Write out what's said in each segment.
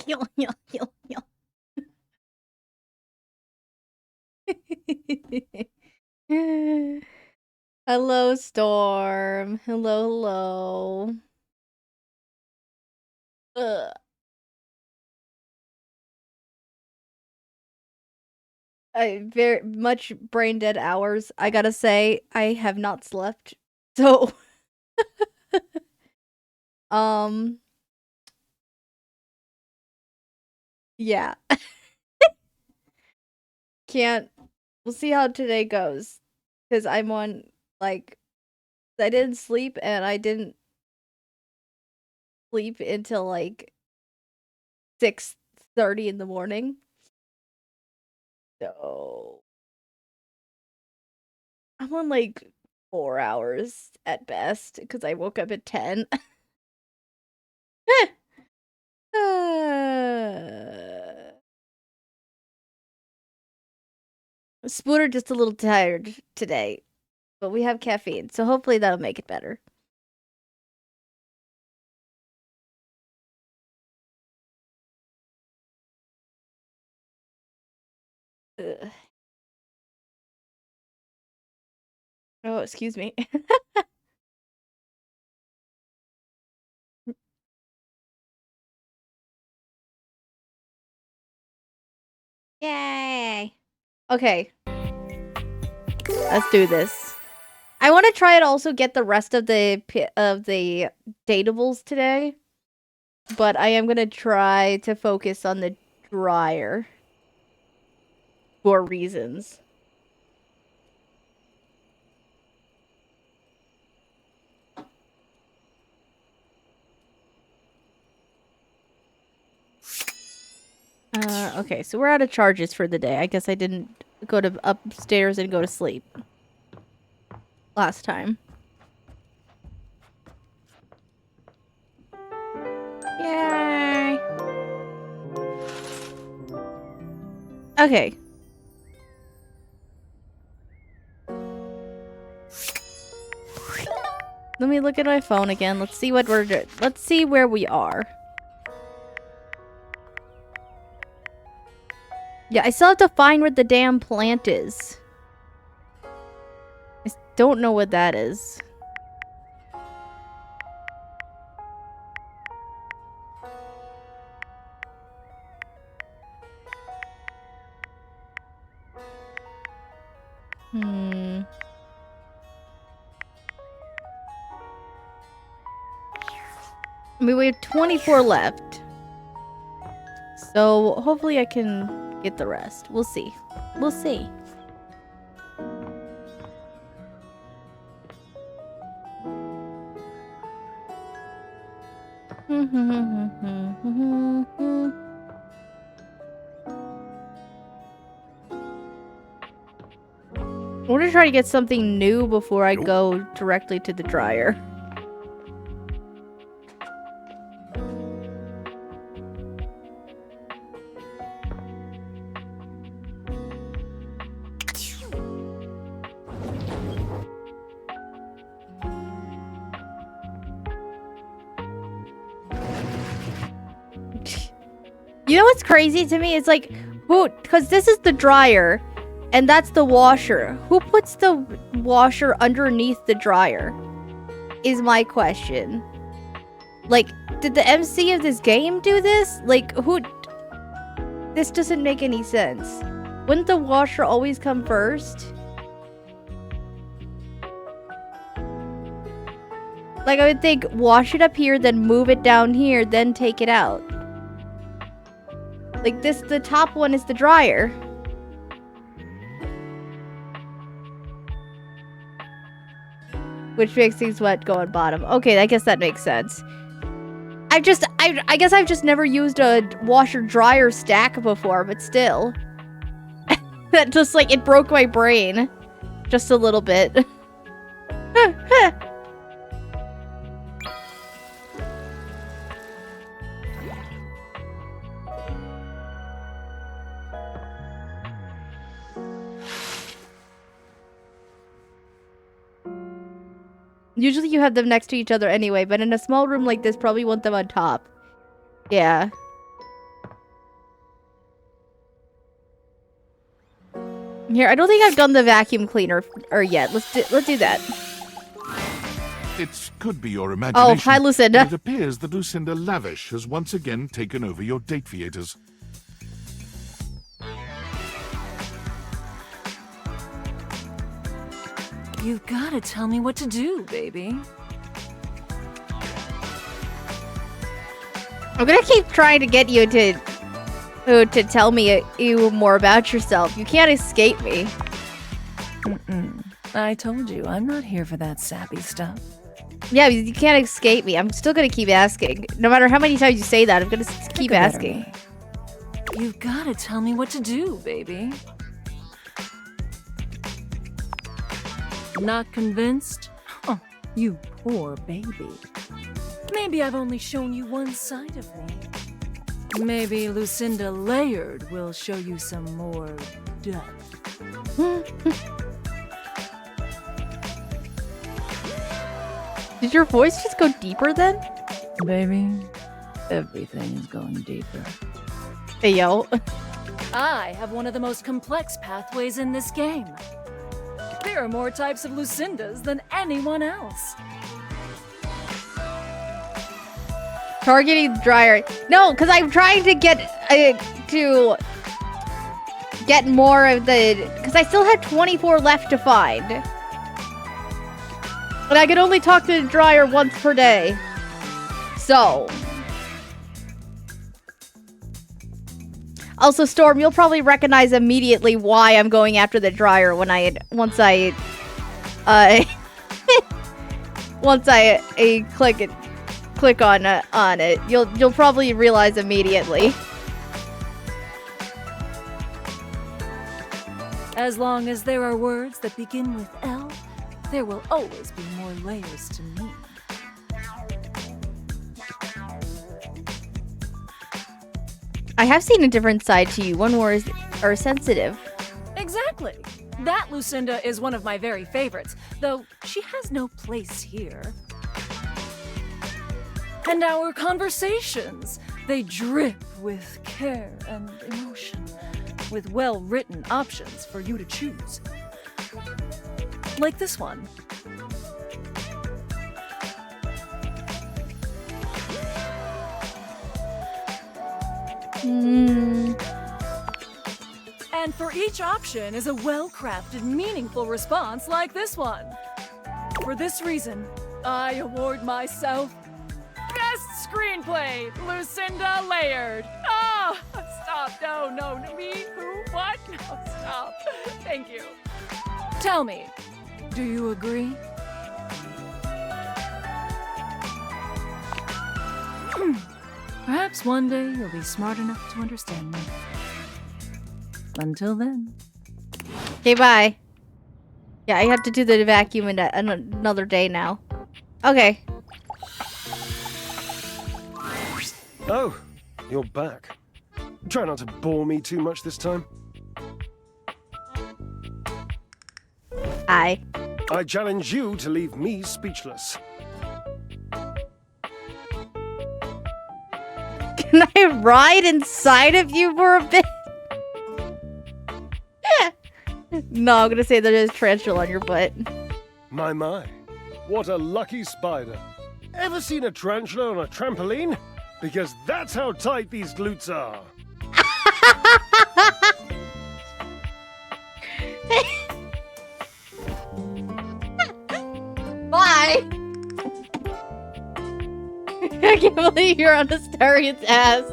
Yo, yo, yo, yo. Hello, Storm. Hello, hello. Ugh. I very much brain dead hours. I gotta say, I have not slept. So, um, yeah. Can't. We'll see how today goes. Because I'm on, like, I didn't sleep and I didn't sleep until like 6:30 in the morning. So, I'm on like 4 hours at best because I woke up at 10. Spooter just a little tired today, but we have caffeine, so hopefully that'll make it better. Ugh. Oh, excuse me. Yay! Okay, let's do this. I want to try and also get the rest of the datables today, but I am gonna try to focus on the dryer for reasons. Okay, so we're out of charges for the day. I guess I didn't go to upstairs and go to sleep last time. Yay! Okay. Let me look at my phone again. Let's see what let's see where we are. Yeah, I still have to find where the damn plant is. I don't know what that is. I mean, we have 24 left. So, hopefully I can get the rest. We'll see. We'll see. I want to try to get something new before I go directly to the dryer. You know what's crazy to me? It's like, who? Because this is the dryer, and that's the washer. Who puts the washer underneath the dryer? Is my question. Like, did the MC of this game do this? Like, who? This doesn't make any sense. Wouldn't the washer always come first? Like, I would think, wash it up here, then move it down here, then take it out. Like, this, the top one is the dryer. Which makes things wet go on bottom. Okay, I guess that makes sense. I guess I've just never used a washer-dryer stack before, but still. That just, like, it broke my brain. Just a little bit. Usually you have them next to each other anyway, but in a small room like this, probably want them on top. Yeah. Here, I don't think I've done the vacuum cleaner yet. Let's do that. It could be your imagination. Oh, hi, Lucinda. It appears that Lucinda Lavish has once again taken over your date theaters. You gotta tell me what to do, baby. I'm gonna keep trying to get you to tell me more about yourself. You can't escape me. I told you, I'm not here for that sappy stuff. Yeah, you can't escape me. I'm still gonna keep asking. No matter how many times you say that, I'm gonna keep asking. You gotta tell me what to do, baby. Not convinced? Oh, you poor baby. Maybe I've only shown you one side of me. Maybe Lucinda Layered will show you some more depth. Did your voice just go deeper then? Baby, everything is going deeper. Hey, yo. I have one of the most complex pathways in this game. There are more types of Lucindas than anyone else. Targeting dryer. No, because I'm trying to get more of the... Because I still have 24 left to find. But I can only talk to the dryer once per day. So... Also, Storm, you'll probably recognize immediately why I'm going after the dryer when once I click on it. You'll probably realize immediately. As long as there are words that begin with L, there will always be more layers to me. I have seen a different side to you. One more are sensitive. Exactly. That Lucinda is one of my very favorites, though she has no place here. And our conversations, they drip with care and emotion, with well-written options for you to choose. Like this one. And for each option is a well-crafted, meaningful response like this one. For this reason, I award myself Best Screenplay, Lucinda Layered. Oh, stop. No, me? Who? What? No, stop. Thank you. Tell me, do you agree? Perhaps one day you'll be smart enough to understand me. Until then. Okay, bye. Yeah, I have to do the vacuum in another day now. Okay. Oh, you're back. Try not to bore me too much this time. Hi. I challenge you to leave me speechless. Can I ride inside of you for a bit? No, I'm gonna say there's a tarantula on your butt. My, what a lucky spider. Ever seen a tarantula on a trampoline? Because that's how tight these glutes are. Bye! I can't believe you're on Astarion's ass.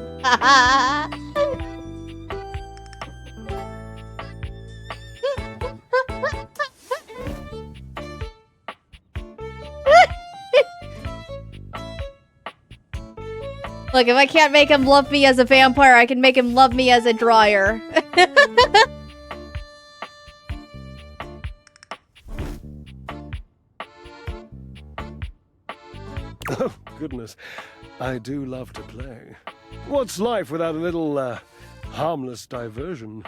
Look, if I can't make him love me as a vampire, I can make him love me as a dryer. Oh, goodness. I do love to play. What's life without a little, harmless diversion?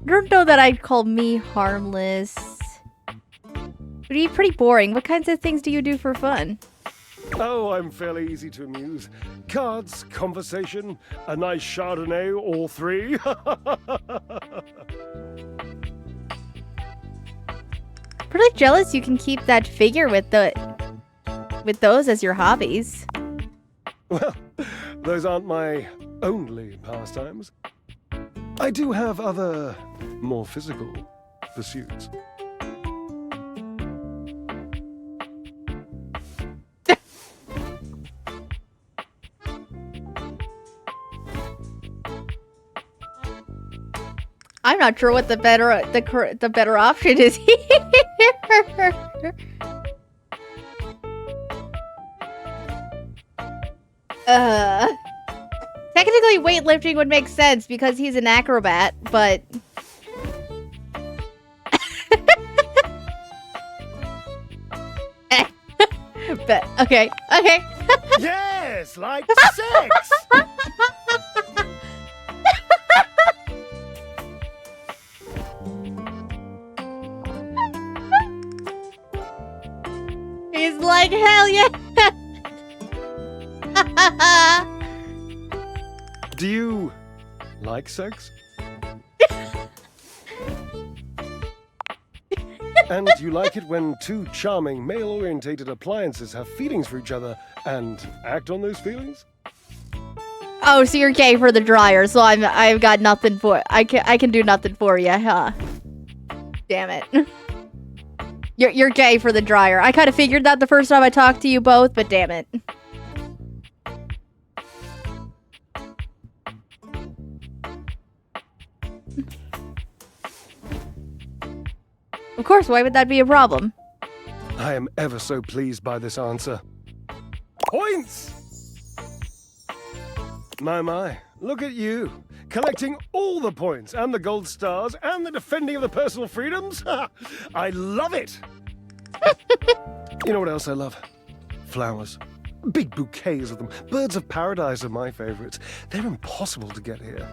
I don't know that I'd call me harmless. But you're pretty boring. What kinds of things do you do for fun? Oh, I'm fairly easy to amuse. Cards, conversation, a nice Chardonnay, all three. Pretty jealous you can keep that figure with those as your hobbies. Well, those aren't my only pastimes. I do have other, more physical pursuits. I'm not sure what the better option is here. Technically, weightlifting would make sense because he's an acrobat, but but okay. Yes, like sex. He's like, hell yeah. Do you like sex? And you like it when two charming male-orientated appliances have feelings for each other and act on those feelings? Oh, so you're gay for the dryer, so I've got nothing for I can do nothing for you, huh? Damn it. You're gay for the dryer. I kind of figured that the first time I talked to you both, but damn it. Of course, why would that be a problem? I am ever so pleased by this answer. Points! My, look at you. Collecting all the points and the gold stars and the defending of the personal freedoms. I love it! You know what else I love? Flowers. Big bouquets of them. Birds of paradise are my favorites. They're impossible to get here.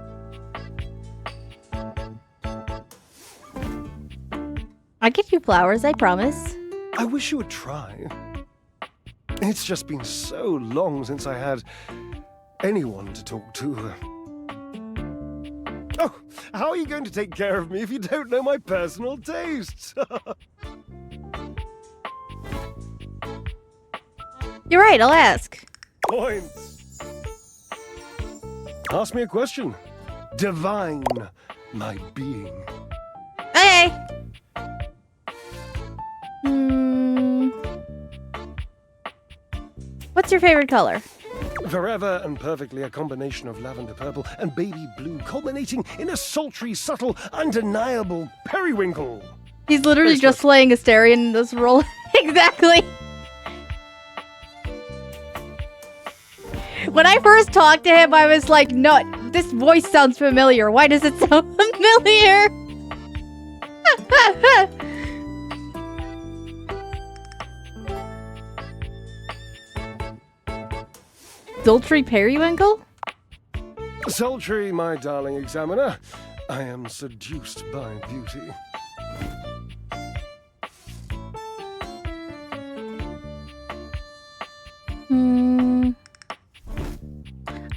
I'll get you flowers, I promise. I wish you would try. It's just been so long since I had anyone to talk to. Oh, how are you going to take care of me if you don't know my personal tastes? You're right, I'll ask. Points. Ask me a question. Divine my being. Okay. What's your favorite color? Forever and perfectly a combination of lavender purple and baby blue, culminating in a sultry, subtle, undeniable periwinkle. He's literally just playing Astarion in this role. Exactly. When I first talked to him, I was like, no, this voice sounds familiar. Why does it sound familiar? Sultry periwinkle? Sultry, my darling examiner. I am seduced by beauty.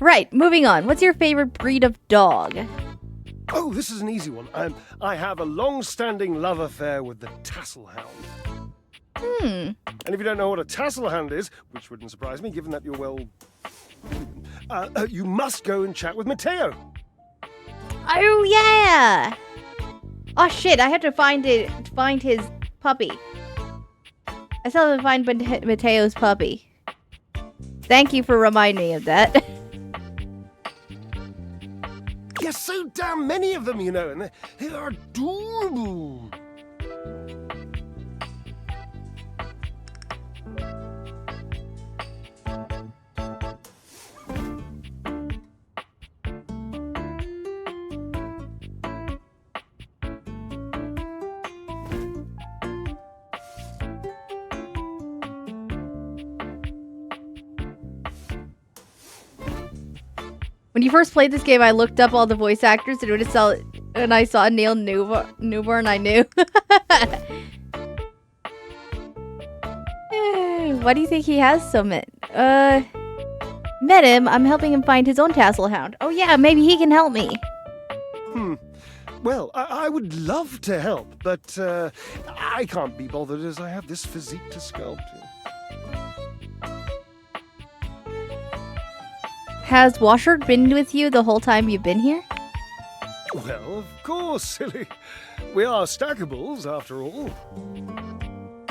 Right, moving on. What's your favorite breed of dog? Oh, this is an easy one. I have a long-standing love affair with the Tassel Hound. And if you don't know what a Tassel Hound is, which wouldn't surprise me, given that you're well... you must go and chat with Mateo. Oh, yeah! Oh, shit, I had to find his puppy. I still have to find Mateo's puppy. Thank you for reminding me of that. There's so damn many of them, you know, and they are adorable. When you first played this game, I looked up all the voice actors and I saw Neil Newborn. I knew. Why do you think he has so many? Met him. I'm helping him find his own Tassel Hound. Oh yeah, maybe he can help me. Well, I would love to help, but I can't be bothered as I have this physique to sculpt. Has Washard been with you the whole time you've been here? Well, of course, silly. We are stackables, after all.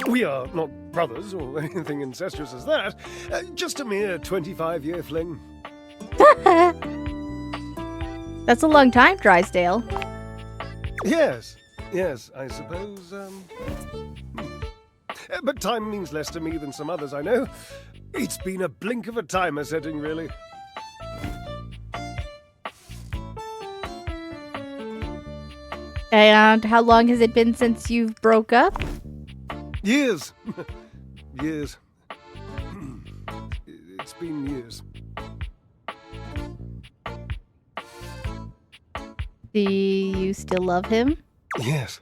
We are not brothers or anything incestuous as that. Just a mere 25-year fling. That's a long time, Drysdale. Yes, I suppose, But time means less to me than some others I know. It's been a blink of a timer setting, really. And how long has it been since you've broke up? Years. Years. It's been years. Do you still love him? Yes.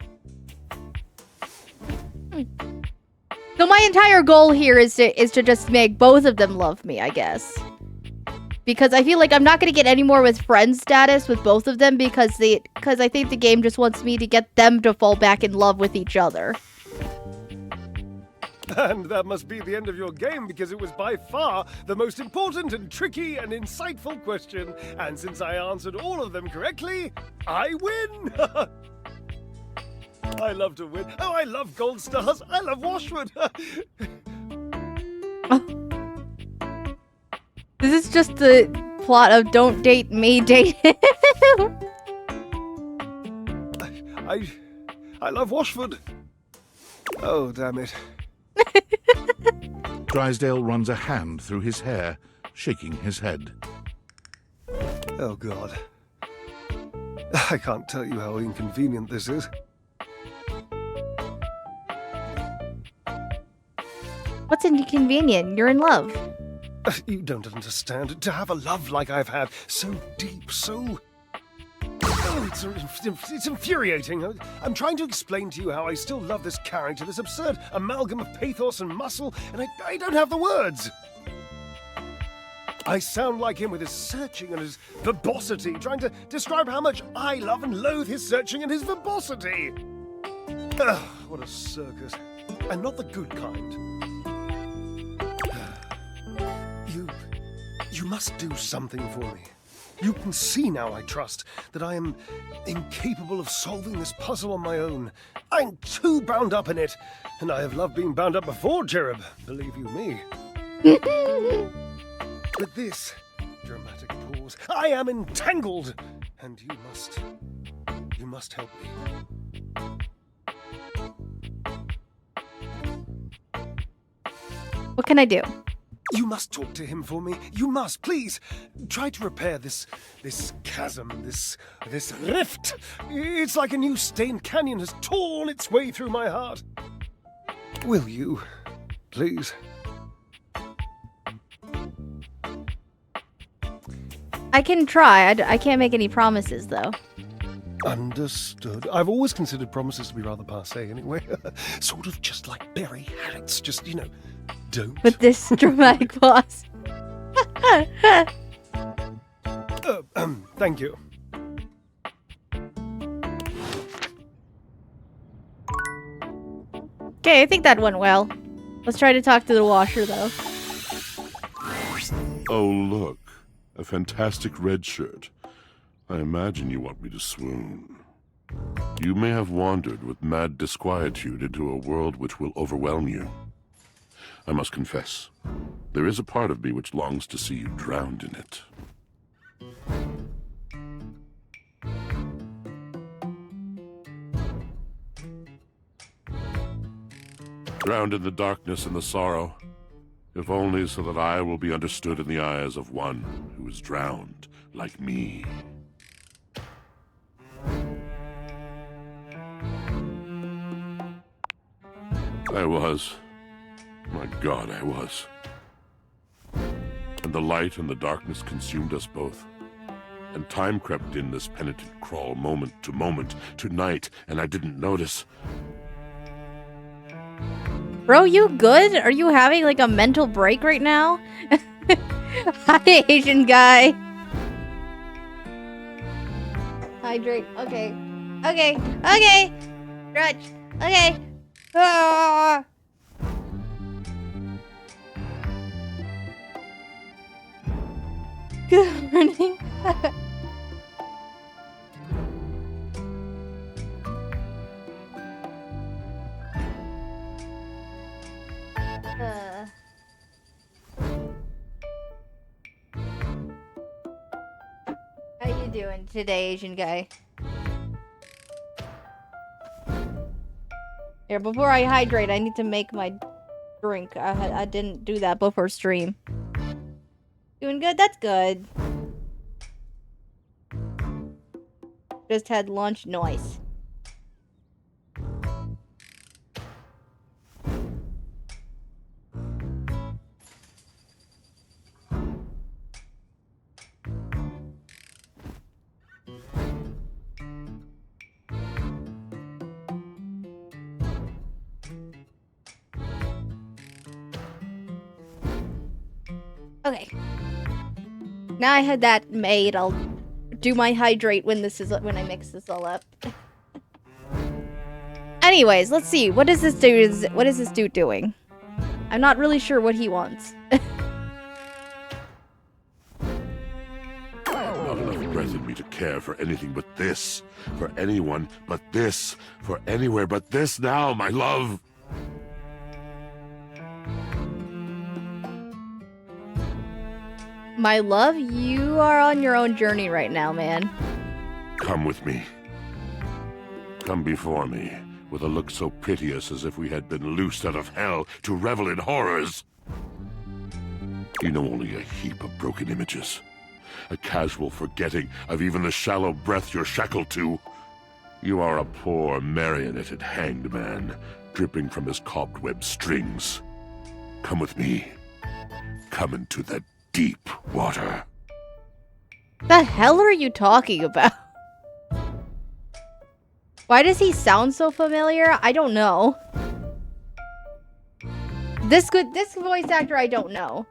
So my entire goal here is to just make both of them love me, I guess. Because I feel like I'm not going to get any more with friend status with both of them because I think the game just wants me to get them to fall back in love with each other. And that must be the end of your game because it was by far the most important and tricky and insightful question. And since I answered all of them correctly, I win! I love to win. Oh, I love gold stars. I love Washwood. This is just the plot of Don't Date Me, Date Him. I love Washwood. Oh, damn it. Drysdale runs a hand through his hair, shaking his head. Oh, God. I can't tell you how inconvenient this is. What's inconvenient? You're in love. You don't understand. To have a love like I've had, so deep, so... Oh, it's infuriating. I'm trying to explain to you how I still love this character, this absurd amalgam of pathos and muscle, and I don't have the words. I sound like him with his searching and his verbosity, trying to describe how much I love and loathe his searching and his verbosity. Ugh, what a circus. And not the good kind. You must do something for me. You can see now, I trust, that I am incapable of solving this puzzle on my own. I'm too bound up in it, and I have loved being bound up before, Cherub, believe you me. With this dramatic pause, I am entangled, and you must help me. What can I do? You must talk to him for me. You must, please. Try to repair this chasm, this rift. It's like a new stained canyon has torn its way through my heart. Will you, please? I can try. I can't make any promises, though. Understood. I've always considered promises to be rather passé anyway. Sort of just like Barry Harrods. Just, don't. With this dramatic pause. Thank you. Okay, I think that went well. Let's try to talk to the washer, though. Oh, look. A fantastic red shirt. I imagine you want me to swoon. You may have wandered with mad disquietude into a world which will overwhelm you. I must confess, there is a part of me which longs to see you drowned in it. Drowned in the darkness and the sorrow, if only so that I will be understood in the eyes of one who is drowned like me. I was. My God, I was. And the light and the darkness consumed us both. And time crept in this penitent crawl moment, to night, and I didn't notice. Bro, you good? Are you having like a mental break right now? Hi, Asian guy. Hydrate. Okay. Okay. Okay. Stretch. Okay. Ah. Good morning. How you doing today, Asian guy? Here, before I hydrate, I need to make my drink. I didn't do that before stream. Doing good? That's good. Just had lunch. Nice. Okay. Now I had that made, I'll do my hydrate when I mix this all up. Anyways, let's see. What is this dude doing? I'm not really sure what he wants. Not enough breath in me to care for anything but this. For anyone but this. For anywhere but this now, my love. My love, you are on your own journey right now, man. Come with me. Come before me, with a look so piteous as if we had been loosed out of hell to revel in horrors. You know only a heap of broken images. A casual forgetting of even the shallow breath you're shackled to. You are a poor, marionetted hanged man, dripping from his cobweb strings. Come with me. Come into the deep water. The hell are you talking about? Why does he sound so familiar? I don't know. This voice actor, I don't know.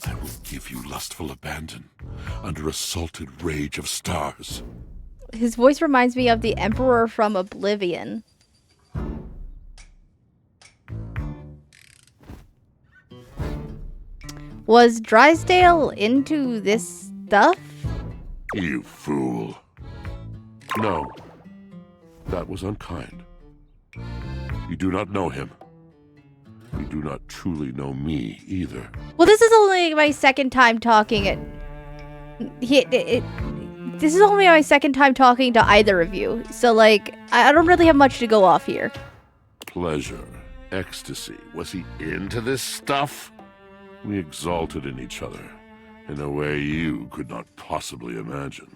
I will give you lustful abandon under a salted rage of stars. His voice reminds me of the Emperor from Oblivion. Was Drysdale into this stuff? You fool. No. That was unkind. You do not know him. You do not truly know me either. Well, this is only my second time talking this is only my second time talking to either of you. So, like, I don't really have much to go off here. Pleasure. Ecstasy. Was he into this stuff? We exalted in each other in a way you could not possibly imagine.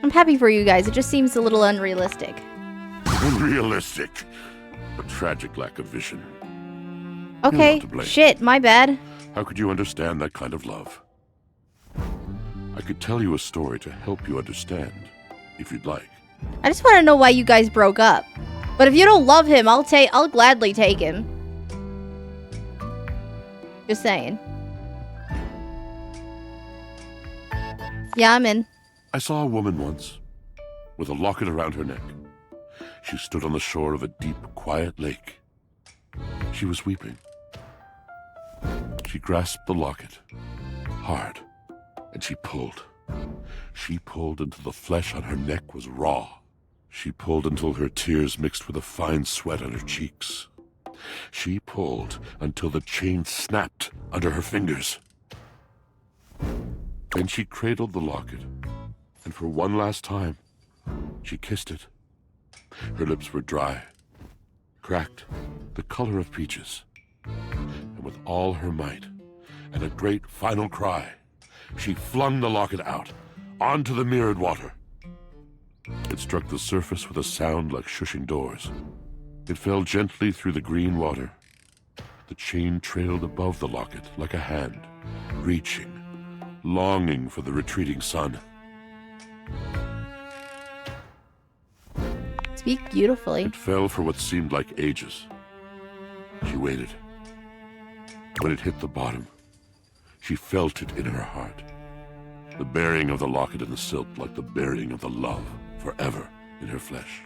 I'm happy for you guys. It just seems a little unrealistic. Unrealistic. A tragic lack of vision. Okay, to blame. shit, my bad. How could you understand that kind of love? I could tell you a story to help you understand, if you'd like. I just want to know why you guys broke up. But if you don't love him, I'll gladly take him. Just saying. Yeah, I'm in. I saw a woman once, with a locket around her neck. She stood on the shore of a deep, quiet lake. She was weeping. She grasped the locket, hard, and she pulled. She pulled until the flesh on her neck was raw. She pulled until her tears mixed with a fine sweat on her cheeks. She pulled until the chain snapped under her fingers. Then she cradled the locket, and for one last time, she kissed it. Her lips were dry, cracked, the color of peaches. And with all her might, and a great final cry, she flung the locket out, onto the mirrored water. It struck the surface with a sound like shushing doors. It fell gently through the green water. The chain trailed above the locket like a hand, reaching, longing for the retreating sun. Speak beautifully. It fell for what seemed like ages. She waited. When it hit the bottom, she felt it in her heart. The burying of the locket in the silt like the burying of the love forever in her flesh.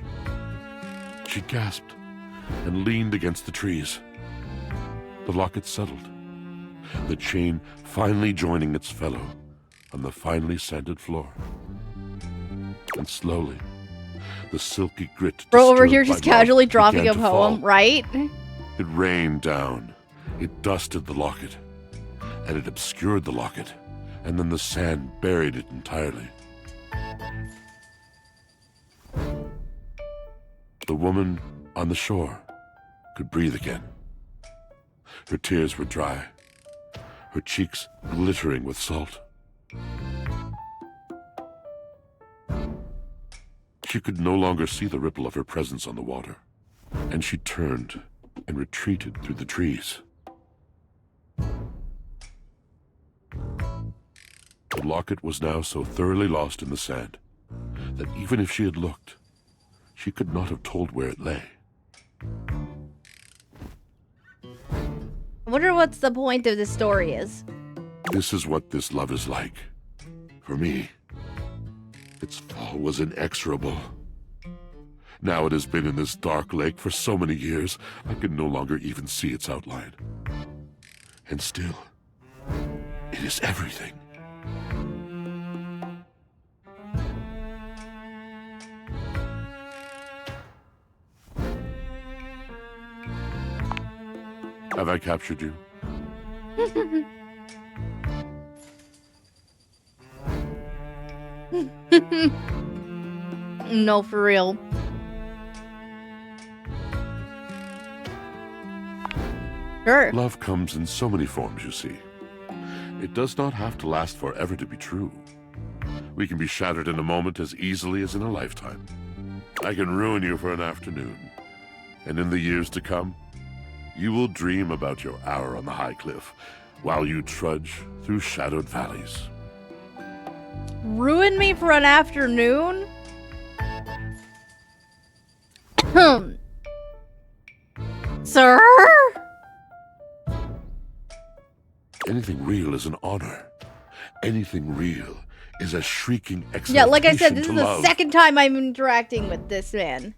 She gasped and leaned against the trees. The locket settled, the chain finally joining its fellow on the finely sanded floor. And slowly, the silky grit Bro over disturbed here by just love casually dropping began a to poem, fall. right? It rained down. It dusted the locket, and it obscured the locket, and then the sand buried it entirely. The woman on the shore could breathe again. Her tears were dry, her cheeks glittering with salt. She could no longer see the ripple of her presence on the water, and she turned and retreated through the trees. The locket was now so thoroughly lost in the sand that even if she had looked, she could not have told where it lay. I wonder what's the point of this story is. This is what this love is like. For me, its fall was inexorable. Now it has been in this dark lake for so many years, I can no longer even see its outline. And still, it is everything. Have I captured you? No, for real. Sure. Love comes in so many forms, you see. It does not have to last forever to be true. We can be shattered in a moment as easily as in a lifetime. I can ruin you for an afternoon. And in the years to come, you will dream about your hour on the high cliff while you trudge through shadowed valleys. Ruin me for an afternoon? Sir? Anything real is an honor. Anything real is a shrieking exaltation Yeah, like I said, this to is the love. second time I'm interacting with this man.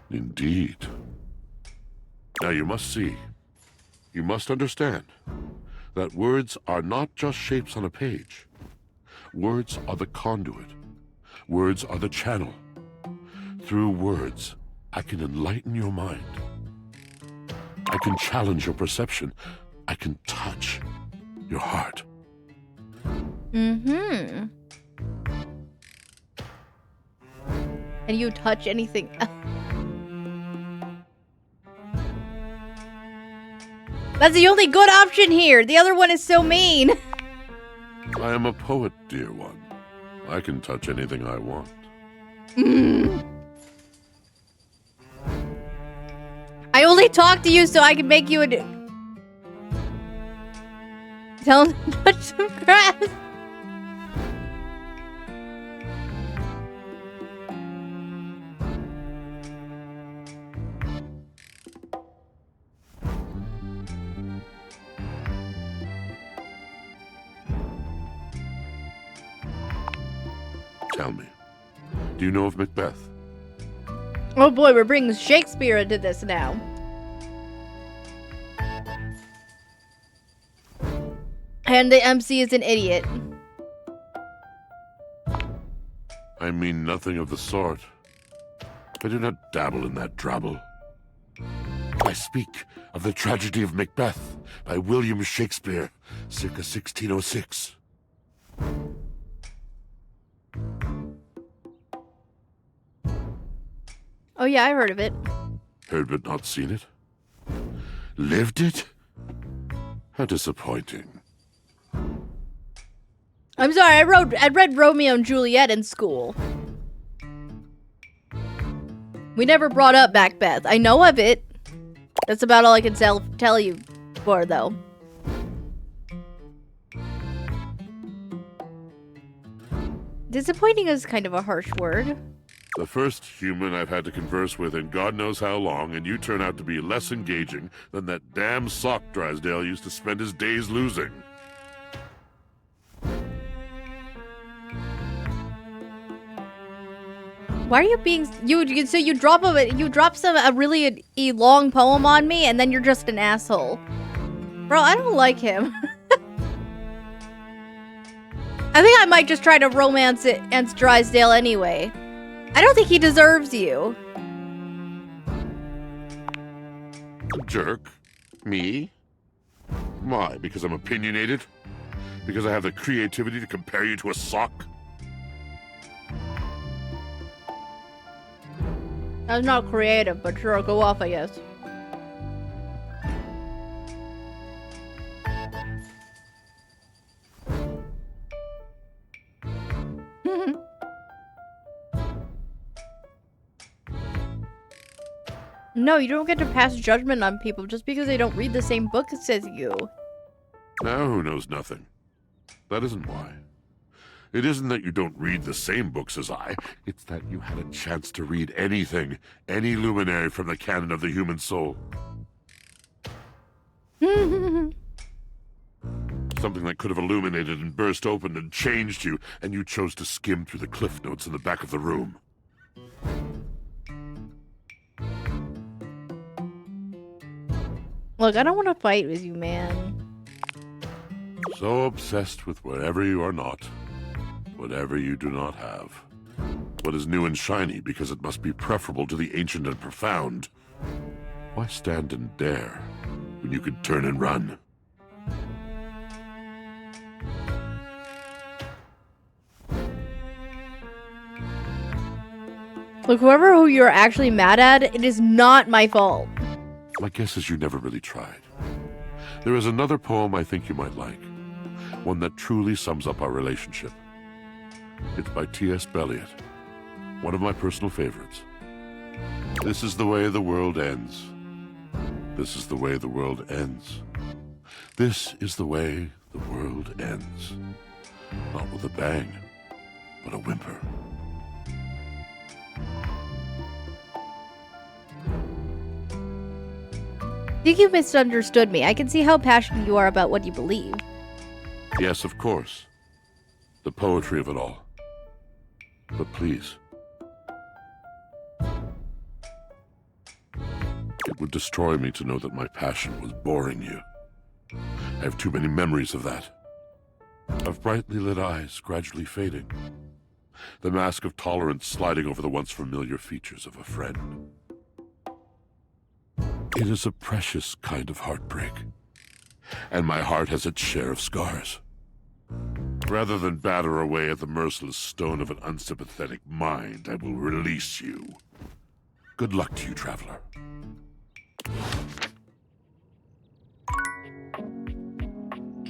Indeed. Now you must see, you must understand, that words are not just shapes on a page. Words are the conduit. Words are the channel. Through words, I can enlighten your mind. I can challenge your perception. I can touch your heart. Mm-hmm. Can you touch anything? That's the only good option here. The other one is so mean. I am a poet, dear one. I can touch anything I want. I only talk to you so I can make you a... Tell him to touch some grass. Tell me, do you know of Macbeth? Oh boy, we're bringing Shakespeare into this now. And the MC is an idiot. I mean nothing of the sort. I do not dabble in that drabble. I speak of the tragedy of Macbeth by William Shakespeare, circa 1606. Oh yeah, I've heard of it. Heard but not seen it? Lived it? How disappointing. I'm sorry, I read Romeo and Juliet in school. We never brought up Macbeth. I know of it. That's about all I can tell you for, though. Disappointing is kind of a harsh word. The first human I've had to converse with in God knows how long, and you turn out to be less engaging than that damn sock Drysdale used to spend his days losing. Why are you being so you drop a really long poem on me and then you're just an asshole. Bro, I don't like him. I think I might just try to romance it and Drysdale anyway. I don't think he deserves you. Jerk? Me? Why? Because I'm opinionated? Because I have the creativity to compare you to a sock? That's not creative, but sure, go off, I guess. No, you don't get to pass judgment on people just because they don't read the same book as you. Now who knows nothing? That isn't why. It isn't that you don't read the same books as I. It's that you had a chance to read anything, any luminary from the canon of the human soul. Something that could have illuminated and burst open and changed you, and you chose to skim through the cliff notes in the back of the room. Look, I don't want to fight with you, man. So obsessed with whatever you are not, whatever you do not have. What is new and shiny because it must be preferable to the ancient and profound. Why stand and dare when you could turn and run? Look, who you're actually mad at, it is not my fault. My guess is you never really tried. There is another poem I think you might like. One that truly sums up our relationship. It's by T.S. Eliot. One of my personal favorites. This is the way the world ends. This is the way the world ends. This is the way the world ends. Not with a bang, but a whimper. I think you misunderstood me. I can see how passionate you are about what you believe. Yes, of course. The poetry of it all. But please. It would destroy me to know that my passion was boring you. I have too many memories of that. Of brightly lit eyes gradually fading. The mask of tolerance sliding over the once familiar features of a friend. It is a precious kind of heartbreak. And my heart has its share of scars. Rather than batter away at the merciless stone of an unsympathetic mind, I will release you. Good luck to you, traveler.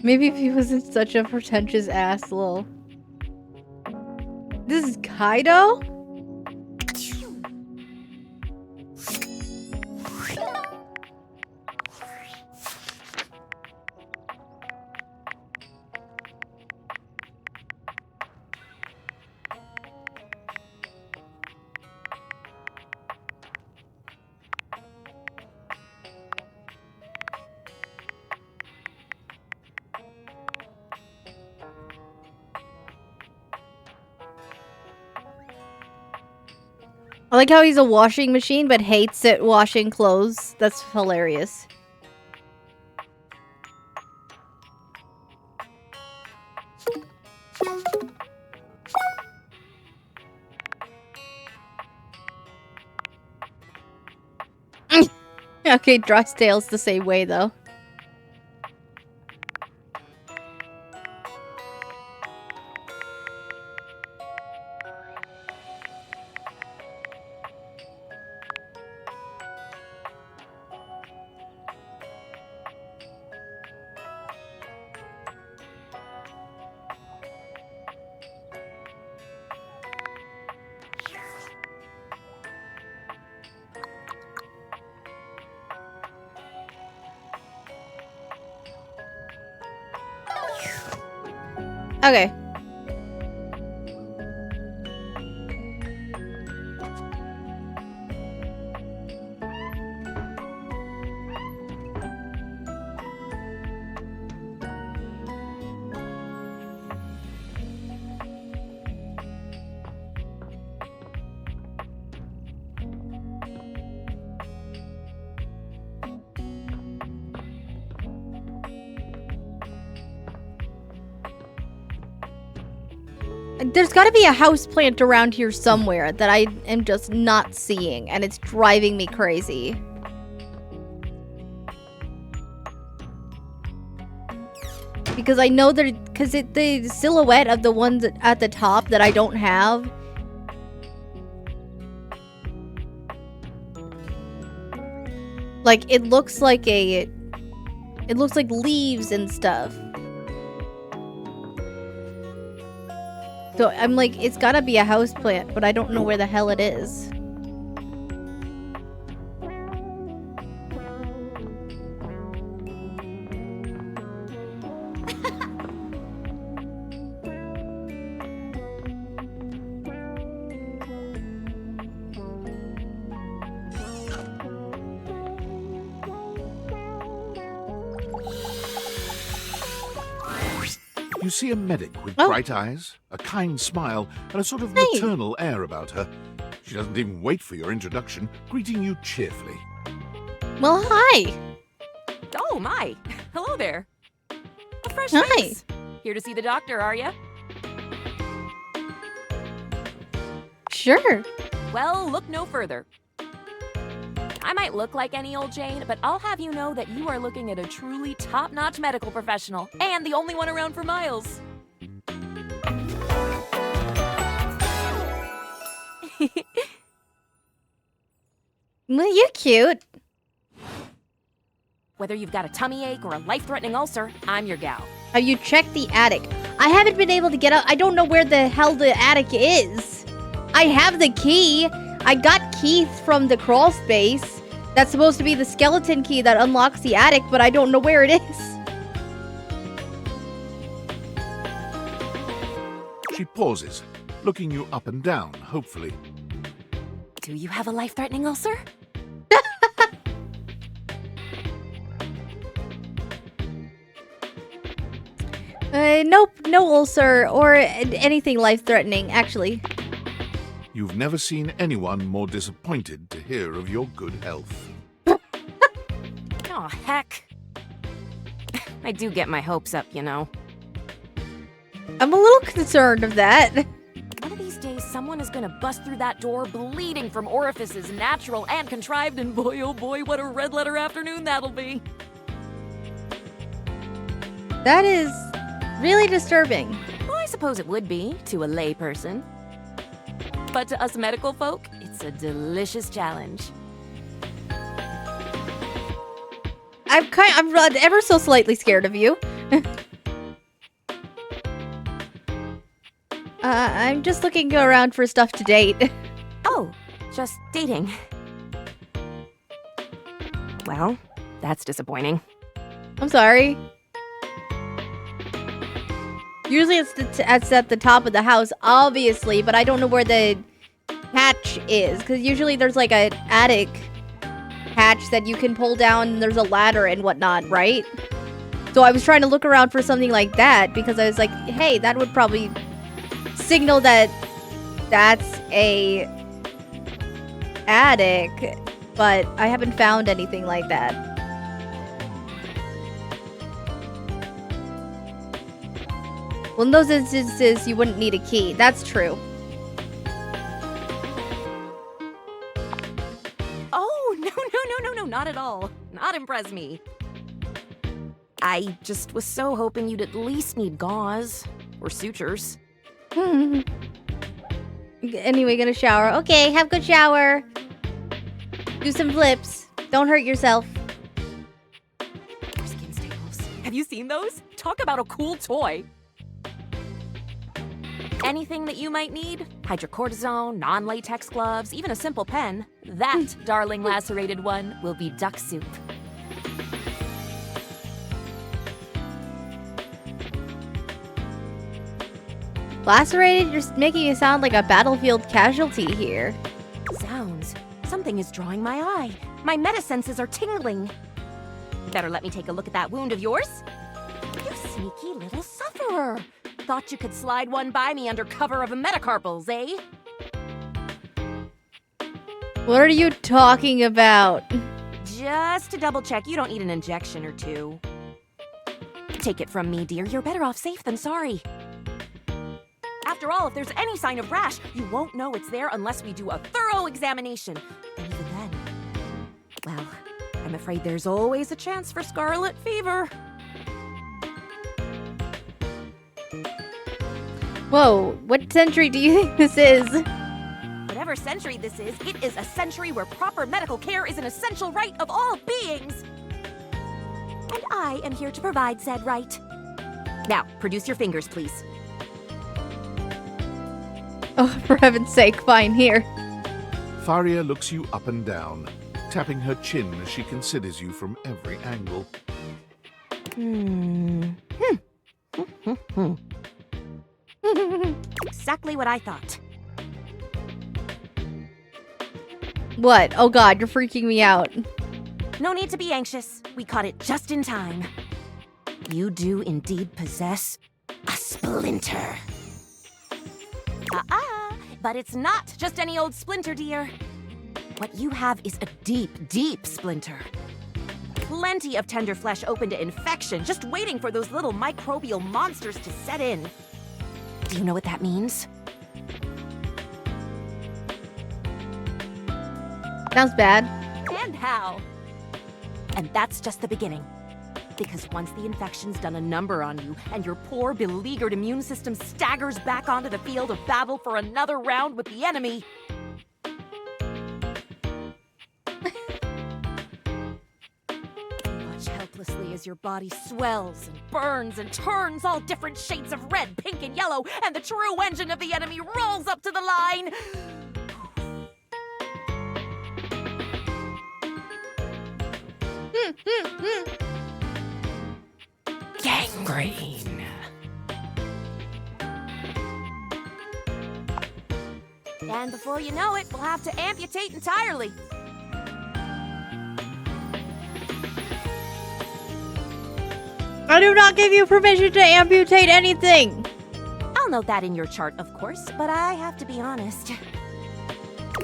Maybe if he wasn't such a pretentious asshole. This is Kaido? I like how he's a washing machine but hates it washing clothes. That's hilarious. Okay, Drysdale's the same way though. Okay. There's gotta be a houseplant around here somewhere that I am just not seeing, and it's driving me crazy. Because I know that, because the silhouette of the ones at the top that I don't have. Like, it looks like leaves and stuff. So I'm like, it's gotta be a houseplant, but I don't know where the hell it is. You see a medic with Oh. bright eyes, a kind smile, and a sort of Hey. maternal air about her. She doesn't even wait for your introduction, greeting you cheerfully. Well, hi. Oh, my. Hello there. A fresh Hi. face. Here to see the doctor, are you? Sure. Well, look no further. I might look like any old Jane, but I'll have you know that you are looking at a truly top-notch medical professional, and the only one around for miles. Well, you're cute. Whether you've got a tummy ache or a life-threatening ulcer, I'm your gal. Have you checked the attic? I haven't been able to get out. I don't know where the hell the attic is. I have the key. I got Keith from the crawl space. That's supposed to be the skeleton key that unlocks the attic, but I don't know where it is. She pauses, looking you up and down, hopefully. Do you have a life-threatening ulcer? Nope, no ulcer or anything life-threatening, actually. You've never seen anyone more disappointed to hear of your good health. Oh, heck. I do get my hopes up, you know. I'm a little concerned of that. One of these days, someone is gonna bust through that door bleeding from orifices natural and contrived, and boy, oh boy, what a red letter afternoon that'll be. That is really disturbing. Well, I suppose it would be to a lay person. But to us medical folk, it's a delicious challenge. I'm ever so slightly scared of you. I'm just looking around for stuff to date. Oh, just dating. Well, that's disappointing. I'm sorry. Usually it's at the top of the house, obviously, but I don't know where the hatch is. Because usually there's like an attic hatch that you can pull down and there's a ladder and whatnot, right? So I was trying to look around for something like that because I was like, hey, that would probably signal that that's a attic, but I haven't found anything like that. Well, in those instances, you wouldn't need a key. That's true. Oh, no, not at all. Not impress me. I just was so hoping you'd at least need gauze or sutures. Anyway, gonna shower. Okay, have a good shower. Do some flips. Don't hurt yourself. Skin staples. Have you seen those? Talk about a cool toy. Anything that you might need? Hydrocortisone, non-latex gloves, even a simple pen. That, darling lacerated one, will be duck soup. Lacerated? You're making it sound like a battlefield casualty here. Sounds. Something is drawing my eye. My metasenses are tingling. Better let me take a look at that wound of yours. You sneaky little sufferer. Thought you could slide one by me under cover of a metacarpals, eh? What are you talking about? Just to double check, you don't need an injection or two. Take it from me, dear. You're better off safe than sorry. After all, if there's any sign of rash, you won't know it's there unless we do a thorough examination. And even then, well, I'm afraid there's always a chance for scarlet fever. Whoa, what century do you think this is? Whatever century this is, it is a century where proper medical care is an essential right of all beings. And I am here to provide said right. Now, produce your fingers, please. Oh, for heaven's sake, fine, here. Faria looks you up and down, tapping her chin as she considers you from every angle. Exactly what I thought. What? Oh god, you're freaking me out. No need to be anxious. We caught it just in time. You do indeed possess a splinter. But it's not just any old splinter, dear. What you have is a deep, deep splinter. Plenty of tender flesh open to infection, just waiting for those little microbial monsters to set in. Do you know what that means? Sounds bad. And how? And that's just the beginning. Because once the infection's done a number on you, and your poor, beleaguered immune system staggers back onto the field of battle for another round with the enemy... Watch helplessly as your body swells and burns and turns all different shades of red, pink, and yellow, and the true engine of the enemy rolls up to the line! Gangrene. And before you know it, we'll have to amputate entirely. I do not give you permission to amputate anything! I'll note that in your chart, of course, but I have to be honest.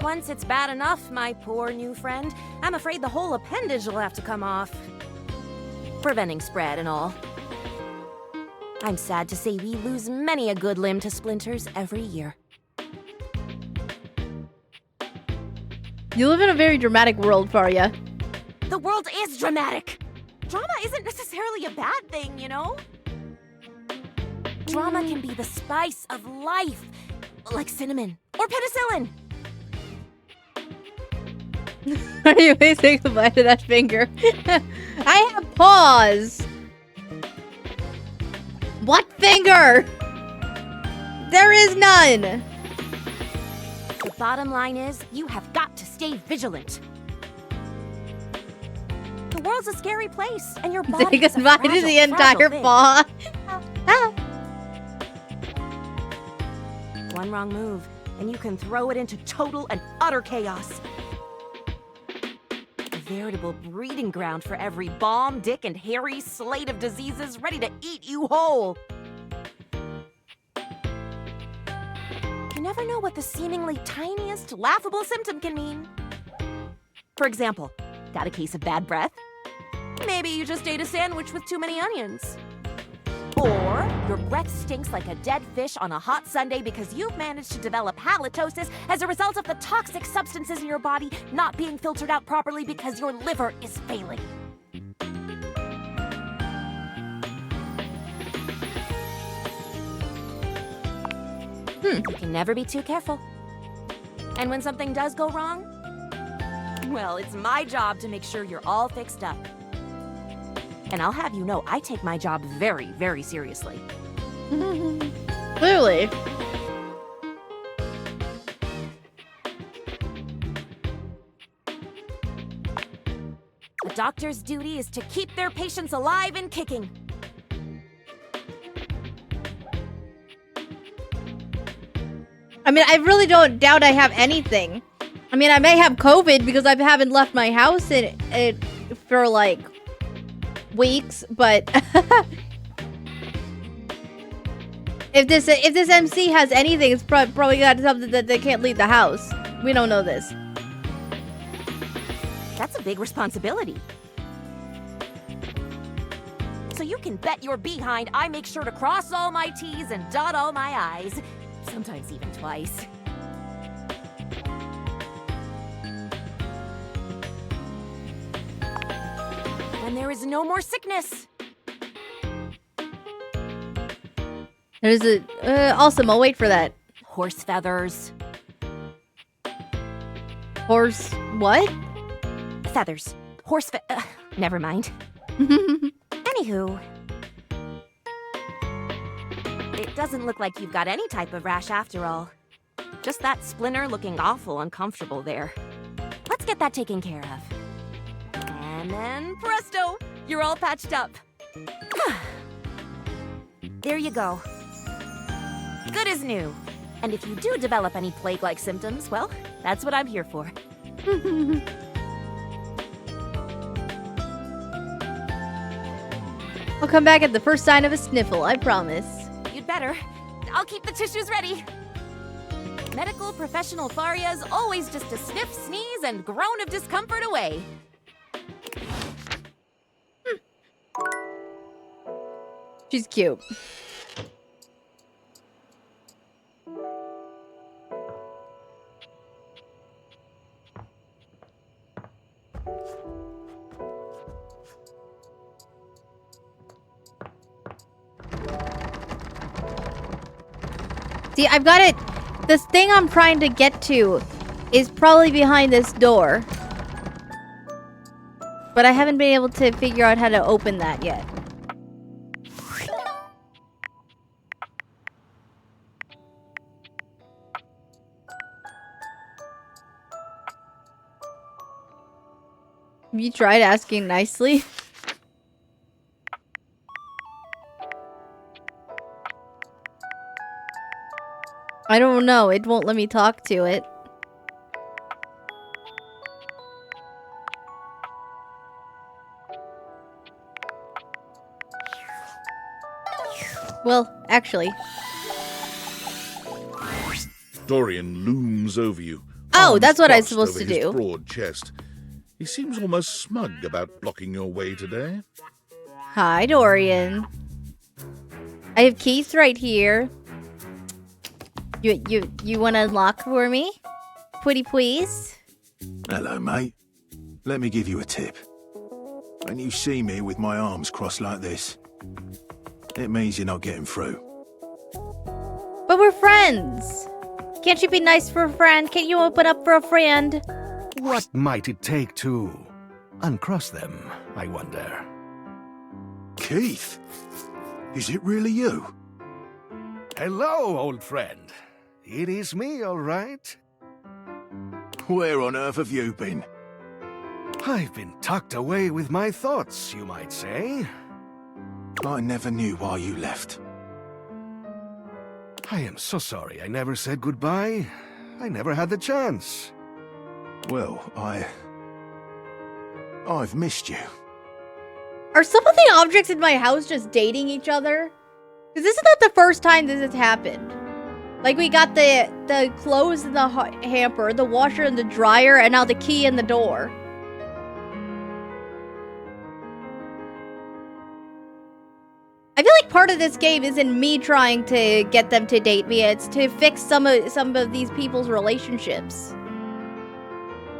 Once it's bad enough, my poor new friend, I'm afraid the whole appendage will have to come off. Preventing spread and all. I'm sad to say we lose many a good limb to splinters every year. You live in a very dramatic world, Faria. The world is dramatic! Drama isn't necessarily a bad thing, you know? Drama can be the spice of life, like cinnamon or penicillin. Anyway, say goodbye to that finger. I have paws! What finger? There is none. The bottom line is, you have got to stay vigilant. The world's a scary place, and your body Say is a goodbye to fragile, the entire fragile thing. ball. One wrong move, and you can throw it into total and utter chaos. A veritable breeding ground for every bomb, dick, and hairy slate of diseases ready to eat you whole. You never know what the seemingly tiniest, laughable symptom can mean. For example, got a case of bad breath? Maybe you just ate a sandwich with too many onions. Or your breath stinks like a dead fish on a hot Sunday because you've managed to develop halitosis as a result of the toxic substances in your body not being filtered out properly because your liver is failing. You can never be too careful. And when something does go wrong, well, it's my job to make sure you're all fixed up. And I'll have you know, I take my job very, very seriously. Clearly. A doctor's duty is to keep their patients alive and kicking. I mean, I really don't doubt I have anything. I mean, I may have COVID because I haven't left my house for like weeks, but if this MC has anything, it's probably got something that they can't leave the house. We don't know this. That's a big responsibility. So you can bet your behind I make sure to cross all my T's and dot all my I's. Sometimes even twice. When there is no more sickness. There's a awesome. I'll wait for that. Horse feathers. Horse what? Feathers. Horse never mind. Anywho. It doesn't look like you've got any type of rash after all. Just that splinter looking awful uncomfortable there. Let's get that taken care of. And then presto! You're all patched up. There you go. Good as new. And if you do develop any plague-like symptoms, well, that's what I'm here for. I'll come back at the first sign of a sniffle, I promise. You'd better. I'll keep the tissues ready. Medical professional Faria's always just a sniff, sneeze, and groan of discomfort away. She's cute. See, I've got it. This thing I'm trying to get to is probably behind this door. But I haven't been able to figure out how to open that yet. Have you tried asking nicely? I don't know. It won't let me talk to it. Well, actually. Dorian looms over you. Oh, arms that's what I was crossed supposed over to his do. broad chest. He seems almost smug about blocking your way today. Hi, Dorian. I have keys right here. You want to unlock for me? Pretty please? Hello, mate. Let me give you a tip. When you see me with my arms crossed like this, it means you're not getting through. But we're friends. Can't you be nice for a friend? Can't you open up for a friend? What might it take to uncross them, I wonder? Keith? Is it really you? Hello, old friend. It is me, all right. Where on earth have you been? I've been tucked away with my thoughts, you might say. I never knew why you left. I am so sorry I never said goodbye. I never had the chance. Well, I've missed you. Are some of the objects in my house just dating each other? Because this is not the first time this has happened. Like, we got the clothes in the hamper, the washer and the dryer, and now the key in the door. I feel like part of this game isn't me trying to get them to date me. It's to fix some of these people's relationships.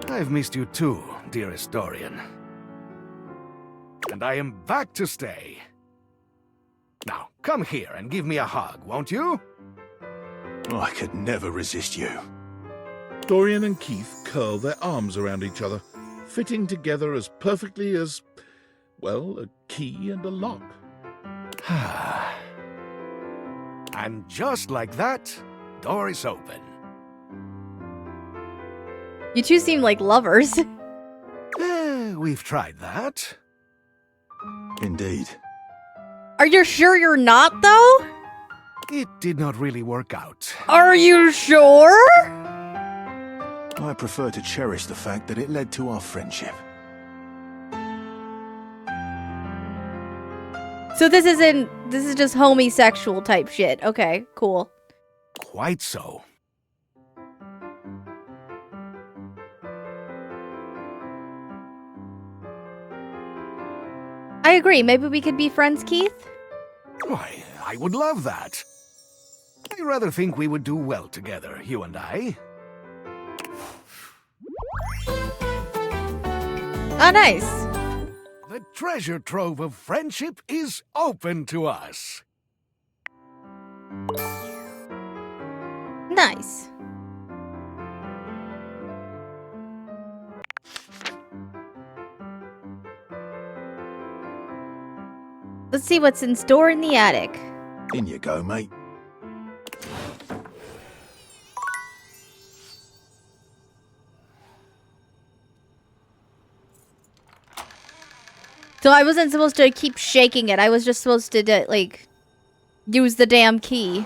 I've missed you too, dearest Dorian. And I am back to stay. Now, come here and give me a hug, won't you? I could never resist you. Dorian and Keith curl their arms around each other, fitting together as perfectly as, well, a key and a lock. And just like that, door is open. You two seem like lovers. We've tried that. Indeed. Are you sure you're not, though? It did not really work out. Are you sure? I prefer to cherish the fact that it led to our friendship. So this is just homosexual type shit. Okay, cool. Quite so. I agree. Maybe we could be friends, Keith? Why, I would love that. I rather think we would do well together, you and I. Oh, nice. The treasure trove of friendship is open to us. Nice. Let's see what's in store in the attic. In you go, mate. So I wasn't supposed to keep shaking it. I was just supposed to, like, use the damn key.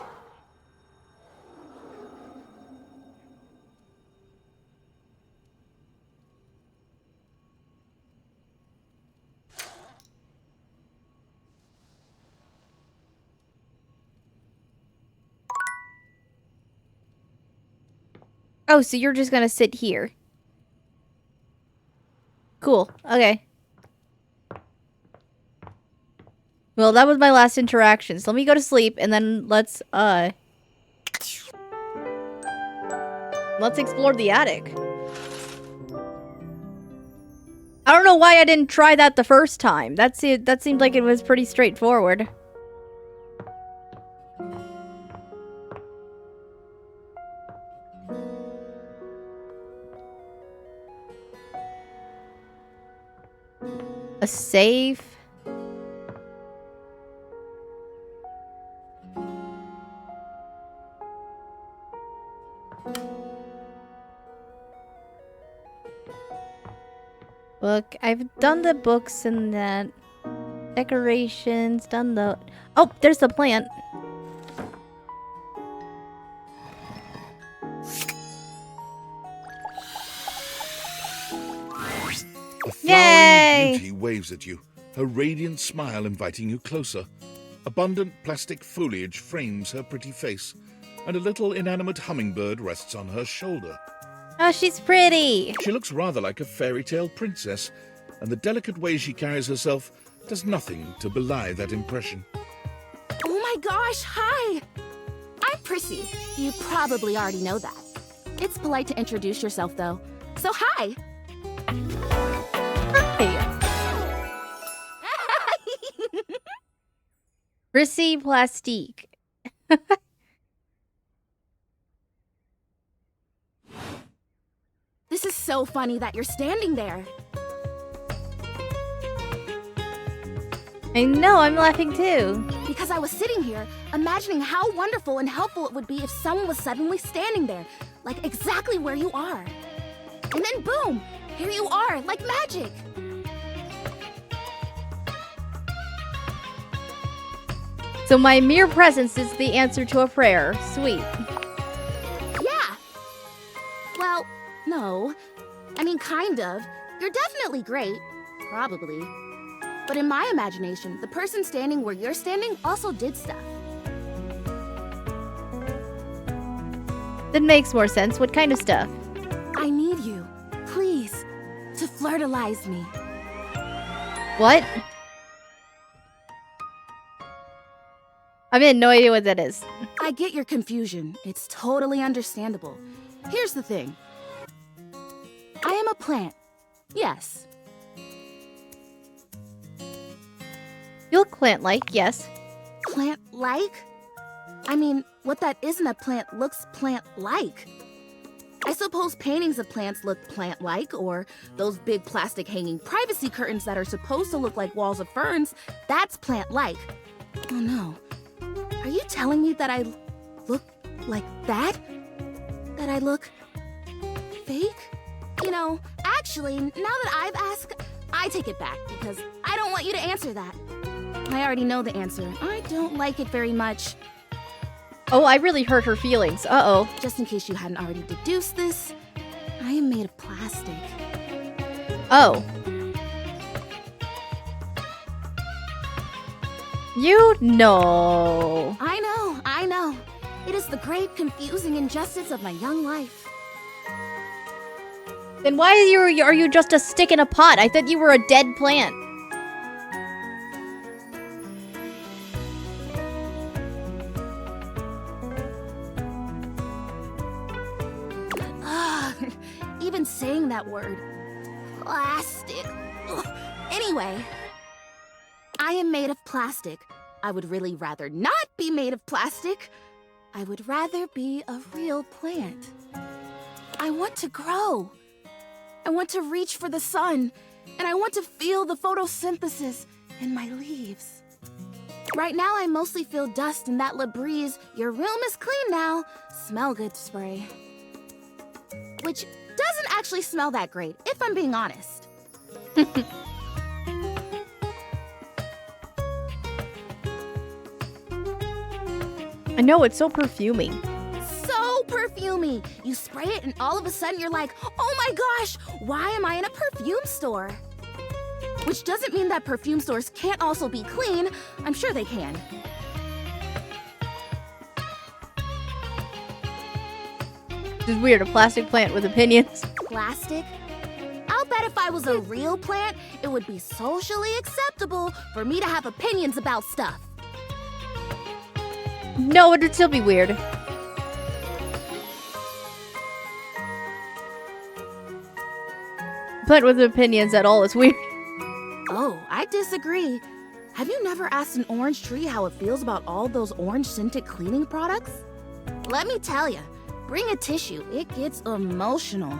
Oh, so you're just gonna sit here. Cool. Okay. Well, that was my last interaction. So let me go to sleep and then let's explore the attic. I don't know why I didn't try that the first time. That seemed like it was pretty straightforward. A safe. Book. I've done the books and that. Decorations. Done the... Oh, there's the plant. A flowering Yay! beauty waves at you, her radiant smile inviting you closer. Abundant plastic foliage frames her pretty face, and a little inanimate hummingbird rests on her shoulder. Oh, she's pretty. She looks rather like a fairy tale princess, and the delicate way she carries herself does nothing to belie that impression. Oh my gosh, hi! I'm Prissy. You probably already know that. It's polite to introduce yourself, though. So hi! Hi. Prissy Plastique. This is so funny that you're standing there. I know, I'm laughing too. because I was sitting here imagining how wonderful and helpful it would be if someone was suddenly standing there, like exactly where you are. And then boom, here you are, like magic. So my mere presence is the answer to a prayer. Sweet. Yeah. Well, no. I mean, kind of. You're definitely great. Probably. But in my imagination, the person standing where you're standing also did stuff. That makes more sense. What kind of stuff? I need you, please, to flirtalize me. What? I have no idea what that is. I get your confusion. It's totally understandable. Here's the thing. I am a plant. Yes. You look plant-like, yes. Plant-like? I mean, what that isn't a plant looks plant-like. I suppose paintings of plants look plant-like, or those big plastic hanging privacy curtains that are supposed to look like walls of ferns, that's plant-like. Oh no. Are you telling me that I look like that? That I look fake? You know, actually, now that I've asked, I take it back because I don't want you to answer that. I already know the answer. I don't like it very much. Oh, I really hurt her feelings. Uh-oh. Just in case you hadn't already deduced this, I am made of plastic. Oh. You know. I know. It is the great, confusing injustice of my young life. Then why are you just a stick in a pot? I thought you were a dead plant. Even saying that word. Plastic. Ugh. Anyway, I am made of plastic. I would really rather not be made of plastic. I would rather be a real plant. I want to grow. I want to reach for the sun. And I want to feel the photosynthesis in my leaves. Right now, I mostly feel dust in that LaBreeze, your room is clean now, smell good spray. Which doesn't actually smell that great, if I'm being honest. I know, it's so perfuming. So perfumey. You spray it and all of a sudden you're like, oh my gosh, why am I in a perfume store? Which doesn't mean that perfume stores can't also be clean. I'm sure they can. This is weird, a plastic plant with opinions. Plastic? I'll bet if I was a real plant, it would be socially acceptable for me to have opinions about stuff. No, it would still be weird. Plant with opinions at all is weird. Oh, I disagree. Have you never asked an orange tree how it feels about all those orange-scented cleaning products? Let me tell you, bring a tissue, it gets emotional.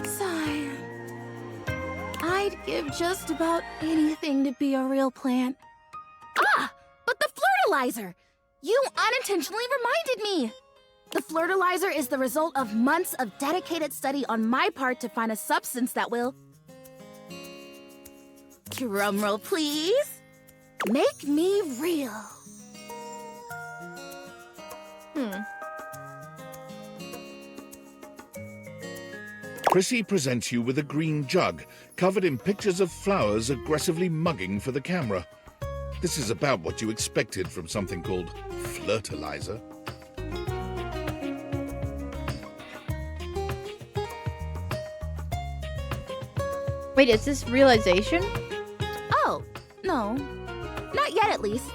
Sigh. I'd give just about anything to be a real plant. Ah, but the flirtalizer! You unintentionally reminded me! The flirtalizer is the result of months of dedicated study on my part to find a substance that will... Drumroll, please. Make me real. Chrissy presents you with a green jug, covered in pictures of flowers aggressively mugging for the camera. This is about what you expected from something called flirtalizer. Wait, is this realization? Oh, no. Not yet, at least.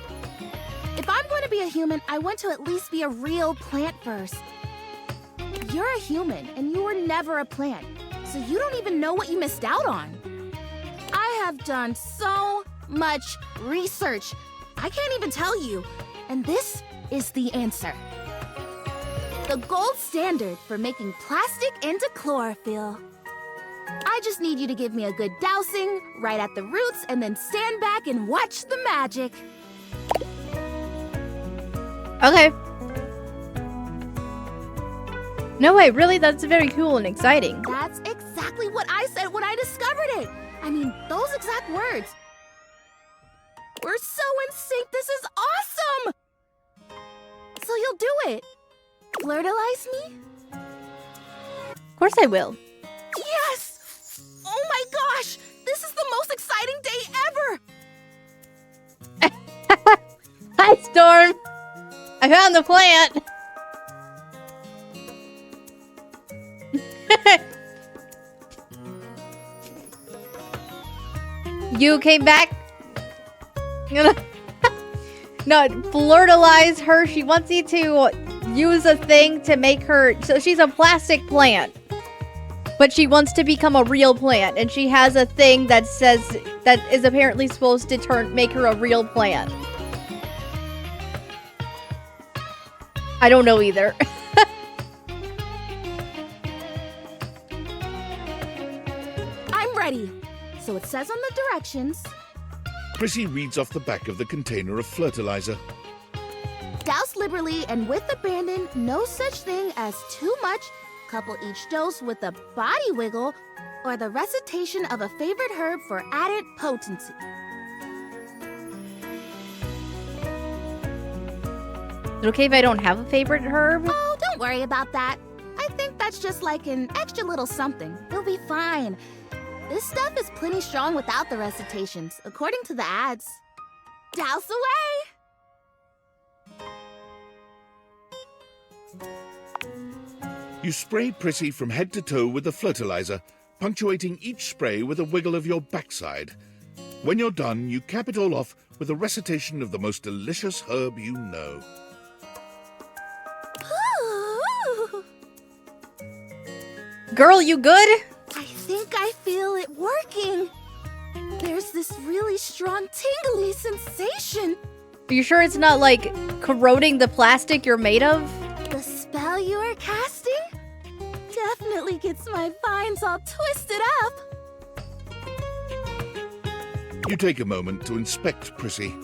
If I'm going to be a human, I want to at least be a real plant first. You're a human, and you were never a plant, so you don't even know what you missed out on. I have done so much research. I can't even tell you. And this is the answer. The gold standard for making plastic into chlorophyll. I just need you to give me a good dousing right at the roots and then stand back and watch the magic. Okay. No way, really? That's very cool and exciting. That's exactly what I said when I discovered it. I mean, those exact words. We're so in sync. This is awesome. So you'll do it. Flirtalize me? Of course I will. Yes! Oh my gosh! This is the most exciting day ever! Hi, Storm! I found the plant! You came back? No, flirtalize her. She wants you to use a thing to make her... So she's a plastic plant. But she wants to become a real plant. And she has a thing that says... That is apparently supposed to make her a real plant. I don't know either. I'm ready. So it says on the directions... Prissy reads off the back of the container of fertilizer. Douse liberally and with abandon, no such thing as too much. Couple each dose with a body wiggle or the recitation of a favorite herb for added potency. Is it okay if I don't have a favorite herb? Oh, don't worry about that. I think that's just like an extra little something. You'll be fine. This stuff is plenty strong without the recitations, according to the ads. Douse away! You spray Prissy from head to toe with the fertilizer, punctuating each spray with a wiggle of your backside. When you're done, you cap it all off with a recitation of the most delicious herb you know. Ooh. Girl, you good? I think I feel it working. There's this really strong tingly sensation. Are you sure it's not like corroding the plastic you're made of? The spell you are casting definitely gets my vines all twisted up. You take a moment to inspect Prissy.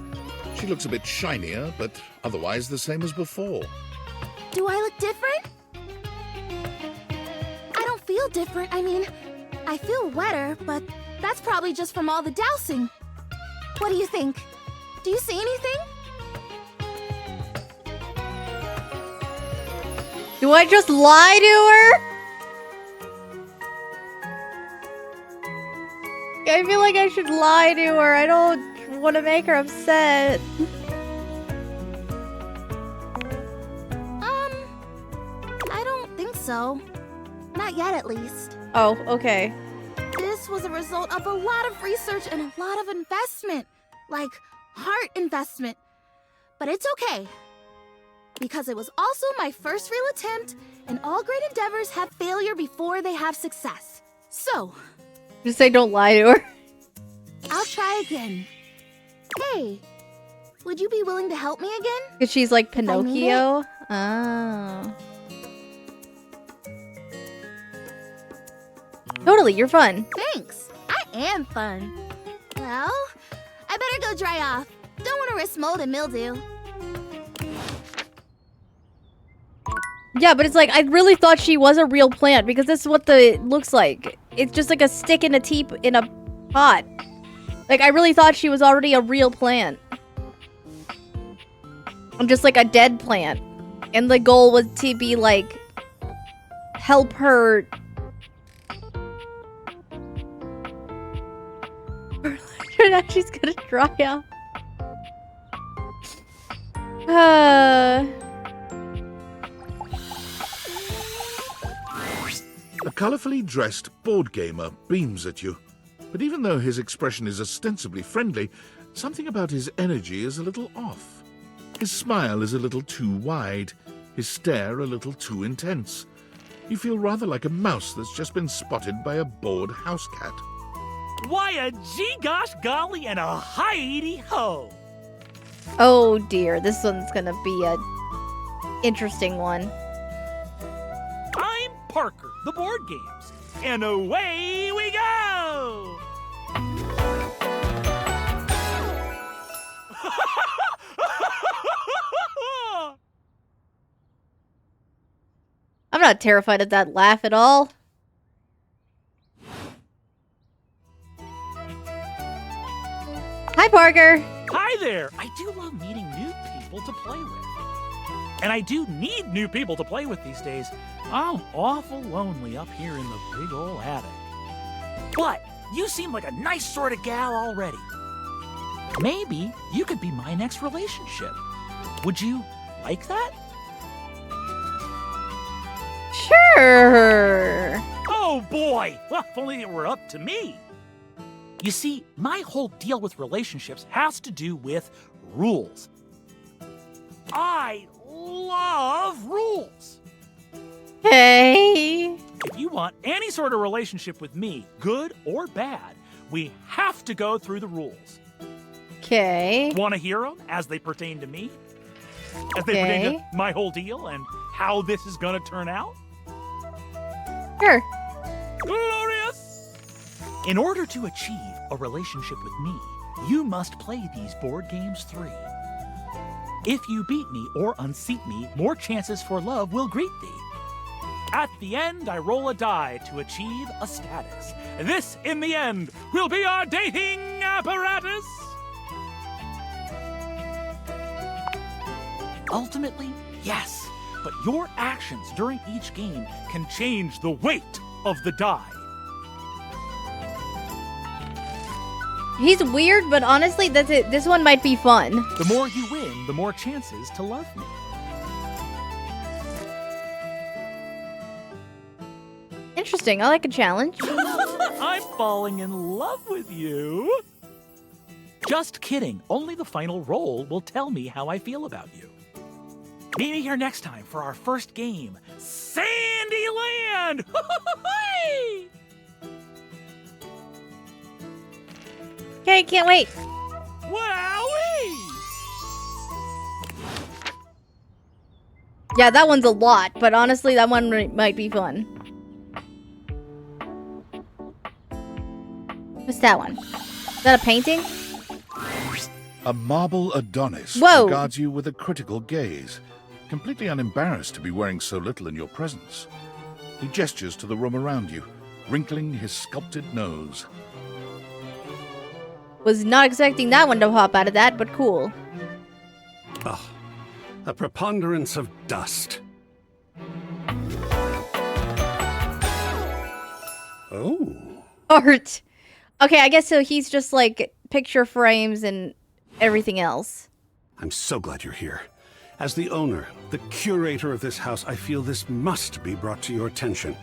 She looks a bit shinier, but otherwise the same as before. Do I look different? I don't feel different. I mean, I feel wetter, but that's probably just from all the dousing. What do you think? Do you see anything? Do I just lie to her? I feel like I should lie to her. I don't want to make her upset. I don't think so. Not yet, at least. Oh, okay. This was a result of a lot of research and a lot of investment. Like, heart investment. But it's okay. Because it was also my first real attempt, and all great endeavors have failure before they have success. So, Just say don't lie to her. I'll try again. Hey, would you be willing to help me again? Because she's like I mean Pinocchio. Oh. Totally, you're fun. Thanks. I am fun. Well, I better go dry off. Don't want to risk mold and mildew. Yeah, but it's like, I really thought she was a real plant because this is what it looks like. It's just like a stick in a pot. Like, I really thought she was already a real plant. I'm just like a dead plant. And the goal was to be like, help her. Now she's gonna dry out. A colourfully dressed board gamer beams at you. But even though his expression is ostensibly friendly, something about his energy is a little off. His smile is a little too wide, his stare a little too intense. You feel rather like a mouse that's just been spotted by a bored house cat. Why a gee-gosh golly and a hi-de-ho! Oh dear, this one's gonna be a interesting one. I'm Parker, the board games, and away we go! not terrified of that laugh at all. Hi, Parker. Hi there! I do love meeting new people to play with. And I do need new people to play with these days. I'm awful lonely up here in the big ol' attic. But you seem like a nice sort of gal already. Maybe you could be my next relationship. Would you like that? Sure. Oh boy! Well, if only it were up to me. You see, my whole deal with relationships has to do with rules. I love rules. Hey. If you want any sort of relationship with me, good or bad, we have to go through the rules. Okay. Want to hear them as they pertain to me? As they pertain to my whole deal and how this is going to turn out? Sure. Glorious! In order to achieve a relationship with me, you must play these board games 3. If you beat me or unseat me, more chances for love will greet thee. At the end, I roll a die to achieve a status. This, in the end, will be our dating apparatus. Ultimately, yes, but your actions during each game can change the weight of the die. He's weird, but honestly, that's it. This one might be fun. The more you win, the more chances to love me. Interesting. I like a challenge. I'm falling in love with you. Just kidding. Only the final roll will tell me how I feel about you. Meet me here next time for our first game, Sandyland! Okay, can't wait. Wowee! Yeah, that one's a lot, but honestly, that one might be fun. What's that one? Is that a painting? A marble Adonis Whoa. regards you with a critical gaze, completely unembarrassed to be wearing so little in your presence. He gestures to the room around you, wrinkling his sculpted nose. Was not expecting that one to hop out of that, but cool. Ugh. A preponderance of dust. Oh. Art. Okay, I guess so he's just like picture frames and everything else. I'm so glad you're here. As the owner, the curator of this house, I feel this must be brought to your attention.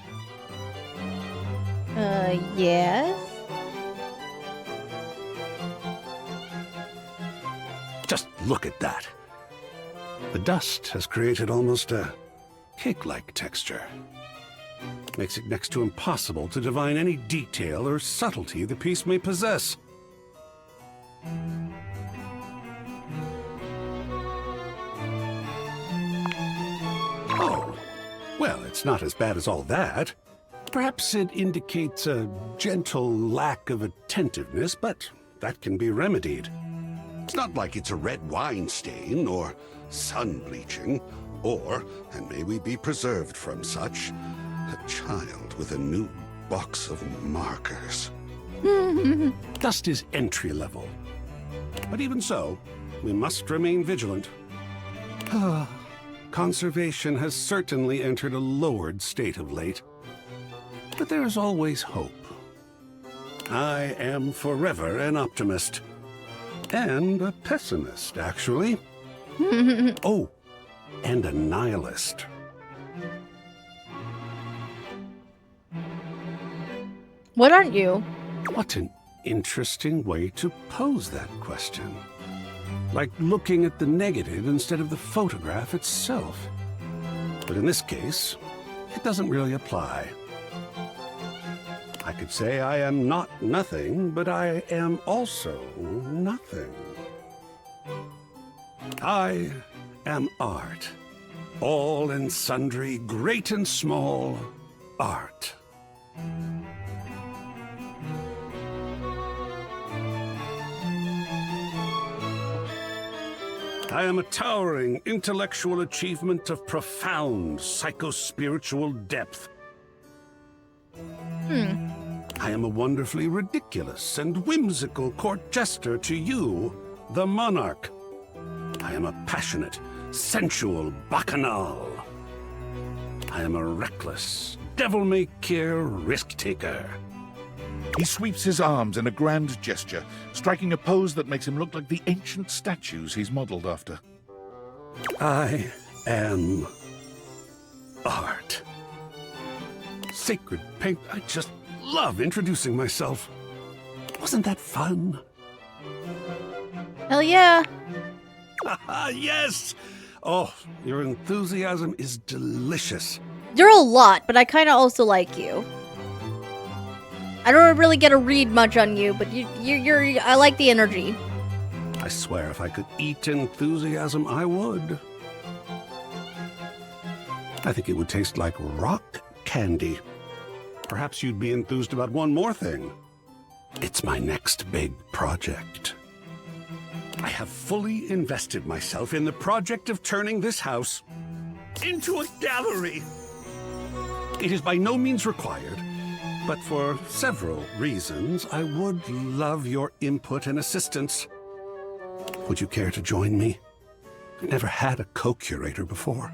Yes? Just look at that. The dust has created almost a cake-like texture. Makes it next to impossible to divine any detail or subtlety the piece may possess. Oh, well, it's not as bad as all that. Perhaps it indicates a gentle lack of attentiveness, but that can be remedied. It's not like it's a red wine stain or sun bleaching, or, and may we be preserved from such, a child with a new box of markers. Dust is entry level. But even so, we must remain vigilant. Conservation has certainly entered a lowered state of late. But there is always hope. I am forever an optimist. And a pessimist, actually. Oh, and a nihilist. What aren't you? What an interesting way to pose that question. Like looking at the negative instead of the photograph itself. But in this case, it doesn't really apply. I could say I am not nothing, but I am also nothing. I am art. All and sundry, great and small, art. I am a towering intellectual achievement of profound psycho-spiritual depth. I am a wonderfully ridiculous and whimsical court jester to you, the monarch. I am a passionate, sensual bacchanal. I am a reckless, devil-may-care risk-taker. He sweeps his arms in a grand gesture, striking a pose that makes him look like the ancient statues he's modeled after. I am art. Sacred paint. I just love introducing myself. Wasn't that fun? Hell yeah. Yes! Oh, your enthusiasm is delicious. You're a lot, but I kind of also like you. I don't really get to read much on you, but you're I like the energy. I swear if I could eat enthusiasm, I would. I think it would taste like rock candy. Perhaps you'd be enthused about one more thing. It's my next big project. I have fully invested myself in the project of turning this house into a gallery. It is by no means required, but for several reasons, I would love your input and assistance. Would you care to join me? I've never had a co-curator before.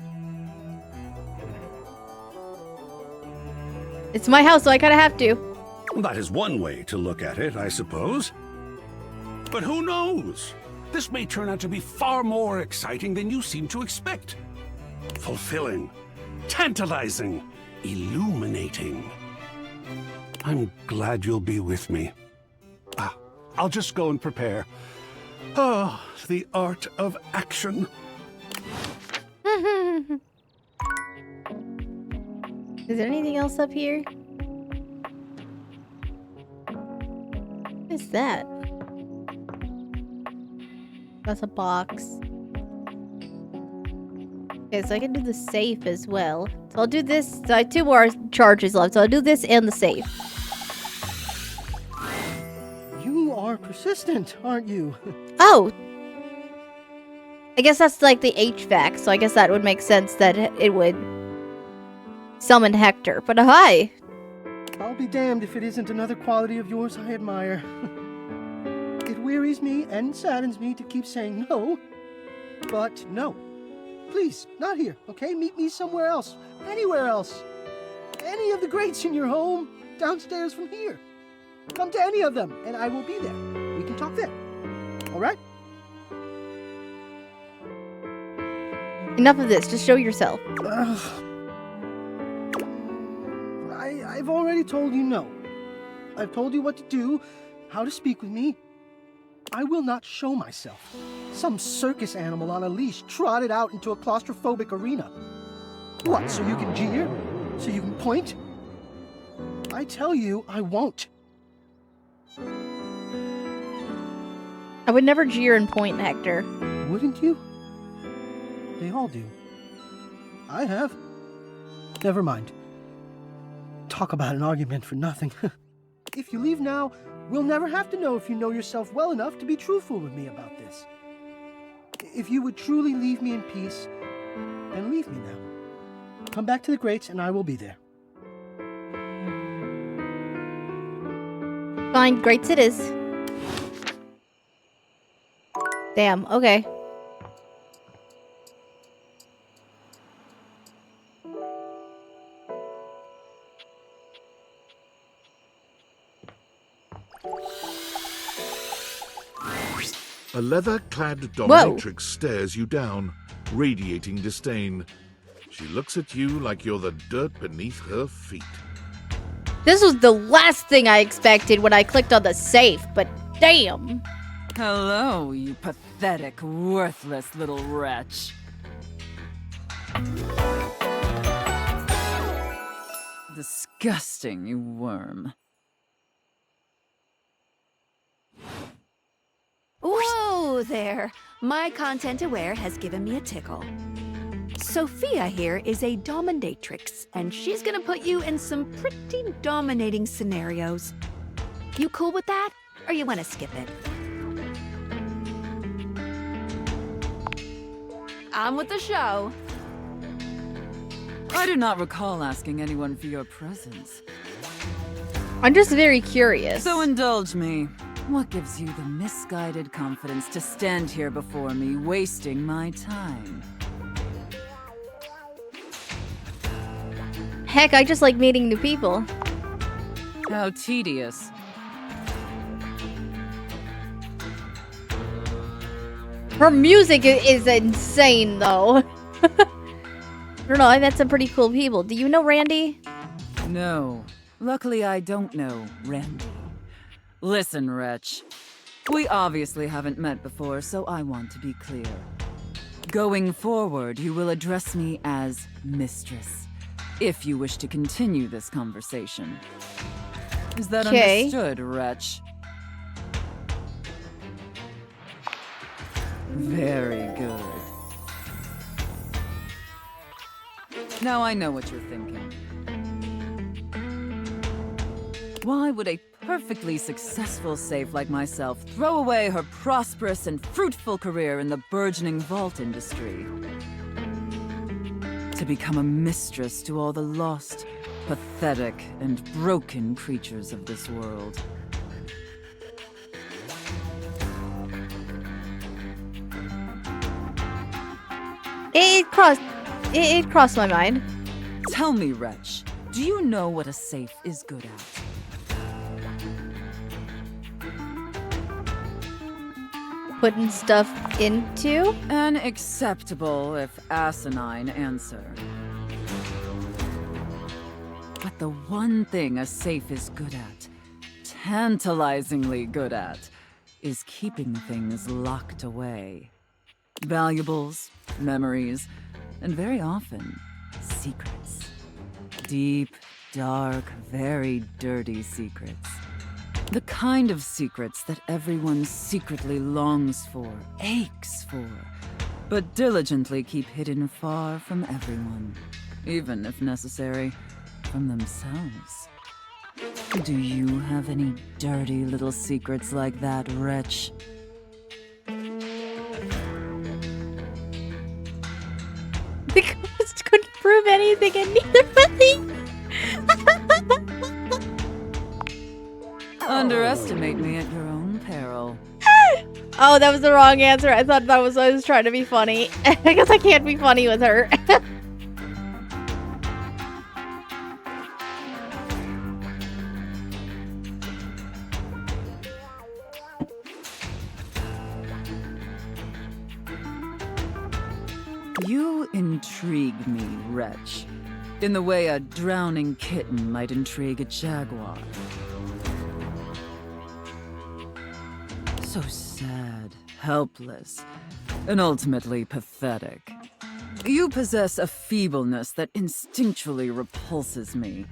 It's my house, so I kind of have to. That is one way to look at it, I suppose. But who knows? This may turn out to be far more exciting than you seem to expect. Fulfilling, tantalizing, illuminating. I'm glad you'll be with me. I'll just go and prepare. Oh, the art of action. Is there anything else up here? What is that? That's a box. Okay, so I can do the safe as well. So I'll do this. So I have 2 more charges left, so I'll do this and the safe. You are persistent, aren't you? Oh! I guess that's like the HVAC, so I guess that would make sense that it would summon Hector. But hi! I'll be damned if it isn't another quality of yours I admire. It wearies me and saddens me to keep saying no, but no. Please, not here, okay? Meet me somewhere else. Anywhere else. Any of the greats in your home, downstairs from here. Come to any of them, and I will be there. We can talk there. All right? Enough of this, just show yourself. I've already told you no. I've told you what to do, how to speak with me. I will not show myself. Some circus animal on a leash trotted out into a claustrophobic arena. What, so you can jeer? So you can point? I tell you, I won't. I would never jeer and point, Hector. Wouldn't you? They all do. I have. Never mind. Talk about an argument for nothing. If you leave now, we'll never have to know if you know yourself well enough to be truthful with me about this. If you would truly leave me in peace, then leave me now. Come back to the Greats and I will be there. Fine, Greats it is. Damn, okay. A leather-clad dominatrix stares you down, radiating disdain. She looks at you like you're the dirt beneath her feet. This was the last thing I expected when I clicked on the safe, but damn. Hello, you pathetic, worthless little wretch. Disgusting, you worm. Whoa there! My content aware has given me a tickle. Sophia here is a dominatrix, and she's gonna put you in some pretty dominating scenarios. You cool with that? Or you wanna skip it? on with the show. I do not recall asking anyone for your presence. I'm just very curious. So indulge me. What gives you the misguided confidence to stand here before me, wasting my time? Heck, I just like meeting new people. How tedious. Her music is insane, though. I don't know, I met some pretty cool people. Do you know Randy? No. Luckily, I don't know Randy. Listen, Wretch. We obviously haven't met before, so I want to be clear. Going forward, you will address me as Mistress, if you wish to continue this conversation. Is that understood, Wretch? Very good. Now I know what you're thinking. Why would a perfectly successful safe like myself throw away her prosperous and fruitful career in the burgeoning vault industry? To become a mistress to all the lost, pathetic, and broken creatures of this world. It crossed my mind. Tell me, Wretch, do you know what a safe is good at? Putting stuff into? An acceptable, if asinine, answer. But the one thing a safe is good at, tantalizingly good at, is keeping things locked away. Valuables, memories, and very often, secrets. Deep, dark, very dirty secrets. The kind of secrets that everyone secretly longs for, aches for, but diligently keep hidden far from everyone, even if necessary, from themselves. Do you have any dirty little secrets like that, Wretch? The ghost couldn't prove anything and neither was he. Underestimate me at your own peril. Oh, that was the wrong answer. I thought I was trying to be funny. I guess I can't be funny with her. You intrigue me, Wretch, in the way a drowning kitten might intrigue a jaguar. So sad, helpless, and ultimately pathetic. You possess a feebleness that instinctually repulses me.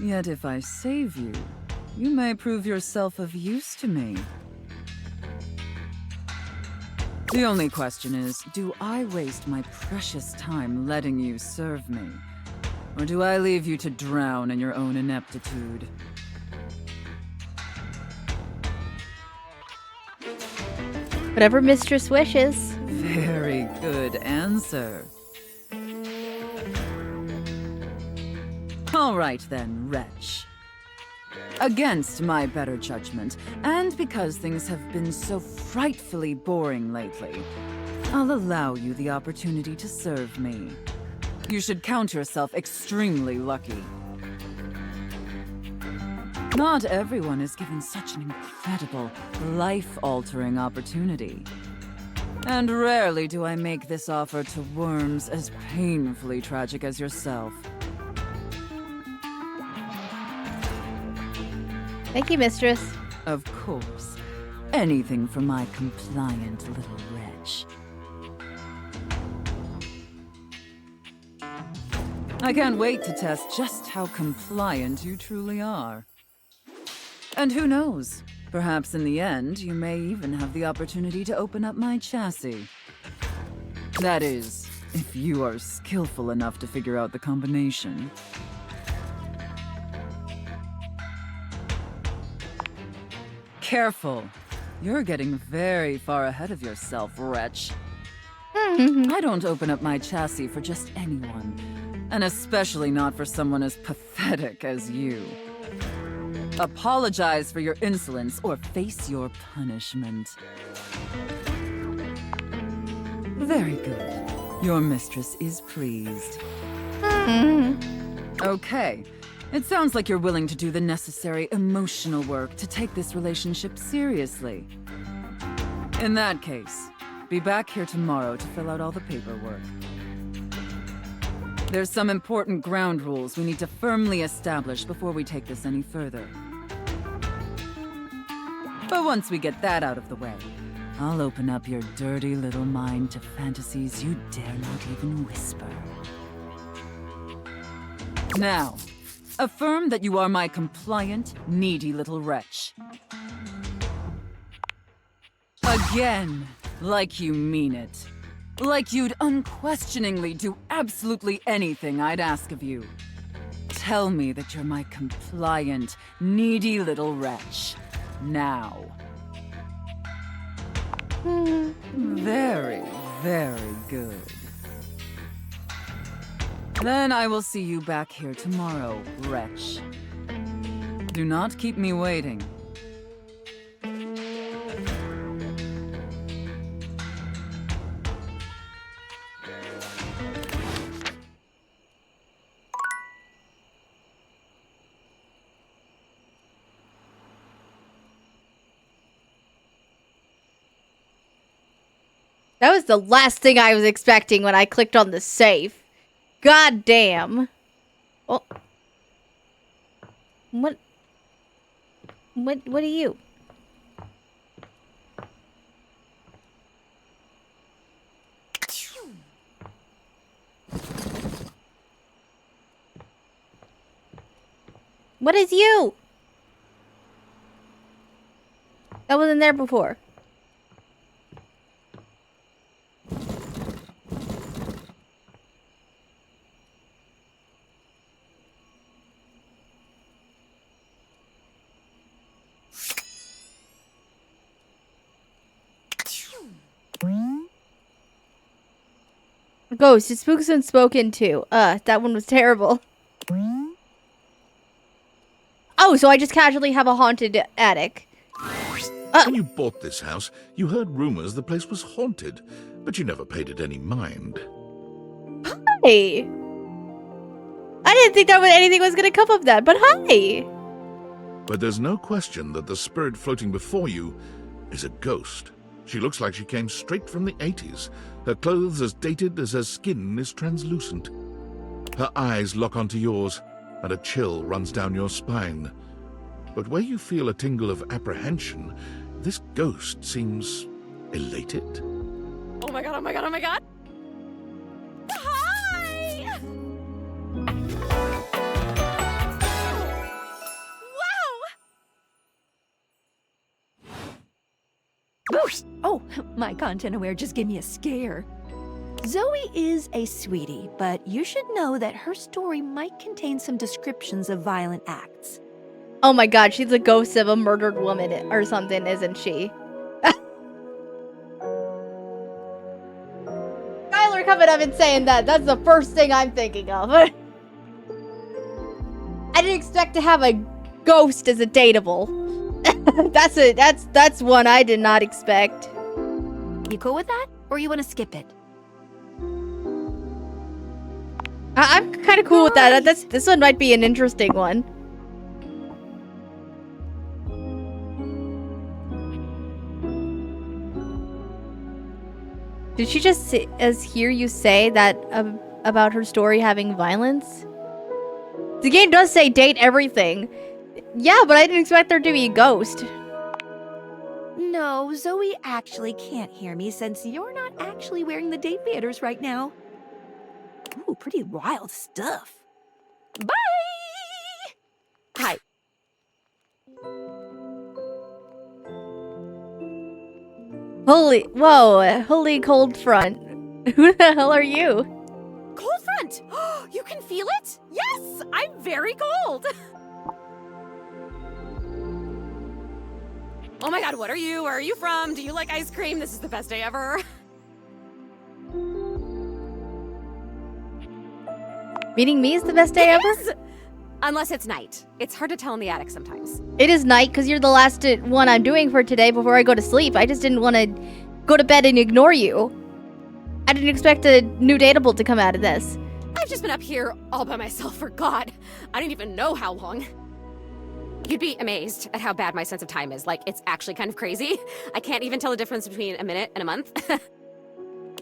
Yet if I save you, you may prove yourself of use to me. The only question is, do I waste my precious time letting you serve me? Or do I leave you to drown in your own ineptitude? Whatever Mistress wishes. Very good answer. All right then, Wretch. Against my better judgment, and because things have been so frightfully boring lately, I'll allow you the opportunity to serve me. You should count yourself extremely lucky. Not everyone is given such an incredible, life-altering opportunity. And rarely do I make this offer to worms as painfully tragic as yourself. Thank you, Mistress. Of course. Anything for my compliant little wretch. I can't wait to test just how compliant you truly are. And who knows? Perhaps in the end, you may even have the opportunity to open up my chassis. That is, if you are skillful enough to figure out the combination. Careful. You're getting very far ahead of yourself, Wretch. I don't open up my chassis for just anyone, and especially not for someone as pathetic as you. Apologize for your insolence or face your punishment. Very good. Your mistress is pleased. Okay. It sounds like you're willing to do the necessary emotional work to take this relationship seriously. In that case, be back here tomorrow to fill out all the paperwork. There's some important ground rules we need to firmly establish before we take this any further. But once we get that out of the way, I'll open up your dirty little mind to fantasies you dare not even whisper. Now, affirm that you are my compliant, needy little wretch. Again, like you mean it. Like you'd unquestioningly do absolutely anything I'd ask of you. Tell me that you're my compliant, needy little wretch. Now. Very, very good. Then I will see you back here tomorrow, wretch. Do not keep me waiting. That was the last thing I was expecting when I clicked on the safe. God damn. Oh. What are you? What is you? That wasn't there before. Ghost, it spooks when spoken to. That one was terrible. Oh, so I just casually have a haunted attic. When you bought this house, you heard rumors the place was haunted, but you never paid it any mind. Hi! I didn't think that anything was gonna come of that, but hi! But there's no question that the spirit floating before you is a ghost. She looks like she came straight from the 80s. Her clothes as dated as her skin is translucent. Her eyes lock onto yours, and a chill runs down your spine. But where you feel a tingle of apprehension, this ghost seems elated. Oh my god, oh my god, oh my god! Hi! Boost! Oh, my content aware just gave me a scare. Zoe is a sweetie, but you should know that her story might contain some descriptions of violent acts. Oh my god, she's a ghost of a murdered woman or something, isn't she? Skylar coming up and saying that's the first thing I'm thinking of. I didn't expect to have a ghost as a dateable. that's one I did not expect. You cool with that? Or you want to skip it? I'm kind of cool with that. This one might be an interesting one. Did she just hear you say that about her story having violence? The game does say date everything. Yeah, but I didn't expect there to be a ghost. No, Zoe actually can't hear me since you're not actually wearing the date theaters right now. Ooh, pretty wild stuff. Bye! Hi. Holy cold front. Who the hell are you? Cold front! You can feel it? Yes! I'm very cold! Oh my god, what are you? Where are you from? Do you like ice cream? This is the best day ever. Meeting me is the best day ever? Is! Unless it's night. It's hard to tell in the attic sometimes. It is night because you're the last one I'm doing for today before I go to sleep. I just didn't want to go to bed and ignore you. I didn't expect a new dateable to come out of this. I've just been up here all by myself for God. I don't even know how long. You'd be amazed at how bad my sense of time is. Like, it's actually kind of crazy. I can't even tell the difference between a minute and a month.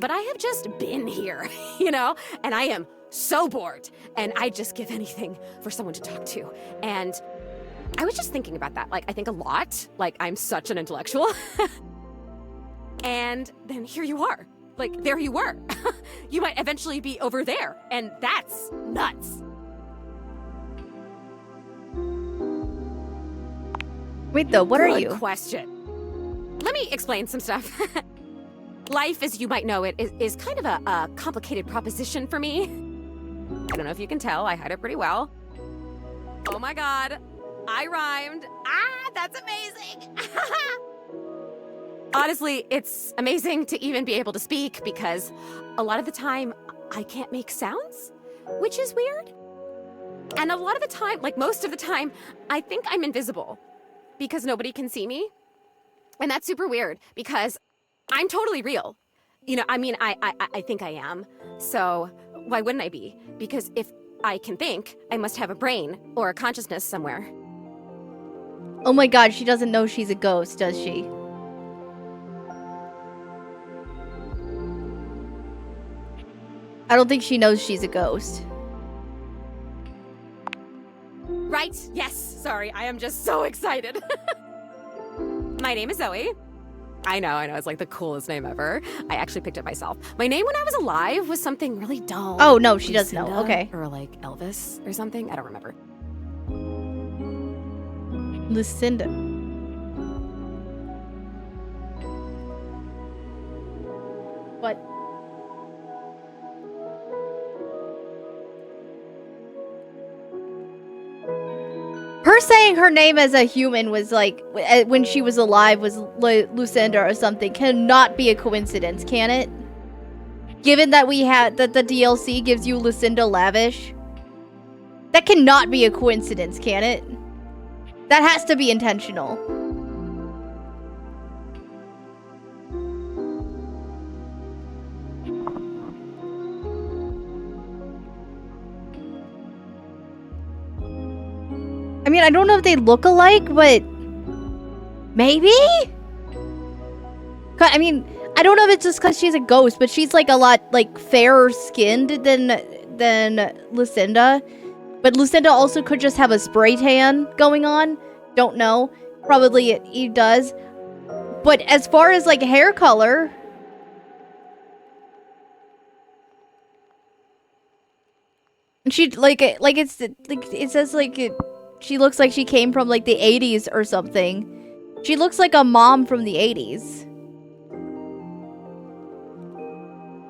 But I have just been here, you know? And I am so bored. And I'd just give anything for someone to talk to. And I was just thinking about that. Like, I think a lot. Like, I'm such an intellectual. And then here you are. Like, there you were. You might eventually be over there. And that's nuts. Wait, though, what are Good you? Question. Let me explain some stuff. Life, as you might know it, is kind of a complicated proposition for me. I don't know if you can tell, I hide it pretty well. Oh my God, I rhymed. Ah, that's amazing. Honestly, it's amazing to even be able to speak because a lot of the time I can't make sounds, which is weird. And a lot of the time, like most of the time, I think I'm invisible because nobody can see me. And that's super weird because I'm totally real. You know, I mean, I think I am. So why wouldn't I be? Because if I can think, I must have a brain or a consciousness somewhere. Oh my God, she doesn't know she's a ghost, does she? I don't think she knows she's a ghost. Right? Yes. Sorry, I am just so excited. My name is Zoe. I know, it's like the coolest name ever. I actually picked it myself. My name when I was alive was something really dull. Oh, no, she does know. Lucinda, Okay. Or like Elvis or something. I don't remember. Lucinda. What? Her saying her name as a human was like, when she was alive, was Lucinda or something, cannot be a coincidence, can it? Given that we had, that the DLC gives you Lucinda Lavish. That cannot be a coincidence, can it? That has to be intentional. I mean, I don't know if they look alike, but maybe? I mean, I don't know if it's just because she's a ghost, but she's like a lot like fairer skinned than Lucinda. But Lucinda also could just have a spray tan going on. Don't know. Probably it does. But as far as like hair color, she like it's like it says like she looks like she came from like the 80s or something. She looks like a mom from the 80s.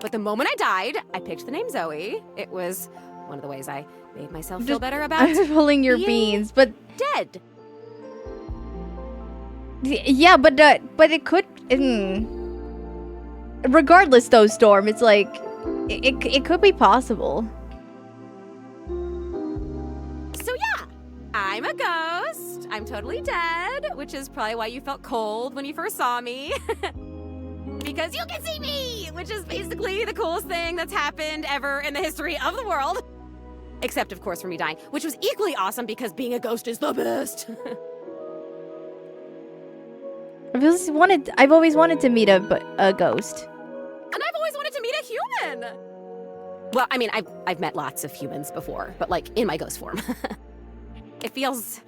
But the moment I died, I picked the name Zoe. It was one of the ways I made myself feel better about I'm pulling your beans, but dead. Yeah, but it could. Regardless, though, Storm, it's like it could be possible. So yeah, I'm a ghost. I'm totally dead, which is probably why you felt cold when you first saw me. Because you can see me, which is basically the coolest thing that's happened ever in the history of the world. Except, of course, for me dying, which was equally awesome because being a ghost is the best. I've always wanted to meet a ghost. And I've always wanted to meet a human. Well, I mean, I've met lots of humans before, but like in my ghost form. It feels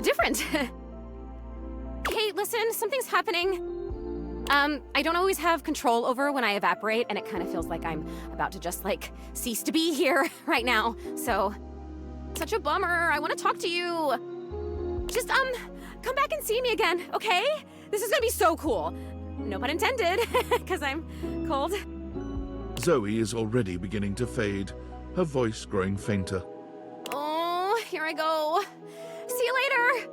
different. Hey, listen, something's happening. I don't always have control over when I evaporate, and it kind of feels like I'm about to just, like, cease to be here right now. So, such a bummer. I want to talk to you. Just, come back and see me again, okay? This is gonna be so cool. No pun intended, because I'm cold. Zoe is already beginning to fade, her voice growing fainter. Oh, here I go. See you later.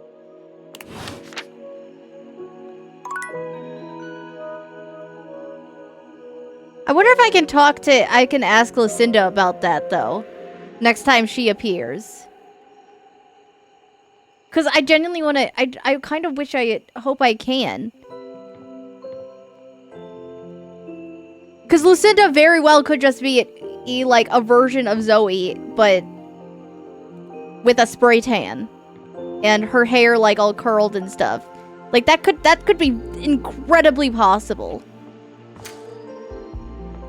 I wonder if I can ask Lucinda about that, though. next time she appears. Because I genuinely want to... I kind of wish hope I can. Because Lucinda very well could just be like a version of Zoe, but with a spray tan. And her hair like all curled and stuff. Like that could be incredibly possible.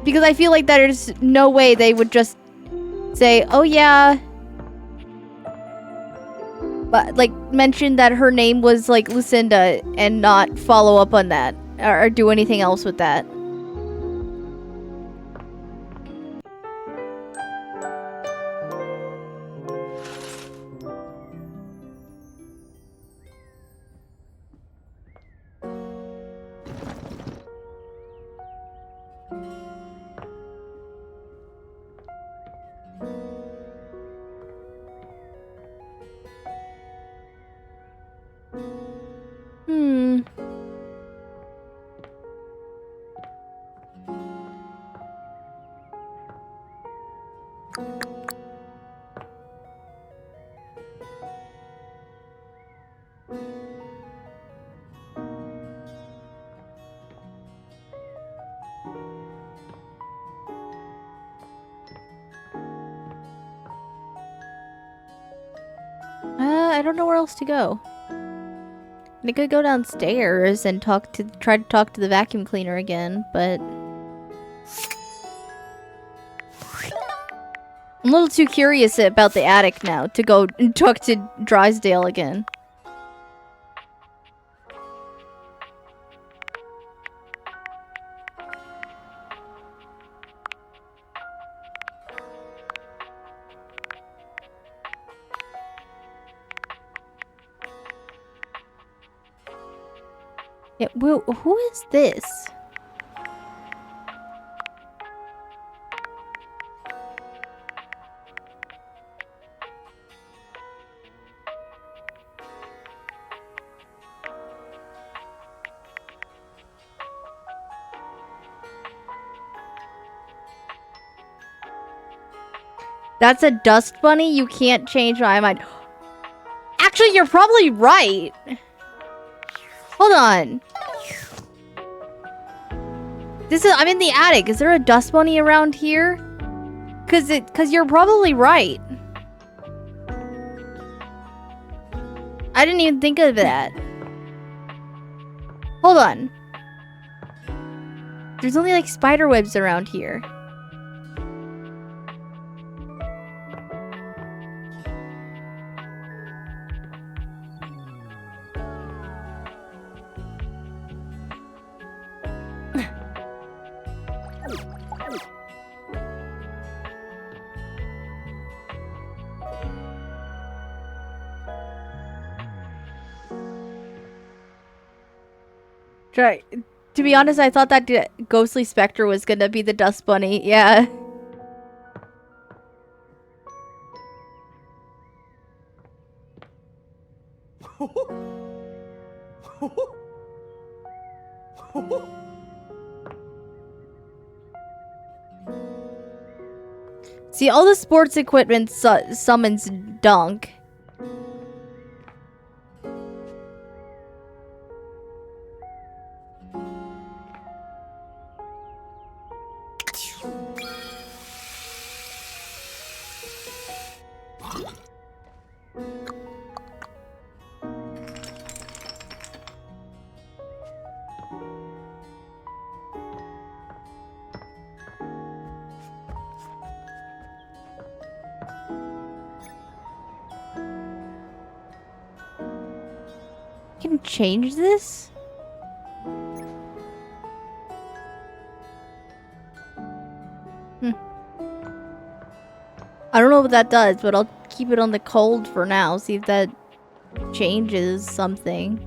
Because I feel like there's no way they would just say, oh yeah... But, like, mention that her name was, like, Lucinda and not follow up on that. Or do anything else with that. I don't know where else to go. I could go downstairs and try to talk to the vacuum cleaner again, but I'm a little too curious about the attic now to go and talk to Drysdale again. Yeah, well, who is this? That's a dust bunny? You can't change my mind. Actually, you're probably right. Hold on. I'm in the attic. Is there a dust bunny around here? Cause you're probably right. I didn't even think of that. Hold on. There's only like spider webs around here. Right. To be honest, I thought that ghostly specter was gonna be the dust bunny. Yeah. See, all the sports equipment summons Dunk. Can change this? I don't know what that does, but I'll keep it on the cold for now. See if that changes something.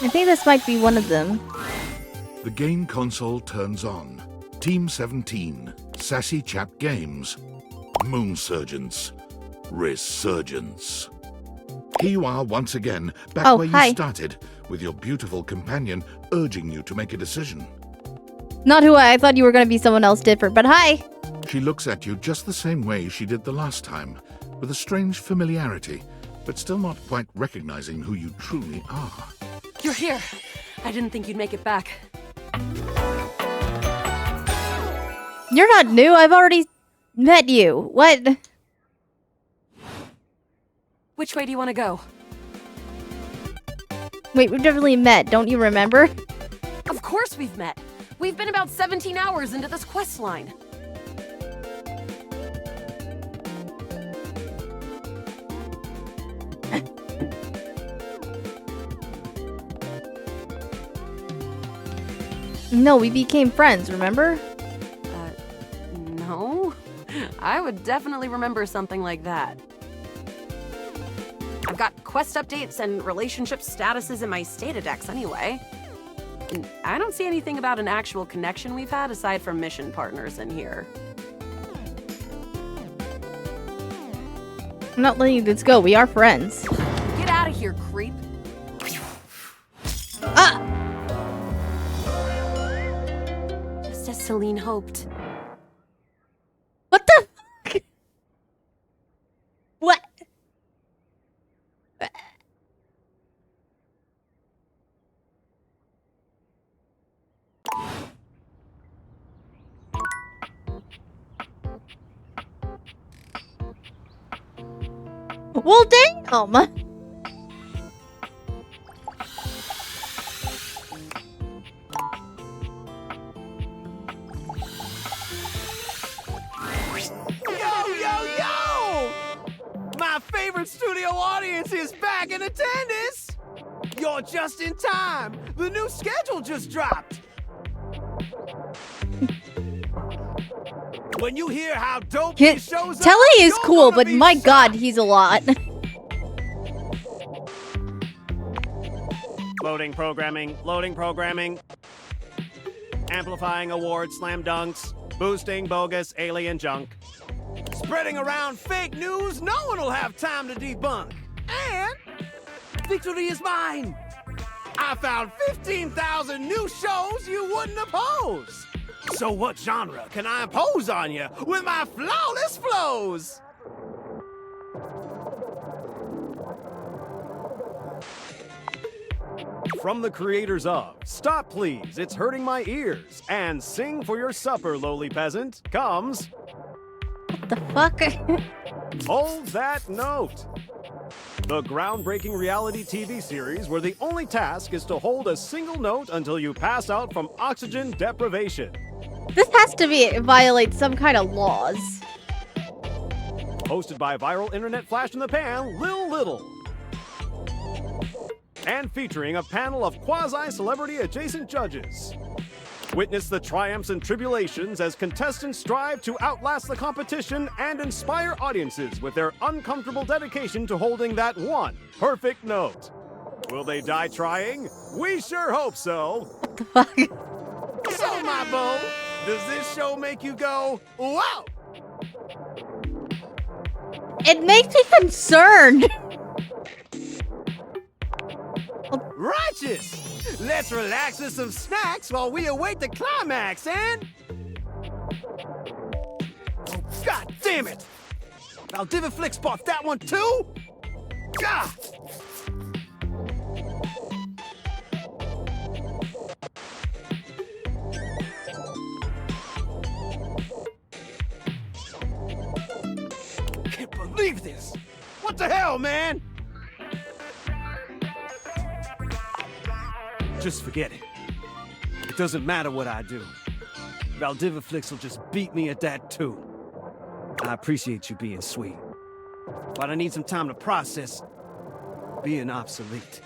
I think this might be one of them. The game console turns on. Team 17, Sassy Chap Games, Moon Surgeons, Resurgence. Here you are once again, back where you started, with your beautiful companion urging you to make a decision. Not who I thought you were going to be someone else different, but hi. She looks at you just the same way she did the last time, with a strange familiarity, but still not quite recognizing who you truly are. You're here. I didn't think you'd make it back. You're not new. I've already met you. What? Which way do you want to go? Wait, we've definitely met. Don't you remember? Of course we've met. We've been about 17 hours into this quest line. No, we became friends, remember? No. I would definitely remember something like that. I've got quest updates and relationship statuses in my Statadex anyway. And I don't see anything about an actual connection we've had aside from mission partners in here. I'm not letting you this go. We are friends. Get out of here, creep. Ah! Just as Celine hoped. What the fuck? What? Well, damn! Yo! My favorite studio audience is back in attendance! You're just in time! The new schedule just dropped! When you hear how dope these shows are, Telly is you're cool, gonna but be my shocked. god, he's a lot. Loading programming. Amplifying award slam dunks. Boosting bogus alien junk. Spreading around fake news no one will have time to debunk. And victory is mine. I found 15,000 new shows you wouldn't oppose. So what genre can I impose on you with my flawless flows? From the creators of Stop Please, It's Hurting My Ears, and Sing for Your Supper, Lowly Peasant, comes... What the fuck? Hold That Note! The groundbreaking reality TV series where the only task is to hold a single note until you pass out from oxygen deprivation. This has to violate some kind of laws. Hosted by viral internet flash in the pan, Lil Little. And featuring a panel of quasi-celebrity adjacent judges. Witness the triumphs and tribulations as contestants strive to outlast the competition and inspire audiences with their uncomfortable dedication to holding that one perfect note. Will they die trying? We sure hope so. What the fuck? So, my beau, does this show make you go, wow? It makes me concerned. Righteous! Let's relax with some snacks while we await the climax, and... Oh, God damn it! Valdiviflix bought that one too? God! Can't believe this! What the hell, man? Just forget it. It doesn't matter what I do. Valdiviflix will just beat me at that too. I appreciate you being sweet, but I need some time to process being obsolete.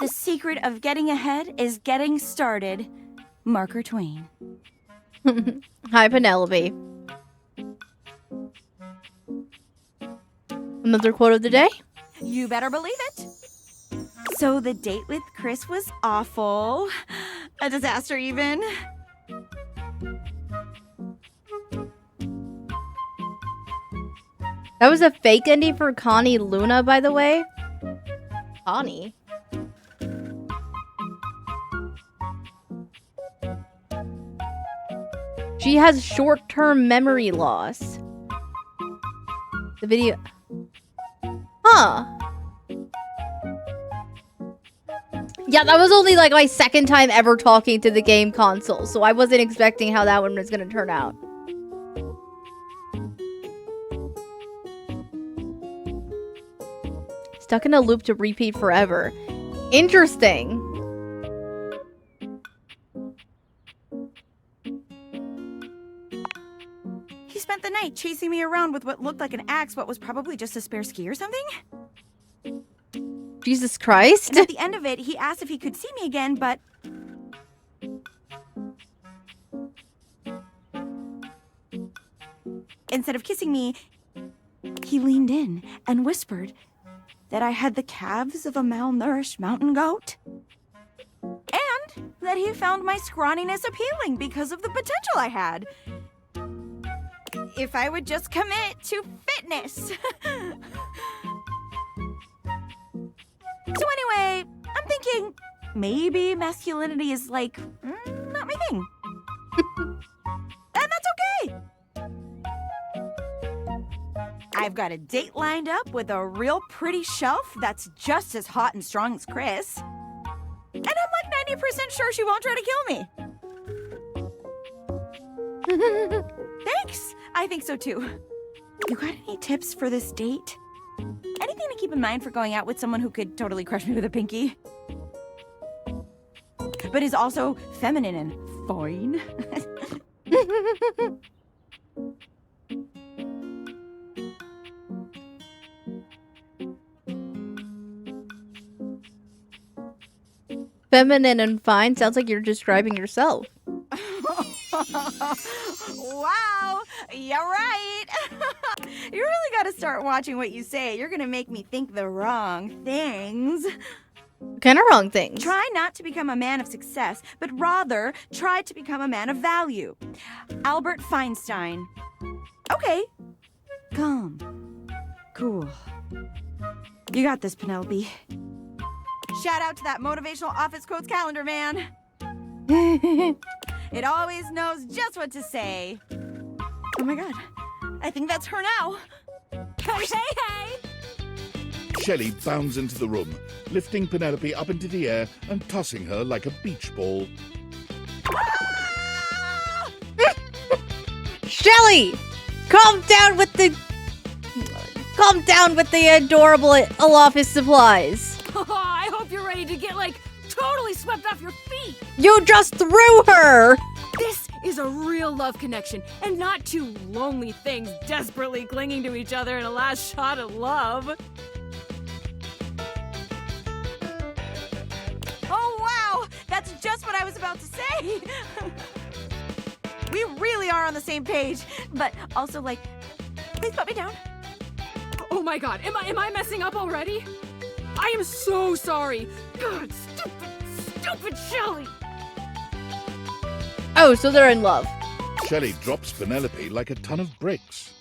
The secret of getting ahead is getting started. Marker Twain. Hi, Penelope. Another quote of the day? You better believe it. So the date with Chris was awful. A disaster, even. That was a fake ending for Connie Luna, by the way. Connie? She has short-term memory loss. The video... Huh. Yeah, that was only like my second time ever talking to the game console, so I wasn't expecting how that one was gonna turn out. Stuck in a loop to repeat forever. Interesting. He spent the night chasing me around with what looked like an axe, but was probably just a spare ski or something. Jesus Christ. And at the end of it, he asked if he could see me again, but... instead of kissing me, he leaned in and whispered that I had the calves of a malnourished mountain goat. And that he found my scrawniness appealing because of the potential I had. If I would just commit to fitness. So anyway, I'm thinking maybe masculinity is like, not my thing. And that's okay. I've got a date lined up with a real pretty shelf that's just as hot and strong as Chris. And I'm like 90% sure she won't try to kill me. Thanks. I think so too. You got any tips for this date? Anything to keep in mind for going out with someone who could totally crush me with a pinky? But is also feminine and fine? Feminine and fine sounds like you're describing yourself. Wow, you're right. You really gotta start watching what you say. You're gonna make me think the wrong things. Kind of wrong things. Try not to become a man of success, but rather try to become a man of value. Albert Feinstein. Okay. Calm. Cool. You got this, Penelope. Shout out to that motivational office quotes calendar, man. It always knows just what to say. Oh my god. I think that's her now. Hey, hey! Shelley bounds into the room, lifting Penelope up into the air and tossing her like a beach ball. Shelley! Calm down with the adorable office supplies. I hope you're ready to get, like, totally swept off your feet. You just threw her! This is a real love connection, and not two lonely things desperately clinging to each other in a last shot of love. Oh, wow! That's just what I was about to say! We really are on the same page, but also, like, please put me down. Oh my god, am I messing up already? I am so sorry. God, stupid Shelley. Oh, so they're in love. Shelley drops Penelope like a ton of bricks.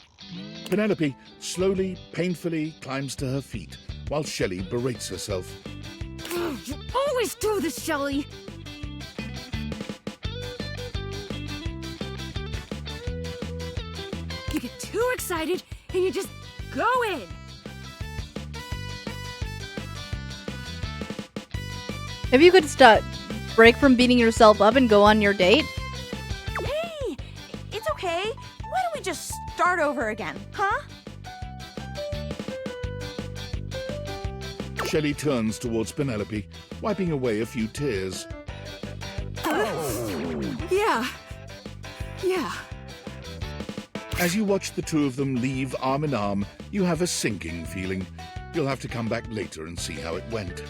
Penelope slowly, painfully climbs to her feet, while Shelley berates herself. You always do this, Shelley. You get too excited and you just go in. If you could break from beating yourself up and go on your date. Hey, it's okay. Why don't we just start over again, huh? Shelley turns towards Penelope, wiping away a few tears. Yeah. As you watch the two of them leave arm in arm, you have a sinking feeling. You'll have to come back later and see how it went.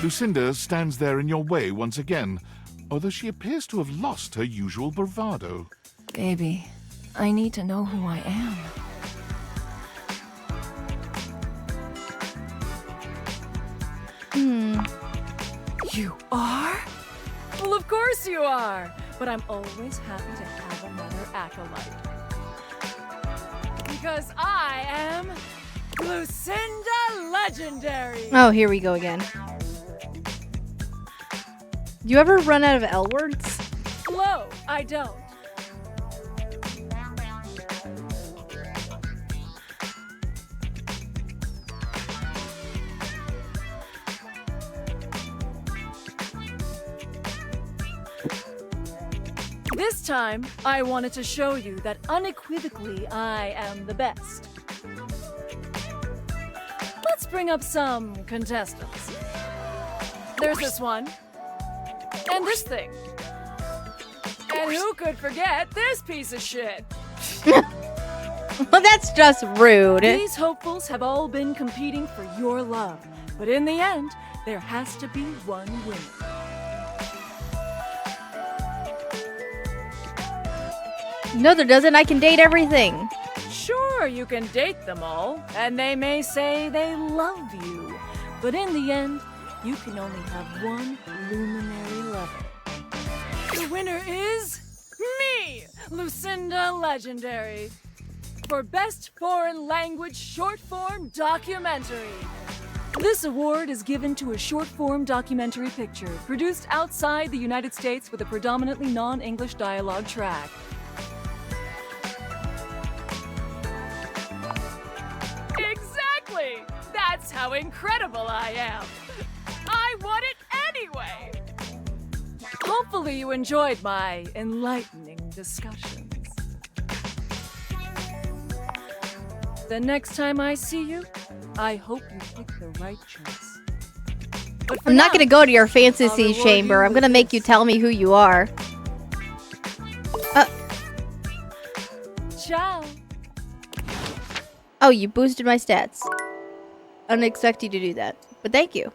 Lucinda stands there in your way once again, although she appears to have lost her usual bravado. Baby, I need to know who I am. You are? Well, of course you are. But I'm always happy to have another acolyte. Because I am Lucinda Legendary. Oh, here we go again. Do you ever run out of L words? No, I don't. This time, I wanted to show you that unequivocally I am the best. Let's bring up some contestants. There's this one. And this thing. And who could forget this piece of shit? Well, that's just rude. These hopefuls have all been competing for your love. But in the end, there has to be one winner. No, there doesn't. I can date everything. Sure, you can date them all, and they may say they love you. But in the end, you can only have one luminary lover. The winner is me, Lucinda Legendary, for Best Foreign Language Short Form Documentary. This award is given to a short-form documentary picture produced outside the United States with a predominantly non-English dialogue track. Exactly! That's how incredible I am! I won it anyway! Hopefully you enjoyed my enlightening discussions. The next time I see you, I hope you pick the right choice. But for I'm not now, gonna go to your I'll fantasy reward chamber. you I'm with gonna make you tell me who you are. Ciao! Oh, you boosted my stats. I didn't expect you to do that, but thank you.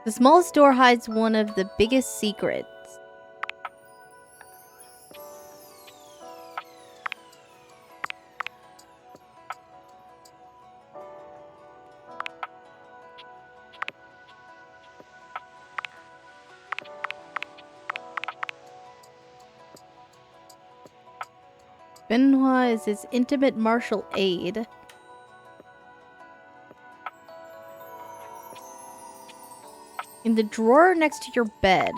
The smallest door hides one of the biggest secrets. Benoit is his intimate martial aid. In the drawer next to your bed.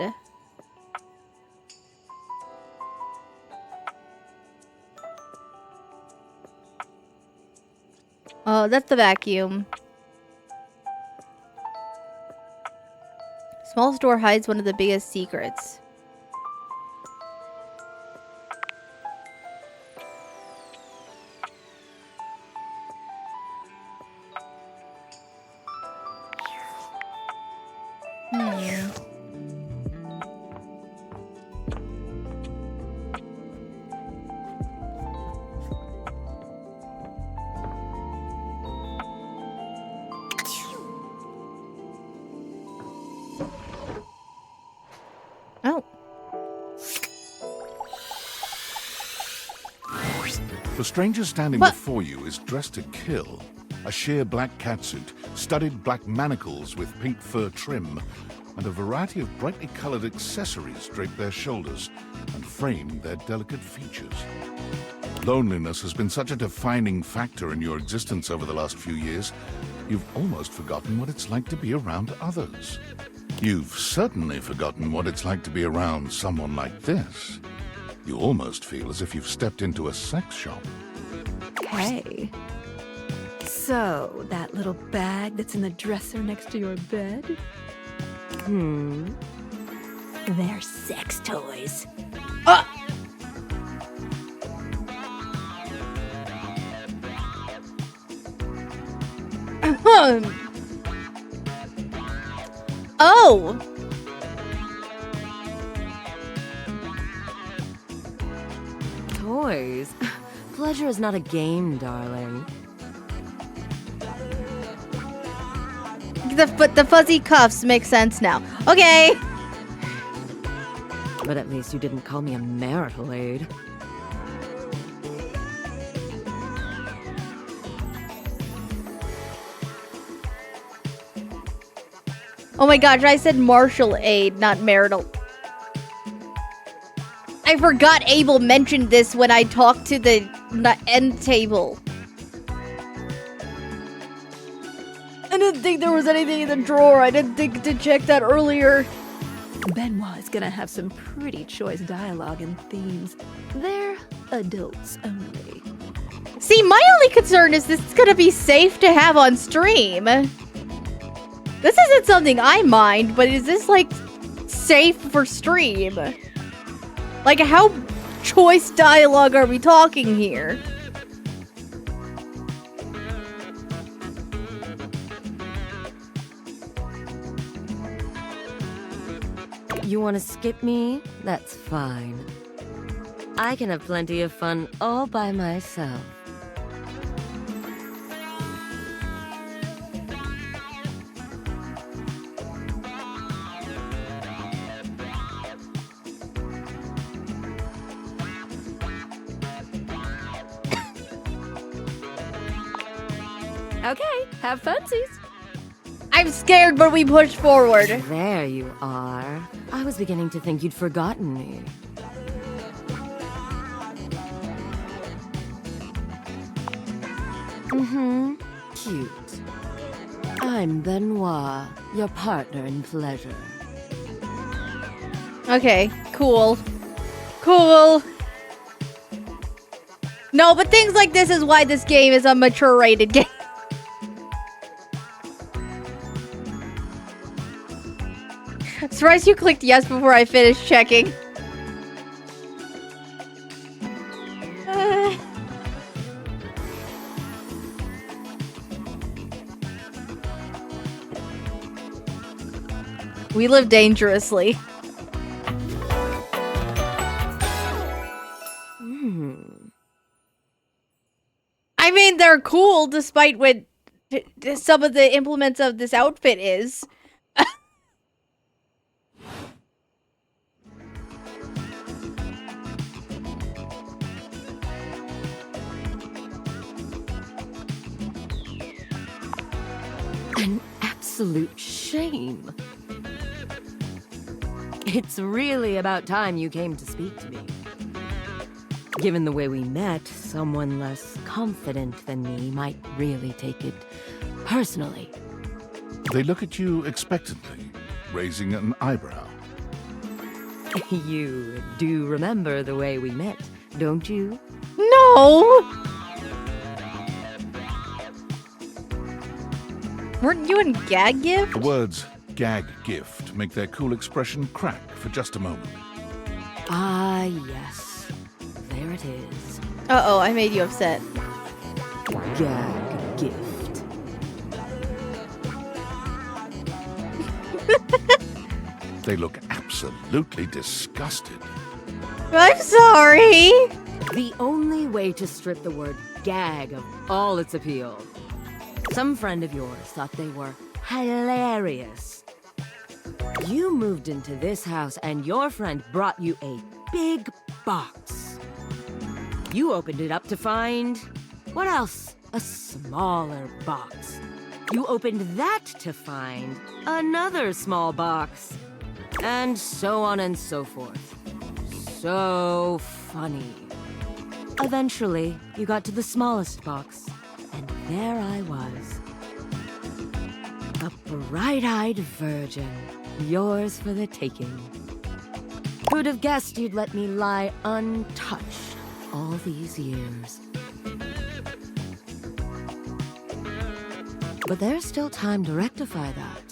Oh, that's the vacuum. Smallest door hides one of the biggest secrets. Oh. The stranger standing before you is dressed to kill. A sheer black catsuit, studded black manacles with pink fur trim, and a variety of brightly colored accessories drape their shoulders and frame their delicate features. Loneliness has been such a defining factor in your existence over the last few years, you've almost forgotten what it's like to be around others. You've certainly forgotten what it's like to be around someone like this. You almost feel as if you've stepped into a sex shop. Hey. So, that little bag that's in the dresser next to your bed? They're sex toys. Oh! Toys? Pleasure is not a game, darling. But the fuzzy cuffs make sense now. Okay! But at least you didn't call me a marital aid. Oh my gosh, I said martial aid, not marital. I forgot Abel mentioned this when I talked to the end table. I didn't think there was anything in the drawer. I didn't think to check that earlier. Benoit is gonna have some pretty choice dialogue and themes. They're adults only. See, my only concern is this is gonna be safe to have on stream. This isn't something I mind, but is this, like, safe for stream? Like, how choice dialogue are we talking here? You want to skip me? That's fine. I can have plenty of fun all by myself. Okay, have funsies. I'm scared, but we push forward. There you are. I was beginning to think you'd forgotten me. Cute. I'm Benoit, your partner in pleasure. Okay, cool. Cool. No, but things like this is why this game is a mature rated game. Surprised you clicked yes before I finished checking. We live dangerously. I mean, they're cool despite what some of the implements of this outfit is. An absolute shame. It's really about time you came to speak to me. Given the way we met, someone less confident than me might really take it personally. They look at you expectantly. raising an eyebrow. You do remember the way we met, don't you? No! Weren't you in gag gift? The words gag gift make their cool expression crack for just a moment. Ah, yes. There it is. Uh-oh, I made you upset. Gag gift. They look absolutely disgusted. I'm sorry! The only way to strip the word gag of all its appeal. Some friend of yours thought they were hilarious. You moved into this house and your friend brought you a big box. You opened it up to find... what else? A smaller box. You opened that to find another small box. And so on and so forth. So funny. Eventually, you got to the smallest box, and there I was. A bright-eyed virgin, yours for the taking. Who'd have guessed you'd let me lie untouched all these years? But there's still time to rectify that.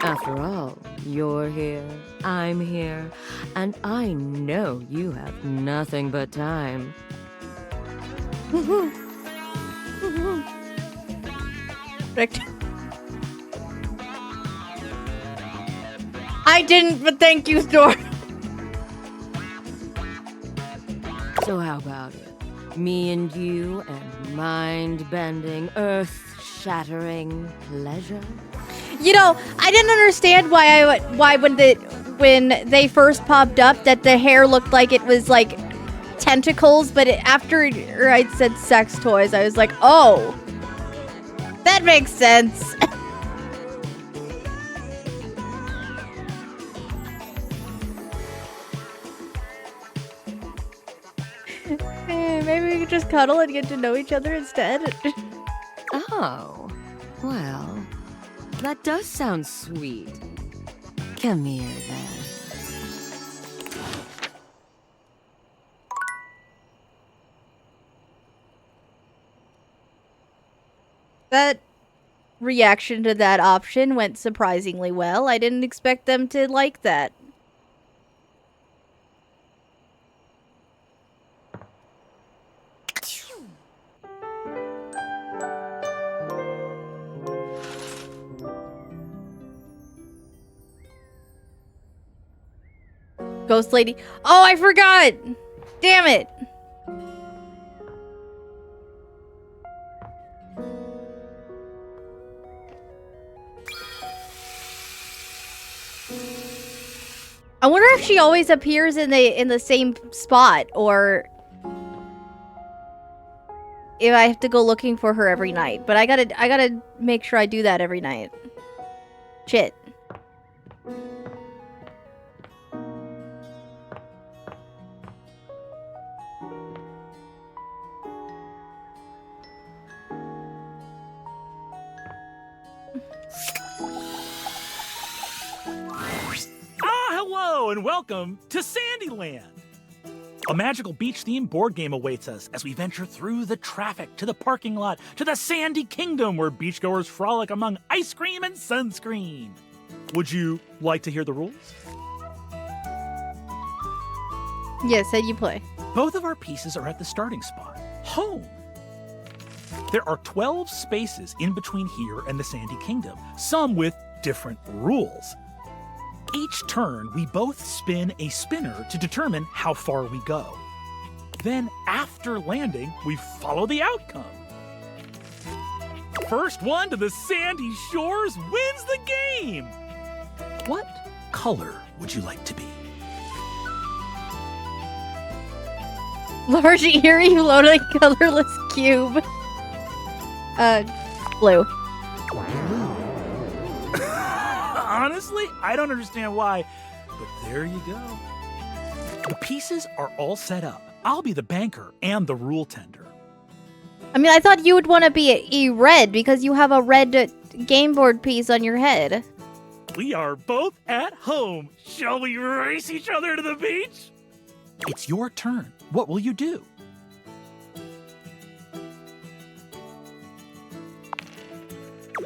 After all, you're here, I'm here, and I know you have nothing but time. I didn't, but thank you, Storm. So how about it? Me and you and mind-bending, earth-shattering pleasure? You know, I didn't understand why when they first popped up that the hair looked like it was like tentacles, but after I said sex toys, I was like, oh, that makes sense. Maybe we could just cuddle and get to know each other instead. Oh, well, that does sound sweet. Come here, then. That reaction to that option went surprisingly well. I didn't expect them to like that. Ghost lady. Oh, I forgot! Damn it! I wonder if she always appears in the same spot, or if I have to go looking for her every night. But I gotta make sure I do that every night. Shit. Hello and welcome to Sandyland! A magical beach-themed board game awaits us as we venture through the traffic to the parking lot to the Sandy Kingdom where beachgoers frolic among ice cream and sunscreen. Would you like to hear the rules? Yes, how you play? Both of our pieces are at the starting spot, home. There are 12 spaces in between here and the Sandy Kingdom, some with different rules. Each turn, we both spin a spinner to determine how far we go. Then, after landing, we follow the outcome. First one to the sandy shores wins the game! What color would you like to be? Large, eerie, floating, colorless cube. Blue. Honestly, I don't understand why, but there you go. The pieces are all set up. I'll be the banker and the rule tender. I mean, I thought you would want to be a red because you have a red game board piece on your head. We are both at home. Shall we race each other to the beach? It's your turn. What will you do?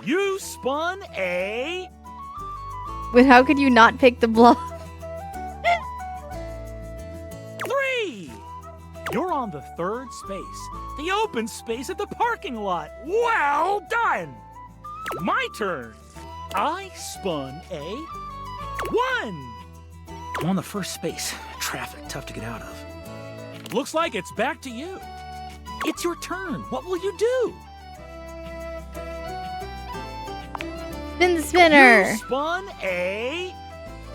You spun a... But how could you not pick the bluff? 3! You're on the third space. The open space at the parking lot. Well done! My turn. I spun a 1. I'm on the first space. Traffic, tough to get out of. Looks like it's back to you. It's your turn. What will you do? Spin the spinner. You spun a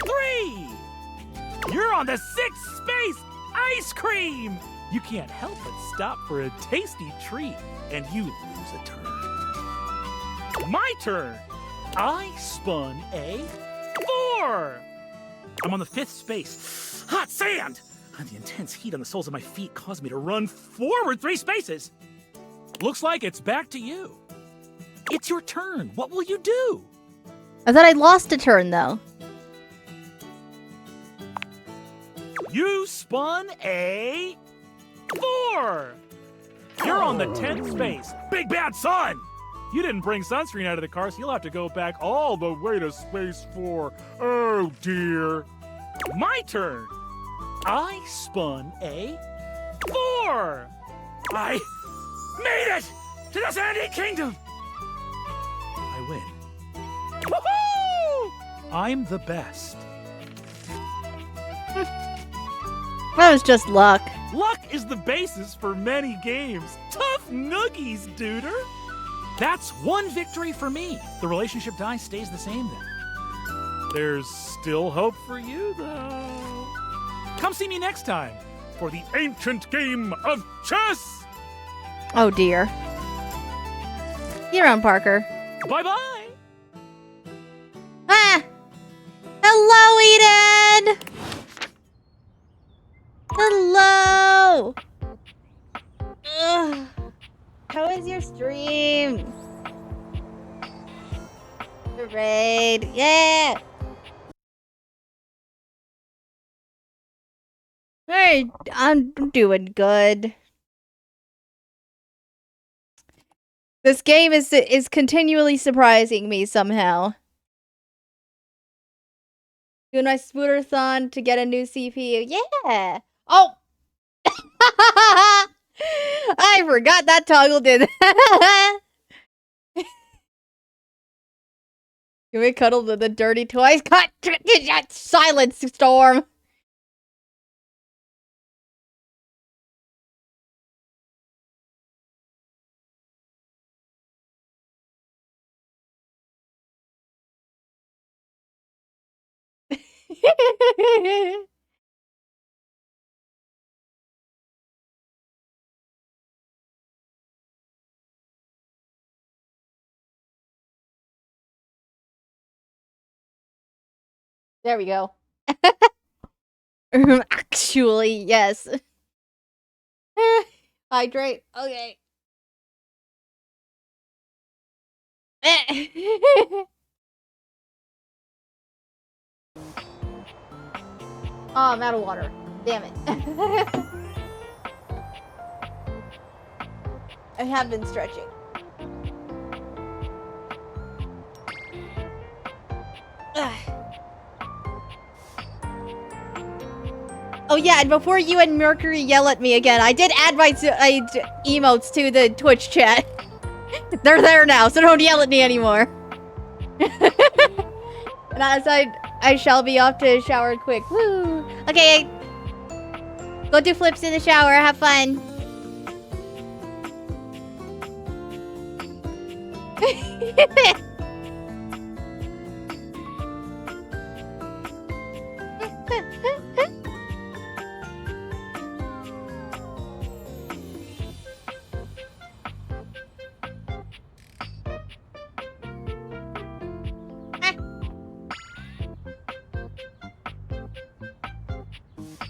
3. You're on the 6th space. Ice cream. You can't help but stop for a tasty treat, and you lose a turn. My turn. I spun a 4. I'm on the 5th space. Hot sand! The intense heat on the soles of my feet caused me to run forward 3 spaces. Looks like it's back to you. It's your turn. What will you do? I thought I lost a turn, though. You spun a 4. You're on the 10th space. Big bad sun! You didn't bring sunscreen out of the car, so you'll have to go back all the way to space 4. Oh, dear. My turn. I spun a 4. I made it to the Sandy Kingdom. I win. Woohoo! I'm the best. That was just luck. Luck is the basis for many games. Tough noogies, duder. That's 1 victory for me. The relationship die stays the same then. There's still hope for you, though. Come see me next time for the ancient game of chess. Oh dear. See you around, Parker. Bye-bye. Ah! Hello, Eden! Hello! Ugh. How is your stream? The raid. Yeah! Hey, I'm doing good. This game is continually surprising me somehow. Doing my Spooter-thon to get a new CPU. Yeah! Oh! I forgot that toggle did that. Can we cuddle the dirty toys? Cut! Silence, Storm! There we go. Actually, yes. Hydrate. Okay. Oh, I'm out of water. Damn it. I have been stretching. Ugh. Oh yeah, and before you and Mercury yell at me again, I did add my emotes to the Twitch chat. They're there now, so don't yell at me anymore. And as I shall be off to shower quick. Woo! Okay. Go do flips in the shower. Have fun.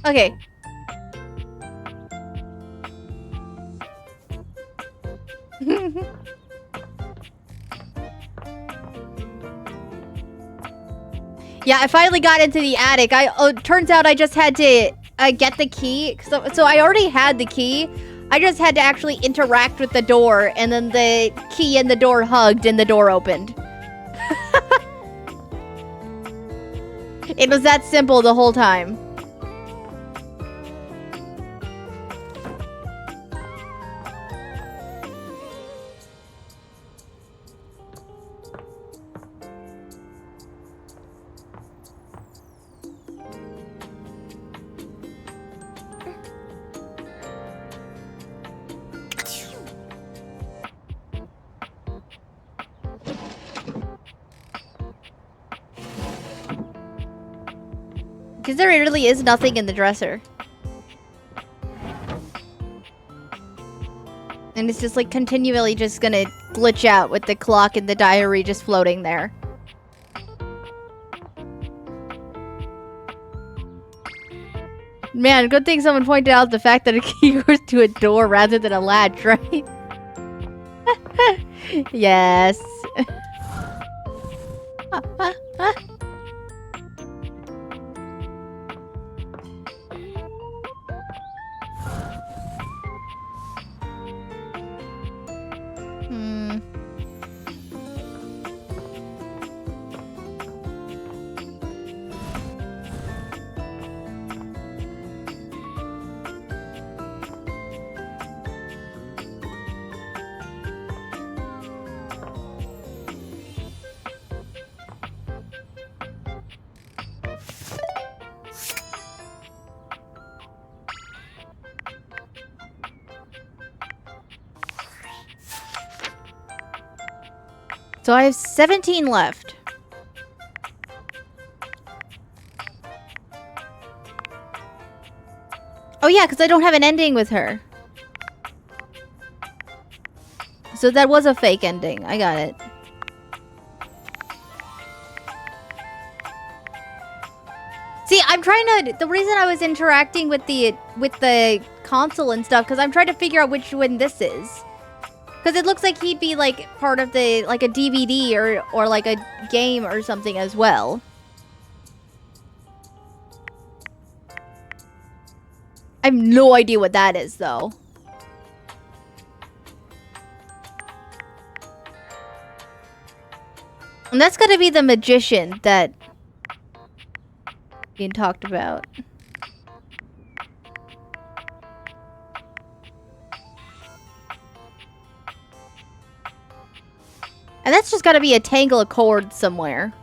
Okay. Yeah, I finally got into the attic. Turns out I just had to get the key. So I already had the key. I just had to actually interact with the door, and then the key and the door hugged, and the door opened. It was that simple the whole time. Because there really is nothing in the dresser. And it's just like continually just gonna glitch out with the clock and the diary just floating there. Man, good thing someone pointed out the fact that a key goes to a door rather than a latch, right? Yes. So I have 17 left. Oh yeah, because I don't have an ending with her. So that was a fake ending. I got it. See, I'm trying to... The reason I was interacting with the console and stuff, because I'm trying to figure out which one this is. Because it looks like he'd be, like, part of the... Like, a DVD or like, a game or something as well. I have no idea what that is, though. And that's gotta be the magician that... being talked about. And that's just gotta be a tangle of cords somewhere.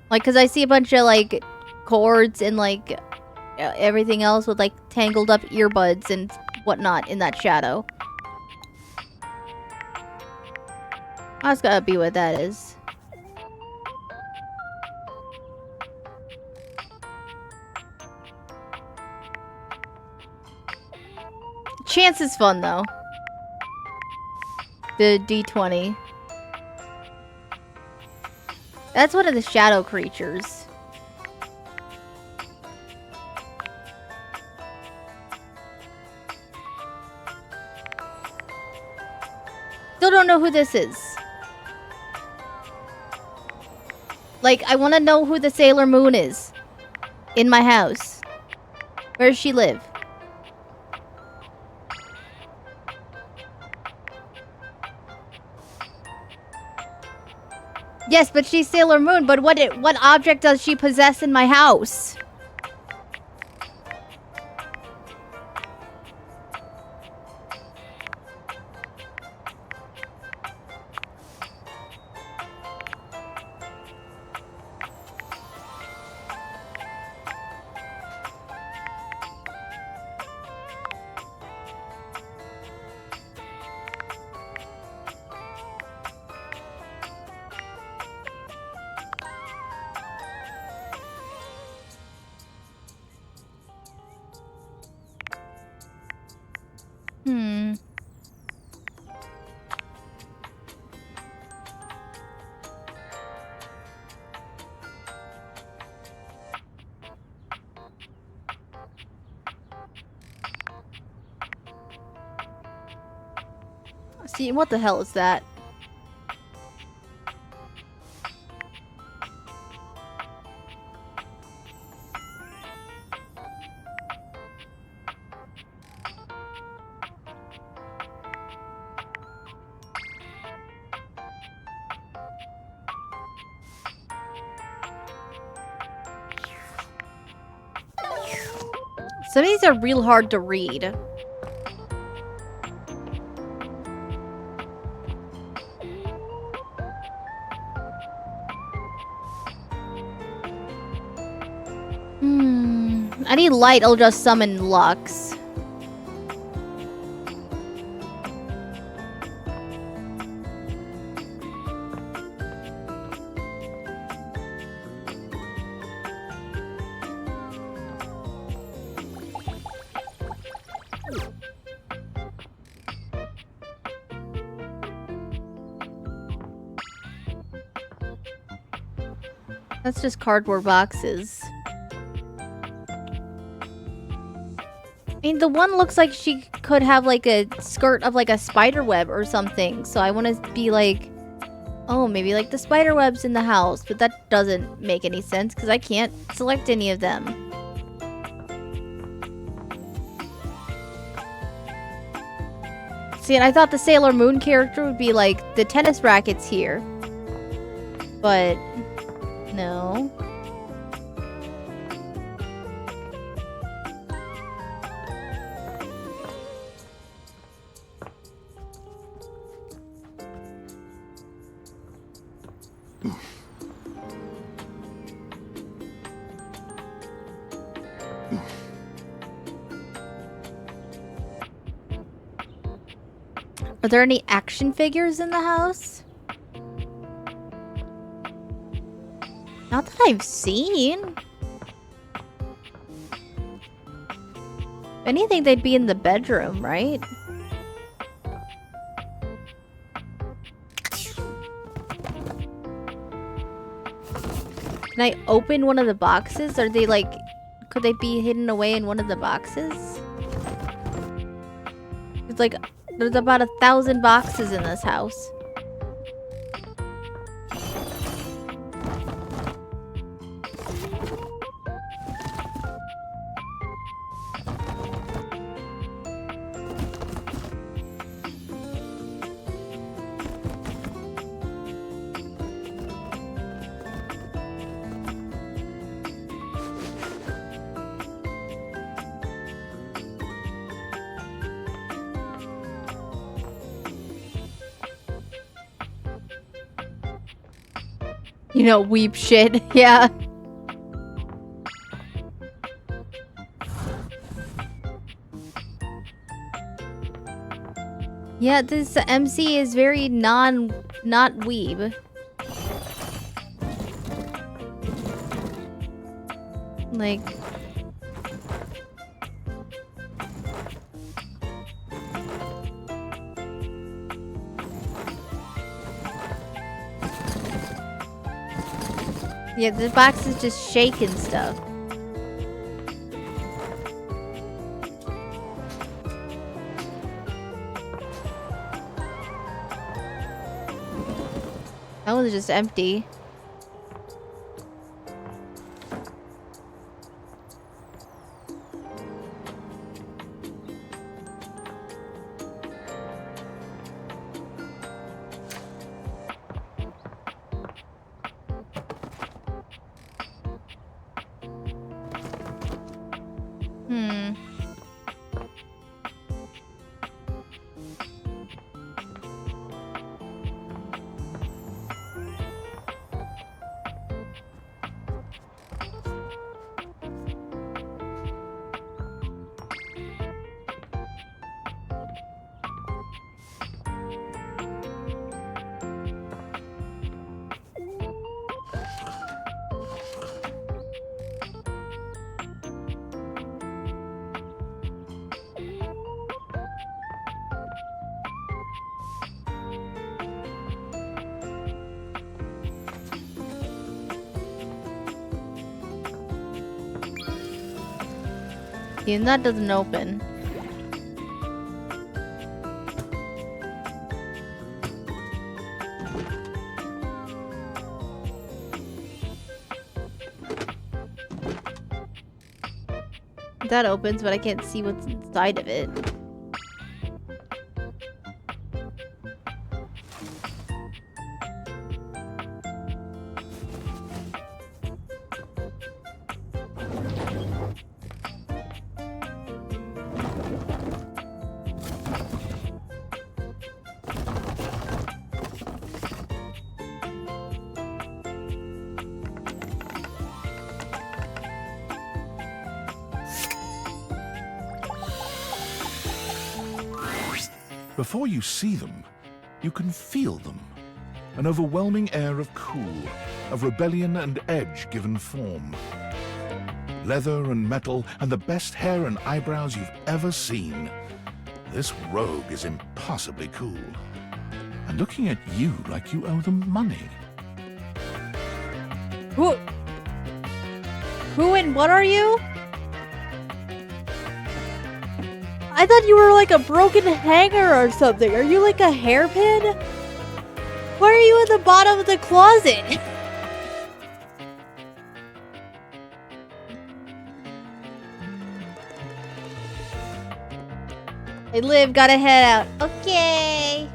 Like, because I see a bunch of, like, cords and, like, everything else with, like, tangled up earbuds and whatnot in that shadow. That's gotta be what that is. Chance is fun, though. The D20. That's one of the shadow creatures. Still don't know who this is. Like, I want to know who the Sailor Moon is. In my house. Where does she live? Yes, but she's Sailor Moon, but what object does she possess in my house? See, what the hell is that? Some of these are real hard to read. I need light, I'll just summon Lux. That's just cardboard boxes. I mean, the one looks like she could have like a skirt of like a spider web or something. So I want to be like, oh, maybe like the spider webs in the house. But that doesn't make any sense because I can't select any of them. See, and I thought the Sailor Moon character would be like the tennis rackets here. But no. Are there any action figures in the house? Not that I've seen. If anything, they'd be in the bedroom, right? Can I open one of the boxes? Are they like... Could they be hidden away in one of the boxes? It's like... There's about 1,000 boxes in this house. You know, weep shit. Yeah. Yeah, this MC is very not weeb. Like... Yeah, the box is just shaking stuff. That one's just empty. And that doesn't open. That opens, but I can't see what's inside of it. Before you see them, you can feel them. An overwhelming air of cool, of rebellion and edge given form. Leather and metal, and the best hair and eyebrows you've ever seen. This rogue is impossibly cool. And looking at you like you owe them money. Who and what are you? I thought you were like a broken hanger or something. Are you like a hairpin? Why are you at the bottom of the closet? Hey, Liv, gotta head out. Okay.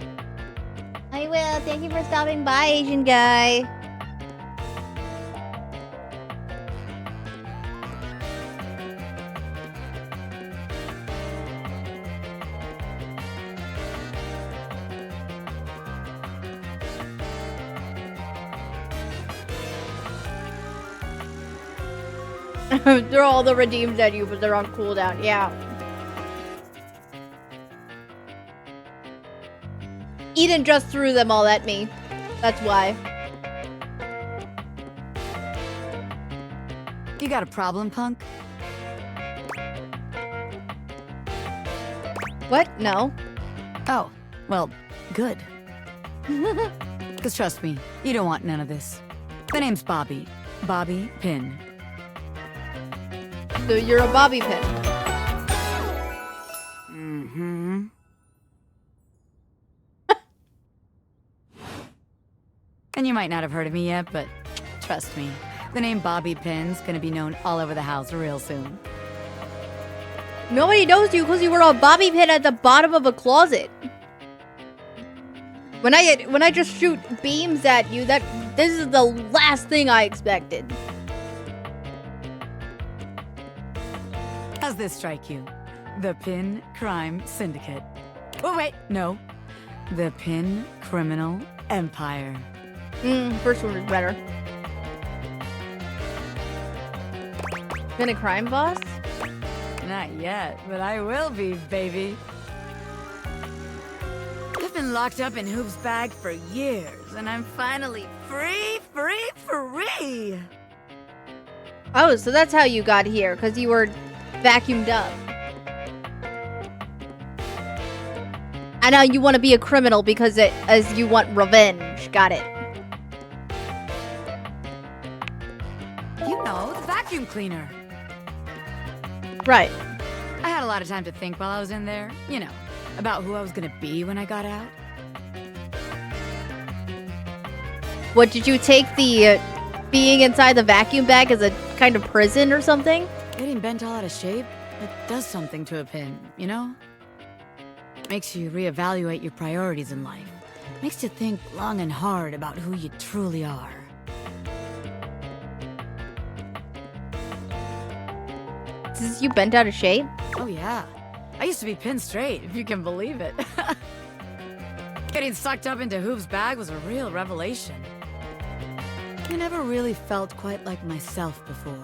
I will. Thank you for stopping by, Asian guy. Throw all the redeems at you, but they're on cooldown. Yeah. Eden just threw them all at me. That's why. You got a problem, punk? What? No. Oh, well, good. Because trust me, you don't want none of this. The name's Bobby. Bobby Pin. So you're a bobby pin. Mm-hmm. And you might not have heard of me yet, but trust me, the name Bobby Pin's gonna be known all over the house real soon. Nobody knows you because you were a bobby pin at the bottom of a closet. When I just shoot beams at you, this is the last thing I expected. How's this strike you? The Pin Crime Syndicate. Oh wait, no. The Pin Criminal Empire. First one is better. Been a crime boss? Not yet, but I will be, baby. I've been locked up in Hoop's bag for years, and I'm finally free! Oh, so that's how you got here, because you were vacuumed up. And now you want to be a criminal because as you want revenge. Got it. You know, the vacuum cleaner. Right. I had a lot of time to think while I was in there, you know, about who I was gonna be when I got out. What, did you take the being inside the vacuum bag as a kind of prison or something? Getting bent all out of shape, it does something to a pin, you know? Makes you reevaluate your priorities in life. Makes you think long and hard about who you truly are. Is you bent out of shape? Oh yeah. I used to be pin straight, if you can believe it. Getting sucked up into Hoop's bag was a real revelation. I never really felt quite like myself before.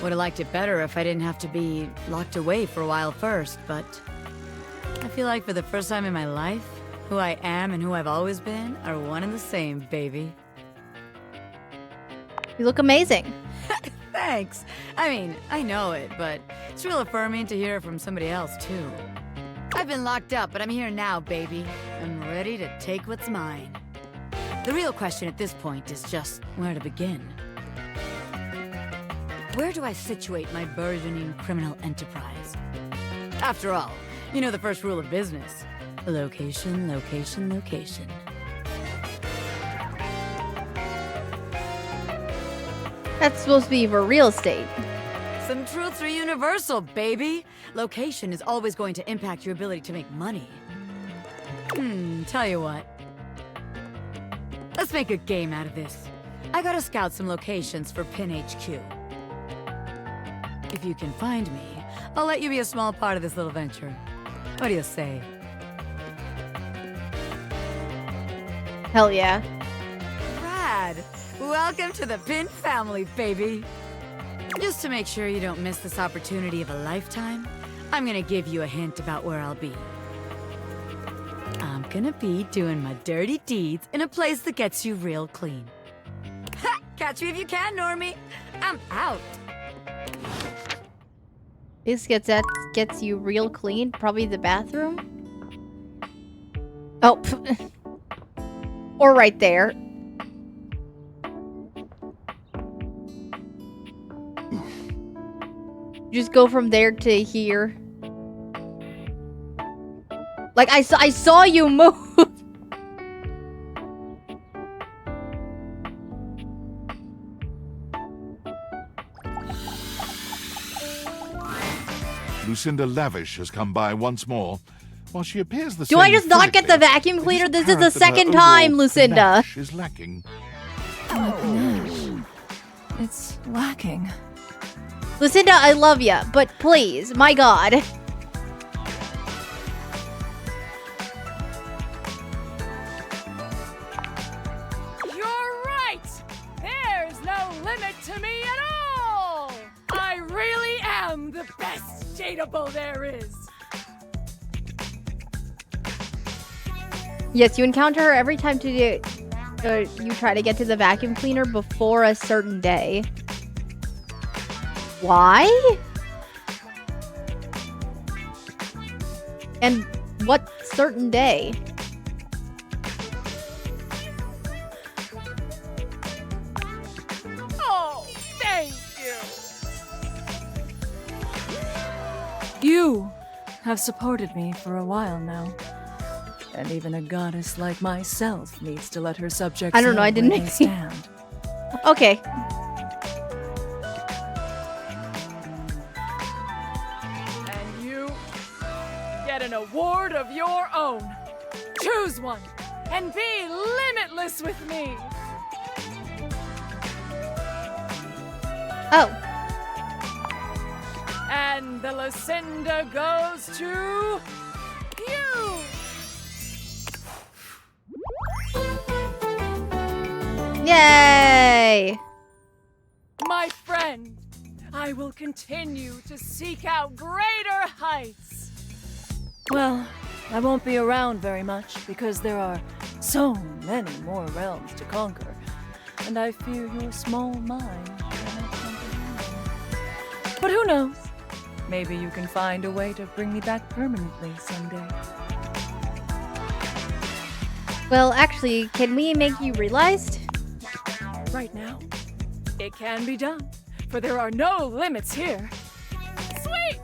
Would have liked it better if I didn't have to be locked away for a while first, but I feel like for the first time in my life, who I am and who I've always been are one and the same, baby. You look amazing. Thanks. I mean, I know it, but it's real affirming to hear it from somebody else, too. I've been locked up, but I'm here now, baby. I'm ready to take what's mine. The real question at this point is just where to begin. Where do I situate my burgeoning criminal enterprise? After all, you know the first rule of business. Location, location, location. That's supposed to be for real estate. Some truths are universal, baby. Location is always going to impact your ability to make money. Tell you what. Let's make a game out of this. I gotta scout some locations for Pin HQ. If you can find me, I'll let you be a small part of this little venture. What do you say? Hell yeah. Rad! Welcome to the Pin family, baby! Just to make sure you don't miss this opportunity of a lifetime, I'm gonna give you a hint about where I'll be. I'm gonna be doing my dirty deeds in a place that gets you real clean. Ha! Catch me if you can, Normie. I'm out. This gets you real clean. Probably the bathroom. Oh, or right there. Just go from there to here. Like I saw you move. Lucinda Lavish has come by once more. While she appears the Do same I just not get the physically, vacuum cleaner? This is the apparent that her second time, overall Lucinda. panache is lacking. My panache. It's lacking. Lucinda, I love ya, but please, my god. You're right! There's no limit to me at all! I really am the best dateable there is! Yes, you encounter her every time you try to get to the vacuum cleaner before a certain day. Why? And what certain day? Oh, thank you! You have supported me for a while now. And even a goddess like myself needs to let her subjects I don't know, I didn't where they stand. Okay. And you get an award of your own. Choose one and be limitless with me. Oh. And the Lucinda goes to you. Yay! My friend, I will continue to seek out greater heights. Well, I won't be around very much because there are so many more realms to conquer, and I fear your small mind cannot comprehend them. But who knows? Maybe you can find a way to bring me back permanently someday. Well, actually, can we make you realized? Right now, it can be done, for there are no limits here. Sweet!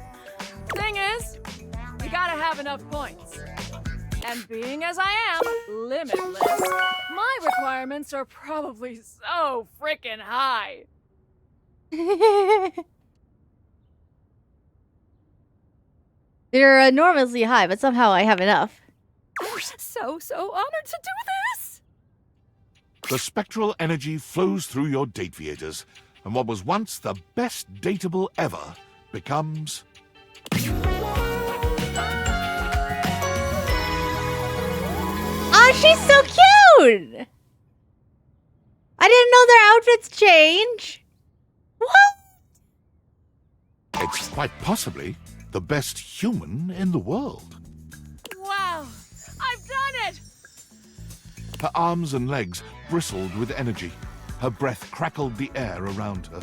Thing is, you gotta have enough points. And being as I am, limitless, my requirements are probably so frickin' high. They're enormously high, but somehow I have enough. I'm so honored to do this! The spectral energy flows through your dateviators, and what was once the best dateable ever becomes... Ah, she's so cute! I didn't know their outfits change. What? It's quite possibly the best human in the world. Wow, I've done it! Her arms and legs bristled with energy. Her breath crackled the air around her.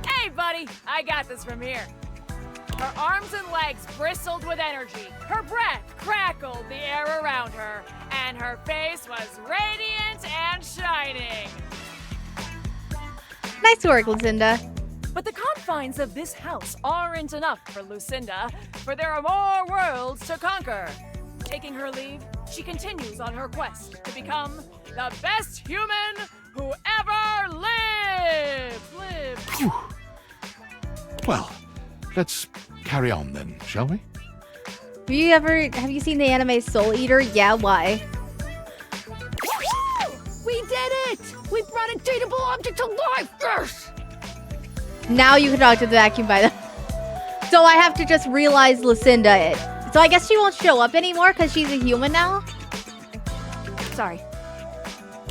Hey, buddy, I got this from here. Her arms and legs bristled with energy. Her breath crackled the air around her, and her face was radiant and shining. Nice work, Lucinda. But the confines of this house aren't enough for Lucinda, for there are more worlds to conquer. Taking her leave, she continues on her quest to become the best human who ever lived. Well, let's carry on then, shall we? Have you seen the anime Soul Eater? Yeah, why? We did it! We brought a dateable object to life! Yes! Now you can talk to the vacuum by the... So I have to just realize Lucinda it. So I guess she won't show up anymore because she's a human now? Sorry.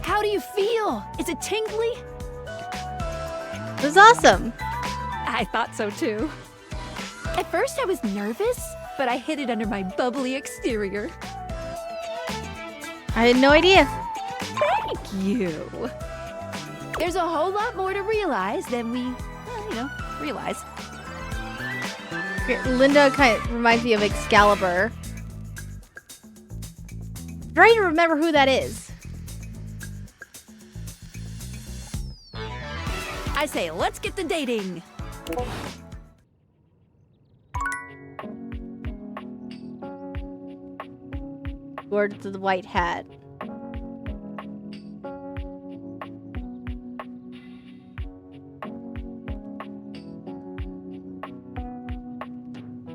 How do you feel? Is it tingly? It was awesome. I thought so too. At first I was nervous, but I hid it under my bubbly exterior. I had no idea. Thank you. There's a whole lot more to realize than we, realize. Linda kind of reminds me of Excalibur. I'm trying to remember who that is. I say, let's get to dating. Towards the white hat.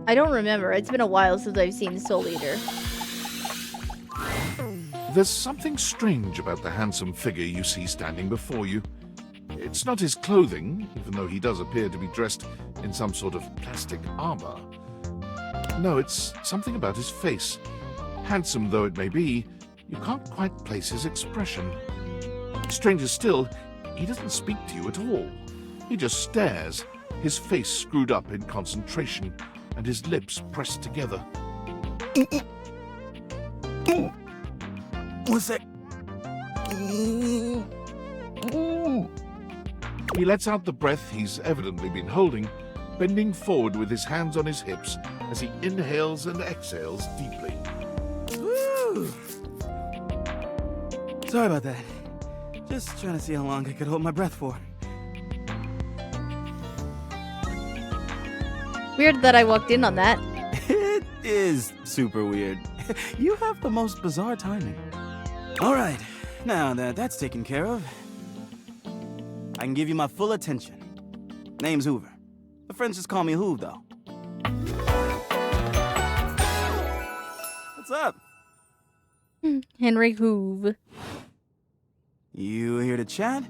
I don't remember. It's been a while since I've seen Soul Eater. There's something strange about the handsome figure you see standing before you. It's not his clothing, even though he does appear to be dressed in some sort of plastic armor. No, it's something about his face. Handsome though it may be, you can't quite place his expression. Stranger still, he doesn't speak to you at all. He just stares, his face screwed up in concentration, and his lips pressed together. What's that? He lets out the breath he's evidently been holding, bending forward with his hands on his hips as he inhales and exhales deeply. Woo. Sorry about that. Just trying to see how long I could hold my breath for. Weird that I walked in on that. It is super weird. You have the most bizarre timing. All right, now that that's taken care of, I can give you my full attention. Name's Hoover. My friends just call me Hoove, though. What's up? Henry Hoove. You here to chat?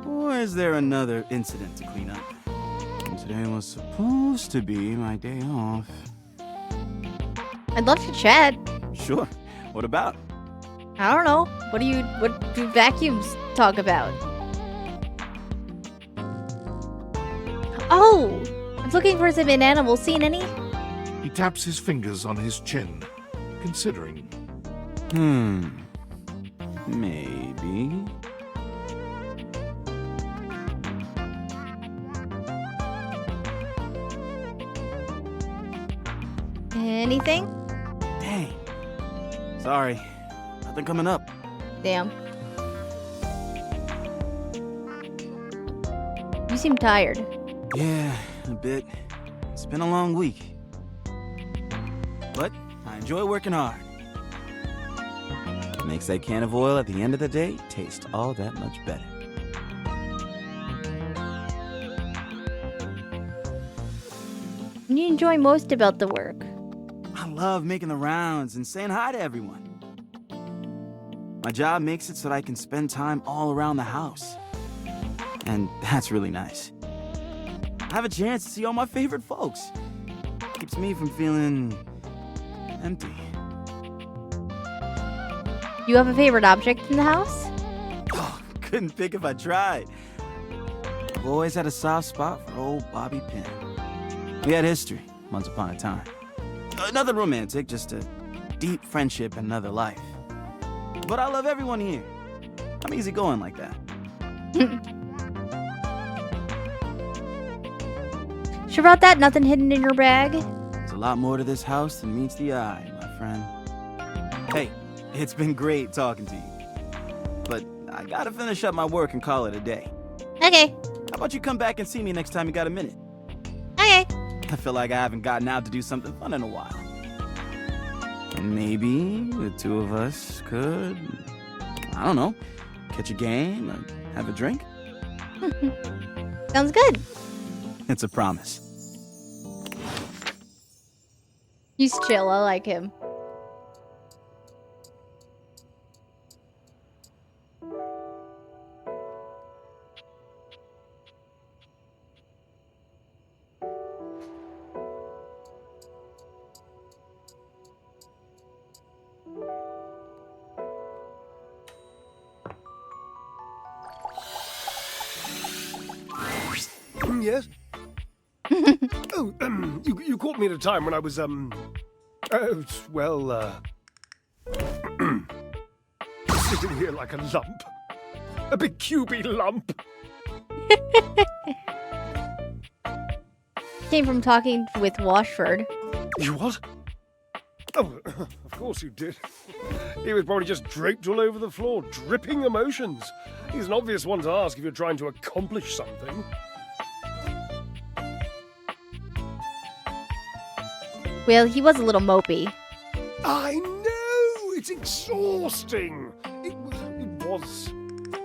Or is there another incident to clean up? Today was supposed to be my day off. I'd love to chat. Sure. What about? I don't know. What do vacuums talk about? Oh! I was looking for some inanimals. Seen any? He taps his fingers on his chin, considering. Maybe. Anything? Dang. Sorry. Nothing coming up. Damn. You seem tired. Yeah, a bit. It's been a long week. But I enjoy working hard. It makes that can of oil at the end of the day taste all that much better. What do you enjoy most about the work? I love making the rounds and saying hi to everyone. My job makes it so that I can spend time all around the house. And that's really nice. I have a chance to see all my favorite folks. Keeps me from feeling empty. You have a favorite object in the house? Oh, couldn't pick if I tried. I've always had a soft spot for old Bobby Pin. We had history, once upon a time. Nothing romantic, just a deep friendship in another life. But I love everyone here. I'm easygoing like that. Sure about that? Nothing hidden in your bag? There's a lot more to this house than meets the eye, my friend. Hey, it's been great talking to you. But I gotta finish up my work and call it a day. Okay. How about you come back and see me next time you got a minute? Okay. I feel like I haven't gotten out to do something fun in a while. And maybe the two of us could, I don't know, catch a game or have a drink? Sounds good. It's a promise. He's chill. I like him. Yes? Oh, you caught me at a time when I was, sitting here like a lump. A big cubey lump. Came from talking with Washford. You what? Oh, of course you did. He was probably just draped all over the floor, dripping emotions. He's an obvious one to ask if you're trying to accomplish something. Well, he was a little mopey. I know! It's exhausting! It was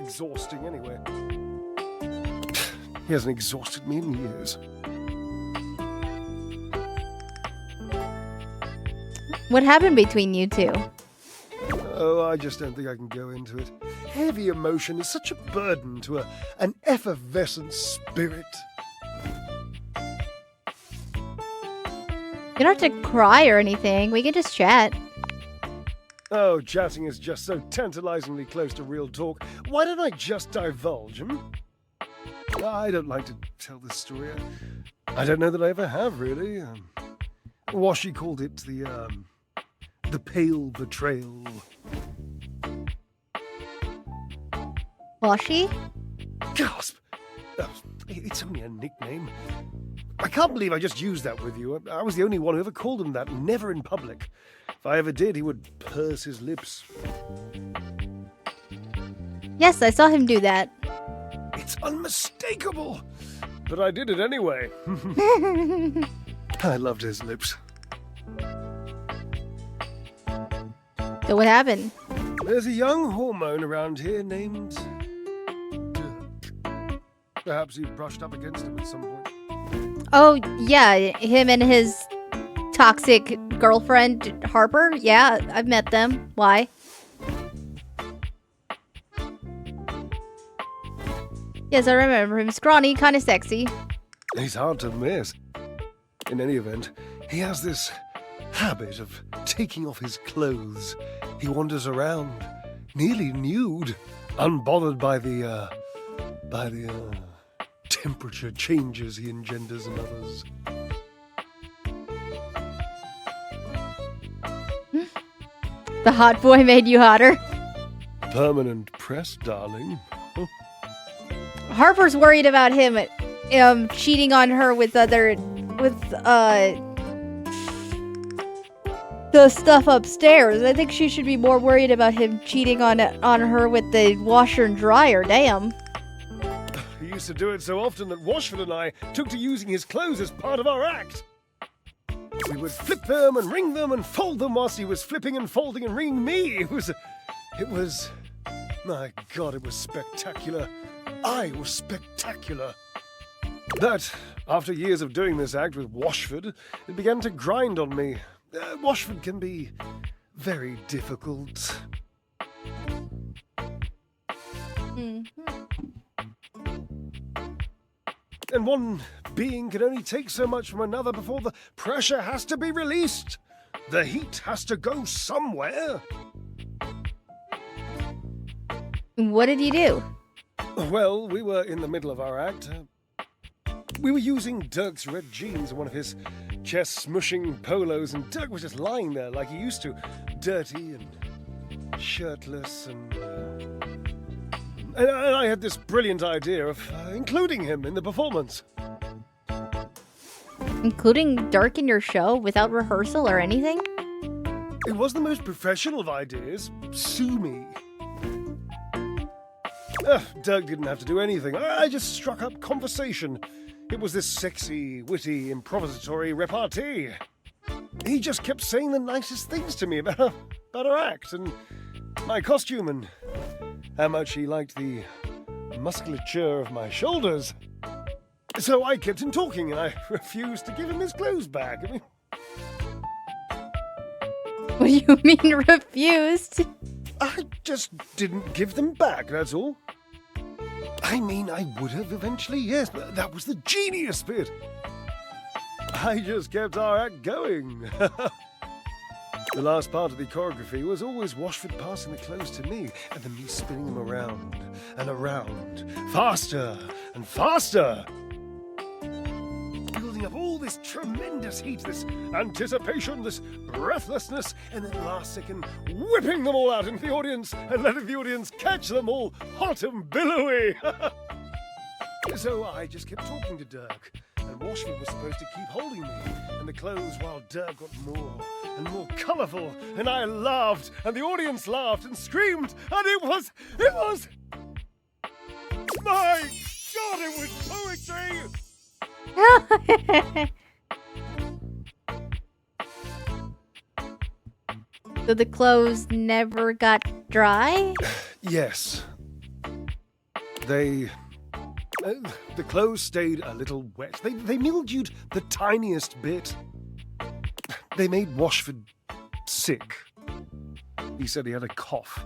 exhausting anyway. He hasn't exhausted me in years. What happened between you two? Oh, I just don't think I can go into it. Heavy emotion is such a burden to an effervescent spirit. You don't have to cry or anything. We can just chat. Oh, chatting is just so tantalizingly close to real talk. Why don't I just divulge, I don't like to tell this story. I don't know that I ever have, really. Washi called it the pale betrayal. Washi? Gasp! Oh, it's only a nickname. I can't believe I just used that with you. I was the only one who ever called him that, never in public. If I ever did, he would purse his lips. Yes, I saw him do that. It's unmistakable! But I did it anyway. I loved his lips. So what happened? There's a young hormone around here named Dirk. Perhaps you've brushed up against him at some point. Oh, yeah, him and his toxic girlfriend, Harper. Yeah, I've met them. Why? Yes, I remember him. Scrawny, kind of sexy. He's hard to miss. In any event, he has this habit of taking off his clothes. He wanders around, nearly nude, unbothered by the temperature changes he engenders in others. The hot boy made you hotter. Permanent press, darling. Harper's worried about him cheating on her with the stuff upstairs. I think she should be more worried about him cheating on her with the washer and dryer. Damn. He used to do it so often that Washford and I took to using his clothes as part of our act. We would flip them and wring them and fold them whilst he was flipping and folding and wringing me. It was, my God, it was spectacular. I was spectacular. That, after years of doing this act with Washford, it began to grind on me. Washford can be very difficult. And one being can only take so much from another before the pressure has to be released. The heat has to go somewhere. What did you do? Well, we were in the middle of our act. We were using Dirk's red jeans and one of his chest-smushing polos, and Dirk was just lying there like he used to, dirty and shirtless, and I had this brilliant idea of including him in the performance. Including Dirk in your show without rehearsal or anything? It was the most professional of ideas. Sue me. Dirk didn't have to do anything. I just struck up conversation. It was this sexy, witty, improvisatory repartee. He just kept saying the nicest things to me about our act and my costume and how much he liked the musculature of my shoulders. So I kept him talking and I refused to give him his clothes back. I mean... What do you mean refused? I just didn't give them back, that's all. I mean, I would have eventually, yes, but that was the genius bit. I just kept our act going. The last part of the choreography was always Washford passing the clothes to me, and then me spinning them around and around, faster and faster, building up all this tremendous heat, this anticipation, this breathlessness, and then last second whipping them all out into the audience and letting the audience catch them all hot and billowy. So I just kept talking to Dirk, and Washford was supposed to keep holding me and the clothes while Dirk got more and more colourful, and I laughed, and the audience laughed and screamed, and it was, my God, it was poetry! So the clothes never got dry? Yes. The clothes stayed a little wet. They mildewed the tiniest bit. They made Washford sick. He said he had a cough.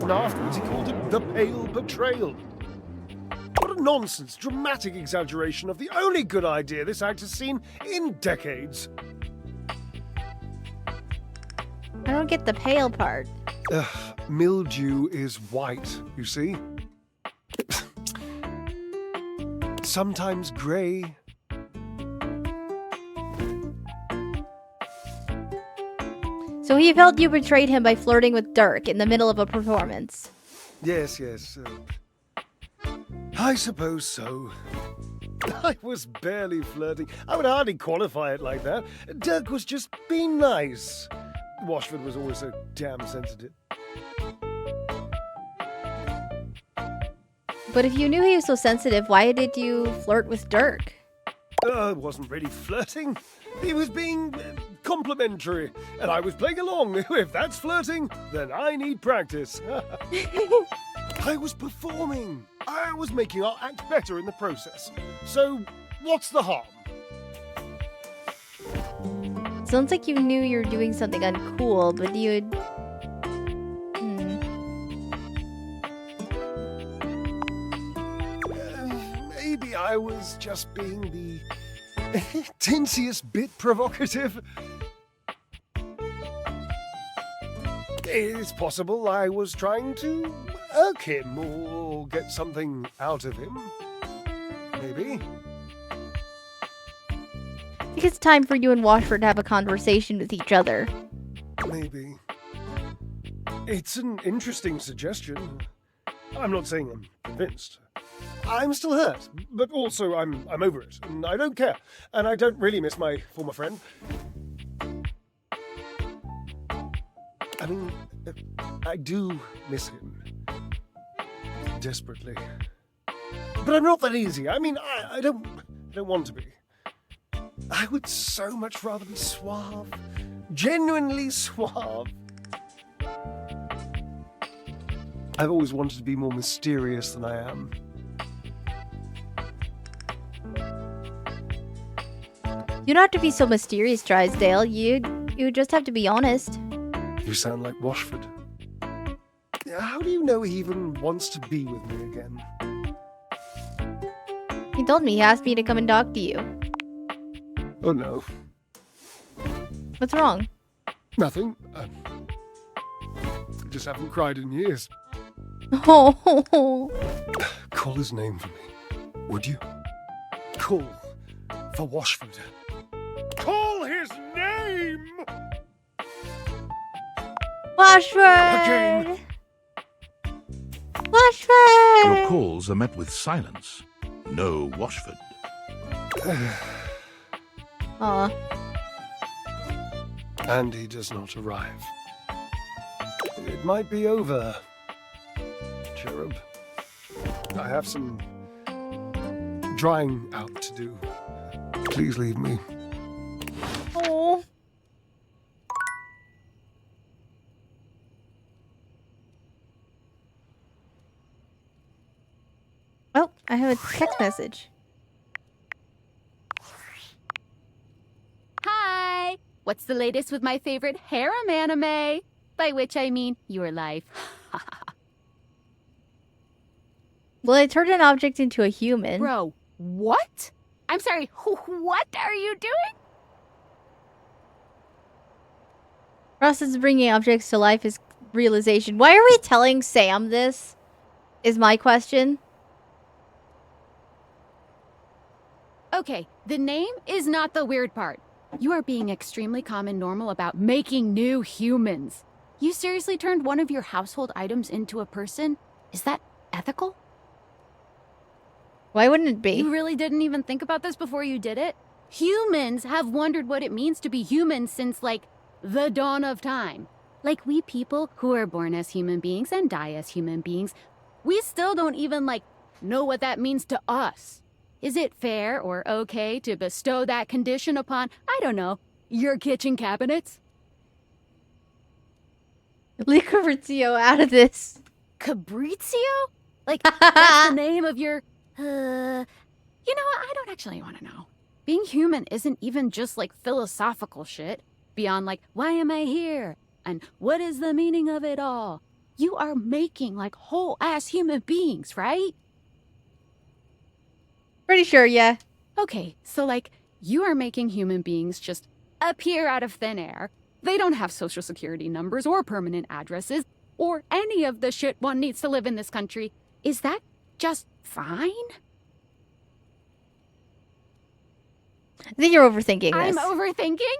And afterwards he called it the Pale Betrayal. What a nonsense, dramatic exaggeration of the only good idea this act has seen in decades. I don't get the pale part. Mildew is white, you see? Sometimes grey. So he felt you betrayed him by flirting with Dirk in the middle of a performance. Yes. I suppose so. I was barely flirting. I would hardly qualify it like that. Dirk was just being nice. Washford was always so damn sensitive. But if you knew he was so sensitive, why did you flirt with Dirk? It wasn't really flirting. He was being complimentary, and I was playing along. If that's flirting, then I need practice. I was performing. I was making our act better in the process. So, what's the harm? Sounds like you knew you were doing something uncool, but you'd... Maybe I was just being the tinsiest bit provocative. It's possible I was trying to irk him or get something out of him. Maybe. I think it's time for you and Washford to have a conversation with each other. Maybe. It's an interesting suggestion. I'm not saying I'm convinced. I'm still hurt, but also I'm over it, and I don't care, and I don't really miss my former friend. I mean, I do miss him. Desperately. But I'm not that easy. I mean, I don't want to be. I would so much rather be suave. Genuinely suave. I've always wanted to be more mysterious than I am. You don't have to be so mysterious, Drysdale. You just have to be honest. You sound like Washford. How do you know he even wants to be with me again? He told me he asked me to come and talk to you. Oh no. What's wrong? Nothing. I just haven't cried in years. Oh. Call his name for me, would you? Call for Washford. Call his name! Washford! Again. Washford! Your calls are met with silence. No Washford. Aw. And he does not arrive. It might be over, Cherub. I have some drying out to do. Please leave me. Oh. Oh, I have a text message. Hi! What's the latest with my favorite harem anime? By which I mean your life. Will I turn an object into a human? Bro, what? I'm sorry, what are you doing? Process of bringing objects to life is realization. Why are we telling Sam this? Is my question. Okay, The name is not the weird part. You are being extremely calm and normal about making new humans. You seriously turned one of your household items into a person? Is that ethical? Why wouldn't it be? You really didn't even think about this before you did it? Humans have wondered what it means to be human since, like, the dawn of time. Like, we people who are born as human beings and die as human beings, we still don't even, like, know what that means to us. Is it fair or okay to bestow that condition upon, I don't know, your kitchen cabinets? Leave Cabrizio out of this. Cabrizio? Like, that's the name of your, you know what? I don't actually want to know. Being human isn't even just, like, philosophical shit. Beyond, like, why am I here? And what is the meaning of it all? You are making, like, whole-ass human beings, right? Pretty sure, yeah. Okay, so, like, you are making human beings just appear out of thin air. They don't have social security numbers or permanent addresses or any of the shit one needs to live in this country. Is that just fine? I think you're overthinking I'm this. overthinking?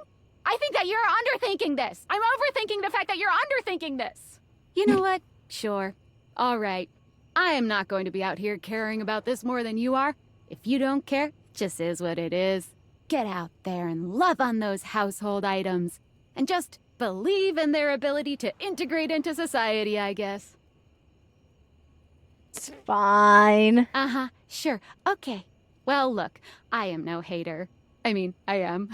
I think that you're underthinking this. I'm overthinking the fact that you're underthinking this. You know what? Sure. All right. I am not going to be out here caring about this more than you are. If you don't care, it just is what it is. Get out there and love on those household items. And just believe in their ability to integrate into society, I guess. It's fine. Uh-huh. Sure. Okay. Well, look, I am no hater. I mean, I am.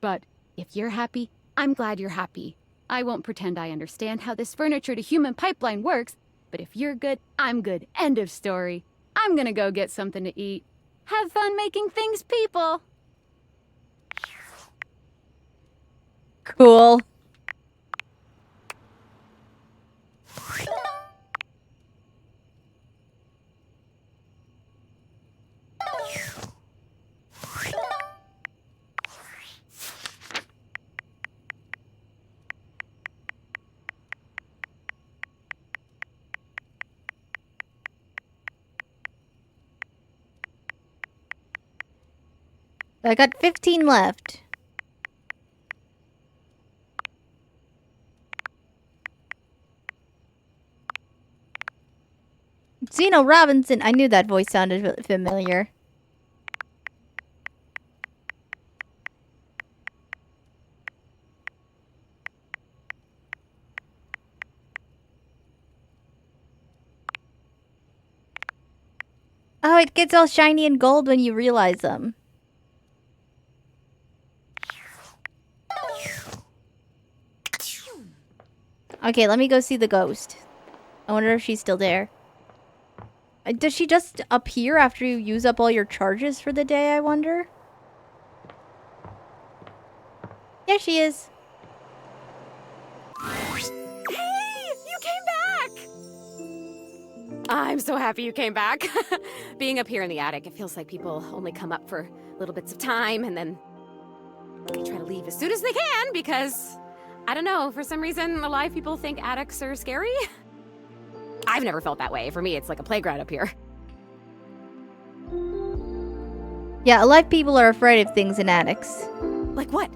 But if you're happy, I'm glad you're happy. I won't pretend I understand how this furniture-to-human pipeline works, but if you're good, I'm good. End of story. I'm gonna go get something to eat. Have fun making things, people! Cool. I got 15 left. Zeno Robinson. I knew that voice sounded familiar. Oh, it gets all shiny and gold when you realize them. Okay, let me go see the ghost. I wonder if she's still there. Does she just appear after you use up all your charges for the day, I wonder? Yeah, she is. Hey, you came back! I'm so happy you came back. Being up here in the attic, it feels like people only come up for little bits of time and then they try to leave as soon as they can because, I don't know, for some reason, a lot of people think attics are scary. I've never felt that way. For me, it's like a playground up here. Yeah, a lot of people are afraid of things in attics. Like what?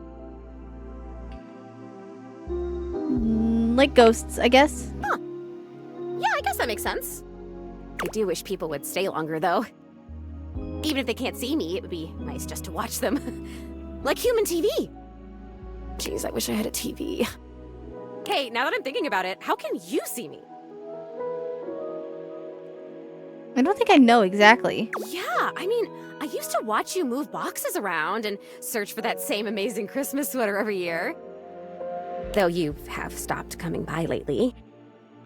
Like ghosts, I guess. Huh. Yeah, I guess that makes sense. I do wish people would stay longer, though. Even if they can't see me, it would be nice just to watch them. Like human TV. Jeez, I wish I had a TV. Hey, now that I'm thinking about it, how can you see me? I don't think I know exactly. Yeah, I mean, I used to watch you move boxes around and search for that same amazing Christmas sweater every year. Though you have stopped coming by lately.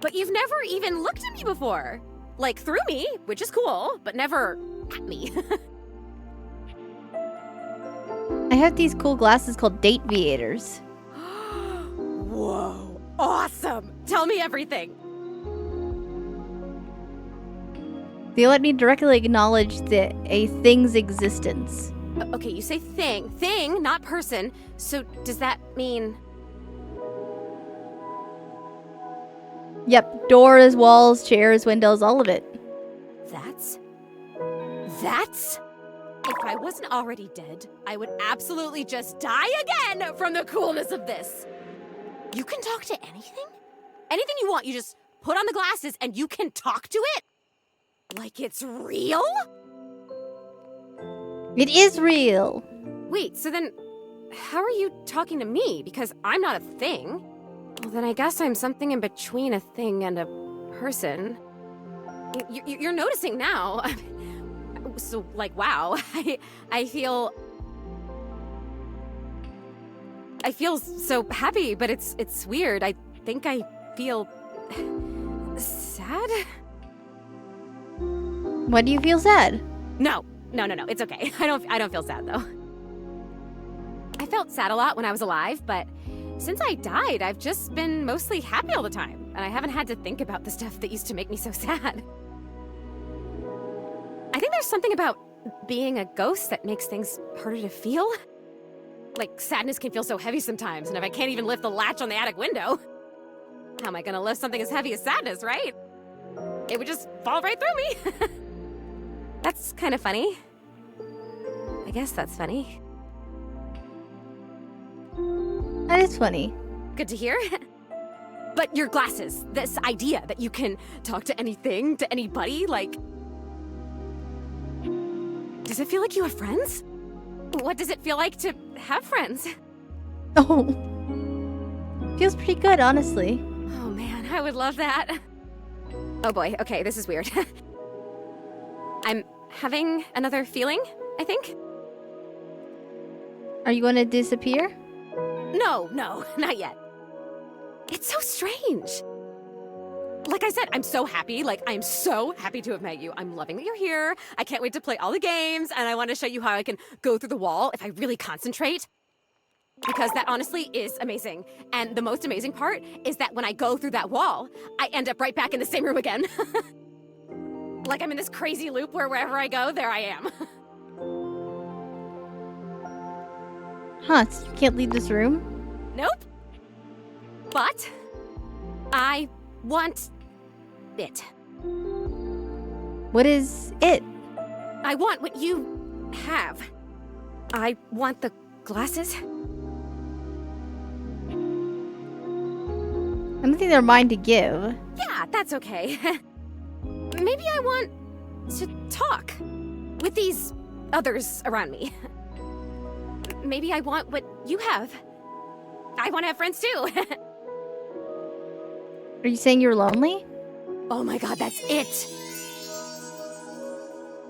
But you've never even looked at me before. Like, through me, which is cool, but never at me. I have these cool glasses called Date Viators. Whoa, awesome! Tell me everything. They let me directly acknowledge a thing's existence. Okay, you say thing. Thing, not person. So does that mean... Yep, doors, walls, chairs, windows, all of it. That's... If if I wasn't already dead, I would absolutely just die again from the coolness of this. You can talk to anything? Anything you want, you just put on the glasses and you can talk to it? Like it's real? It is real. Wait, so then how are you talking to me? Because I'm not a thing. Well, then I guess I'm something in between a thing and a person. You're noticing now. So, like, wow. I feel so happy, but it's weird. I think I feel sad. What do you feel sad? No. It's okay. I don't feel sad though. I felt sad a lot when I was alive, but since I died, I've just been mostly happy all the time, and I haven't had to think about the stuff that used to make me so sad. I think there's something about being a ghost that makes things harder to feel. Like, sadness can feel so heavy sometimes, and if I can't even lift the latch on the attic window, how am I gonna lift something as heavy as sadness, right? It would just fall right through me. That's kind of funny. I guess that's funny. That is funny. Good to hear. But your glasses, this idea that you can talk to anything, to anybody, like... Does it feel like you have friends? What does it feel like to have friends? Oh. Feels pretty good, honestly. Oh man, I would love that. Oh boy, okay, this is weird. I'm having another feeling, I think. Are you going to disappear? No, not yet. It's so strange. Like I said, I'm so happy. Like, I'm so happy to have met you. I'm loving that you're here. I can't wait to play all the games, and I want to show you how I can go through the wall if I really concentrate. Because that honestly is amazing. And the most amazing part is that when I go through that wall, I end up right back in the same room again. Like I'm in this crazy loop where wherever I go, there I am. Huh, so you can't leave this room? Nope. But I want it. What is it? I want what you have. I want the glasses. I don't think they're mine to give. Yeah, that's okay. Maybe I want to talk with these others around me. Maybe I want what you have. I want to have friends too. Are you saying you're lonely? Oh my god, that's it!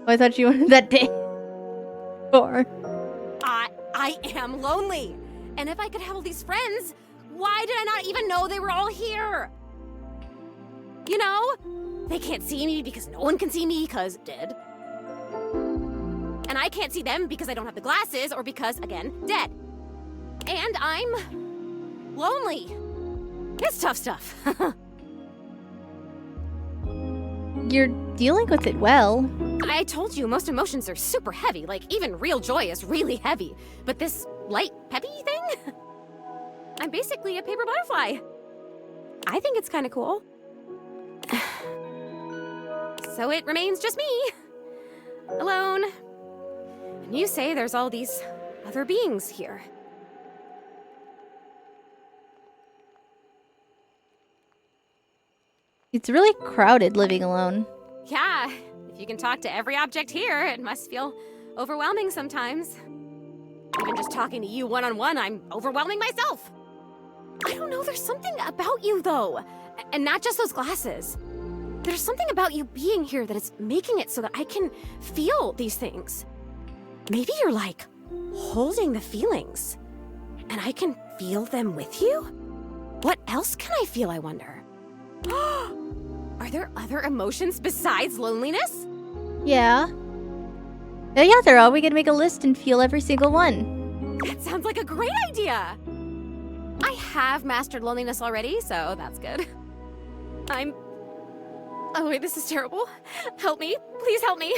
Oh, I thought you wanted that day. Or I am lonely. And if I could have all these friends, why did I not even know they were all here? You know? They can't see me because no one can see me because dead. And I can't see them because I don't have the glasses or because, again, dead. And I'm lonely. It's tough stuff. You're dealing with it well. I told you, most emotions are super heavy. Like, even real joy is really heavy. But this light, peppy thing? I'm basically a paper butterfly. I think it's kind of cool. So it remains just me. Alone. And you say there's all these other beings here. It's really crowded living alone. Yeah, if you can talk to every object here, it must feel overwhelming sometimes. Even just talking to you one-on-one, I'm overwhelming myself. I don't know, there's something about you, though. And not just those glasses. There's something about you being here that is making it so that I can feel these things. Maybe you're like holding the feelings, and I can feel them with you? What else can I feel, I wonder? Are there other emotions besides loneliness? Yeah. Oh yeah, there are. We can make a list and feel every single one. That sounds like a great idea! I have mastered loneliness already, so that's good. Oh wait, this is terrible. Help me. Please help me.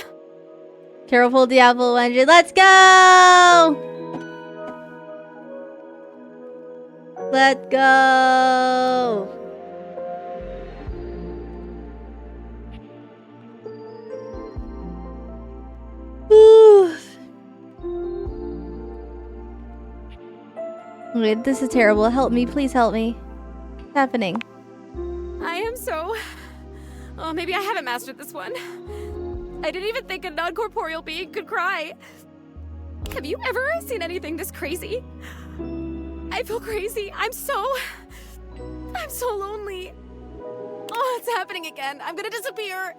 Careful, Diablo 100. Let's go! Let's go! Whew. Wait, this is terrible. Help me, please help me. What's happening? I am so... Oh, maybe I haven't mastered this one. I didn't even think a non-corporeal being could cry. Have you ever seen anything this crazy? I feel crazy. I'm so lonely. Oh, it's happening again. I'm gonna disappear.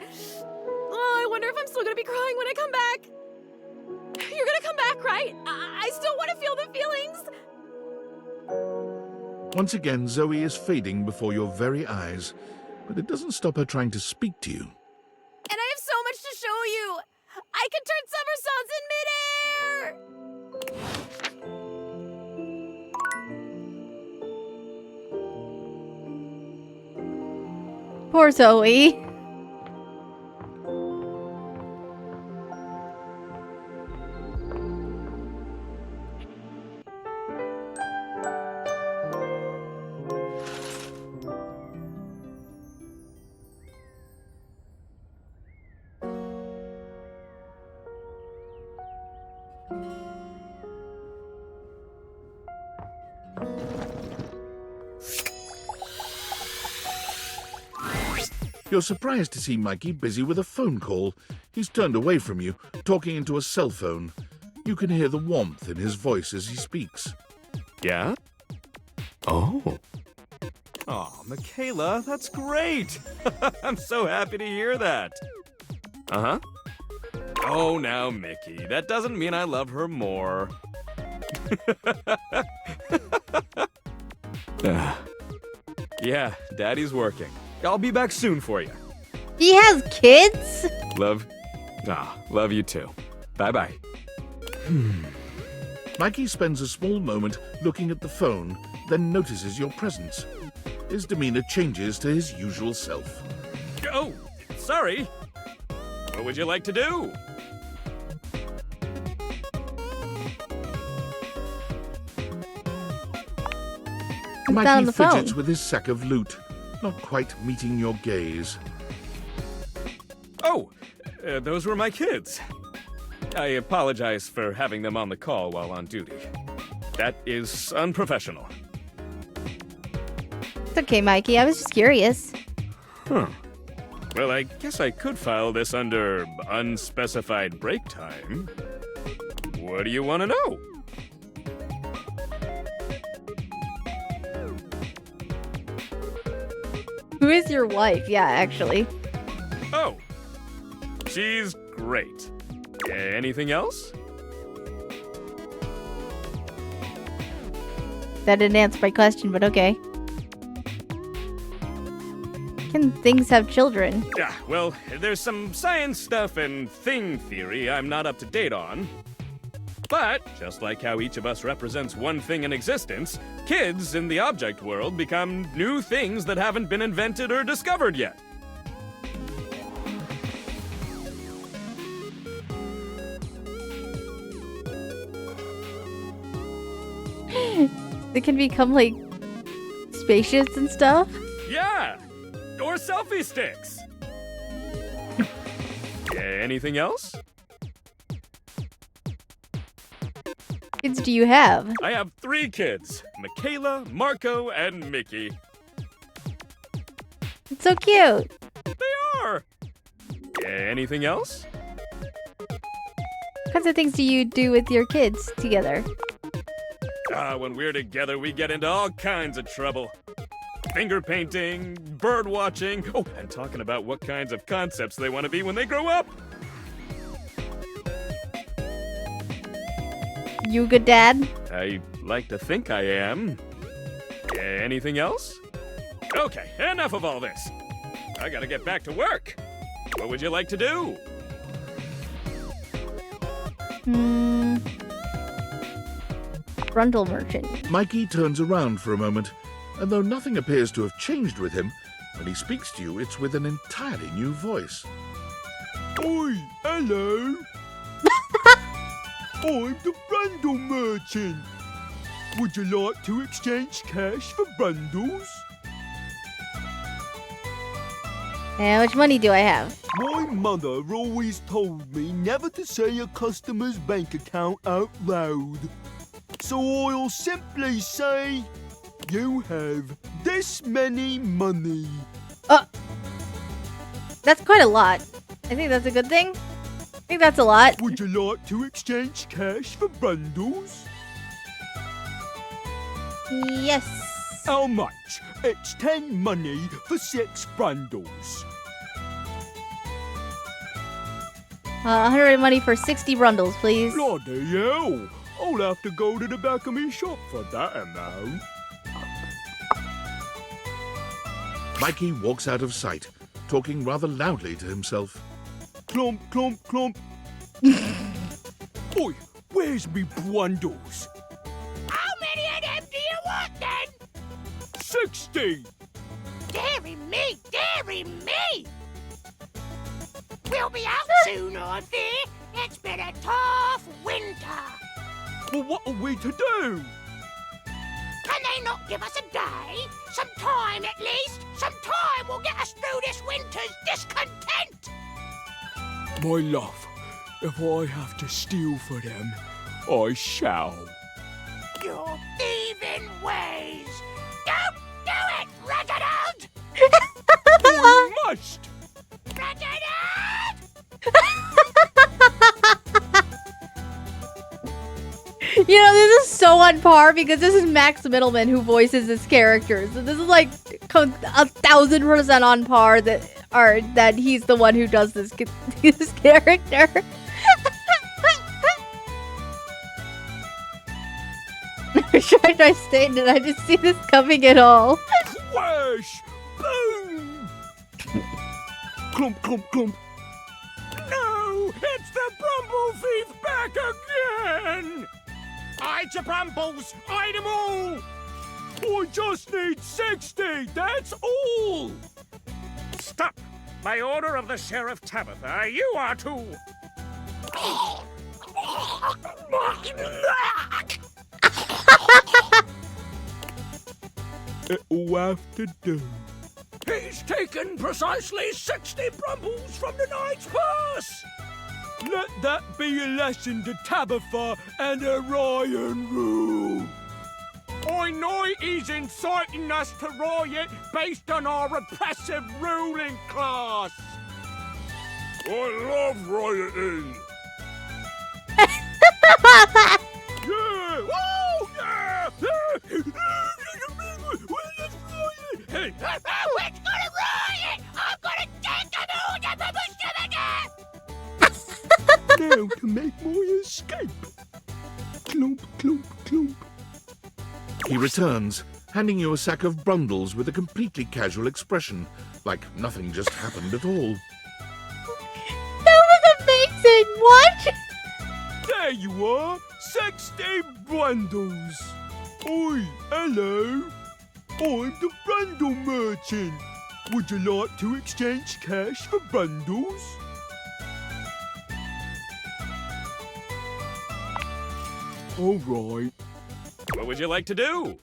Oh, I wonder if I'm still gonna be crying when I come back. You're gonna come back, right? I still want to feel the feelings. Once again, Zoe is fading before your very eyes, but it doesn't stop her trying to speak to you. And I have so much to show you. I can turn somersaults in midair. Poor Zoe. You're surprised to see Mikey busy with a phone call. He's turned away from you, talking into a cell phone. You can hear the warmth in his voice as he speaks. Yeah? Oh. Oh, Michaela, that's great! I'm so happy to hear that. Uh-huh. Oh, now, Mickey, that doesn't mean I love her more. Yeah, Daddy's working. I'll be back soon for you. He has kids? Love you too. Bye-bye. Mikey spends a small moment looking at the phone, then notices your presence. His demeanor changes to his usual self. Oh, sorry. What would you like to do? Mikey fidgets with his sack of loot, not quite meeting your gaze. Oh, those were my kids. I apologize for having them on the call while on duty. That is unprofessional. It's okay, Mikey. I was just curious. Huh. Well, I guess I could file this under unspecified break time. What do you want to know? Who is your wife? Yeah, actually. Oh, she's great. Anything else? That didn't answer my question, but okay. Can things have children? Yeah, well, there's some science stuff and thing theory I'm not up to date on. But, just like how each of us represents one thing in existence, kids in the object world become new things that haven't been invented or discovered yet. They can become, like, spaceships and stuff? Yeah! Or selfie sticks! Anything else? Kids do you have? I have 3 kids. Michaela, Marco, and Mickey. It's so cute. They are! Anything else? What kinds of things do you do with your kids together? When we're together, we get into all kinds of trouble. Finger painting, bird watching, oh, and talking about what kinds of concepts they want to be when they grow up. You a good dad? I like to think I am. Anything else? Okay, enough of all this. I gotta get back to work. What would you like to do? Brundle merchant. Mikey turns around for a moment, and though nothing appears to have changed with him, when he speaks to you, it's with an entirely new voice. Oi, hello. I'm the Brundle merchant. Would you like to exchange cash for Brundles? How much money do I have? My mother always told me never to say a customer's bank account out loud. So I'll simply say, you have this many money. That's quite a lot. I think that's a good thing. I think that's a lot. Would you like to exchange cash for bundles? Yes. How much? It's 10 money for 6 bundles. 100 money for 60 brundles, please. Bloody hell! I'll have to go to the back of me shop for that amount. Mikey walks out of sight, talking rather loudly to himself. Clump, clump, clump. Oi, where's me bundles? How many of them do you want then? 60! Dearie me, dearie me! We'll be out soon, I fear. It's been a tough winter. Well, what are we to do? Can they not give us a day? Some time at least? Some time will get us through this winter's discontent! My love, if I have to steal for them, I shall. Your thieving ways! Don't do it, Reginald! I must! Reginald! You know, this is so on par because this is Max Middleman who voices his characters. So this is like 1,000% on par that he's the one who does this character. I'm sure I stayed. Did I just see this coming at all? Whoosh! Boom! Clump, clump, clump. No! It's the Brumble Thief back again! Hide your Brumbles! Hide them all! I just need 60, that's all! Stop! By order of the Sheriff Tabitha, you are to... It'll have to do. He's taken precisely 60 Brumbles from the knight's purse! Let that be a lesson to Tabitha and Orion Rule. I know he's inciting us to riot based on our oppressive ruling class. I love rioting. Yeah! Woo! Yeah! We're gonna riot! I'm gonna take them all to Now to make my escape. Clump, clump, clump. He returns, handing you a sack of brundles with a completely casual expression, like nothing just happened at all. That was amazing! What? There you are, 60 bundles. Oi, hello. I'm the Brundle Merchant. Would you like to exchange cash for bundles? All right. What would you like to do?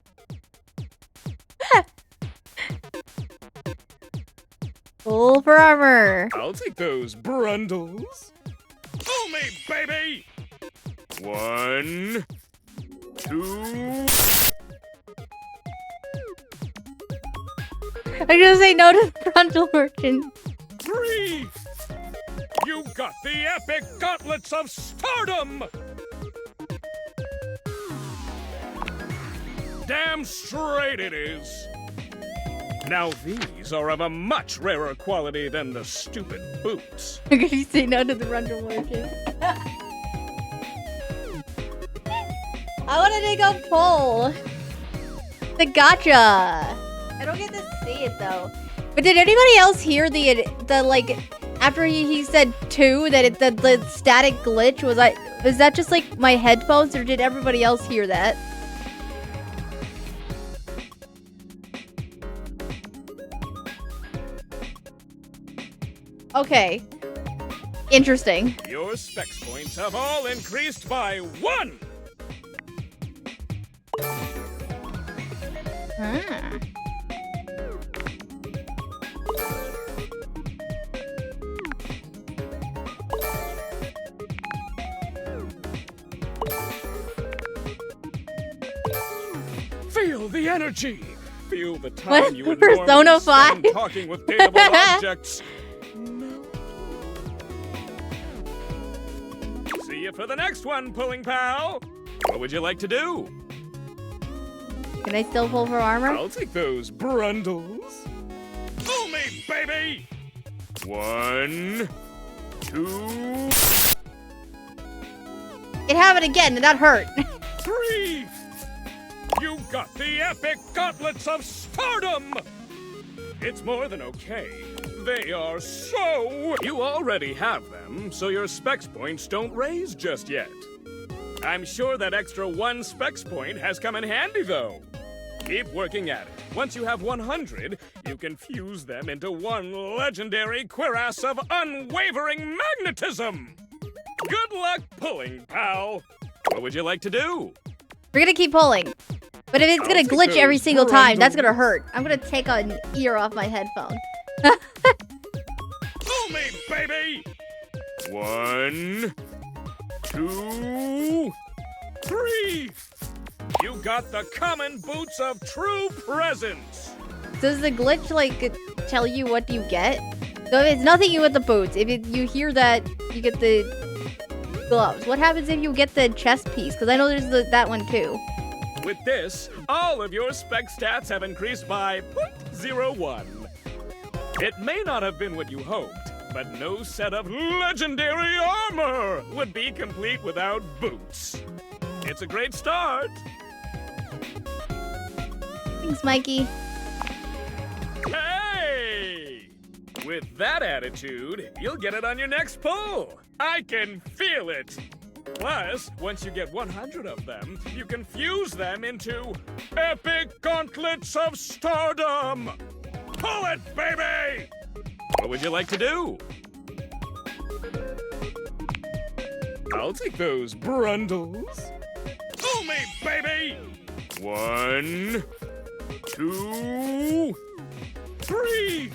Full for armor. I'll take those brundles. Fool me, baby! 1, 2... I'm gonna say no to the Brundle Merchant. 3! You got the epic gauntlets of stardom! Damn straight it is! Now these are of a much rarer quality than the stupid boots. I'm gonna say no to the Brundle Merchant. I wanna take a poll. The gotcha. I don't get to see it though. But did anybody else hear the like after he said 2 that the static glitch was that just like my headphones or did everybody else hear that? Okay. Interesting. Your specs points have all increased by 1! Ah. energy. Feel the What, time you would Persona normally 5? spend talking with dateable objects. See you for the next one, Pulling Pal. What would you like to do? Can I still pull for armor? I'll take those brundles. Pull me, baby! 1, 2... It happened again, and that hurt. 3! You got the epic gauntlets of stardom! It's more than okay. They are so... You already have them, so your specs points don't raise just yet. I'm sure that extra 1 specs point has come in handy, though. Keep working at it. Once you have 100, you can fuse them into one legendary cuirass of unwavering magnetism! Good luck pulling, pal! What would you like to do? We're gonna keep pulling. But if it's gonna glitch every single time, that's gonna hurt. I'm gonna take an ear off my headphone. Pull me, baby! 1, 2, 3! You got the common boots of true presence! Does the glitch, like, tell you what you get? So if it's nothing you with the boots, if you hear that, you get the gloves. What happens if you get the chest piece? Because I know there's that one too. With this, all of your spec stats have increased by 0.01. It may not have been what you hoped, but no set of legendary armor would be complete without boots. It's a great start. Thanks, Mikey. Hey! With that attitude, you'll get it on your next pull. I can feel it. Plus, once you get 100 of them, you can fuse them into epic gauntlets of stardom. Pull it, baby! What would you like to do? I'll take those brundles. Pull me, baby! 1, 2, 3!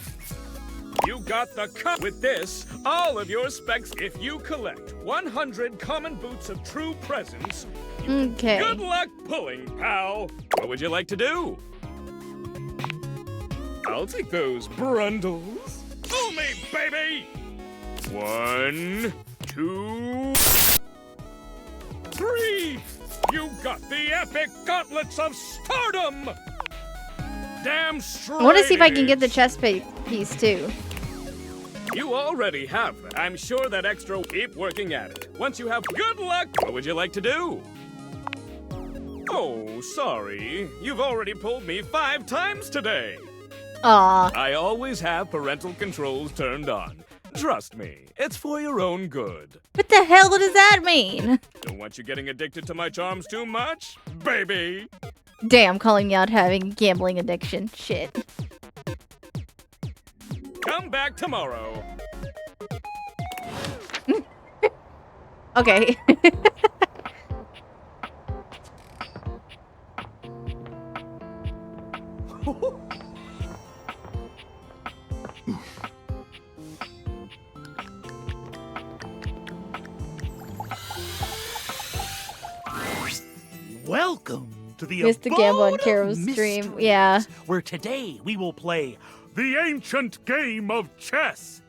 You got the cup. With this, all of your specs, if you collect 100 common boots of true presence, Okay. good luck pulling, pal. What would you like to do? I'll take those brundles. Pull me, baby! 1, 2, 3! You got the epic gauntlets of stardom! Damn straight! I want to see if I can get the chest piece too. You already have them. I'm sure that extra... Keep working at it. Once you have good luck, what would you like to do? Oh, sorry. You've already pulled me 5 times today. Aw. I always have parental controls turned on. Trust me, it's for your own good. What the hell does that mean? Don't want you getting addicted to my charms too much, baby. Damn, calling me out having gambling addiction. Shit. Come back tomorrow. Okay. Welcome to the Missed the gamble on Abode of Karo's stream. Mysteries, Yeah. where today we will play the ancient game of chess.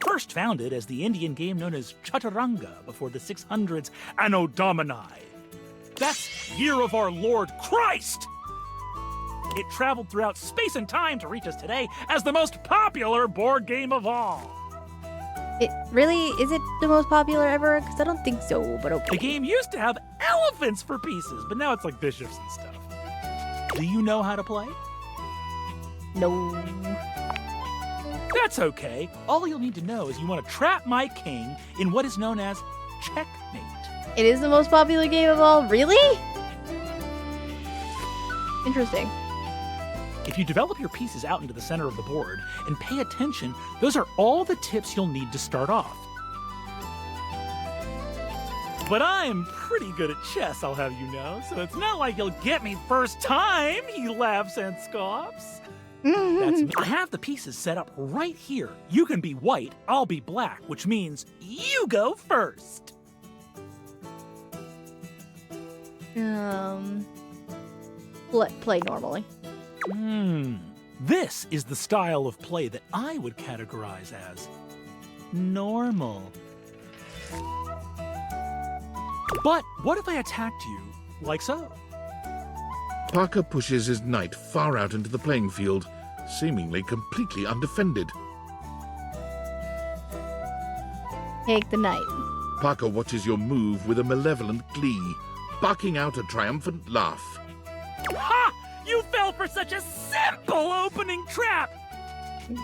First founded as the Indian game known as Chaturanga before the 600s Anno Domini. That's year of our Lord Christ! It traveled throughout space and time to reach us today as the most popular board game of all. It really is it the most popular ever? Because I don't think so, but okay. The game used to have elephants for pieces, but now it's like bishops and stuff. Do you know how to play? No. That's okay. All you'll need to know is you want to trap my king in what is known as checkmate. It is the most popular game of all? Really? Interesting. If you develop your pieces out into the center of the board and pay attention, those are all the tips you'll need to start off. But I'm pretty good at chess, I'll have you know, so it's not like you'll get me first time, he laughs and scoffs. That's me. I have the pieces set up right here. You can be white, I'll be black, which means you go first. Play normally. This is the style of play that I would categorize as normal. But what if I attacked you like so? Parker pushes his knight far out into the playing field, seemingly completely undefended. Take the knight. Parker watches your move with a malevolent glee, barking out a triumphant laugh. Ha! You fell for such a simple opening trap!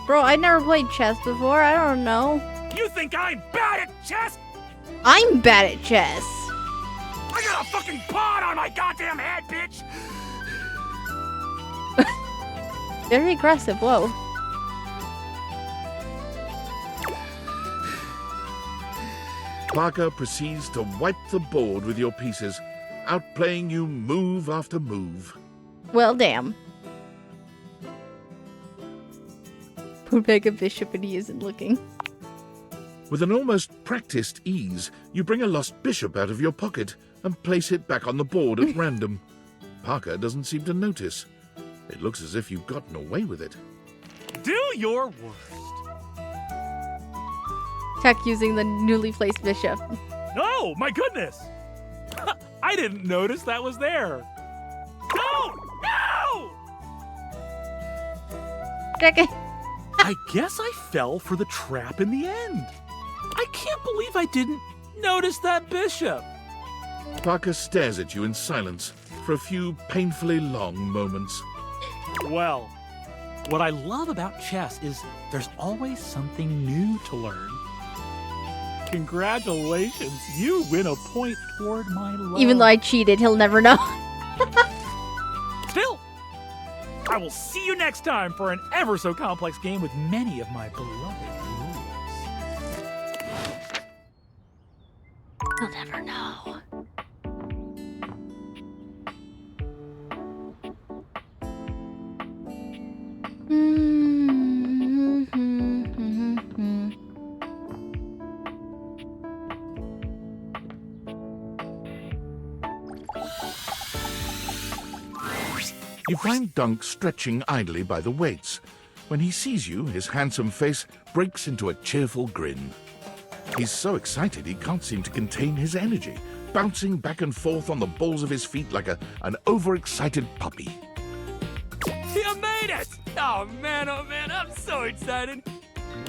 Bro, I never played chess before. I don't know. You think I'm bad at chess? I'm bad at chess. I got a fucking pawn on my goddamn head, bitch! Very aggressive, whoa. Parker proceeds to wipe the board with your pieces, outplaying you move after move. Well, damn. Put back a bishop and he isn't looking. With an almost practiced ease, you bring a lost bishop out of your pocket and place it back on the board at random. Parker doesn't seem to notice. It looks as if you've gotten away with it. Do your worst. Check using the newly placed bishop. Oh, my goodness! I didn't notice that was there. No! No! Check it. I guess I fell for the trap in the end. I can't believe I didn't notice that bishop. Parker stares at you in silence for a few painfully long moments. Well, what I love about chess is there's always something new to learn. Congratulations, you win a point toward my love. Even though I cheated, he'll never know. Still, I will see you next time for an ever so complex game with many of my beloved rules. He'll never know. You find Dunk stretching idly by the weights. When he sees you, his handsome face breaks into a cheerful grin. He's so excited he can't seem to contain his energy, bouncing back and forth on the balls of his feet like an overexcited puppy. You made it! Oh man, I'm so excited.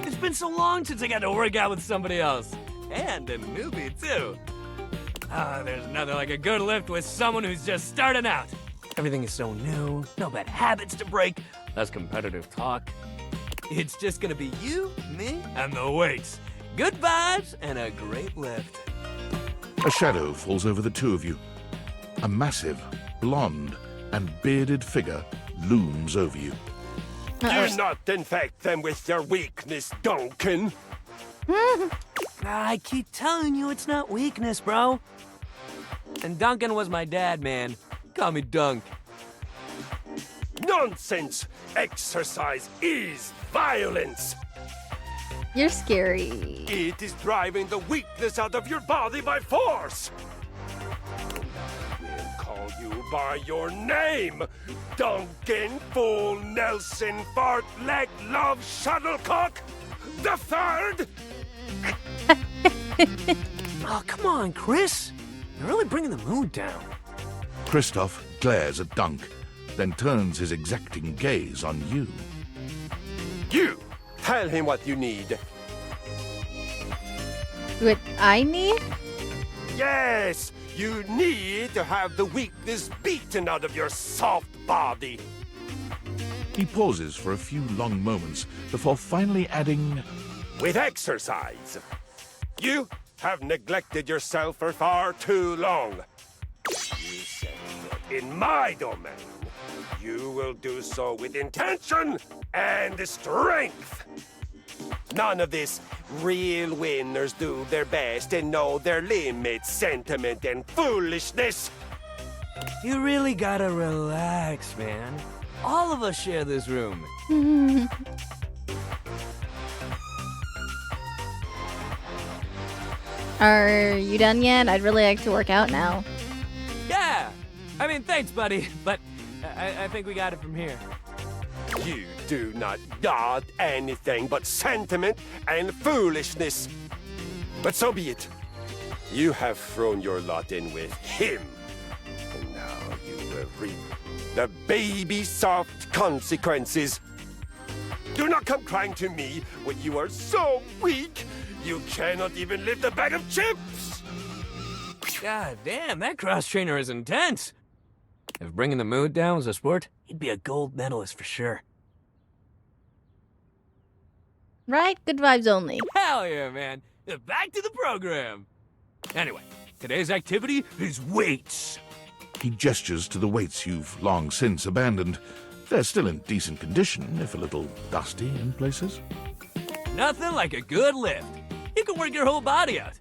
It's been so long since I got to work out with somebody else. And a newbie, too. There's nothing like a good lift with someone who's just starting out. Everything is so new, no bad habits to break, less competitive talk. It's just gonna be you, me, and the weights. Good vibes and a great lift. A shadow falls over the two of you. A massive, blonde, and bearded figure looms over you. Do not infect them with your weakness, Duncan. I keep telling you it's not weakness, bro. And Duncan was my dad, man. Call me Dunk. Nonsense! Exercise is violence! You're scary. It is driving the weakness out of your body by force! We'll call you by your name! Duncan Fool Nelson Fart Leg Love Shuttlecock the Third! Oh, come on, Chris. You're really bringing the mood down. Kristoff glares at Dunk, then turns his exacting gaze on you. You! Tell him what you need. What I need? Yes! You need to have the weakness beaten out of your soft body. He pauses for a few long moments before finally adding, With exercise. You have neglected yourself for far too long. You set foot in my domain. You will do so with intention and strength. None of this real winners do their best and know their limits, sentiment, and foolishness. You really gotta relax, man. All of us share this room. Are you done yet? I'd really like to work out now. Yeah! I mean, thanks, buddy, but I think we got it from here. You do not guard anything but sentiment and foolishness. But so be it. You have thrown your lot in with him. And now you will reap the baby-soft consequences. Do not come crying to me when you are so weak you cannot even lift a bag of chips! God damn, that cross-trainer is intense. If bringing the mood down was a sport, he'd be a gold medalist for sure. Right? Good vibes only. Hell yeah, man. Back to the program. Anyway, today's activity is weights. He gestures to the weights you've long since abandoned. They're still in decent condition, if a little dusty in places. Nothing like a good lift. You can work your whole body out.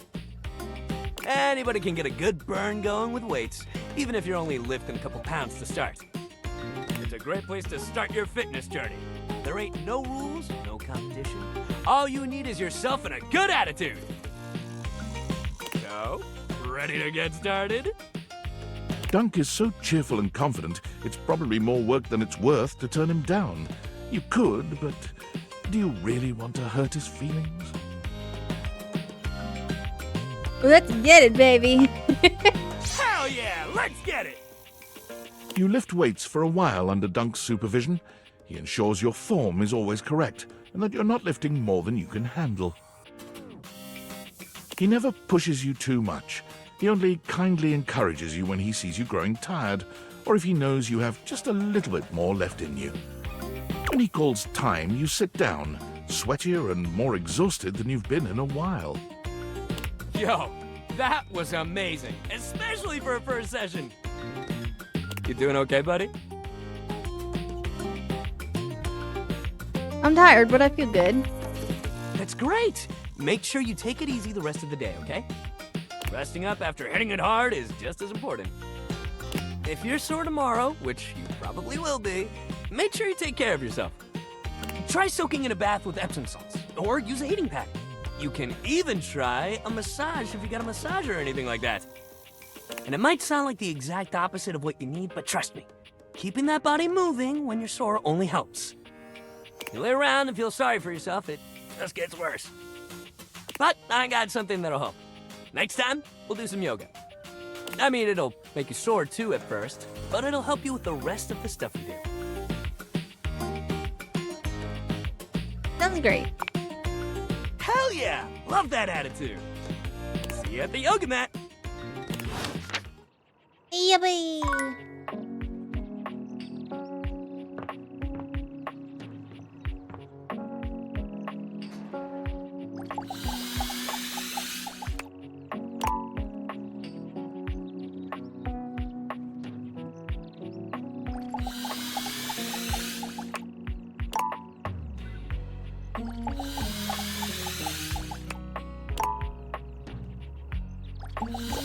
Anybody can get a good burn going with weights, even if you're only lifting a couple pounds to start. It's a great place to start your fitness journey. There ain't no rules, no competition. All you need is yourself and a good attitude. So, ready to get started? Dunk is so cheerful and confident, it's probably more work than it's worth to turn him down. You could, but do you really want to hurt his feelings? Let's get it, baby. Hell yeah, let's get it! You lift weights for a while under Dunk's supervision. He ensures your form is always correct, and that you're not lifting more than you can handle. He never pushes you too much. He only kindly encourages you when he sees you growing tired, or if he knows you have just a little bit more left in you. When he calls time, you sit down, sweatier and more exhausted than you've been in a while. Yo, that was amazing, especially for a first session. You doing okay, buddy? I'm tired, but I feel good. That's great. Make sure you take it easy the rest of the day, okay? Resting up after hitting it hard is just as important. If you're sore tomorrow, which you probably will be, make sure you take care of yourself. Try soaking in a bath with Epsom salts, or use a heating pad. You can even try a massage if you got a massager or anything like that. And it might sound like the exact opposite of what you need, but trust me, keeping that body moving when you're sore only helps. You lay around and feel sorry for yourself, it just gets worse. But I got something that'll help. Next time, we'll do some yoga. I mean, it'll make you sore too at first, but it'll help you with the rest of the stuff you do. Sounds great. Hell yeah! Love that attitude. See you at the yoga mat. Yippee!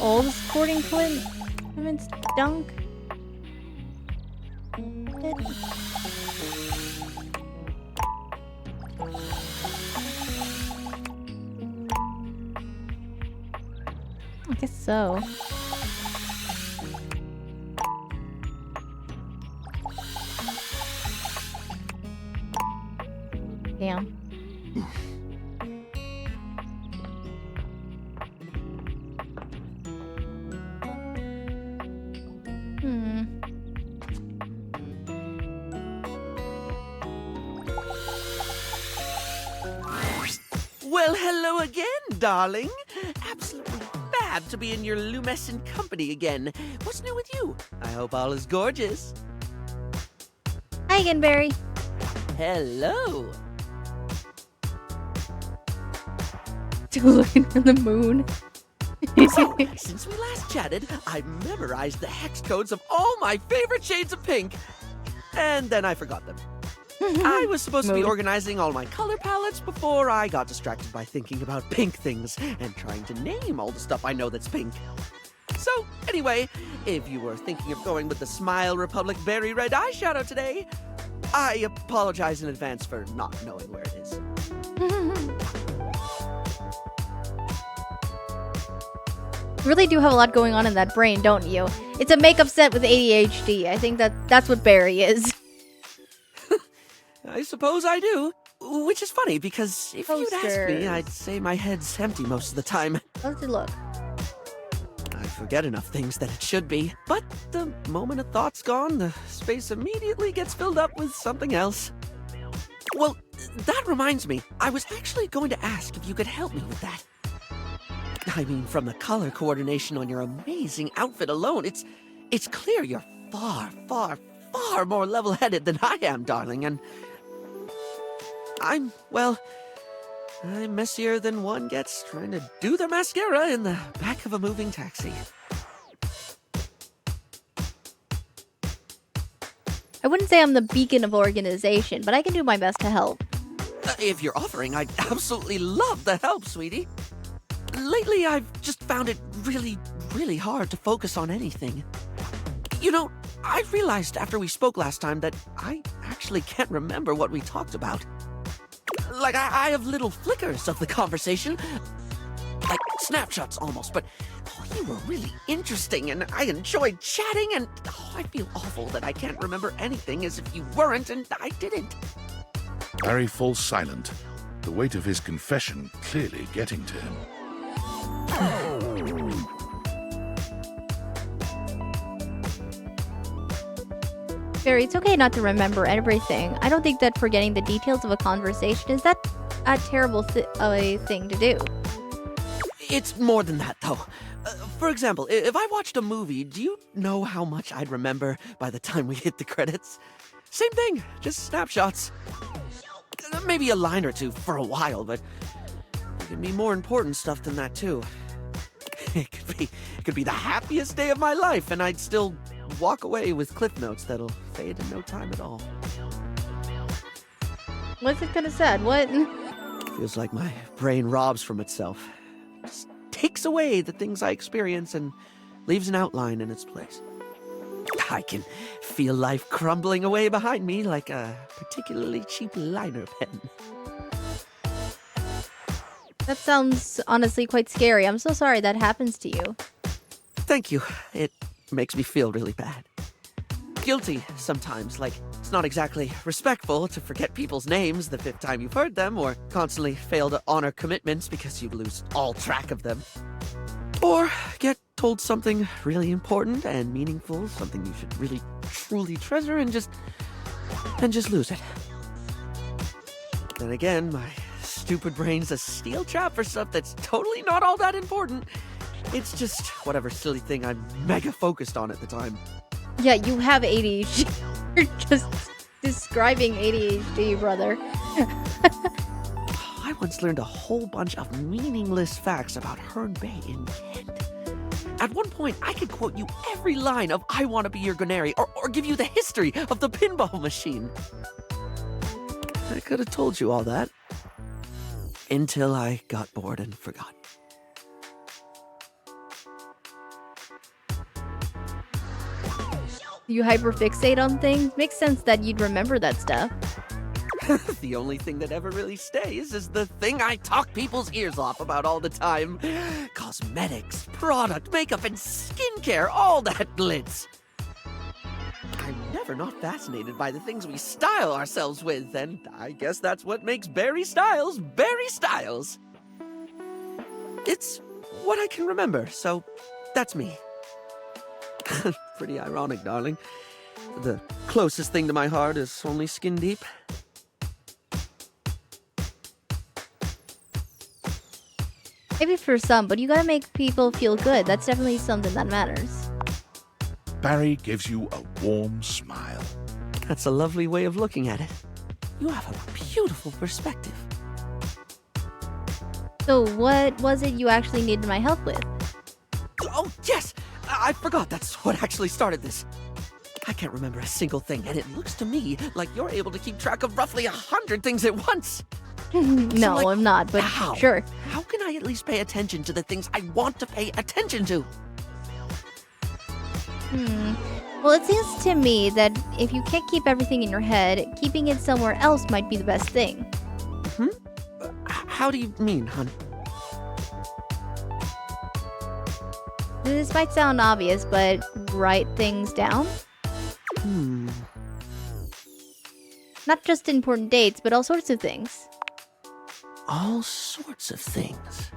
All the sporting equipment Dunk. I guess so. Damn. Well, hello again, darling. Absolutely fab to be in your lumescent company again. What's new with you? I hope all is gorgeous. Hi again, Barry. Hello. Looking at the moon. So, since we last chatted, I memorized the hex codes of all my favorite shades of pink. And then I forgot them. I was supposed to be organizing all my color palettes before I got distracted by thinking about pink things and trying to name all the stuff I know that's pink. So, anyway, if you were thinking of going with the Smile Republic Berry Red eyeshadow today, I apologize in advance for not knowing where it is. You really do have a lot going on in that brain, don't you? It's a makeup set with ADHD. I think that's what Barry is. I suppose I do. Which is funny, because if you'd asked me, Posters. I'd say my head's empty most of the time. Let's look. I forget enough things that it should be. But the moment a thought's gone, the space immediately gets filled up with something else. Well, that reminds me. I was actually going to ask if you could help me with that. I mean, from the color coordination on your amazing outfit alone, it's clear you're far, far, far more level-headed than I am, darling, and I'm messier than one gets trying to do their mascara in the back of a moving taxi. I wouldn't say I'm the beacon of organization, but I can do my best to help. If you're offering, I'd absolutely love the help, sweetie. Lately, I've just found it really, really hard to focus on anything. You know, I realized after we spoke last time that I actually can't remember what we talked about. Like, I have little flickers of the conversation. Like snapshots almost, but you were really interesting and I enjoyed chatting and I feel awful that I can't remember anything as if you weren't and I didn't. Barry falls silent, the weight of his confession clearly getting to him. Barry, it's okay not to remember everything. I don't think that forgetting the details of a conversation is that a terrible thing to do. It's more than that, though. For example, if I watched a movie, do you know how much I'd remember by the time we hit the credits? Same thing, just snapshots. Maybe a line or two for a while, but it can be more important stuff than that, too. It could be the happiest day of my life, and I'd still walk away with cliff notes that'll fade in no time at all. What's it kind of sad? What? Feels like my brain robs from itself. Just takes away the things I experience and leaves an outline in its place. I can feel life crumbling away behind me like a particularly cheap liner pen. That sounds honestly quite scary. I'm so sorry that happens to you. Thank you. It makes me feel really bad. Guilty sometimes, like it's not exactly respectful to forget people's names the 5th time you've heard them, or constantly fail to honor commitments because you lose all track of them. Or get told something really important and meaningful, something you should really truly treasure, and just lose it. Then again, my stupid brain's a steel trap for stuff that's totally not all that important. It's just whatever silly thing I'm mega focused on at the time. Yeah, you have ADHD. You're just describing ADHD, brother. I once learned a whole bunch of meaningless facts about Herne Bay in Kent. At one point, I could quote you every line of I Want to Be Your Gunnery, or give you the history of the pinball machine. I could have told you all that. Until I got bored and forgot. You hyperfixate on things? Makes sense that you'd remember that stuff. The only thing that ever really stays is the thing I talk people's ears off about all the time. Cosmetics, product, makeup, and skincare, all that glitz. I'm never not fascinated by the things we style ourselves with, and I guess that's what makes Barry Styles Barry Styles. It's what I can remember, so that's me. Pretty ironic, darling. The closest thing to my heart is only skin deep. Maybe for some, but you gotta make people feel good. That's definitely something that matters. Barry gives you a warm smile. That's a lovely way of looking at it. You have a beautiful perspective. So what was it you actually needed my help with? Oh, yes! I forgot that's what actually started this. I can't remember a single thing, and it looks to me like you're able to keep track of roughly 100 things at once. No, So, I'm not, but how? sure. How can I at least pay attention to the things I want to pay attention to? Well, it seems to me that if you can't keep everything in your head, keeping it somewhere else might be the best thing. How do you mean, hon? This might sound obvious, but write things down. Not just important dates, but all sorts of things. All sorts of things.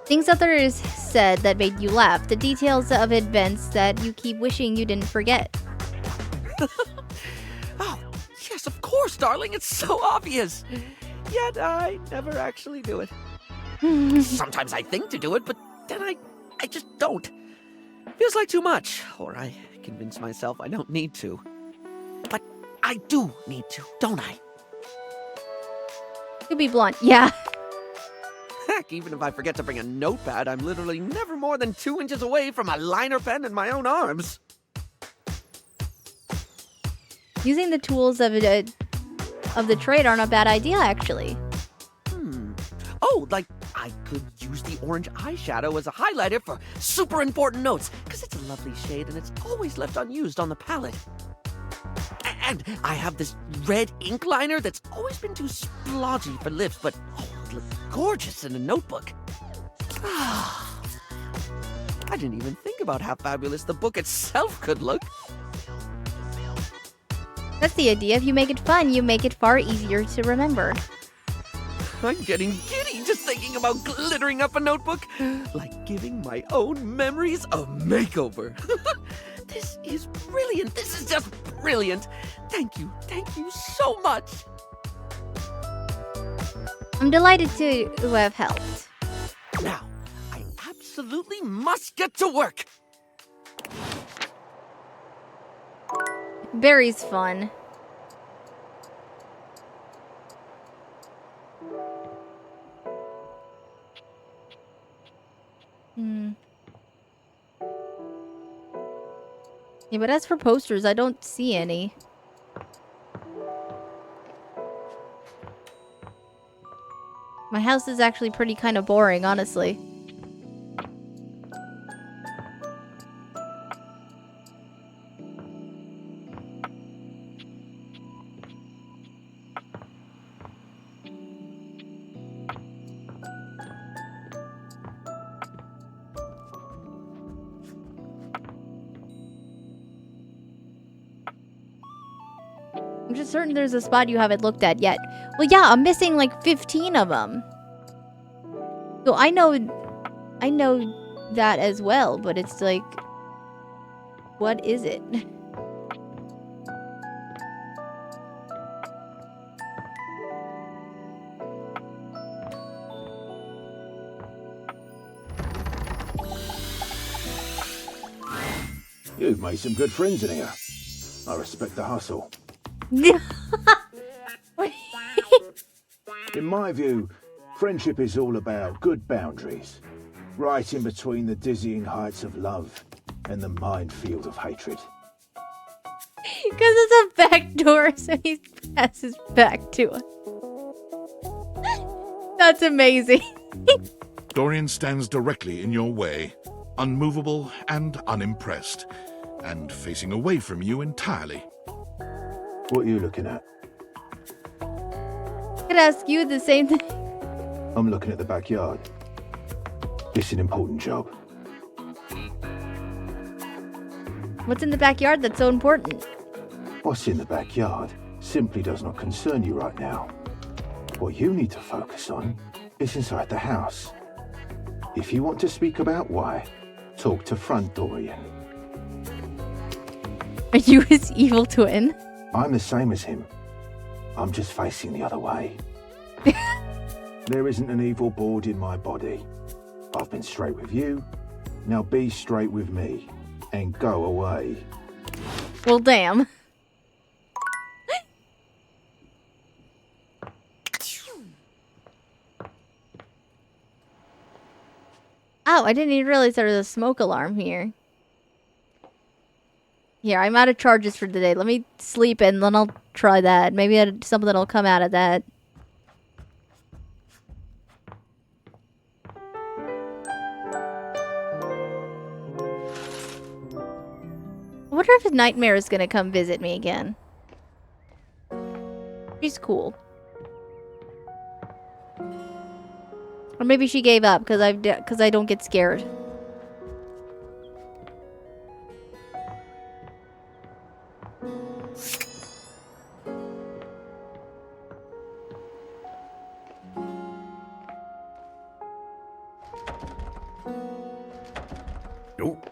Things others said that made you laugh. The details of events that you keep wishing you didn't forget. Oh, yes, of course, darling. It's so obvious. Yet I never actually do it. Sometimes I think to do it, but then I just don't. Feels like too much, or I convince myself I don't need to. But I do need to, don't I? To be blunt, yeah. Heck, even if I forget to bring a notepad, I'm literally never more than 2 inches away from a liner pen in my own arms. Using the tools of the trade aren't a bad idea, actually. Oh, like I could use the orange eyeshadow as a highlighter for super important notes, because it's a lovely shade and it's always left unused on the palette. And I have this red ink liner that's always been too splodgy for lips, but it looks gorgeous in a notebook. I didn't even think about how fabulous the book itself could look. That's the idea. If you make it fun, you make it far easier to remember. I'm getting giddy just thinking about glittering up a notebook. Like giving my own memories a makeover. This is brilliant. This is just brilliant. Thank you so much. I'm delighted to have helped. Now, I absolutely must get to work. Barry's fun. Yeah, but as for posters, I don't see any. My house is actually pretty kind of boring, honestly. I'm just certain there's a spot you haven't looked at yet. Well, yeah, I'm missing like 15 of them. So I know that as well, but it's like, what is it? You've made some good friends in here. I respect the hustle. In my view, friendship is all about good boundaries, right in between the dizzying heights of love and the minefield of hatred. Because it's a back door, so he passes back to us. That's amazing. Dorian stands directly in your way, unmovable and unimpressed, and facing away from you entirely. What are you looking at? I could ask you the same thing. I'm looking at the backyard. It's an important job. What's in the backyard that's so important? What's in the backyard simply does not concern you right now. What you need to focus on is inside the house. If you want to speak about why, talk to Front Dorian. Are you his evil twin? I'm the same as him. I'm just facing the other way. There isn't an evil board in my body. I've been straight with you. Now be straight with me and go away. Well, damn. Oh, I didn't even realize there was a smoke alarm here. Here, I'm out of charges for the day. Let me sleep and then I'll try that. Maybe something will come out of that. I wonder if Nightmare is gonna come visit me again. She's cool. Or maybe she gave up because I don't get scared. Nope.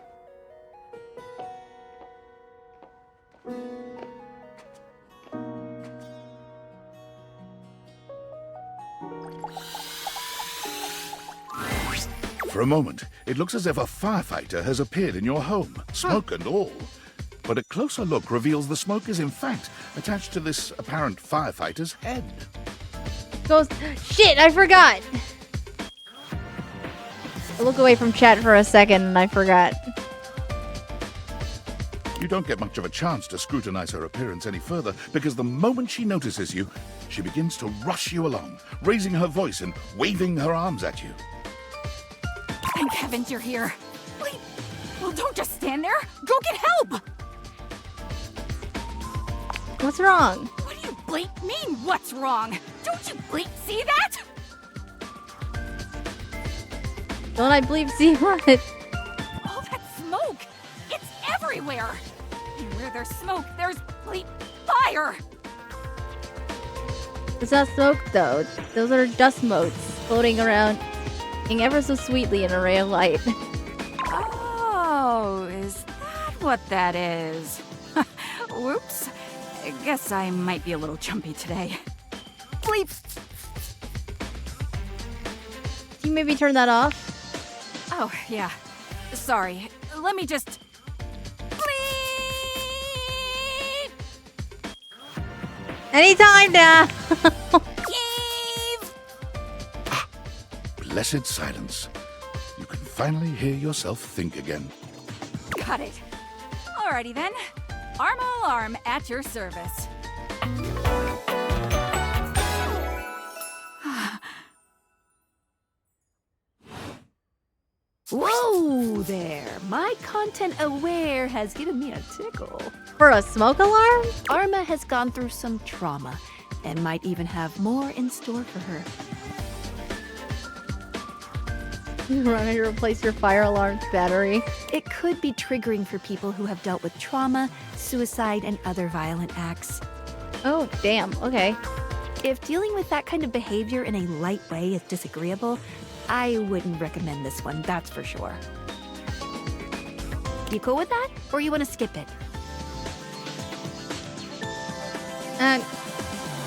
For a moment, it looks as if a firefighter has appeared in your home, smoke and all. But a closer look reveals the smoke is in fact attached to this apparent firefighter's head. Ghost. Shit, I forgot. I look away from chat for a second and I forgot. You don't get much of a chance to scrutinize her appearance any further, because the moment she notices you, she begins to rush you along, raising her voice and waving her arms at you. Thank heavens you're here. Wait, well, don't just stand there. Go get help. What's wrong? What do you bleep mean, what's wrong? Don't you bleep see that? Don't I believe see what? All that smoke. It's everywhere. And where there's smoke, there's bleep fire. It's not smoke though. Those are dust motes floating around ever so sweetly in a ray of light. Oh, is that what that is? Whoops. I guess I might be a little jumpy today. Bleep. Can you maybe turn that off? Oh, yeah. Sorry. Let me just... Anytime now! Blessed silence. You can finally hear yourself think again. Got it. Alrighty then. Arma Alarm at your service. Whoa there! My content aware has given me a tickle. For a smoke alarm? Arma has gone through some trauma and might even have more in store for her. Run to replace your fire alarm battery. It could be triggering for people who have dealt with trauma, suicide, and other violent acts. Oh, damn. Okay. If dealing with that kind of behavior in a light way is disagreeable, I wouldn't recommend this one, that's for sure. You cool with that? Or you want to skip it?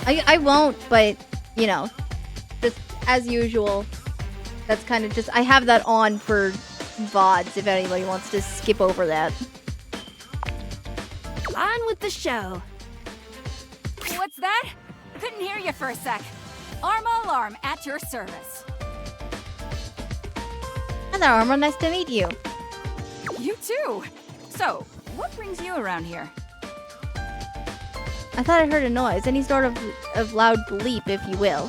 I won't, but, you know, just as usual, that's kind of just, I have that on for VODs if anybody wants to skip over that. On with the show. What's that? Couldn't hear you for a sec. Arma Alarm at your service. Hello, Arma. Nice to meet you. You too. So, what brings you around here? I thought I heard a noise, any sort of loud bleep, if you will.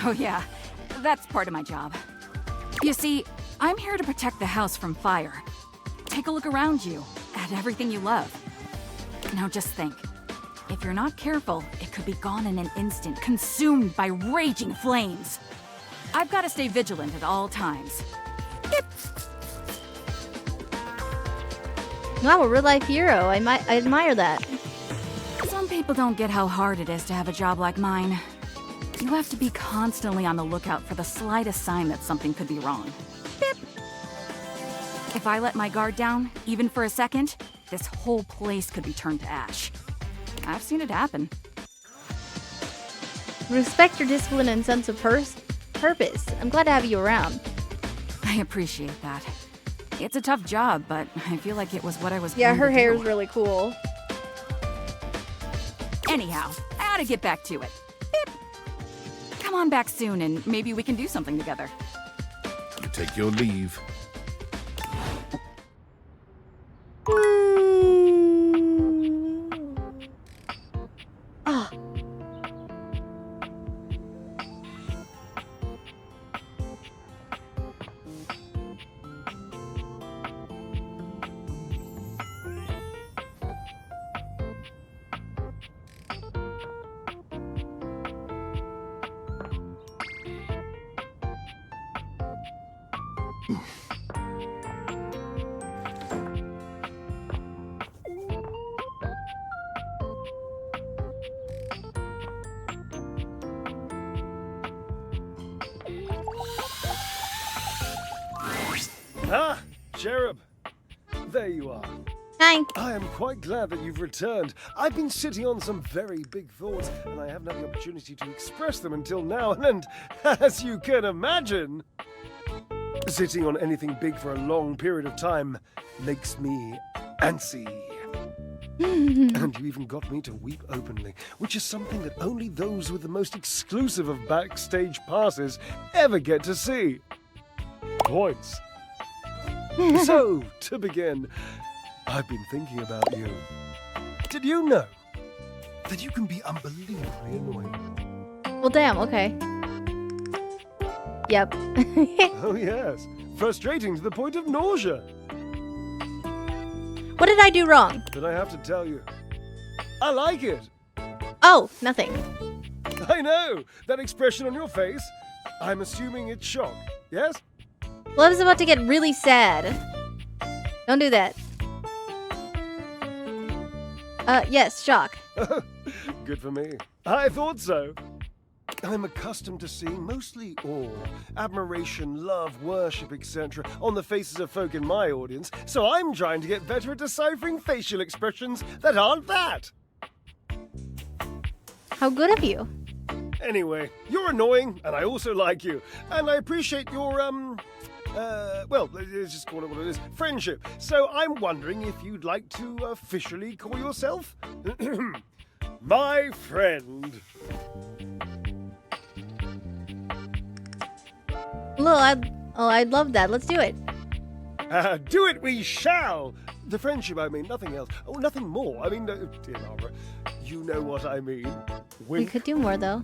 Oh yeah, that's part of my job. You see, I'm here to protect the house from fire. Take a look around you, at everything you love. Now just think, if you're not careful, it could be gone in an instant, consumed by raging flames. I've got to stay vigilant at all times. Wow, a real-life hero. I admire that. Some people don't get how hard it is to have a job like mine. You have to be constantly on the lookout for the slightest sign that something could be wrong. Bip. If I let my guard down, even for a second, this whole place could be turned to ash. I've seen it happen. Respect your discipline and sense of purpose. I'm glad to have you around. I appreciate that. It's a tough job, but I feel like it was what I was Yeah, born her to hair do. is really cool. Anyhow, I ought to get back to it. Bip. Come on back soon and maybe we can do something together. You take your leave. Ah. Ah, Cherub. There you are. Hi. I am quite glad that you've returned. I've been sitting on some very big thoughts, and I haven't had the opportunity to express them until now, and as you can imagine, sitting on anything big for a long period of time makes me antsy. And you even got me to weep openly, which is something that only those with the most exclusive of backstage passes ever get to see. Points. So, to begin, I've been thinking about you. Did you know that you can be unbelievably annoying? Well, damn, okay. Yep. Oh, yes. Frustrating to the point of nausea. What did I do wrong? But I have to tell you, I like it. Oh, nothing. I know. That expression on your face, I'm assuming it's shock, yes? Love is about to get really sad. Don't do that. Yes, shock. Good for me. I thought so. I'm accustomed to seeing mostly awe, admiration, love, worship, etc. on the faces of folk in my audience, so I'm trying to get better at deciphering facial expressions that aren't that. How good of you. Anyway, you're annoying, and I also like you. And I appreciate your, well, let's just call it what it is, friendship. So I'm wondering if you'd like to officially call yourself my friend. I'd love that. Let's do it. Do it we shall! The friendship, I mean, nothing else. Oh, nothing more. I mean, dear Barbara, you know what I mean. Wink. We could do more, though.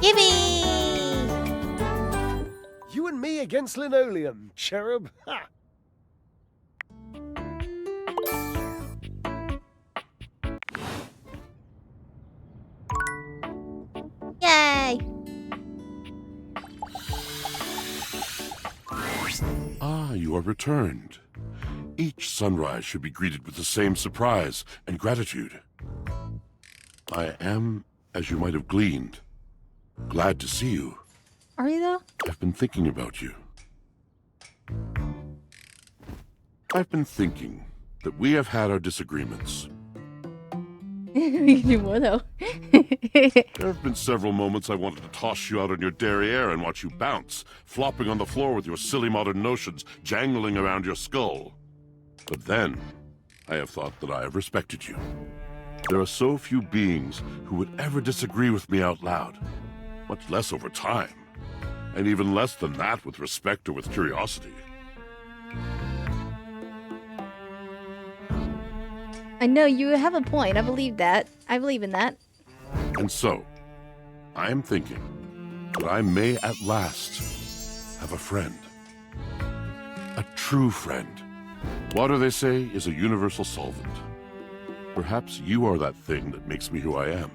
Yippee! You and me against linoleum, Cherub. Ha! Yay! Ah, you are returned. Each sunrise should be greeted with the same surprise and gratitude. I am, as you might have gleaned, glad to see you. Are you, though? I've been thinking about you. I've been thinking that we have had our disagreements. We can do more, though. There have been several moments I wanted to toss you out on your derriere and watch you bounce, flopping on the floor with your silly modern notions jangling around your skull. But then, I have thought that I have respected you. There are so few beings who would ever disagree with me out loud, much less over time, and even less than that with respect or with curiosity. I know, you have a point. I believe that. I believe in that. And so, I am thinking that I may at last have a friend. A true friend. Water, they say, is a universal solvent. Perhaps you are that thing that makes me who I am.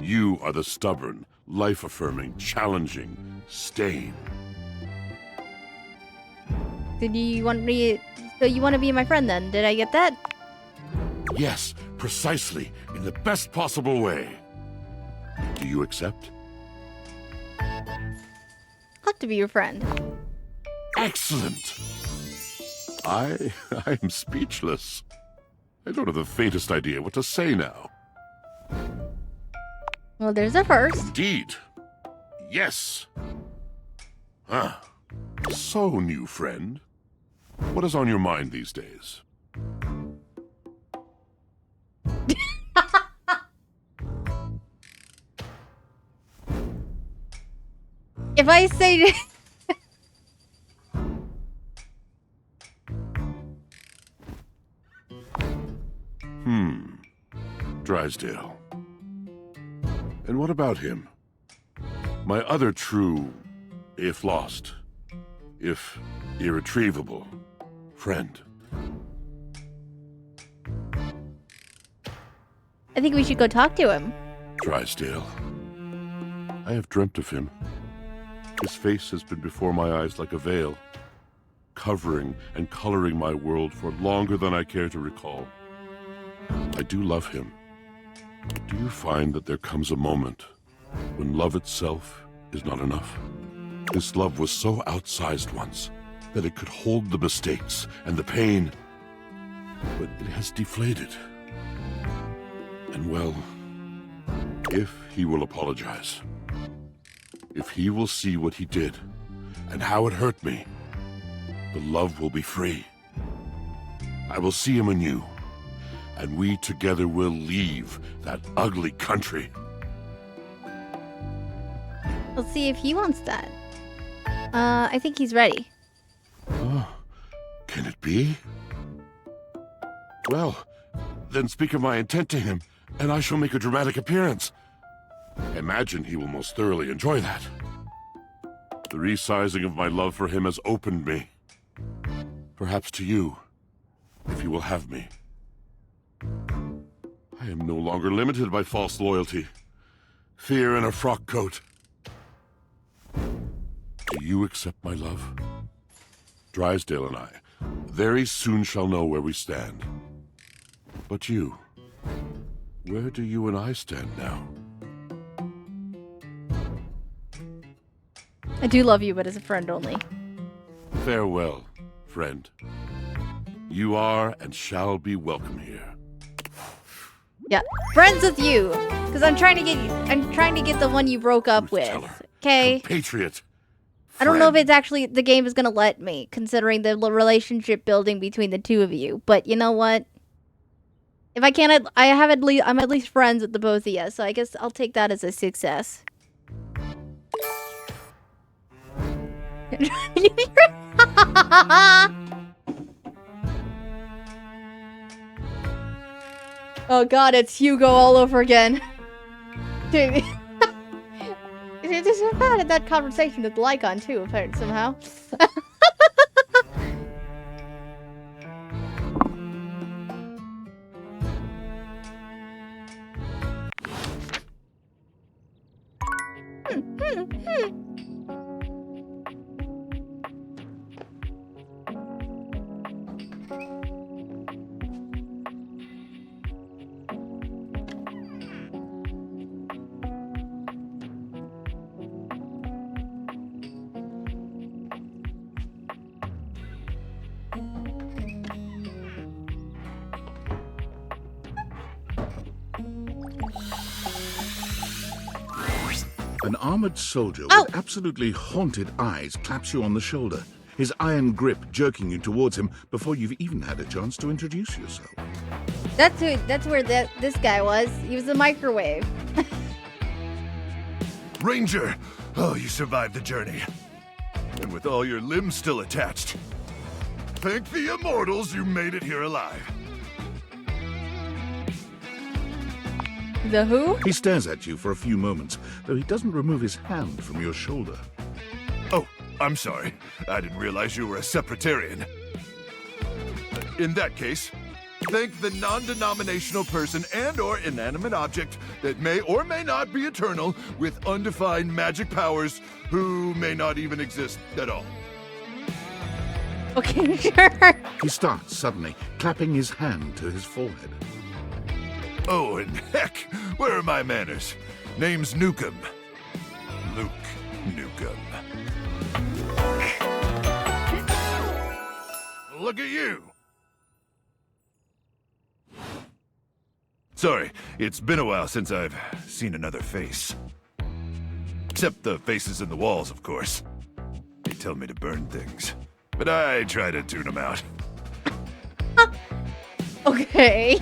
You are the stubborn, life-affirming, challenging stain. Did you want me... So you want to be my friend, then? Did I get that? Yes, precisely, in the best possible way. Do you accept? I'd love to be your friend. Excellent! I am speechless. I don't have the faintest idea what to say now. Well, there's a first. Indeed. Yes. Ah. So, new friend, what is on your mind these days? If I say... Drysdale. And what about him? My other true, if lost, if irretrievable, friend. I think we should go talk to him. Drysdale. I have dreamt of him. His face has been before my eyes like a veil, covering and coloring my world for longer than I care to recall. I do love him. Do you find that there comes a moment when love itself is not enough? This love was so outsized once that it could hold the mistakes and the pain, but it has deflated. And well, if he will apologize, if he will see what he did and how it hurt me, the love will be free. I will see him anew, and we together will leave that ugly country. Let's see if he wants that. I think he's ready. Can it be? Well, then speak of my intent to him, and I shall make a dramatic appearance. I imagine he will most thoroughly enjoy that. The resizing of my love for him has opened me. Perhaps to you, if you will have me. I am no longer limited by false loyalty, fear in a frock coat. Do you accept my love? Drysdale and I very soon shall know where we stand. But you, where do you and I stand now? I do love you, but as a friend only. Farewell, friend. You are and shall be welcome here. Yeah, friends with you, because I'm trying to get the one you broke up with. Okay. Patriot. I don't know if it's actually the game is gonna let me, considering the relationship building between the two of you. But you know what? If I can't, I'm at least friends with the both of you. So I guess I'll take that as a success. Oh god, it's Hugo all over again. Dude. I just had that conversation with Lycon too, apparently, somehow. An armored soldier with absolutely haunted eyes claps you on the shoulder, his iron grip jerking you towards him before you've even had a chance to introduce yourself. That's where this guy was. He was a microwave. Ranger! Oh, you survived the journey. And with all your limbs still attached. Thank the immortals you made it here alive. The who? He stares at you for a few moments, though he doesn't remove his hand from your shoulder. Oh, I'm sorry. I didn't realize you were a Separatarian. In that case, thank the non-denominational person and/or inanimate object that may or may not be eternal with undefined magic powers who may not even exist at all. Okay, sure. He starts suddenly, clapping his hand to his forehead. Oh, and heck, where are my manners? Name's Nukem. Luke Nukem. Look at you. Sorry, it's been a while since I've seen another face. Except the faces in the walls, of course. They tell me to burn things, but I try to tune them out. Okay.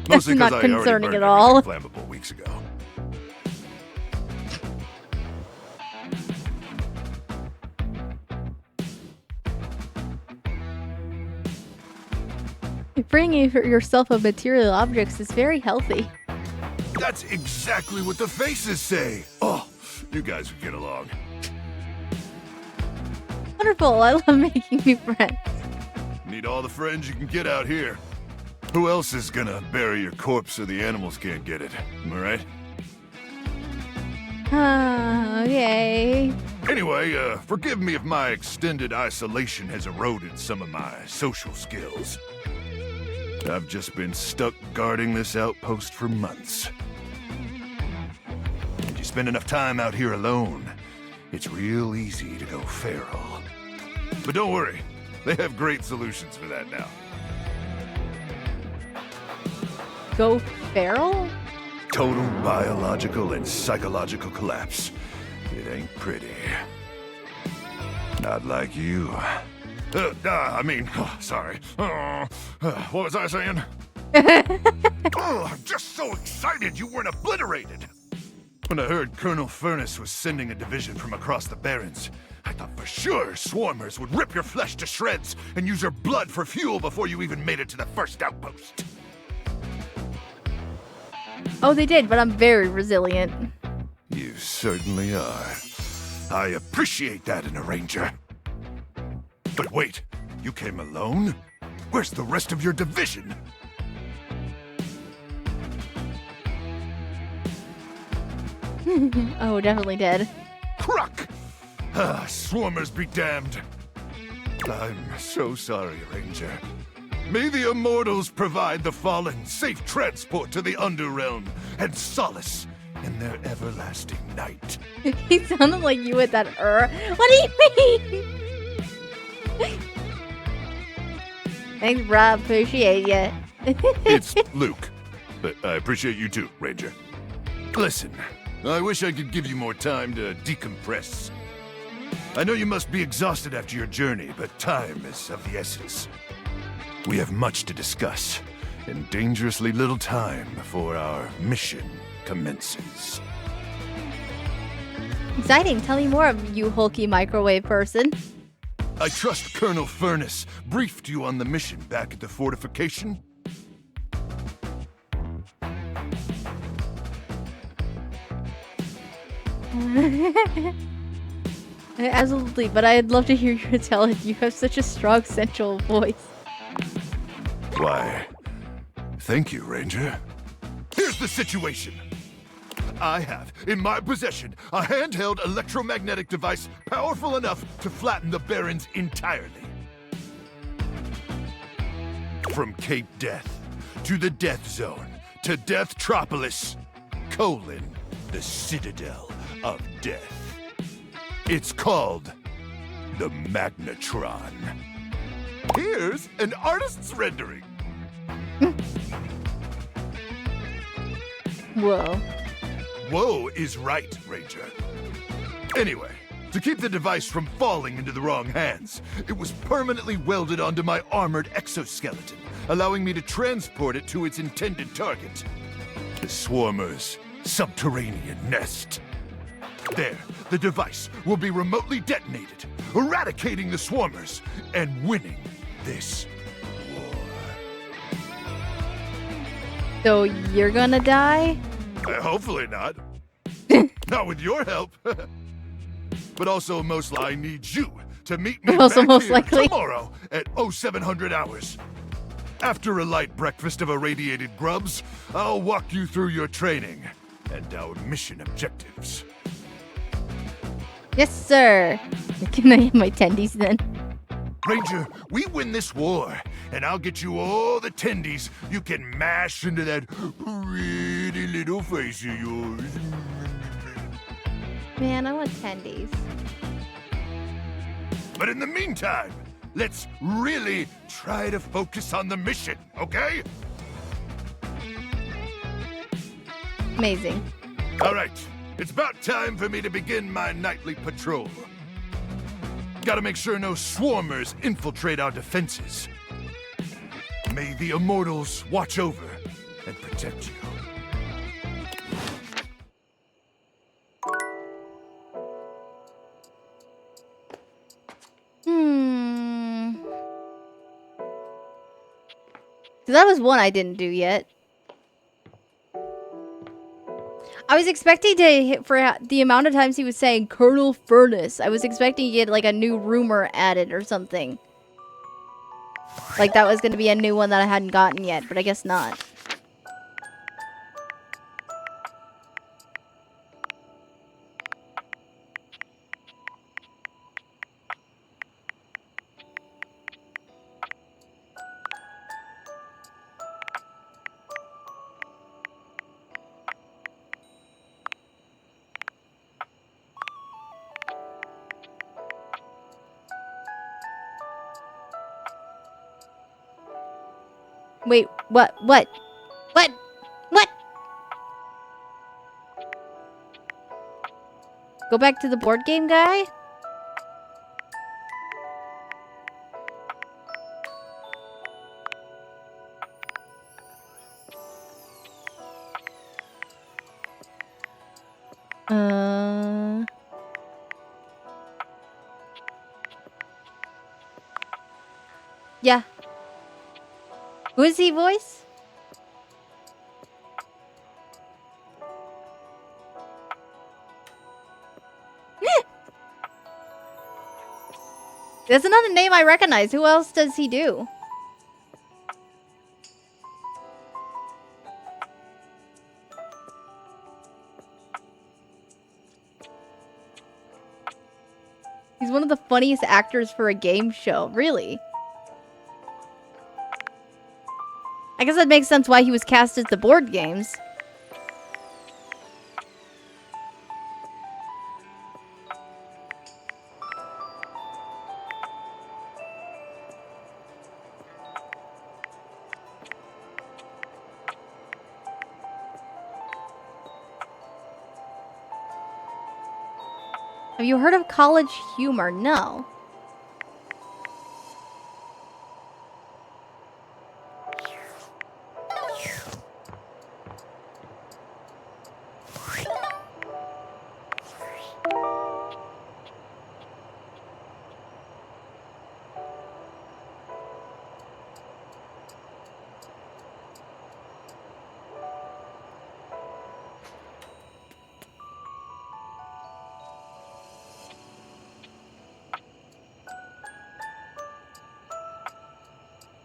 That's Mostly not because I already concerning burned at all. everything flammable weeks ago. Bringing yourself of material objects is very healthy. That's exactly what the faces say. Oh, you guys would get along. Wonderful. I love making new friends. Need all the friends you can get out here. Who else is gonna bury your corpse so the animals can't get it? Am I right? Okay. Anyway, forgive me if my extended isolation has eroded some of my social skills. I've just been stuck guarding this outpost for months. And you spend enough time out here alone, it's real easy to go feral. But don't worry, they have great solutions for that now. Go feral? Total biological and psychological collapse. It ain't pretty. Not like you. Sorry. What was I saying? I'm just so excited you weren't obliterated. When I heard Colonel Furnace was sending a division from across the Barrens, I thought for sure swarmers would rip your flesh to shreds and use your blood for fuel before you even made it to the first outpost. Oh, they did, but I'm very resilient. You certainly are. I appreciate that in a ranger. But wait, you came alone? Where's the rest of your division? Oh, definitely dead. Crook! Swarmers be damned. I'm so sorry, Ranger. May the Immortals provide the fallen safe transport to the Underrealm and solace in their everlasting night. He sounded like you with that What do you mean? Thanks, Rob. Appreciate ya. It's Luke. But I appreciate you too, Ranger. Listen, I wish I could give you more time to decompress. I know you must be exhausted after your journey, but time is of the essence. We have much to discuss, and dangerously little time before our mission commences. Exciting. Tell me more of you hulky microwave person. I trust Colonel Furnace briefed you on the mission back at the fortification? Absolutely, but I'd love to hear you tell it. You have such a strong sensual voice. Why, thank you, Ranger. Here's the situation. I have, in my possession, a handheld electromagnetic device powerful enough to flatten the Barrens entirely. From Cape Death, to the Death Zone, to Deathtropolis, the Citadel of Death. It's called the Magnetron. Here's an artist's rendering. Whoa. Whoa is right, Ranger. Anyway, to keep the device from falling into the wrong hands, it was permanently welded onto my armored exoskeleton, allowing me to transport it to its intended target, the Swarmer's subterranean nest. There, the device will be remotely detonated, eradicating the Swarmers and winning this war. So you're gonna die? Hopefully not. Not with your help. But also, I need you to meet me Also back most here likely. tomorrow at 0700 hours. After a light breakfast of irradiated grubs, I'll walk you through your training and our mission objectives. Yes, sir. Can I have my tendies then? Ranger, we win this war, and I'll get you all the tendies you can mash into that pretty little face of yours. Man, I want tendies. But in the meantime, let's really try to focus on the mission, okay? Amazing. All right, it's about time for me to begin my nightly patrol. Gotta make sure no swarmers infiltrate our defenses. May the Immortals watch over and protect you. So that was one I didn't do yet. I was expecting to hit for the amount of times he was saying Colonel Furnace. I was expecting to get like a new rumor added or something. Like that was going to be a new one that I hadn't gotten yet, but I guess not. Wait, what? What? What? What? Go back to the board game guy? Yeah. Who is he voice? That's another name I recognize. Who else does he do? He's one of the funniest actors for a game show. Really? I guess that makes sense why he was cast as the board games. Have you heard of College Humor? No.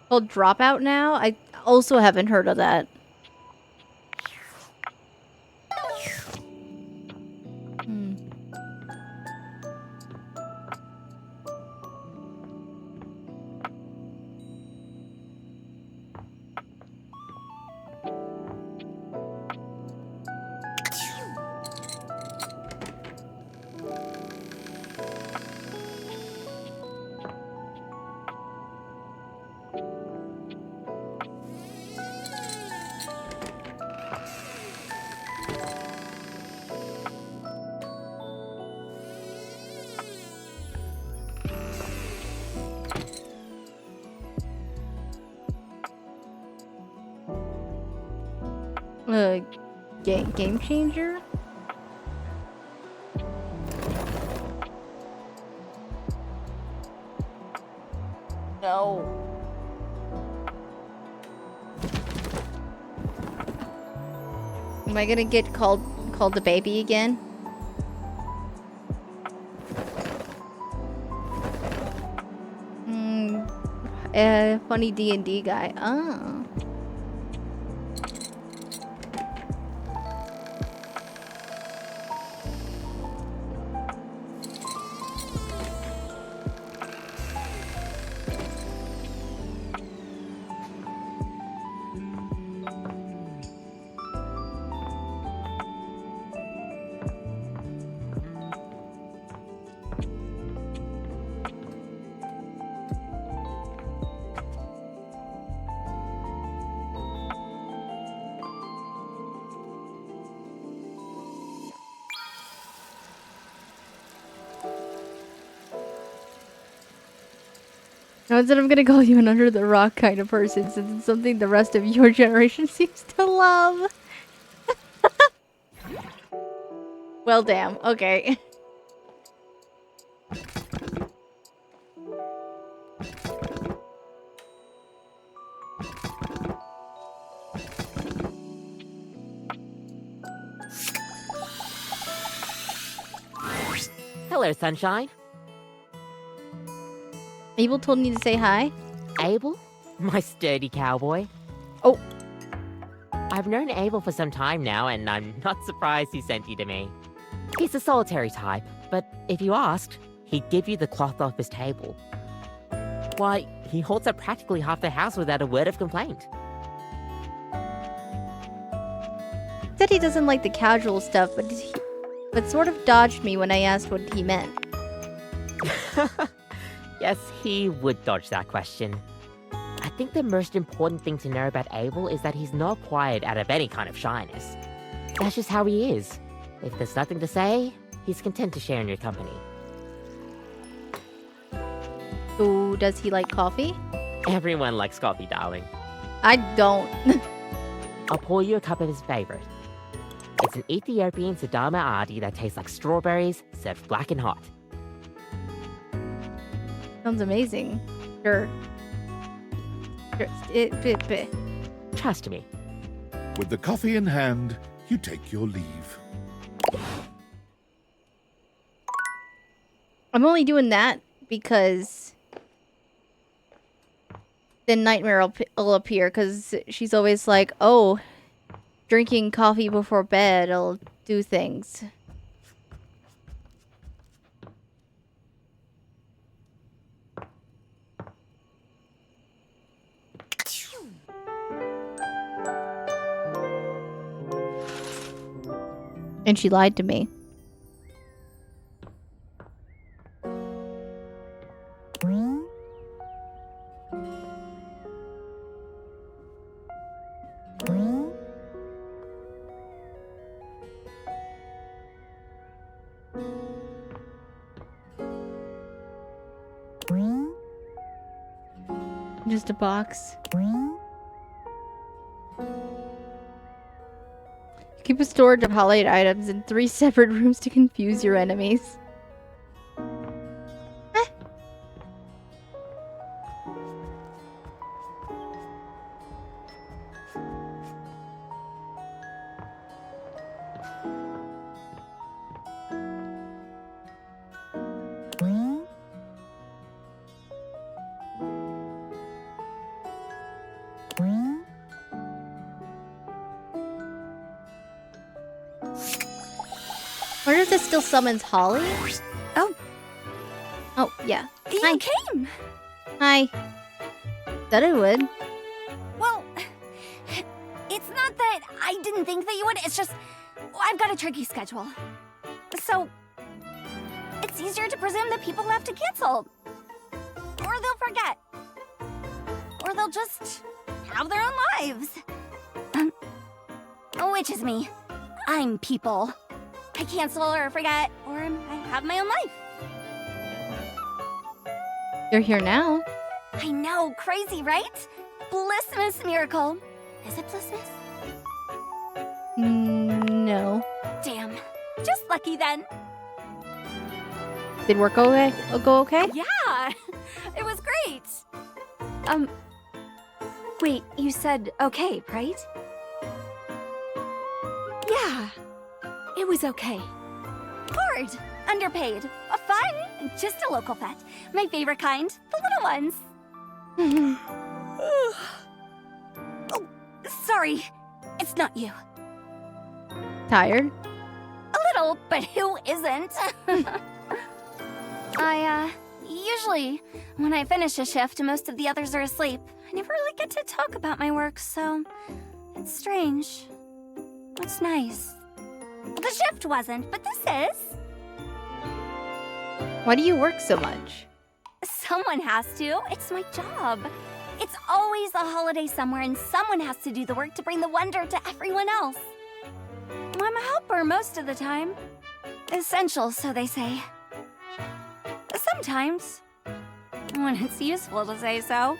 Called Dropout now? I also haven't heard of that. Game changer? No. Am I gonna get called the baby again? Funny D&D guy. Oh. Now instead I'm gonna call you an under the rock kind of person since it's something the rest of your generation seems to love. Well, damn. Okay. Hello, Sunshine. Abel told me to say hi. Abel? My sturdy cowboy. Oh. I've known Abel for some time now, and I'm not surprised he sent you to me. He's a solitary type, but if you asked, he'd give you the cloth off his table. Why, he holds up practically half the house without a word of complaint. Said he doesn't like the casual stuff, but sort of dodged me when I asked what he meant. Yes, he would dodge that question. At think the most important thing to know about Abel is that he's not quiet out of any kind of shyness. That's just how he is. If there's nothing to say, he's content to share in your company. So, does he like coffee? Everyone likes coffee, darling. I don't. I'll pour you a cup of his favorite. It's an Ethiopian Sidama Adi that tastes like strawberries, served black and hot. Sounds amazing. Sure. Trust me. With the coffee in hand, you take your leave. I'm only doing that because then Nightmare will appear, because she's always like, oh, drinking coffee before bed will do things. And she lied to me. Just a box. Keep a storage of holiday items in 3 separate rooms to confuse your enemies. I wonder if this still summons Holly? Oh. Oh, yeah. You Hi. came! Hi. Thought I would. Well, it's not that I didn't think that you would, it's just I've got a tricky schedule. So, it's easier to presume that people have to cancel. Or they'll forget. Or they'll just have their own lives. Which is me. I'm people. I cancel or forget, or I have my own life. You're here now. I know, crazy, right? Blissmas miracle. Is it Blissmas? No. Damn. Just lucky then. Did work go okay? Yeah, it was great. Wait, you said okay, right? Yeah, it was okay. Hard, underpaid, fun, just a local pet. My favorite kind, the little ones. Oh, sorry, it's not you. Tired? A little, but who isn't? Usually, when I finish a shift, most of the others are asleep. I never really get to talk about my work, so it's strange. It's nice. The shift wasn't, but this is. Why do you work so much? Someone has to. It's my job. It's always a holiday somewhere, and someone has to do the work to bring the wonder to everyone else. I'm a helper most of the time. Essential, so they say. Sometimes, when it's useful to say so.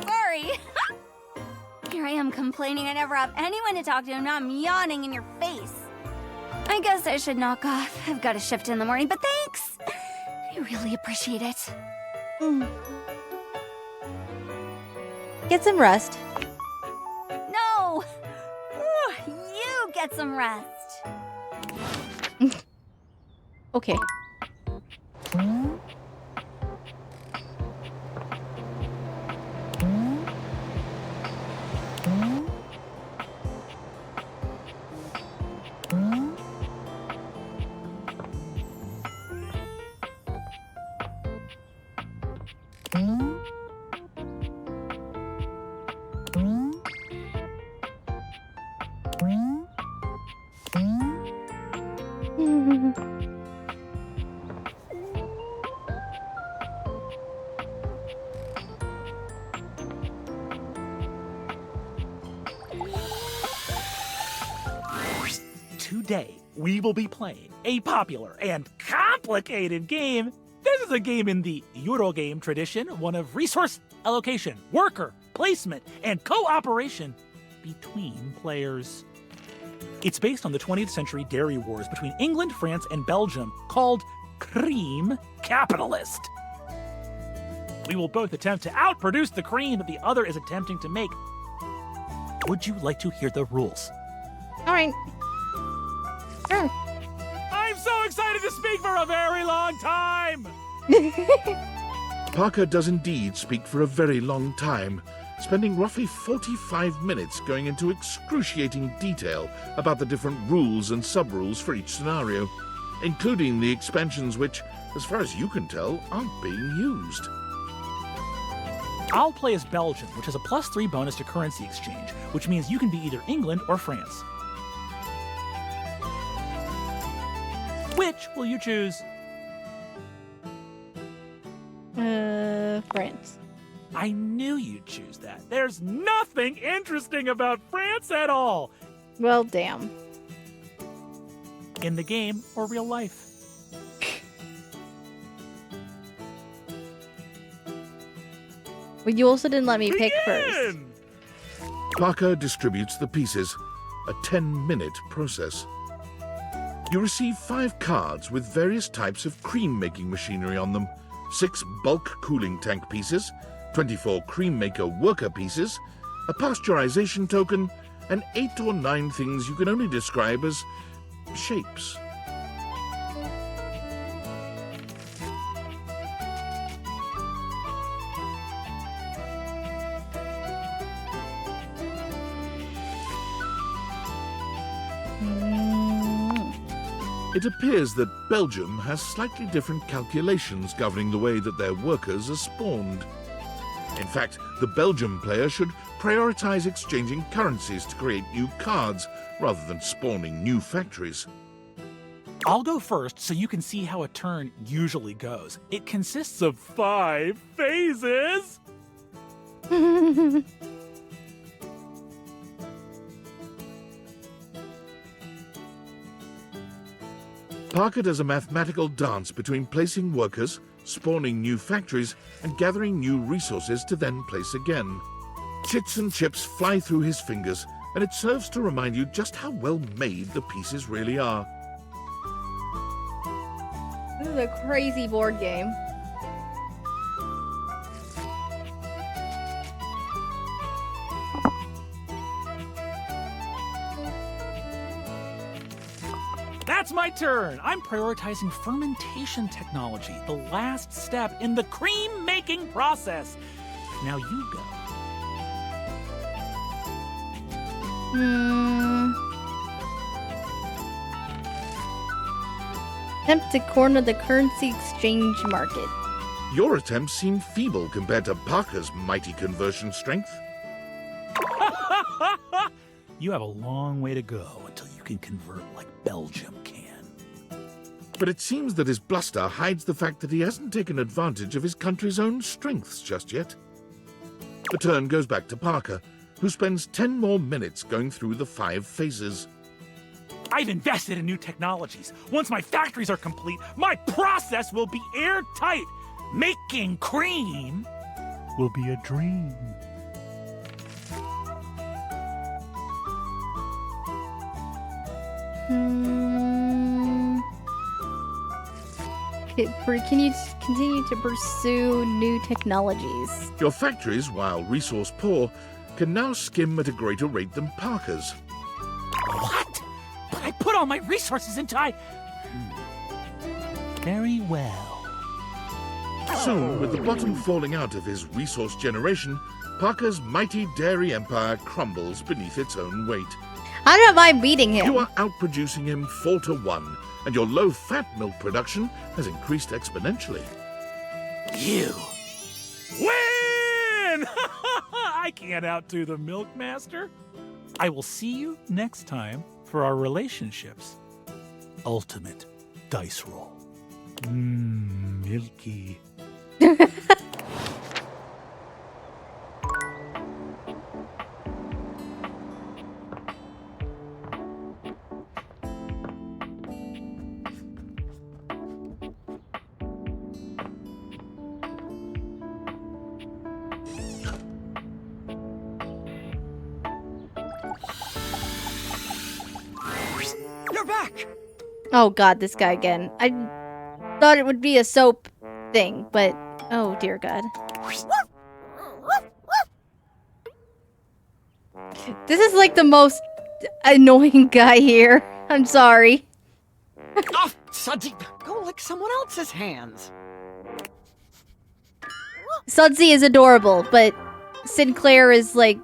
Sorry. Here I am complaining I never have anyone to talk to, and now I'm yawning in your face. I guess I should knock off. I've got a shift in the morning, but thanks. I really appreciate it. Get some rest. No! You get some rest. Okay. Today, we will be playing a popular and complicated game. This is a game in the Eurogame tradition, one of resource allocation, worker, placement, and cooperation between players. It's based on the 20th century dairy wars between England, France, and Belgium, called Cream Capitalist. We will both attempt to outproduce the cream that the other is attempting to make. Would you like to hear the rules? All right. Sure. I'm so excited to speak for a very long time! Parker does indeed speak for a very long time, spending roughly 45 minutes going into excruciating detail about the different rules and sub-rules for each scenario, including the expansions which, as far as you can tell, aren't being used. I'll play as Belgium, which has a +3 bonus to currency exchange, which means you can be either England or France. Which will you choose? France. I knew you'd choose that. There's nothing interesting about France at all. Well, damn. In the game or real life. But you also didn't let me pick first. Parker distributes the pieces, a 10-minute process. You receive 5 cards with various types of cream-making machinery on them, 6 bulk cooling tank pieces, 24 cream maker worker pieces, a pasteurization token, and 8 or 9 things you can only describe as shapes. It appears that Belgium has slightly different calculations governing the way that their workers are spawned. In fact, the Belgium player should prioritize exchanging currencies to create new cards rather than spawning new factories. I'll go first so you can see how a turn usually goes. It consists of 5 phases. Parker does a mathematical dance between placing workers, spawning new factories, and gathering new resources to then place again. Chits and chips fly through his fingers, and it serves to remind you just how well made the pieces really are. This is a crazy board game. That's my turn. I'm prioritizing fermentation technology, the last step in the cream-making process. Now you go. Attempt to corner the currency exchange market. Your attempts seem feeble compared to Parker's mighty conversion strength. You have a long way to go until you can convert like Belgium can. But it seems that his bluster hides the fact that he hasn't taken advantage of his country's own strengths just yet. The turn goes back to Parker, who spends 10 more minutes going through the 5 phases. I've invested in new technologies. Once my factories are complete, my process will be airtight. Making cream will be a dream. Can you continue to pursue new technologies? Your factories, while resource poor, can now skim at a greater rate than Parker's. What? But I put all my resources into Very well. Soon, with the bottom falling out of his resource generation, Parker's mighty dairy empire crumbles beneath its own weight. I don't mind beating him. You are outproducing him 4-1, and your low-fat milk production has increased exponentially. You win! I can't outdo the Milkmaster. I will see you next time for our relationships. Ultimate dice roll. Milky. You're back! Oh god, this guy again. I thought it would be a soap thing, but oh dear god. This is like the most annoying guy here. I'm sorry. Oh, Sudsy, go lick someone else's hands. Sudsy is adorable, but Sinclair is like...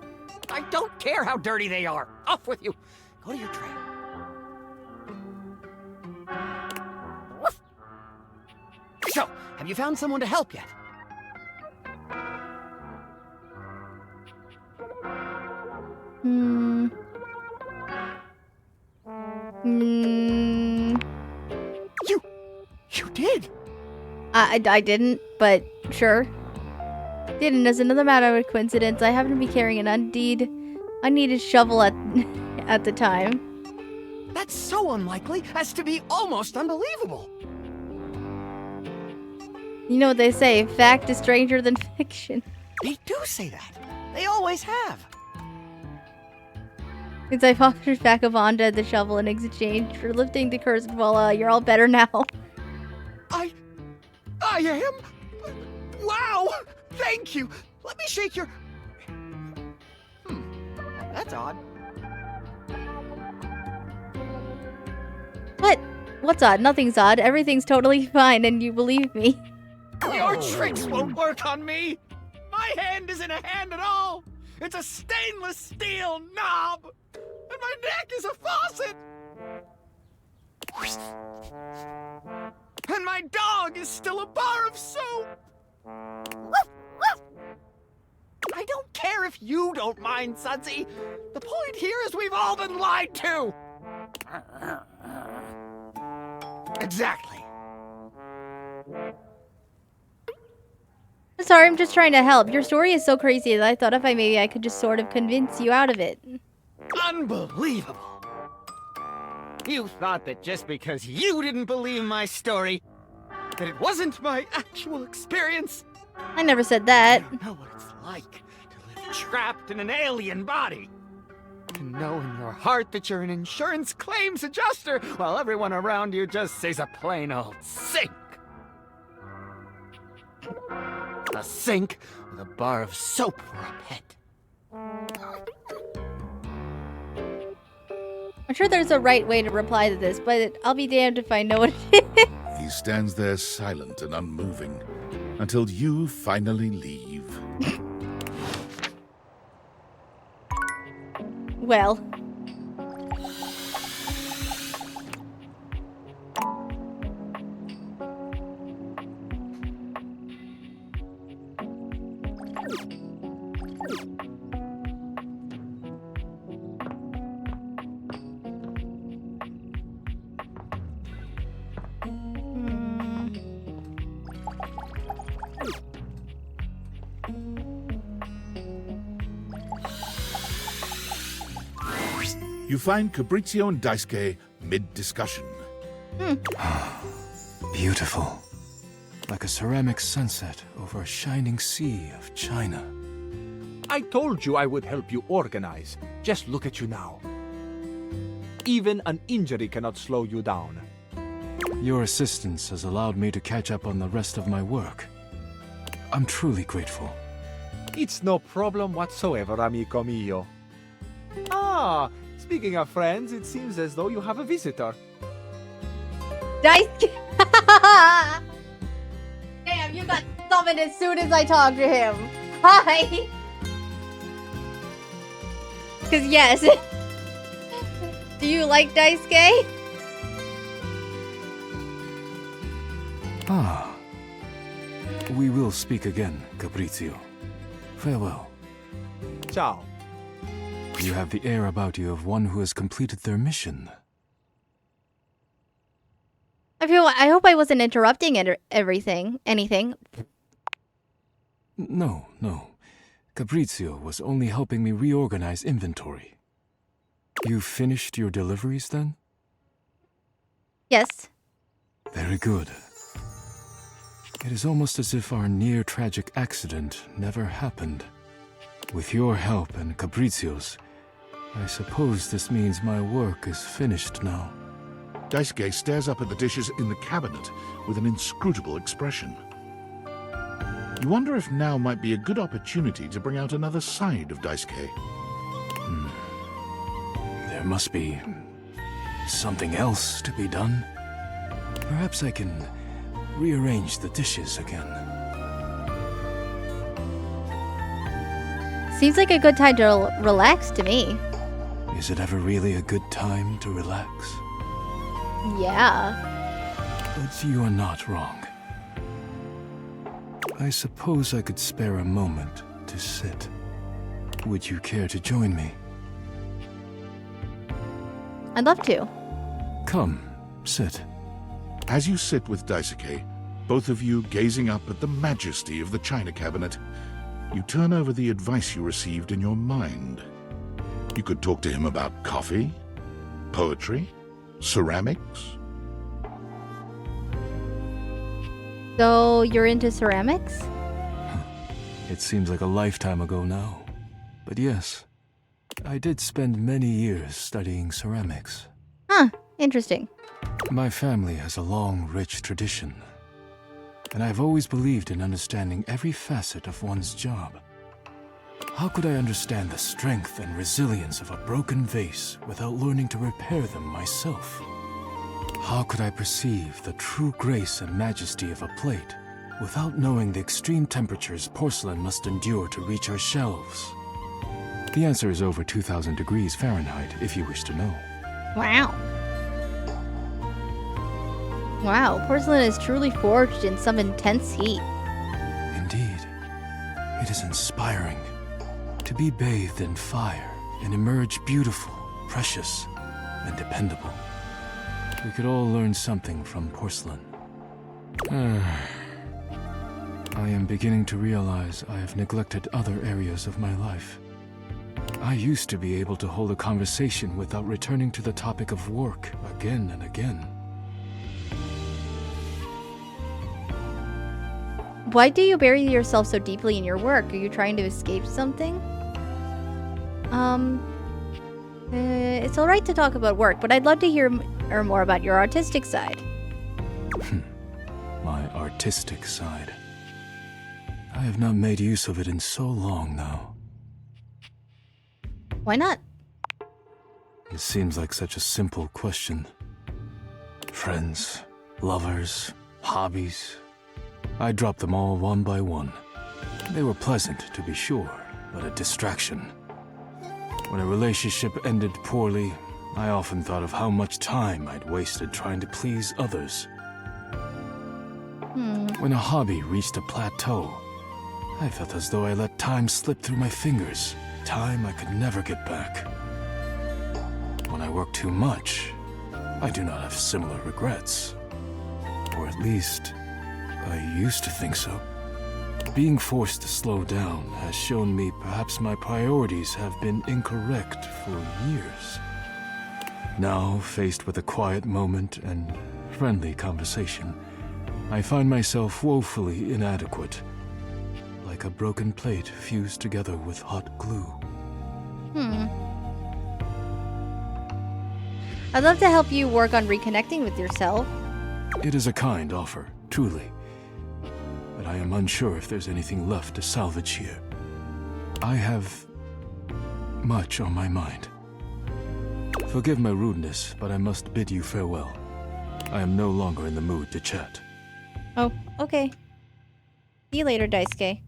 I don't care how dirty they are. Off with you. Go to your tray. So, have you found someone to help yet? Hmm. Hmm. You did? I didn't, but sure. Didn't as another matter of coincidence. I happen to be carrying an unneeded shovel at the time. That's so unlikely as to be almost unbelievable. You know what they say, fact is stranger than fiction. They do say that. They always have. Since I offered back of Vonda the shovel in exchange for lifting the curse, well, you're all better now. I am? Wow! Thank you! Let me shake your... That's odd. What? What's odd? Nothing's odd. Everything's totally fine, and you believe me. Your tricks won't work on me! My hand isn't a hand at all! It's a stainless steel knob! And my neck is a faucet! And my dog is still a bar of soap! I don't care if you don't mind, Sudsy. The point here is we've all been lied to! Exactly. Sorry, I'm just trying to help. Your story is so crazy that I thought if I could just sort of convince you out of it. Unbelievable! You thought that just because you didn't believe my story, that it wasn't my actual experience? I never said that. You know what it's like to live trapped in an alien body. To know in your heart that you're an insurance claims adjuster while everyone around you just sees a plain old sink. A sink with a bar of soap for a pet. I'm sure there's a right way to reply to this, but I'll be damned if I know what it is. He stands there silent and unmoving until you finally leave. Well. You find Cabrizio and Daisuke mid-discussion. Beautiful. Like a ceramic sunset over a shining sea of China. I told you I would help you organize. Just look at you now. Even an injury cannot slow you down. Your assistance has allowed me to catch up on the rest of my work. I'm truly grateful. It's no problem whatsoever, amico mio. Ah, speaking of friends, it seems as though you have a visitor. Daisuke! Damn, you got summoned as soon as I talked to him. Hi! Because yes. Do you like Daisuke? Ah. We will speak again, Cabrizio. Farewell. Ciao. You have the air about you of one who has completed their mission. I hope I wasn't interrupting anything. No. Cabrizio was only helping me reorganize inventory. You finished your deliveries then? Yes. Very good. It is almost as if our near-tragic accident never happened. With your help and Capricio's, I suppose this means my work is finished now. Daisuke stares up at the dishes in the cabinet with an inscrutable expression. You wonder if now might be a good opportunity to bring out another side of Daisuke. There must be something else to be done. Perhaps I can rearrange the dishes again. Seems like a good time to relax to me. Is it ever really a good time to relax? Yeah. But you are not wrong. I suppose I could spare a moment to sit. Would you care to join me? I'd love to. Come, sit. As you sit with Daisuke, both of you gazing up at the majesty of the china cabinet, you turn over the advice you received in your mind. You could talk to him about coffee, poetry, ceramics. So, you're into ceramics? It seems like a lifetime ago now. But yes, I did spend many years studying ceramics. Huh, interesting. My family has a long, rich tradition, and I've always believed in understanding every facet of one's job. How could I understand the strength and resilience of a broken vase without learning to repair them myself? How could I perceive the true grace and majesty of a plate without knowing the extreme temperatures porcelain must endure to reach our shelves? The answer is over 2,000 degrees Fahrenheit, if you wish to know. Wow. Wow, porcelain is truly forged in some intense heat. Indeed. It is inspiring to be bathed in fire and emerge beautiful, precious, and dependable. We could all learn something from porcelain. I am beginning to realize I have neglected other areas of my life. I used to be able to hold a conversation without returning to the topic of work again and again. Why do you bury yourself so deeply in your work? Are you trying to escape something? It's alright to talk about work, but I'd love to hear more about your artistic side. My artistic side. I have not made use of it in so long now. Why not? It seems like such a simple question. Friends, lovers, hobbies. I dropped them all one by one. They were pleasant, to be sure, but a distraction. When a relationship ended poorly, I often thought of how much time I'd wasted trying to please others. When a hobby reached a plateau, I felt as though I let time slip through my fingers, time I could never get back. When I work too much, I do not have similar regrets. Or at least, I used to think so. Being forced to slow down has shown me perhaps my priorities have been incorrect for years. Now, faced with a quiet moment and friendly conversation, I find myself woefully inadequate, like a broken plate fused together with hot glue. I'd love to help you work on reconnecting with yourself. It is a kind offer, truly. But I am unsure if there's anything left to salvage here. I have much on my mind. Forgive my rudeness, but I must bid you farewell. I am no longer in the mood to chat. Oh, okay. See you later, Daisuke.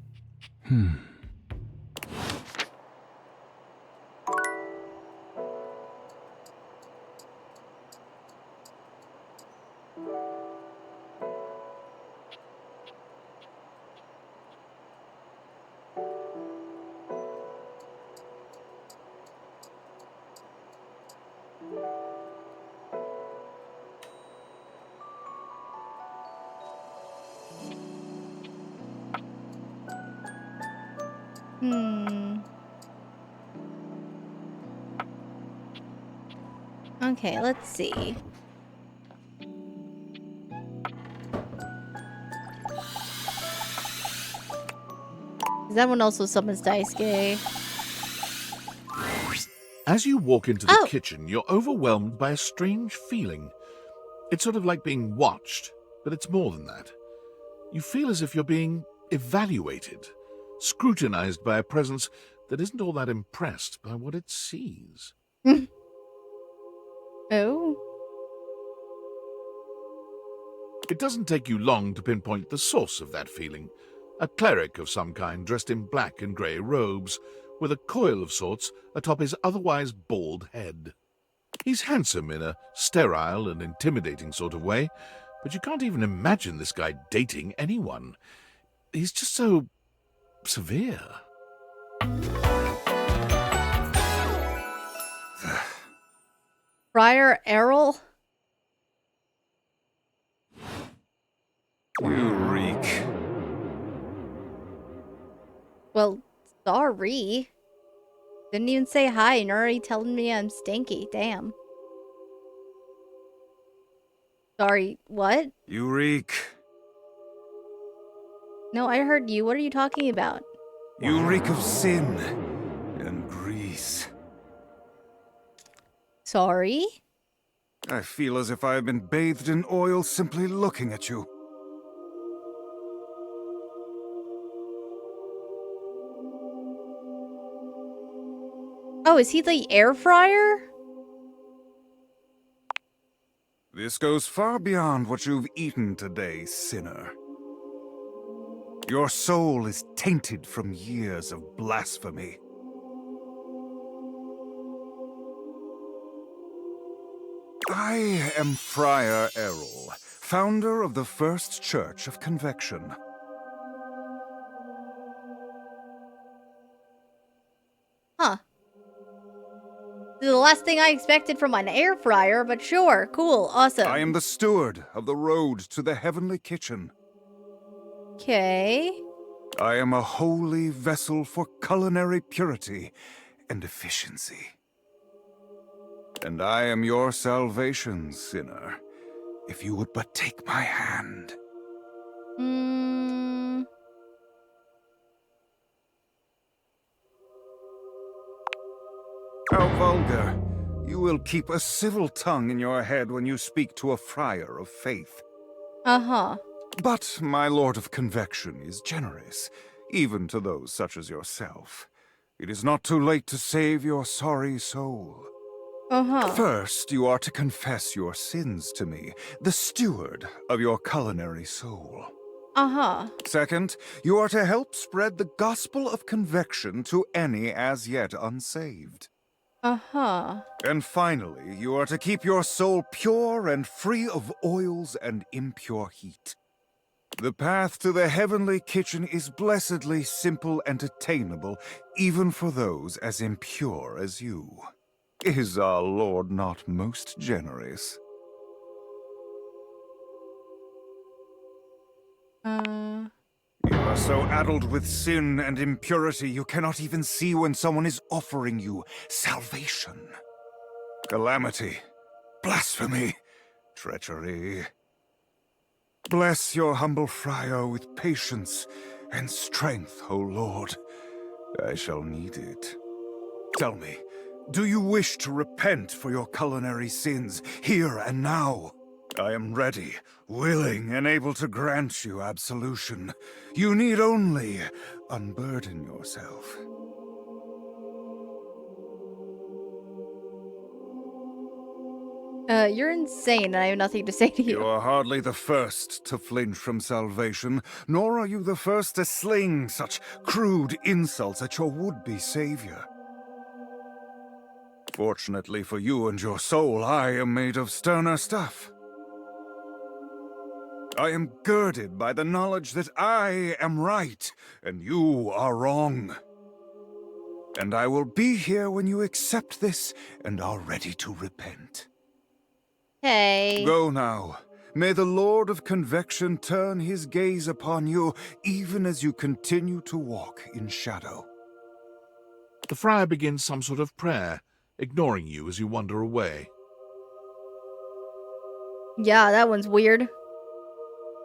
Okay, let's see. That one also summons Daisuke. As you walk into the kitchen, you're overwhelmed by a strange feeling. It's sort of like being watched, but it's more than that. You feel as if you're being evaluated, scrutinized by a presence that isn't all that impressed by what it sees. Oh? It doesn't take you long to pinpoint the source of that feeling. A cleric of some kind dressed in black and grey robes, with a coil of sorts atop his otherwise bald head. He's handsome in a sterile and intimidating sort of way, but you can't even imagine this guy dating anyone. He's just so severe. Friar Errol? You reek. Well, sorry. Didn't even say hi and already telling me I'm stinky. Damn. Sorry, what? You reek. No, I heard you. What are you talking about? You reek of sin and grease. Sorry? I feel as if I have been bathed in oil simply looking at you. Oh, is he the air fryer? This goes far beyond what you've eaten today, sinner. Your soul is tainted from years of blasphemy. I am Friar Errol, founder of the First Church of Convection. Huh. This is the last thing I expected from an air fryer, but sure, cool, awesome. I am the steward of the road to the heavenly kitchen. Okay. I am a holy vessel for culinary purity and efficiency. And I am your salvation, sinner, if you would but take my hand. How vulgar. You will keep a civil tongue in your head when you speak to a friar of faith. Uh-huh. But my Lord of Convection is generous, even to those such as yourself. It is not too late to save your sorry soul. Uh-huh. First, you are to confess your sins to me, the steward of your culinary soul. Uh-huh. Second, you are to help spread the gospel of convection to any as yet unsaved. Uh-huh. And finally, you are to keep your soul pure and free of oils and impure heat. The path to the heavenly kitchen is blessedly simple and attainable, even for those as impure as you. Is our Lord not most generous? You are so addled with sin and impurity, you cannot even see when someone is offering you salvation. Calamity, blasphemy, treachery. Bless your humble friar with patience and strength, O Lord. I shall need it. Tell me, do you wish to repent for your culinary sins here and now? I am ready, willing, and able to grant you absolution. You need only unburden yourself. You're insane, and I have nothing to say to you. You are hardly the first to flinch from salvation, nor are you the first to sling such crude insults at your would-be savior. Fortunately for you and your soul, I am made of sterner stuff. I am girded by the knowledge that I am right, and you are wrong. And I will be here when you accept this and are ready to repent. Hey. Go now. May the Lord of Convection turn his gaze upon you, even as you continue to walk in shadow. The friar begins some sort of prayer, ignoring you as you wander away. Yeah, that one's weird.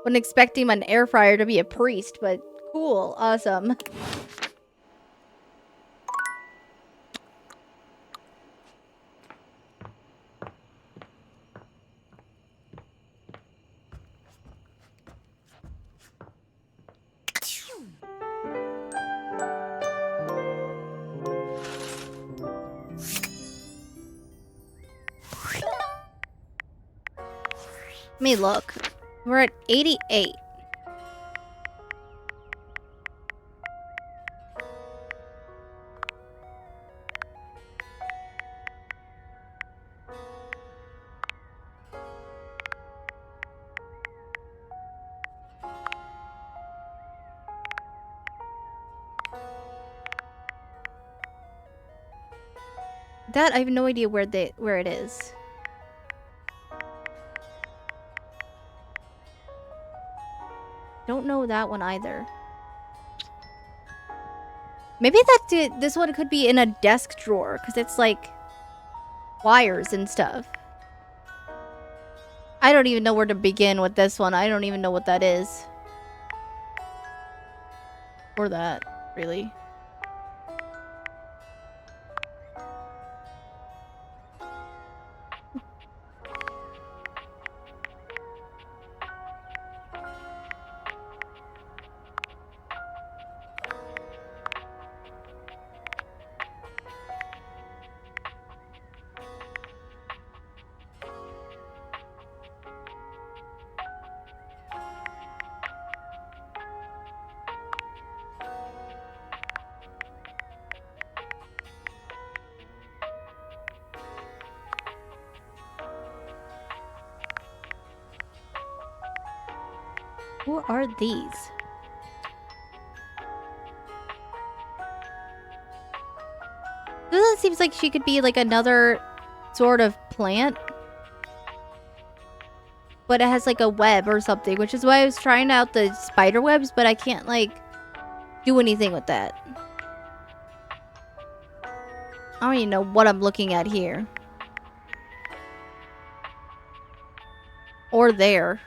Wasn't expecting an air fryer to be a priest, but cool, awesome. Let me look. We're at 88. That I have no idea where it is. Don't know that one either. Maybe this one could be in a desk drawer because it's like wires and stuff. I don't even know where to begin with this one. I don't even know what that is. Or that, really. Who are these? This seems like she could be like another sort of plant. But it has like a web or something, which is why I was trying out the spider webs, but I can't like do anything with that. I don't even know what I'm looking at here. Or there.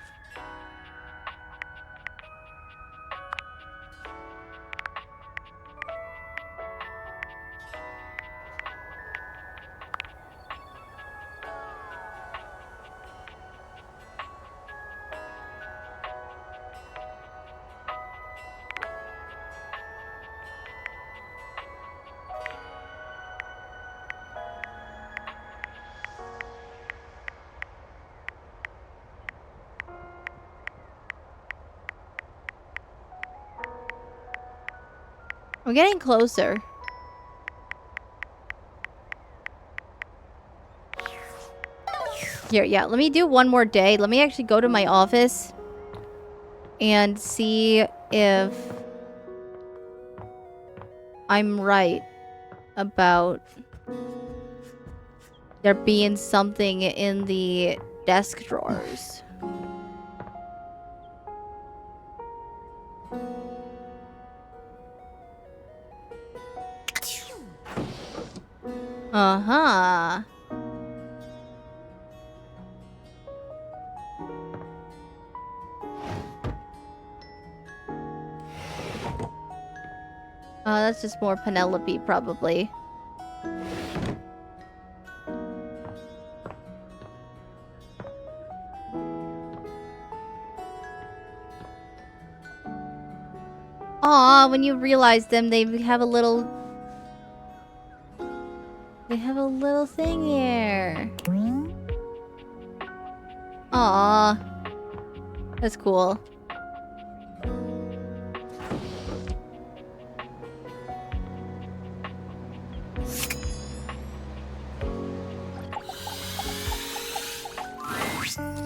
We're getting closer. Here, yeah, let me do one more day. Let me actually go to my office and see if I'm right about there being something in the desk drawers. Uh-huh. That's just more Penelope, probably. Aw, when you realize them, they have a little... They have a little thing here. Aw. That's cool.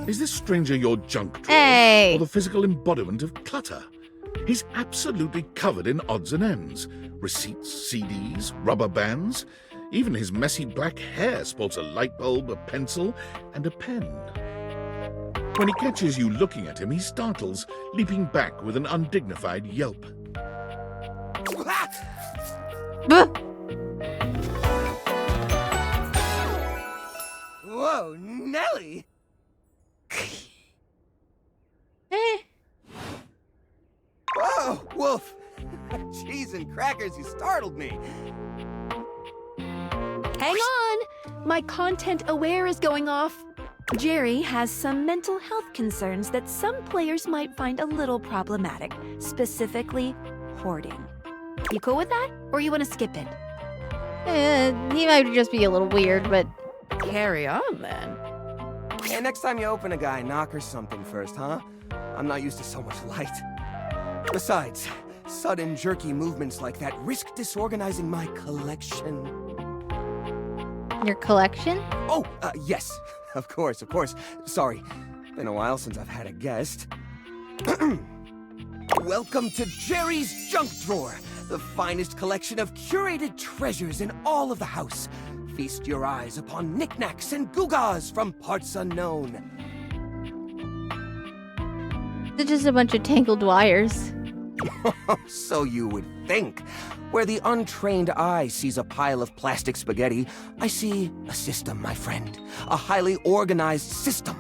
Is this stranger your junk drawer? Hey! Or the physical embodiment of clutter? He's absolutely covered in odds and ends. Receipts, CDs, rubber bands. Even his messy black hair sports a light bulb, a pencil, and a pen. When he catches you looking at him, he startles, leaping back with an undignified yelp. Whoa, Nelly! Whoa, Wolf! Cheese and crackers, you startled me. Hang on! My content aware is going off. Jerry has some mental health concerns that some players might find a little problematic, specifically hoarding. You cool with that? Or you want to skip it? He might just be a little weird, but... Carry on, then. Hey, next time you open a guy, knock or something first, huh? I'm not used to so much light. Besides, sudden jerky movements like that risk disorganizing my collection. Your collection? Oh, yes. Of course. Sorry. Been a while since I've had a guest. Welcome to Jerry's Junk Drawer, the finest collection of curated treasures in all of the house. Feast your eyes upon knickknacks and gewgaws from parts unknown. They're just a bunch of tangled wires. So you would think. Where the untrained eye sees a pile of plastic spaghetti, I see a system, my friend. A highly organized system.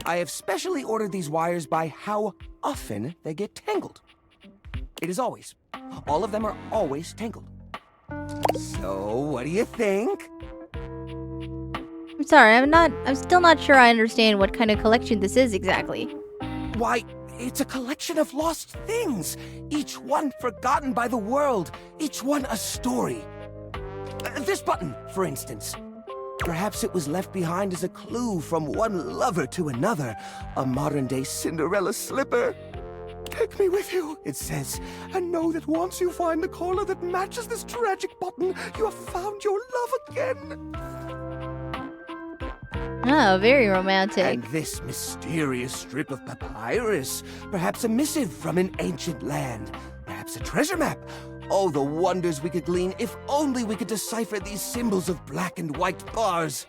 I have specially ordered these wires by how often they get tangled. It is always. All of them are always tangled. So, what do you think? I'm sorry, I'm still not sure I understand what kind of collection this is exactly. Why, it's a collection of lost things. Each one forgotten by the world. Each one a story. This button, for instance. Perhaps it was left behind as a clue from one lover to another. A modern-day Cinderella slipper. Take me with you, it says, and know that once you find the collar that matches this tragic button, you have found your love again. Oh, very romantic. And this mysterious strip of papyrus, perhaps a missive from an ancient land, perhaps a treasure map. Oh, the wonders we could glean if only we could decipher these symbols of black and white bars.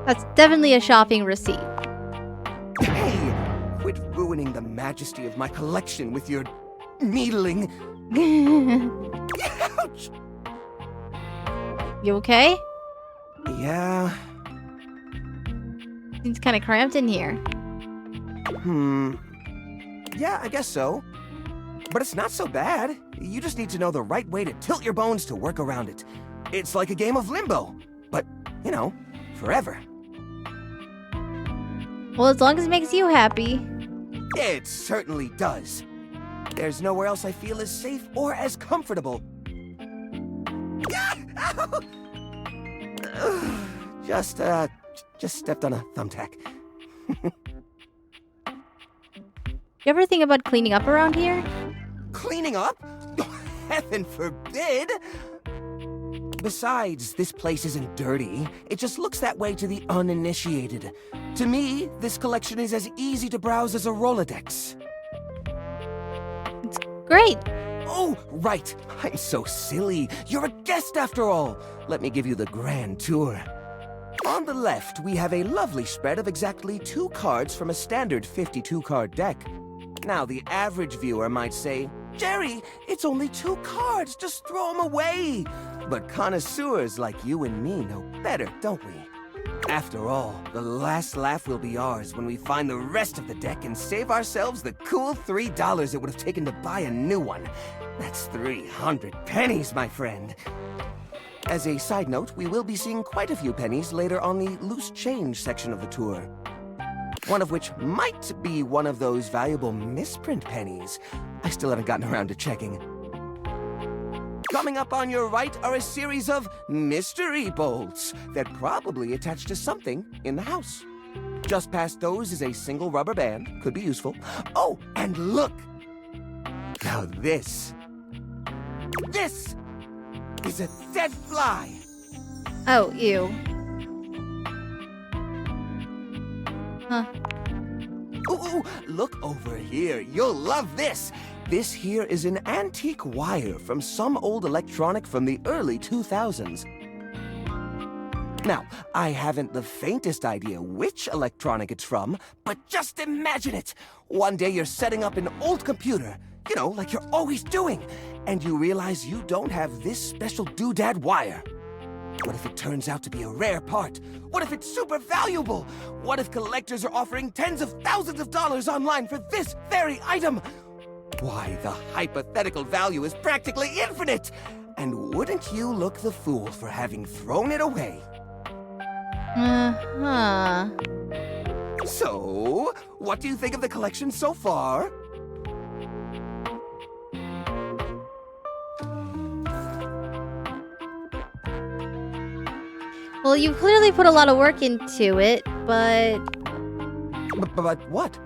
That's definitely a shopping receipt. Hey, quit ruining the majesty of my collection with your needling. Ouch! You okay? Yeah. Seems kind of cramped in here. Yeah, I guess so. But it's not so bad. You just need to know the right way to tilt your bones to work around it. It's like a game of limbo. But, you know, forever. Well, as long as it makes you happy. It certainly does. There's nowhere else I feel as safe or as comfortable. Just stepped on a thumbtack. You ever think about cleaning up around here? Cleaning up? Heaven forbid! Besides, this place isn't dirty. It just looks that way to the uninitiated. To me, this collection is as easy to browse as a Rolodex. It's great. Oh, right. I'm so silly. You're a guest after all. Let me give you the grand tour. On the left, we have a lovely spread of exactly 2 cards from a standard 52-card deck. Now, the average viewer might say, Jerry, it's only 2 cards, just throw them away. But connoisseurs like you and me know better, don't we? After all, the last laugh will be ours when we find the rest of the deck and save ourselves the cool $3 it would have taken to buy a new one. That's 300 pennies, my friend. As a side note, we will be seeing quite a few pennies later on the loose change section of the tour. One of which might be one of those valuable misprint pennies. I still haven't gotten around to checking. Coming up on your right are a series of mystery bolts that probably attach to something in the house. Just past those is a single rubber band, could be useful. Oh, and look! Now this is a dead fly. Oh, ew. Huh. Ooh, look over here. You'll love this. This here is an antique wire from some old electronic from the early 2000s. Now, I haven't the faintest idea which electronic it's from, but just imagine it. One day you're setting up an old computer, you know, like you're always doing, and you realize you don't have this special doodad wire. What if it turns out to be a rare part? What if it's super valuable? What if collectors are offering tens of thousands of dollars online for this very item? Why, the hypothetical value is practically infinite! And wouldn't you look the fool for having thrown it away? Uh-huh. So, what do you think of the collection so far? Well, you clearly put a lot of work into it, but... But what?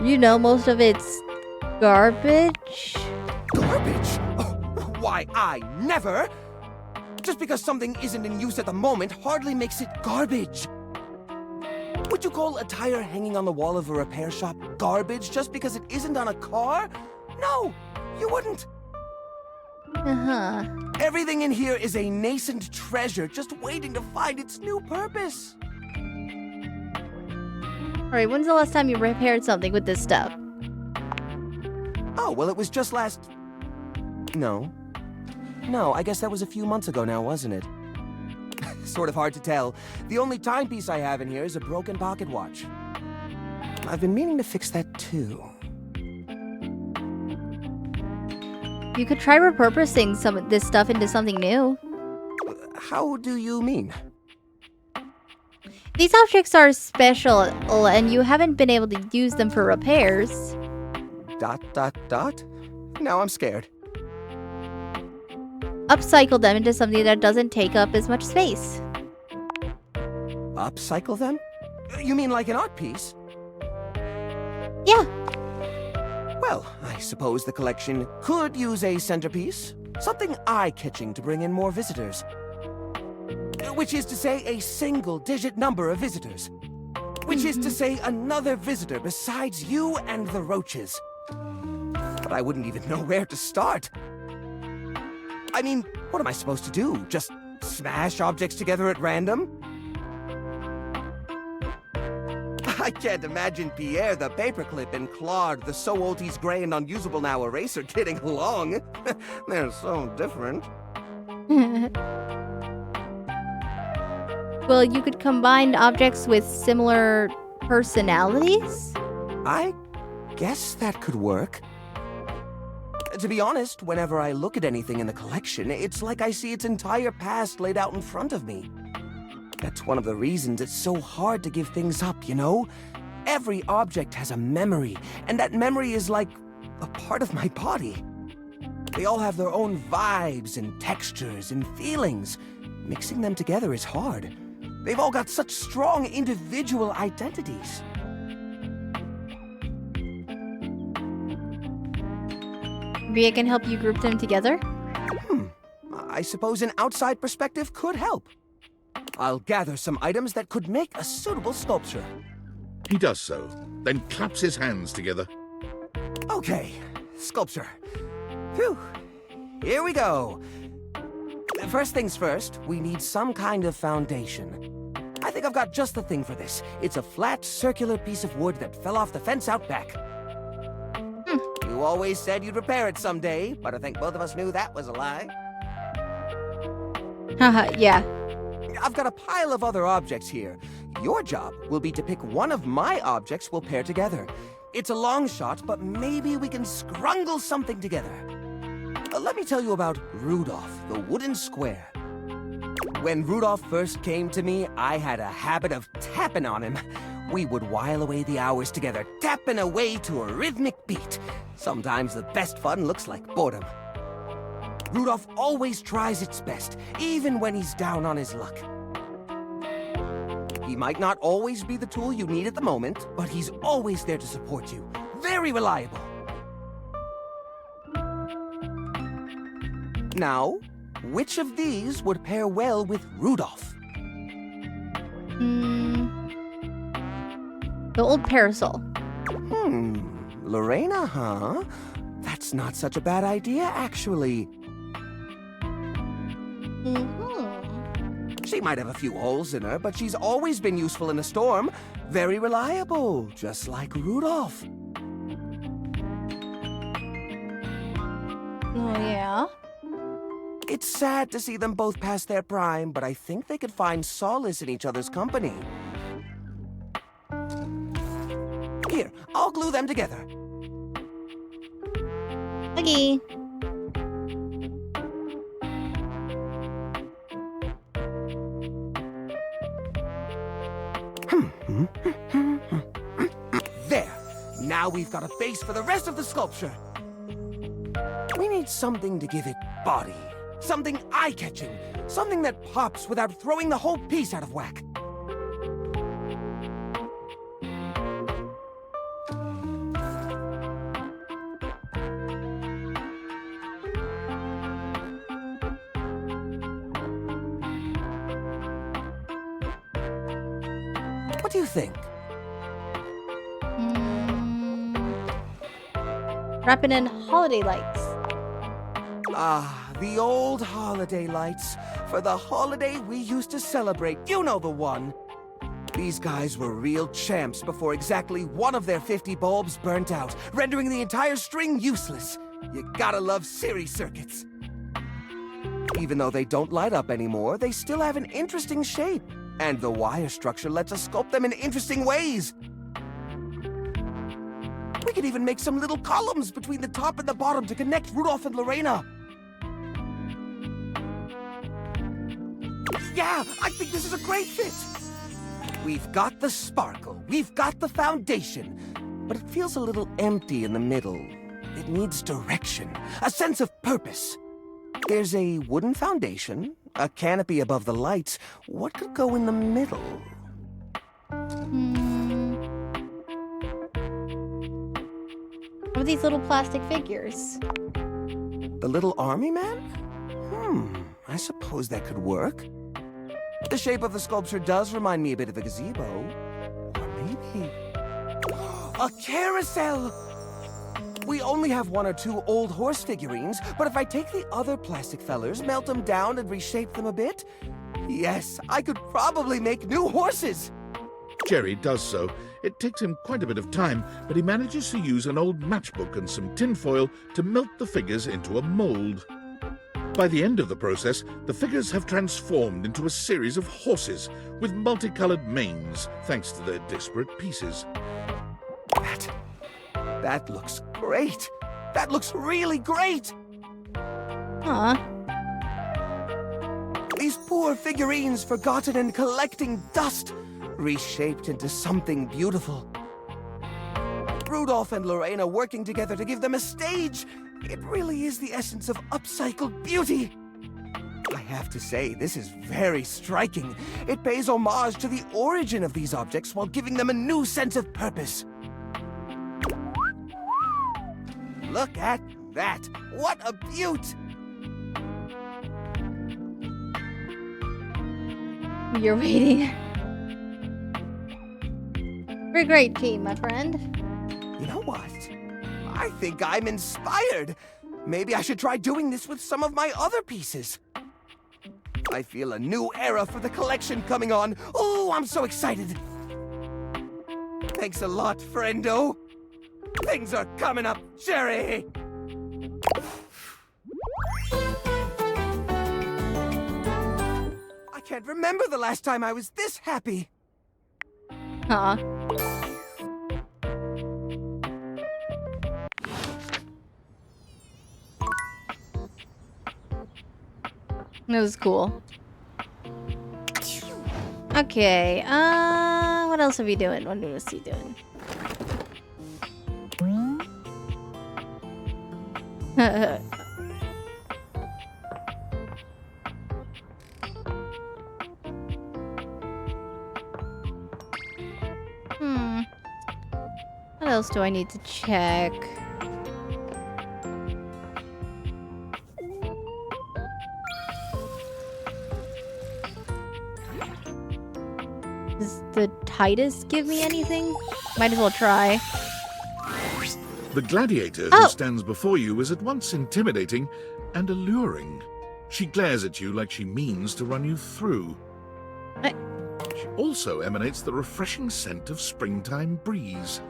You know, most of it's garbage. Garbage? Oh, why, I never! Just because something isn't in use at the moment hardly makes it garbage. Would you call a tire hanging on the wall of a repair shop garbage just because it isn't on a car? No, you wouldn't. Uh-huh. Everything in here is a nascent treasure just waiting to find its new purpose. Alright, when's the last time you repaired something with this stuff? Oh, well, it was just last... No, I guess that was a few months ago now, wasn't it? Sort of hard to tell. The only timepiece I have in here is a broken pocket watch. I've been meaning to fix that too. You could try repurposing some of this stuff into something new. How do you mean? These objects are special, and you haven't been able to use them for repairs. ... Now I'm scared. Upcycle them into something that doesn't take up as much space. Upcycle them? You mean like an art piece? Yeah. Well, I suppose the collection could use a centerpiece. Something eye-catching to bring in more visitors. Which is to say a single-digit number of visitors. Which is to say another visitor besides you and the roaches. But I wouldn't even know where to start. I mean, what am I supposed to do? Just smash objects together at random? I can't imagine Pierre the Paperclip and Claude the So Old He's Gray and Unusable Now eraser getting along. They're so different. Well, you could combine objects with similar personalities? I guess that could work. To be honest, whenever I look at anything in the collection, it's like I see its entire past laid out in front of me. That's one of the reasons it's so hard to give things up, you know? Every object has a memory, and that memory is like a part of my body. They all have their own vibes and textures and feelings. Mixing them together is hard. They've all got such strong individual identities. Maybe I can help you group them together? I suppose an outside perspective could help. I'll gather some items that could make a suitable sculpture. He does so, then claps his hands together. Okay, sculpture. Phew, here we go. First things first, we need some kind of foundation. I think I've got just the thing for this. It's a flat, circular piece of wood that fell off the fence out back. You always said you'd repair it someday, but I think both of us knew that was a lie. Haha, yeah. I've got a pile of other objects here. Your job will be to pick one of my objects we'll pair together. It's a long shot, but maybe we can scrungle something together. Let me tell you about Rudolph, the wooden square. When Rudolph first came to me, I had a habit of tapping on him. We would while away the hours together, tapping away to a rhythmic beat. Sometimes the best fun looks like boredom. Rudolph always tries its best, even when he's down on his luck. He might not always be the tool you need at the moment, but he's always there to support you. Very reliable. Now, which of these would pair well with Rudolph? The old parasol. Lorena, huh? That's not such a bad idea, actually. She might have a few holes in her, but she's always been useful in a storm. Very reliable, just like Rudolph. Oh, yeah? It's sad to see them both past their prime, but I think they could find solace in each other's company. Here, I'll glue them together. Okay. There! Now we've got a base for the rest of the sculpture. We need something to give it body. Something eye-catching. Something that pops without throwing the whole piece out of whack. What do you think? Wrapping in holiday lights. Ah, the old holiday lights. For the holiday we used to celebrate. You know the one. These guys were real champs before exactly one of their 50 bulbs burnt out, rendering the entire string useless. You gotta love series circuits. Even though they don't light up anymore, they still have an interesting shape. And the wire structure lets us sculpt them in interesting ways. We could even make some little columns between the top and the bottom to connect Rudolph and Lorena. Yeah, I think this is a great fit. We've got the sparkle, we've got the foundation, but it feels a little empty in the middle. It needs direction, a sense of purpose. There's a wooden foundation, a canopy above the lights. What could go in the middle? What are these little plastic figures? The little army man? I suppose that could work. The shape of the sculpture does remind me a bit of a gazebo. Or maybe... a carousel! We only have 1 or 2 old horse figurines, but if I take the other plastic fellers, melt them down and reshape them a bit, yes, I could probably make new horses! Jerry does so. It takes him quite a bit of time, but he manages to use an old matchbook and some tinfoil to melt the figures into a mold. By the end of the process, the figures have transformed into a series of horses with multicolored manes, thanks to their disparate pieces. That looks great! That looks really great! Huh. These poor figurines forgotten and collecting dust, reshaped into something beautiful. Rudolph and Lorena working together to give them a stage. It really is the essence of upcycled beauty. I have to say, this is very striking. It pays homage to the origin of these objects while giving them a new sense of purpose. Look at that! What a beaut! You're waiting. You're a great team, my friend. You know what? I think I'm inspired. Maybe I should try doing this with some of my other pieces. I feel a new era for the collection coming on. Oh, I'm so excited. Thanks a lot, friendo. Things are coming up, Jerry. I can't remember the last time I was this happy. Huh. That was cool. Okay, what else are we doing? What is he doing? What else do I need to check? Does the Titus give me anything? Might as well try. The gladiator who stands before you is at once intimidating and alluring. She glares at you like she means to run you through. She also emanates the refreshing scent of springtime breeze.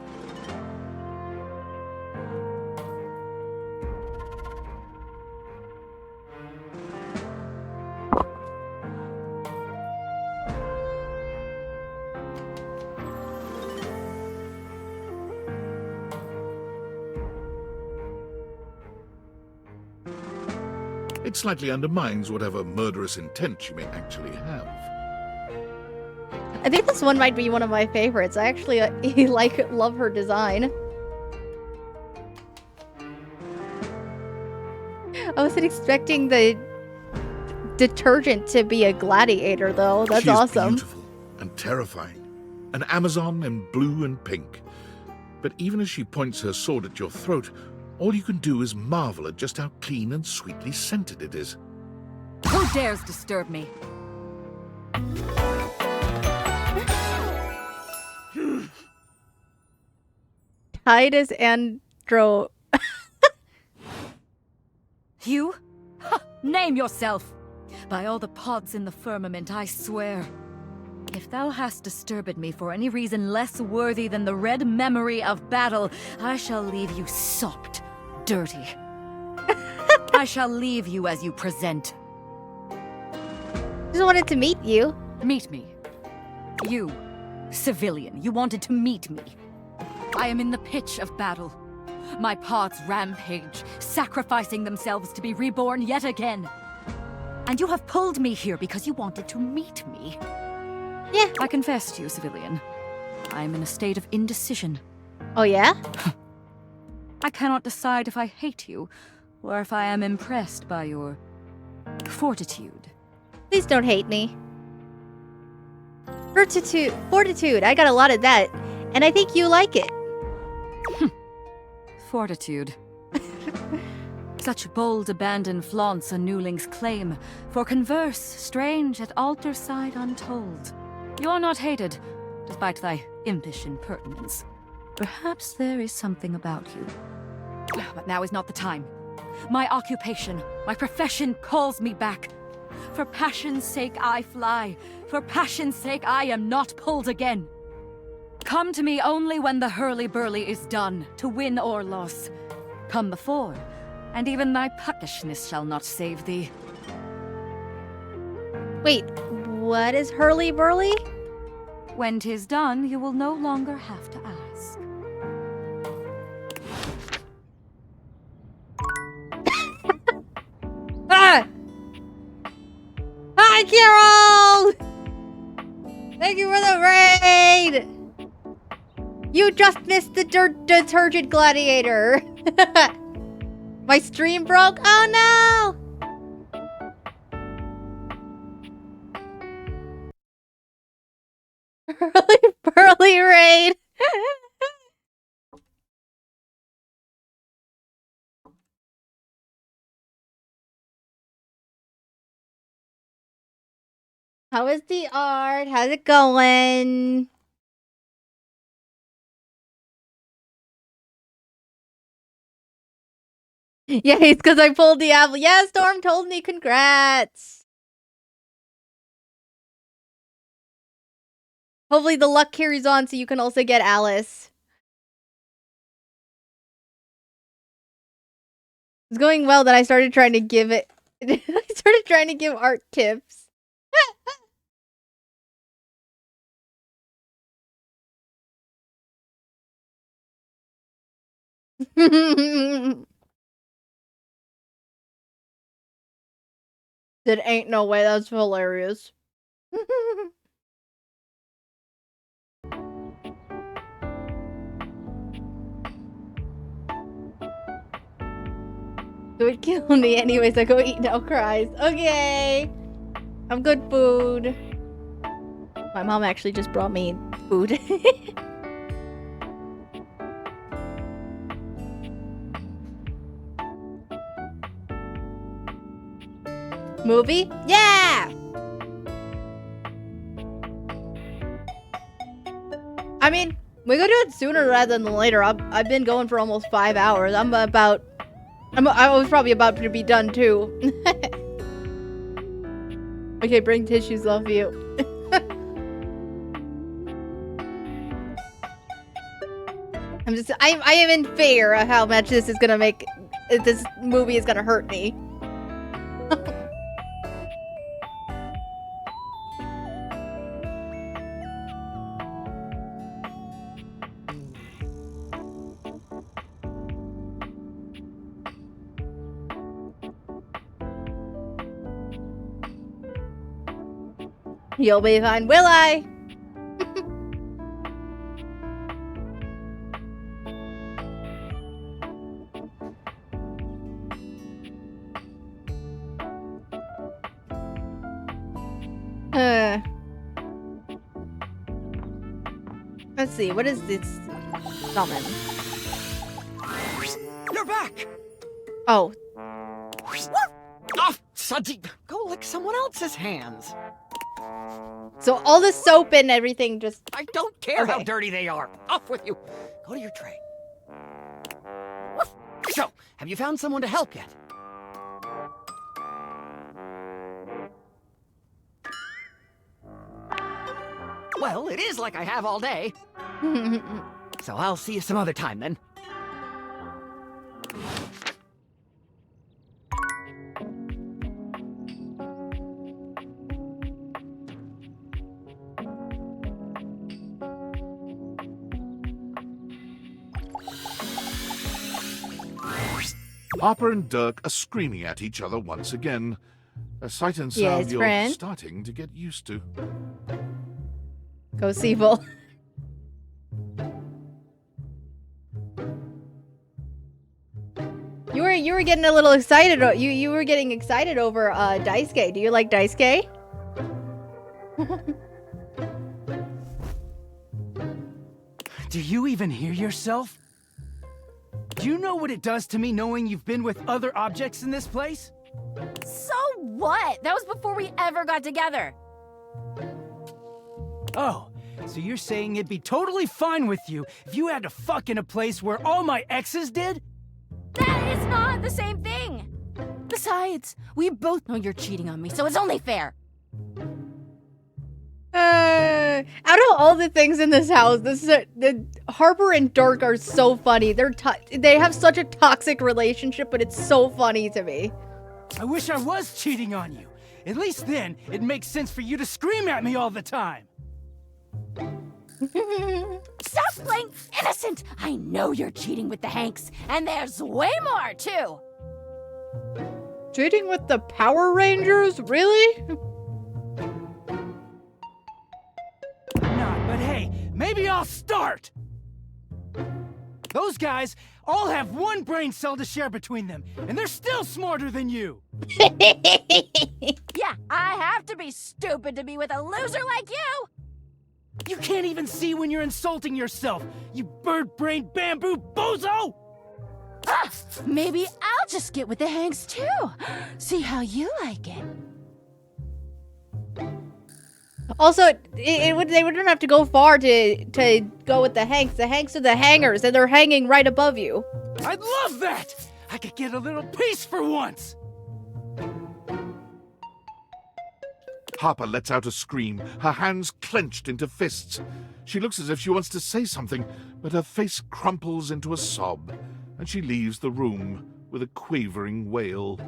It slightly undermines whatever murderous intent she may actually have. I think this one might be one of my favorites. I actually love her design. I wasn't expecting the detergent to be a gladiator, though. That's She is awesome. beautiful and terrifying. An Amazon in blue and pink. But even as she points her sword at your throat, all you can do is marvel at just how clean and sweetly scented it is. Who dares disturb me? Titus Andro. You? Ha! Name yourself! By all the pods in the firmament, I swear. If thou hast disturbed me for any reason less worthy than the red memory of battle, I shall leave you sopped, dirty. I shall leave you as you present. Just wanted to meet you. Meet me. You, civilian, you wanted to meet me. I am in the pitch of battle. My pods rampage, sacrificing themselves to be reborn yet again. And you have pulled me here because you wanted to meet me. Yeah. I confess to you, civilian. I am in a state of indecision. Oh, yeah? I cannot decide if I hate you, or if I am impressed by your fortitude. Please don't hate me. Fortitude. I got a lot of that. And I think you like it. Fortitude. Such bold abandon flaunts a newling's claim, for converse, strange at altar side untold. You are not hated, despite thy impish impertinence. Perhaps there is something about you. But now is not the time. My occupation, my profession calls me back. For passion's sake I fly. For passion's sake I am not pulled again. Come to me only when the hurly-burly is done, to win or loss. Come before, and even thy puckishness shall not save thee. Wait, what is hurly-burly? When 'tis done, you will no longer have to ask. Ah! Hi, Carol! Thank you for the raid! You just missed the detergent gladiator! My stream broke? Oh no! Burly raid! How is the art? How's it going? Yeah, it's because I pulled the apple. Yeah, Storm told me. Congrats. Hopefully the luck carries on so you can also get Alice. It's going well that I started trying to give it. I started trying to give art tips. There ain't no way. That's hilarious. It would kill me anyways. I go eat now. Cries. Okay. I'm good food. My mom actually just brought me food. Movie? Yeah! I mean, we could do it sooner rather than later. I've been going for almost 5 hours. I was probably about to be done too. Okay, bring tissues, love you. I am in fear of how much this is gonna make, this movie is gonna hurt me. You'll be fine, will I? Let's see, what is this summon? You're back! Oh. Oh, Sudsy, go lick someone else's hands. So all the soap and everything just... I don't care how Okay. dirty they are. Off with you. Go to your tray. Woof. So, have you found someone to help yet? Well, it is like I have all day. So I'll see you some other time then. Hopper and Dirk are screaming at each other once again. A sight and sound Yes, you're friend. starting to get used to. Go Seevil. You were getting a little excited. You were getting excited over Daisuke. Do you like Daisuke? Do you even hear yourself? Do you know what it does to me knowing you've been with other objects in this place? So what? That was before we ever got together. Oh, so you're saying it'd be totally fine with you if you had to fuck in a place where all my exes did? That is not the same thing. Besides, we both know you're cheating on me, so it's only fair. Out of all the things in this house, the Harper and Dirk are so funny. They have such a toxic relationship, but it's so funny to me. I wish I was cheating on you. At least then, it makes sense for you to scream at me all the time. Stop playing innocent! I know you're cheating with the Hanks, and there's way more, too! Cheating with the Power Rangers? Really? Not, but hey, maybe I'll start! Those guys all have one brain cell to share between them, and they're still smarter than you! Yeah, I have to be stupid to be with a loser like you! You can't even see when you're insulting yourself, you bird-brained bamboo bozo! Ah, maybe I'll just get with the Hanks too. See how you like it. Also, they wouldn't have to go far to go with the Hanks. The Hanks are the hangers, and they're hanging right above you. I'd love that! I could get a little peace for once! Harper lets out a scream, her hands clenched into fists. She looks as if she wants to say something, but her face crumples into a sob, and she leaves the room with a quavering wail.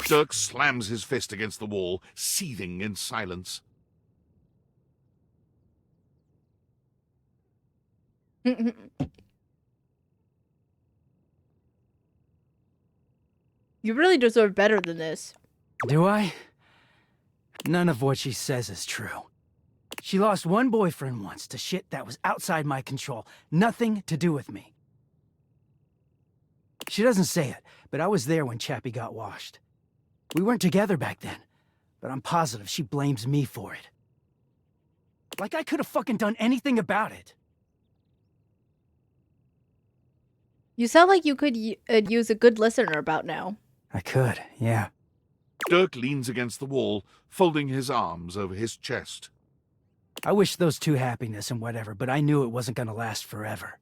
Dirk slams his fist against the wall, seething in silence. You really deserve better than this. Do I? None of what she says is true. She lost one boyfriend once to shit that was outside my control. Nothing to do with me. She doesn't say it, but I was there when Chappie got washed. We weren't together back then, but I'm positive she blames me for it. Like I could have fucking done anything about it. You sound like you could use a good listener about now. I could, yeah. Dirk leans against the wall, folding his arms over his chest. I wish those two happiness and whatever, but I knew it wasn't gonna last forever.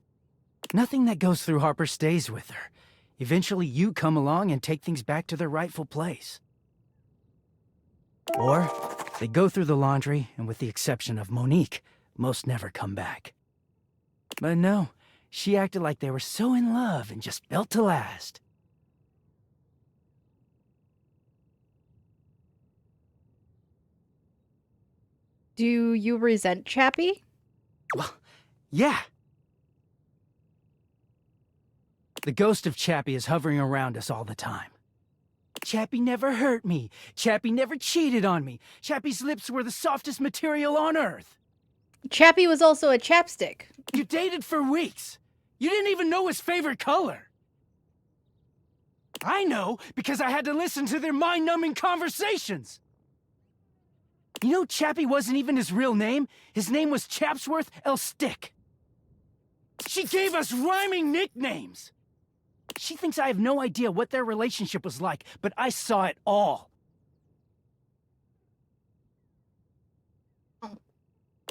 Nothing that goes through Harper stays with her. Eventually you come along and take things back to their rightful place. Or they go through the laundry, and with the exception of Monique, most never come back. But no, she acted like they were so in love and just built to last. Do you resent Chappie? Well, yeah. The ghost of Chappie is hovering around us all the time. Chappie never hurt me. Chappie never cheated on me. Chappie's lips were the softest material on earth. Chappie was also a chapstick. You dated for weeks. You didn't even know his favorite color. I know because I had to listen to their mind-numbing conversations. You know, Chappie wasn't even his real name. His name was Chapsworth L. Stick. She gave us rhyming nicknames. She thinks I have no idea what their relationship was like, but I saw it all.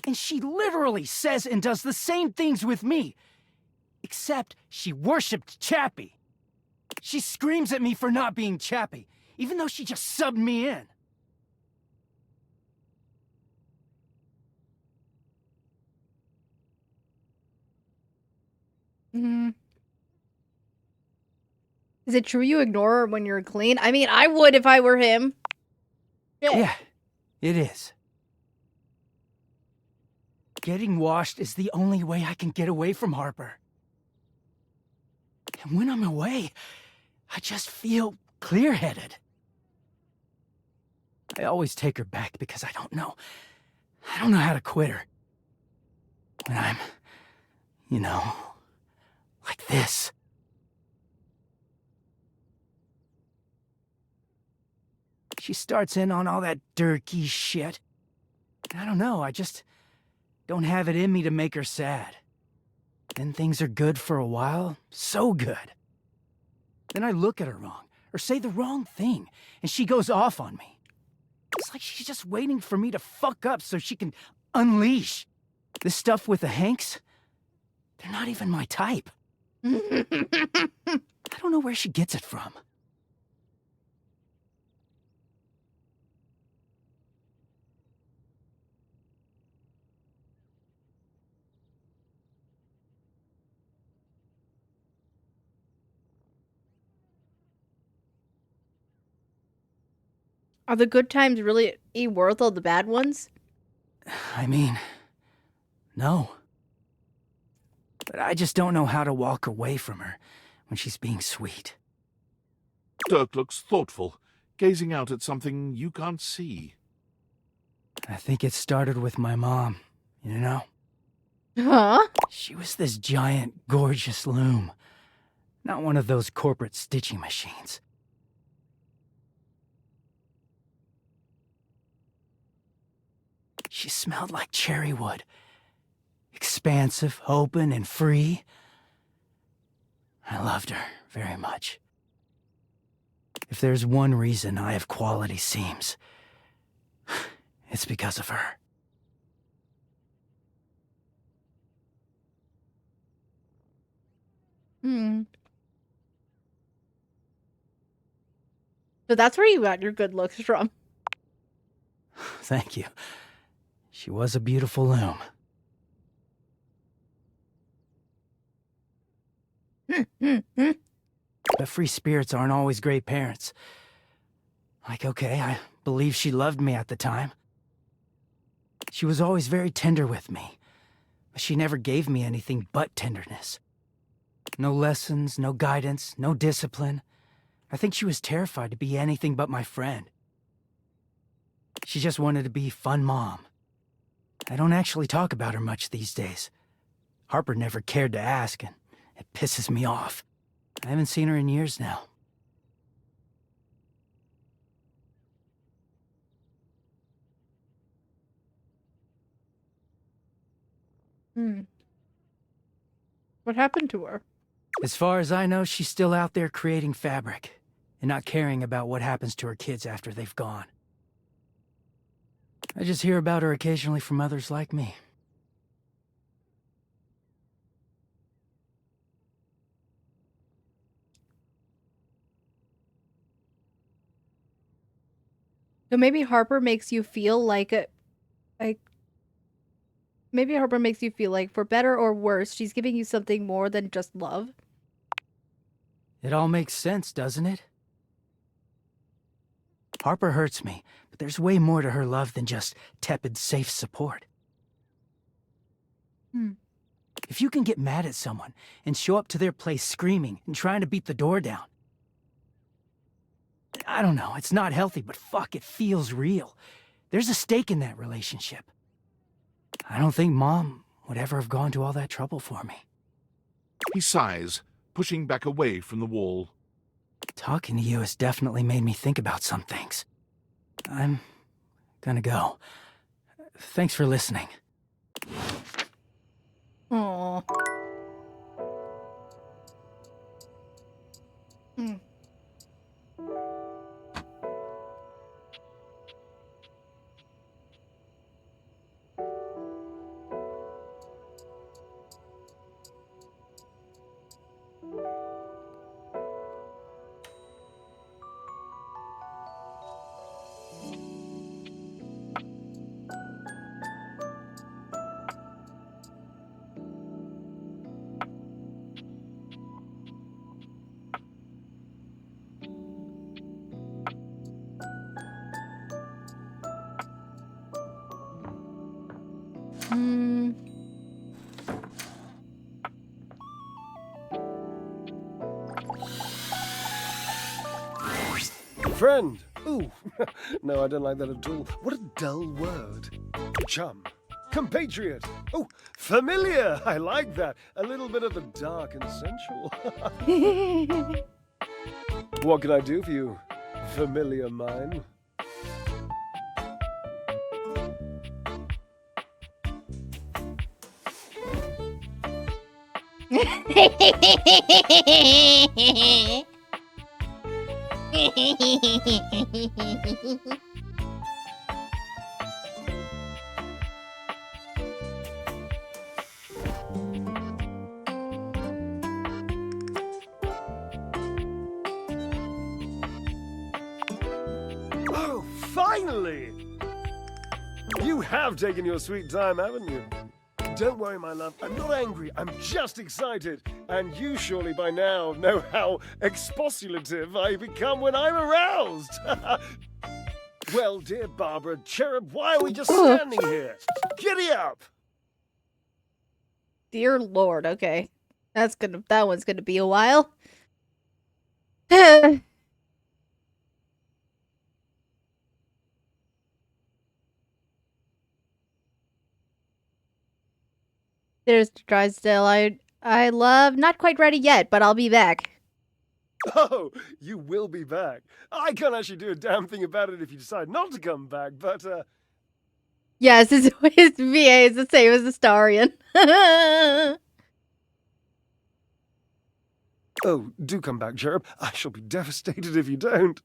And she literally says and does the same things with me. Except she worshipped Chappie. She screams at me for not being Chappie, even though she just subbed me in. Is it true you ignore her when you're clean? I mean, I would if I were him. Yeah, it is. Getting washed is the only way I can get away from Harper. And when I'm away, I just feel clear-headed. I always take her back because I don't know how to quit her. When I'm, you know, like this. She starts in on all that dirty shit. I don't know, I just don't have it in me to make her sad. Then things are good for a while, so good. Then I look at her wrong, or say the wrong thing, and she goes off on me. It's like she's just waiting for me to fuck up so she can unleash. This stuff with the Hanks, they're not even my type. I don't know where she gets it from. Are the good times really worth all the bad ones? I mean, no. But I just don't know how to walk away from her when she's being sweet. Dirk looks thoughtful, gazing out at something you can't see. I think it started with my mom, you know? Huh? She was this giant, gorgeous loom. Not one of those corporate stitching machines. She smelled like cherry wood. Expansive, open, and free. I loved her very much. If there's one reason I have quality seams, it's because of her. So that's where you got your good looks from. Thank you. She was a beautiful loom. But free spirits aren't always great parents. Like, okay, I believe she loved me at the time. She was always very tender with me, but she never gave me anything but tenderness. No lessons, no guidance, no discipline. I think she was terrified to be anything but my friend. She just wanted to be fun mom. I don't actually talk about her much these days. Harper never cared to ask, and it pisses me off. I haven't seen her in years now. What happened to her? As far as I know, she's still out there creating fabric, and not caring about what happens to her kids after they've gone. I just hear about her occasionally from others like me. So maybe Harper makes you feel like maybe Harper makes you feel like, for better or worse, she's giving you something more than just love. It all makes sense, doesn't it? Harper hurts me, but there's way more to her love than just tepid, safe support. If you can get mad at someone and show up to their place screaming and trying to beat the door down, I don't know, it's not healthy, but fuck, it feels real. There's a stake in that relationship. I don't think Mom would ever have gone to all that trouble for me. He sighs, pushing back away from the wall. Talking to you has definitely made me think about some things. I'm Gonna go. Thanks for listening. Aww. Friend. Ooh, no, I don't like that at all. What a dull word. Chum. Compatriot. Oh, familiar. I like that. A little bit of the dark and sensual. What can I do for you, familiar mine? Oh, finally! You have taken your sweet time, haven't you? Don't worry, my love. I'm not angry. I'm just excited. And you surely by now know how expostulative I become when I'm aroused. Well, dear Barbara, Cherub, why are we just standing here? Giddy up! Dear Lord, okay. That one's gonna be a while. There's Drysdale. I love. Not quite ready yet, but I'll be back. Oh, you will be back. I can't actually do a damn thing about it if you decide not to come back, but, Yes, his VA is the same as Astarion. Oh, do come back, Cherub. I shall be devastated if you don't.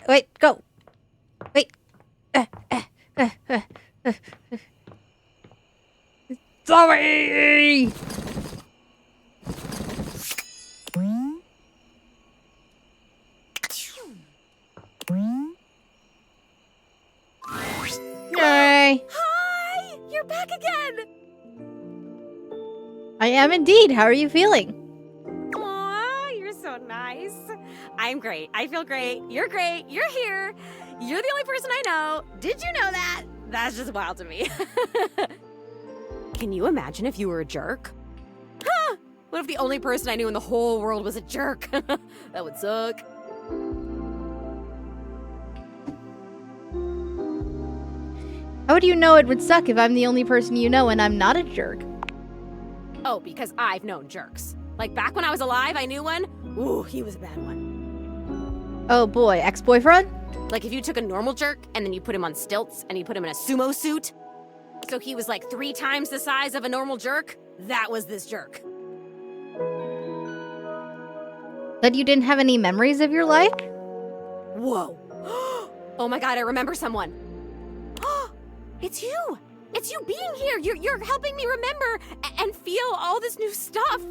Wait, go. Wait. Sorry. Yay. Hi! You're back again! I am indeed. How are you feeling? Aw, you're so nice. I'm great. I feel great. You're great. You're here. You're the only person I know. Did you know that? That's just wild to me. Can you imagine if you were a jerk? Huh? What if the only person I knew in the whole world was a jerk? That would suck. How would you know it would suck if I'm the only person you know and I'm not a jerk? Oh, because I've known jerks. Like back when I was alive, I knew one. Ooh, he was a bad one. Oh boy, ex-boyfriend? Like if you took a normal jerk and then you put him on stilts and you put him in a sumo suit, so he was like 3 times the size of a normal jerk, that was this jerk. That you didn't have any memories of your life? Whoa. Oh my god, I remember someone. It's you! It's you being here! You're helping me remember and feel all this new stuff!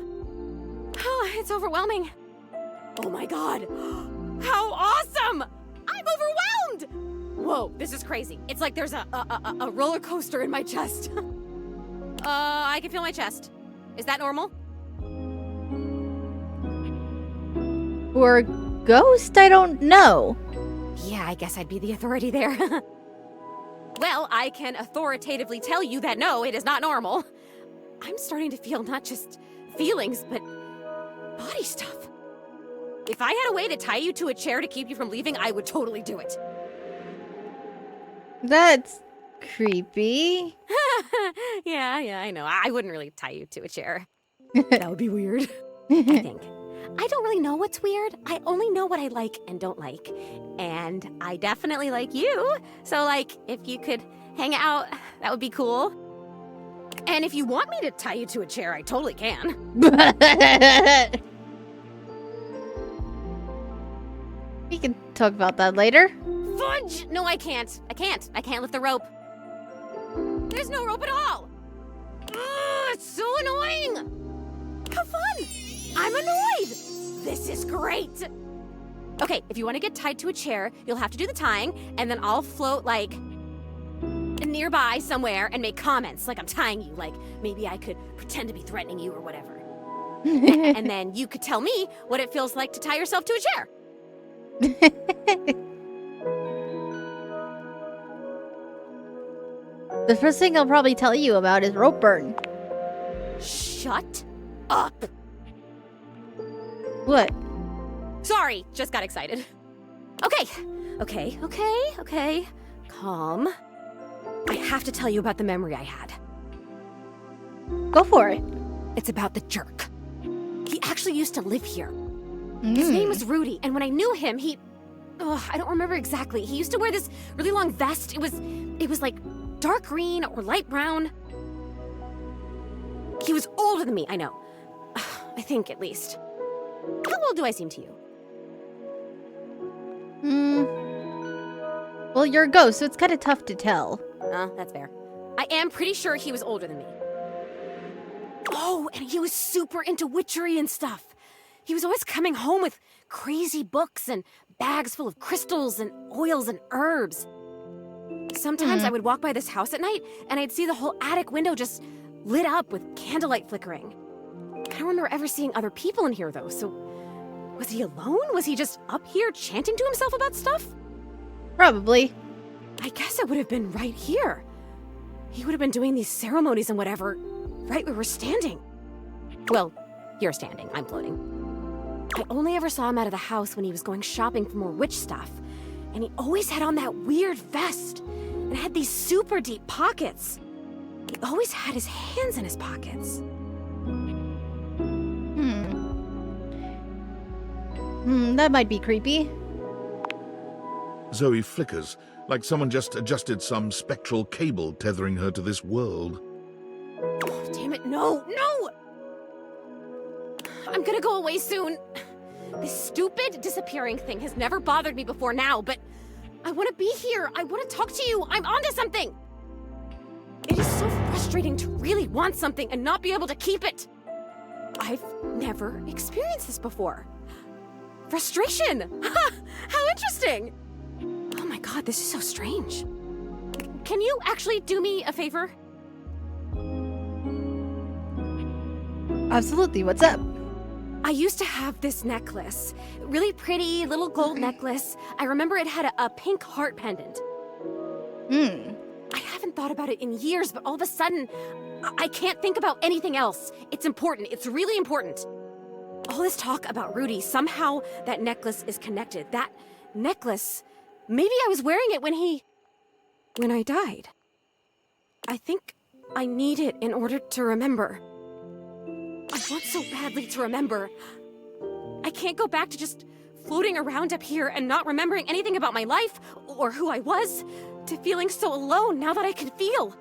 It's overwhelming. Oh my god! How awesome! I'm overwhelmed! Whoa, this is crazy. It's like there's a roller coaster in my chest. I can feel my chest. Is that normal? Or a ghost? I don't know. Yeah, I guess I'd be the authority there. Well, I can authoritatively tell you that no, it is not normal. I'm starting to feel not just feelings, but body stuff. If I had a way to tie you to a chair to keep you from leaving, I would totally do it. That's creepy. Yeah, I know. I wouldn't really tie you to a chair. That would be weird. I think. I don't really know what's weird. I only know what I like and don't like. And I definitely like you. So, like, if you could hang out, that would be cool. And if you want me to tie you to a chair, I totally can. We can talk about that later. Fudge! No, I can't. I can't lift the rope. There's no rope at all. Ugh, it's so annoying. Have fun. I'm annoyed. This is great. Okay, if you want to get tied to a chair, you'll have to do the tying, and then I'll float, like, nearby somewhere and make comments like I'm tying you. Like, maybe I could pretend to be threatening you or whatever. And then you could tell me what it feels like to tie yourself to a chair. The first thing I'll probably tell you about is rope burn. Shut up. What? Sorry, just got excited. Okay. Calm. I have to tell you about the memory I had. Go for it. It's about the jerk. He actually used to live here. His name was Rudy, and when I knew him, I don't remember exactly. He used to wear this really long vest. It was like dark green or light brown. He was older than me, I know. I think, at least. How old do I seem to you? Well, you're a ghost, so it's kind of tough to tell. That's fair. I am pretty sure he was older than me. Oh, and he was super into witchery and stuff. He was always coming home with crazy books and bags full of crystals and oils and herbs. Sometimes I would walk by this house at night, and I'd see the whole attic window just lit up with candlelight flickering. I don't remember ever seeing other people in here, though, so was he alone? Was he just up here chanting to himself about stuff? Probably. I guess it would have been right here. He would have been doing these ceremonies and whatever, right where we're standing. Well, you're standing, I'm floating. I only ever saw him out of the house when he was going shopping for more witch stuff. And he always had on that weird vest, and had these super deep pockets. He always had his hands in his pockets. That might be creepy. Zoe flickers, like someone just adjusted some spectral cable tethering her to this world. Oh, damn it, no! I'm gonna go away soon. This stupid disappearing thing has never bothered me before now, but I want to be here. I want to talk to you. I'm onto something. It is so frustrating to really want something and not be able to keep it. I've never experienced this before. Frustration! How interesting! Oh my god, this is so strange. Can you actually do me a favor? Absolutely, what's up? I used to have this necklace. Really pretty little gold necklace. I remember it had a pink heart pendant. I haven't thought about it in years, but all of a sudden, I can't think about anything else. It's important. It's really important. All this talk about Rudy, somehow that necklace is connected. That necklace, maybe I was wearing it when I died. I think I need it in order to remember. I want so badly to remember. I can't go back to just floating around up here and not remembering anything about my life or who I was, to feeling so alone now that I can feel.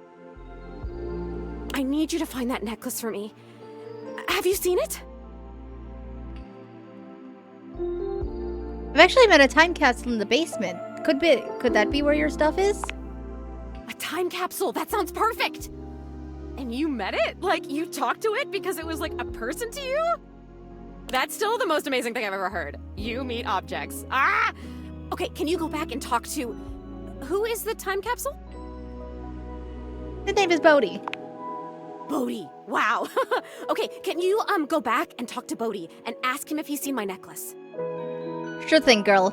I need you to find that necklace for me. Have you seen it? I've actually met a time capsule in the basement. Could that be where your stuff is? A time capsule, that sounds perfect! And you met it? Like, you talked to it because it was like a person to you? That's still the most amazing thing I've ever heard. You meet objects. Ah! Okay, can you go back and talk to... Who is the time capsule? His name is Bodhi. Bodhi, wow. Okay, can you go back and talk to Bodhi and ask him if he's seen my necklace? Sure thing, girl.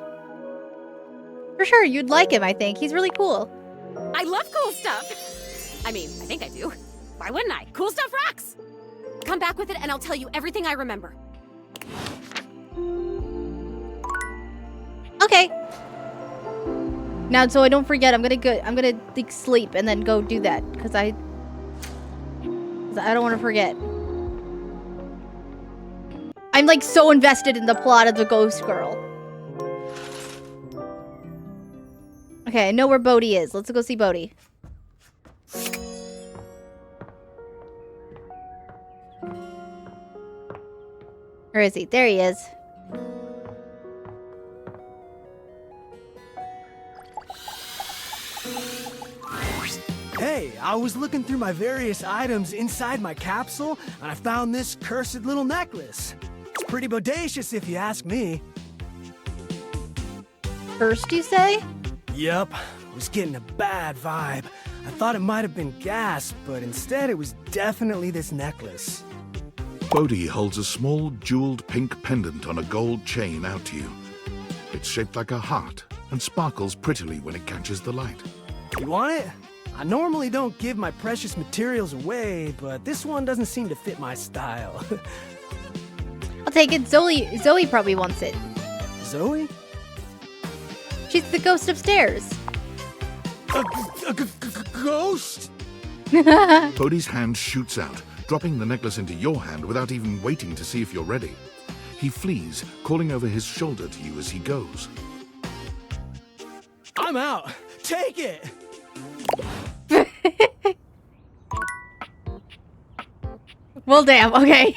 For sure, you'd like him, I think. He's really cool. I love cool stuff. I mean, I think I do. Why wouldn't I? Cool stuff rocks! Come back with it and I'll tell you everything I remember. Okay. Now, so I don't forget, I'm gonna like, sleep and then go do that because I don't want to forget. I'm like so invested in the plot of the Ghost Girl. Okay, I know where Bodhi is. Let's go see Bodhi. Where is he? There he is. Hey, I was looking through my various items inside my capsule, and I found this cursed little necklace. It's pretty bodacious if you ask me. First, you say? Yep, I was getting a bad vibe. I thought it might have been gas, but instead it was definitely this necklace. Bodhi holds a small jeweled pink pendant on a gold chain out to you. It's shaped like a heart and sparkles prettily when it catches the light. You want it? I normally don't give my precious materials away, but this one doesn't seem to fit my style. I'll take it. Zoe probably wants it. Zoe? She's the ghost upstairs. A ghost? Bodhi's hand shoots out, dropping the necklace into your hand without even waiting to see if you're ready. He flees, calling over his shoulder to you as he goes. I'm out. Take it. Well, damn. Okay.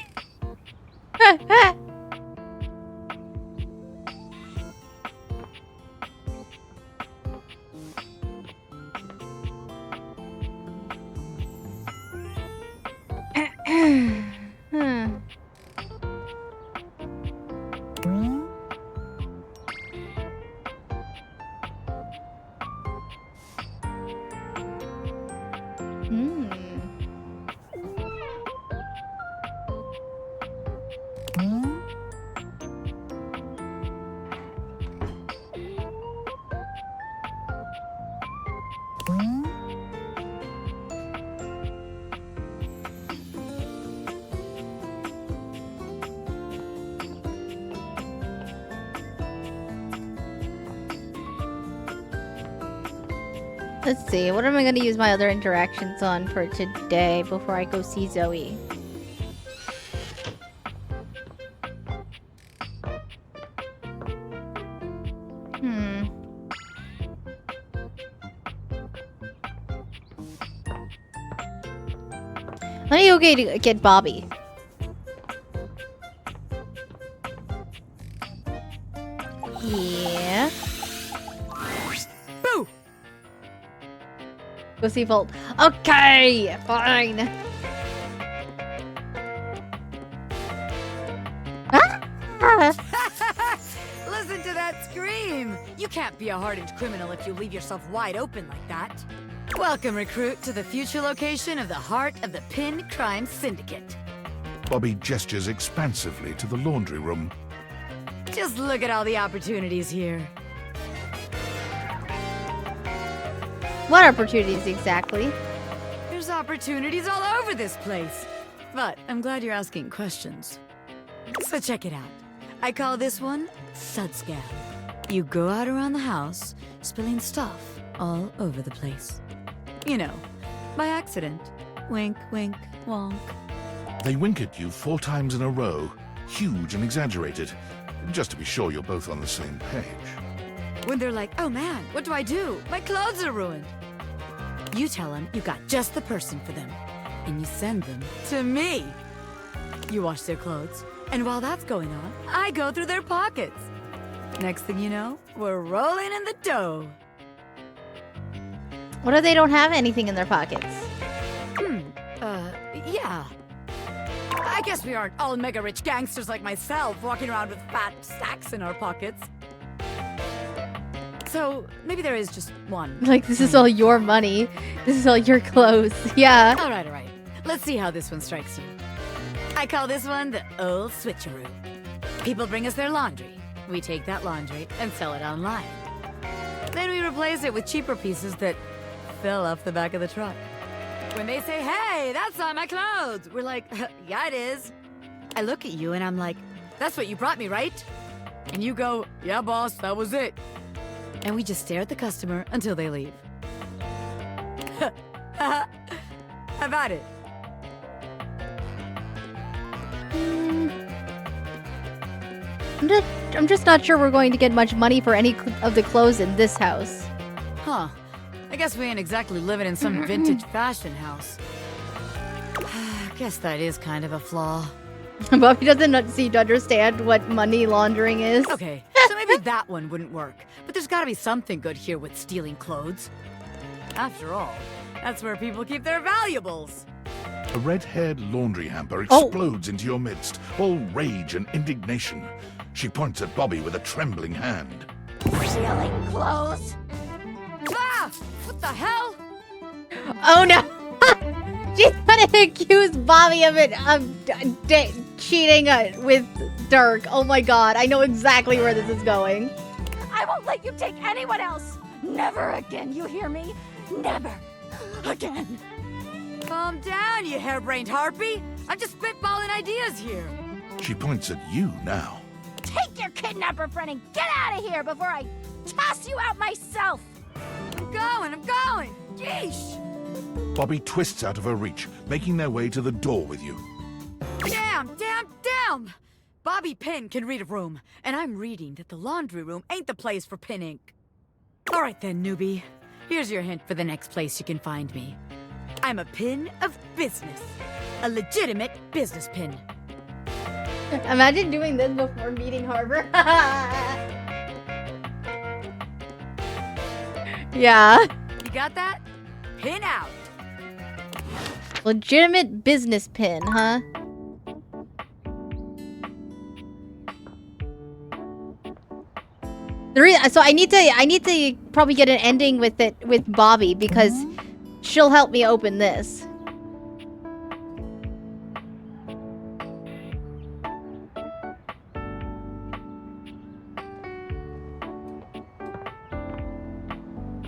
Let's see, what am I going to use my other interactions on for today before I go see Zoe? Let me go get Bobby. Yeah. Boo! Go see Volt. Okay, fine. Listen to that scream! You can't be a hardened criminal if you leave yourself wide open like that. Welcome, recruit, to the future location of the heart of the Pin Crime Syndicate. Bobby gestures expansively to the laundry room. Just look at all the opportunities here. What opportunities exactly? There's opportunities all over this place. But I'm glad you're asking questions. So check it out. I call this one Sudscab. You go out around the house, spilling stuff all over the place. You know, by accident. Wink, wink, wonk. They wink at you 4 times in a row, huge and exaggerated, just to be sure you're both on the same page. When they're like, oh man, what do I do? My clothes are ruined. You tell them you got just the person for them, and you send them to me. You wash their clothes, and while that's going on, I go through their pockets. Next thing you know, we're rolling in the dough. What if they don't have anything in their pockets? Yeah. I guess we aren't all mega-rich gangsters like myself walking around with fat stacks in our pockets. So, maybe there is just one. Like, this is all your money. This is all your clothes. Yeah. All right. Let's see how this one strikes you. I call this one the old switcheroo. People bring us their laundry. We take that laundry and sell it online. Then we replace it with cheaper pieces that fell off the back of the truck. When they say, hey, that's not my clothes, we're like, yeah, it is. I look at you and I'm like, that's what you brought me, right? And you go, yeah, boss, that was it. and we just stare at the customer until they leave. How about it? I'm just not sure we're going to get much money for any of the clothes in this house. Huh. I guess we ain't exactly living in some vintage fashion house. Guess that is kind of a flaw. Bobby doesn't seem to understand what money laundering is. Okay, so maybe that one wouldn't work. But there's gotta be something good here with stealing clothes. After all, that's where people keep their valuables. A red-haired laundry hamper explodes into your midst, all rage and indignation. She points at Bobby with a trembling hand. Stealing clothes? Ah! What the hell? Oh no! She's gonna accuse Bobby of cheating with Dirk. Oh my god, I know exactly where this is going. I won't let you take anyone else. Never again, you hear me? Never again. Calm down, you harebrained harpy. I'm just spitballing ideas here. She points at you now. Take your kidnapper friend and get out of here before I toss you out myself. I'm going. Yeesh. Bobby twists out of her reach, making their way to the door with you. Damn! Bobby Pin can read a room, and I'm reading that the laundry room ain't the place for pinning. All right then, newbie. Here's your hint for the next place you can find me. I'm a pin of business. A legitimate business pin. Imagine doing this before meeting Harbor. Yeah. You got that? Pin out. Legitimate business pin, huh? So I need to probably get an ending with Bobby because she'll help me open this.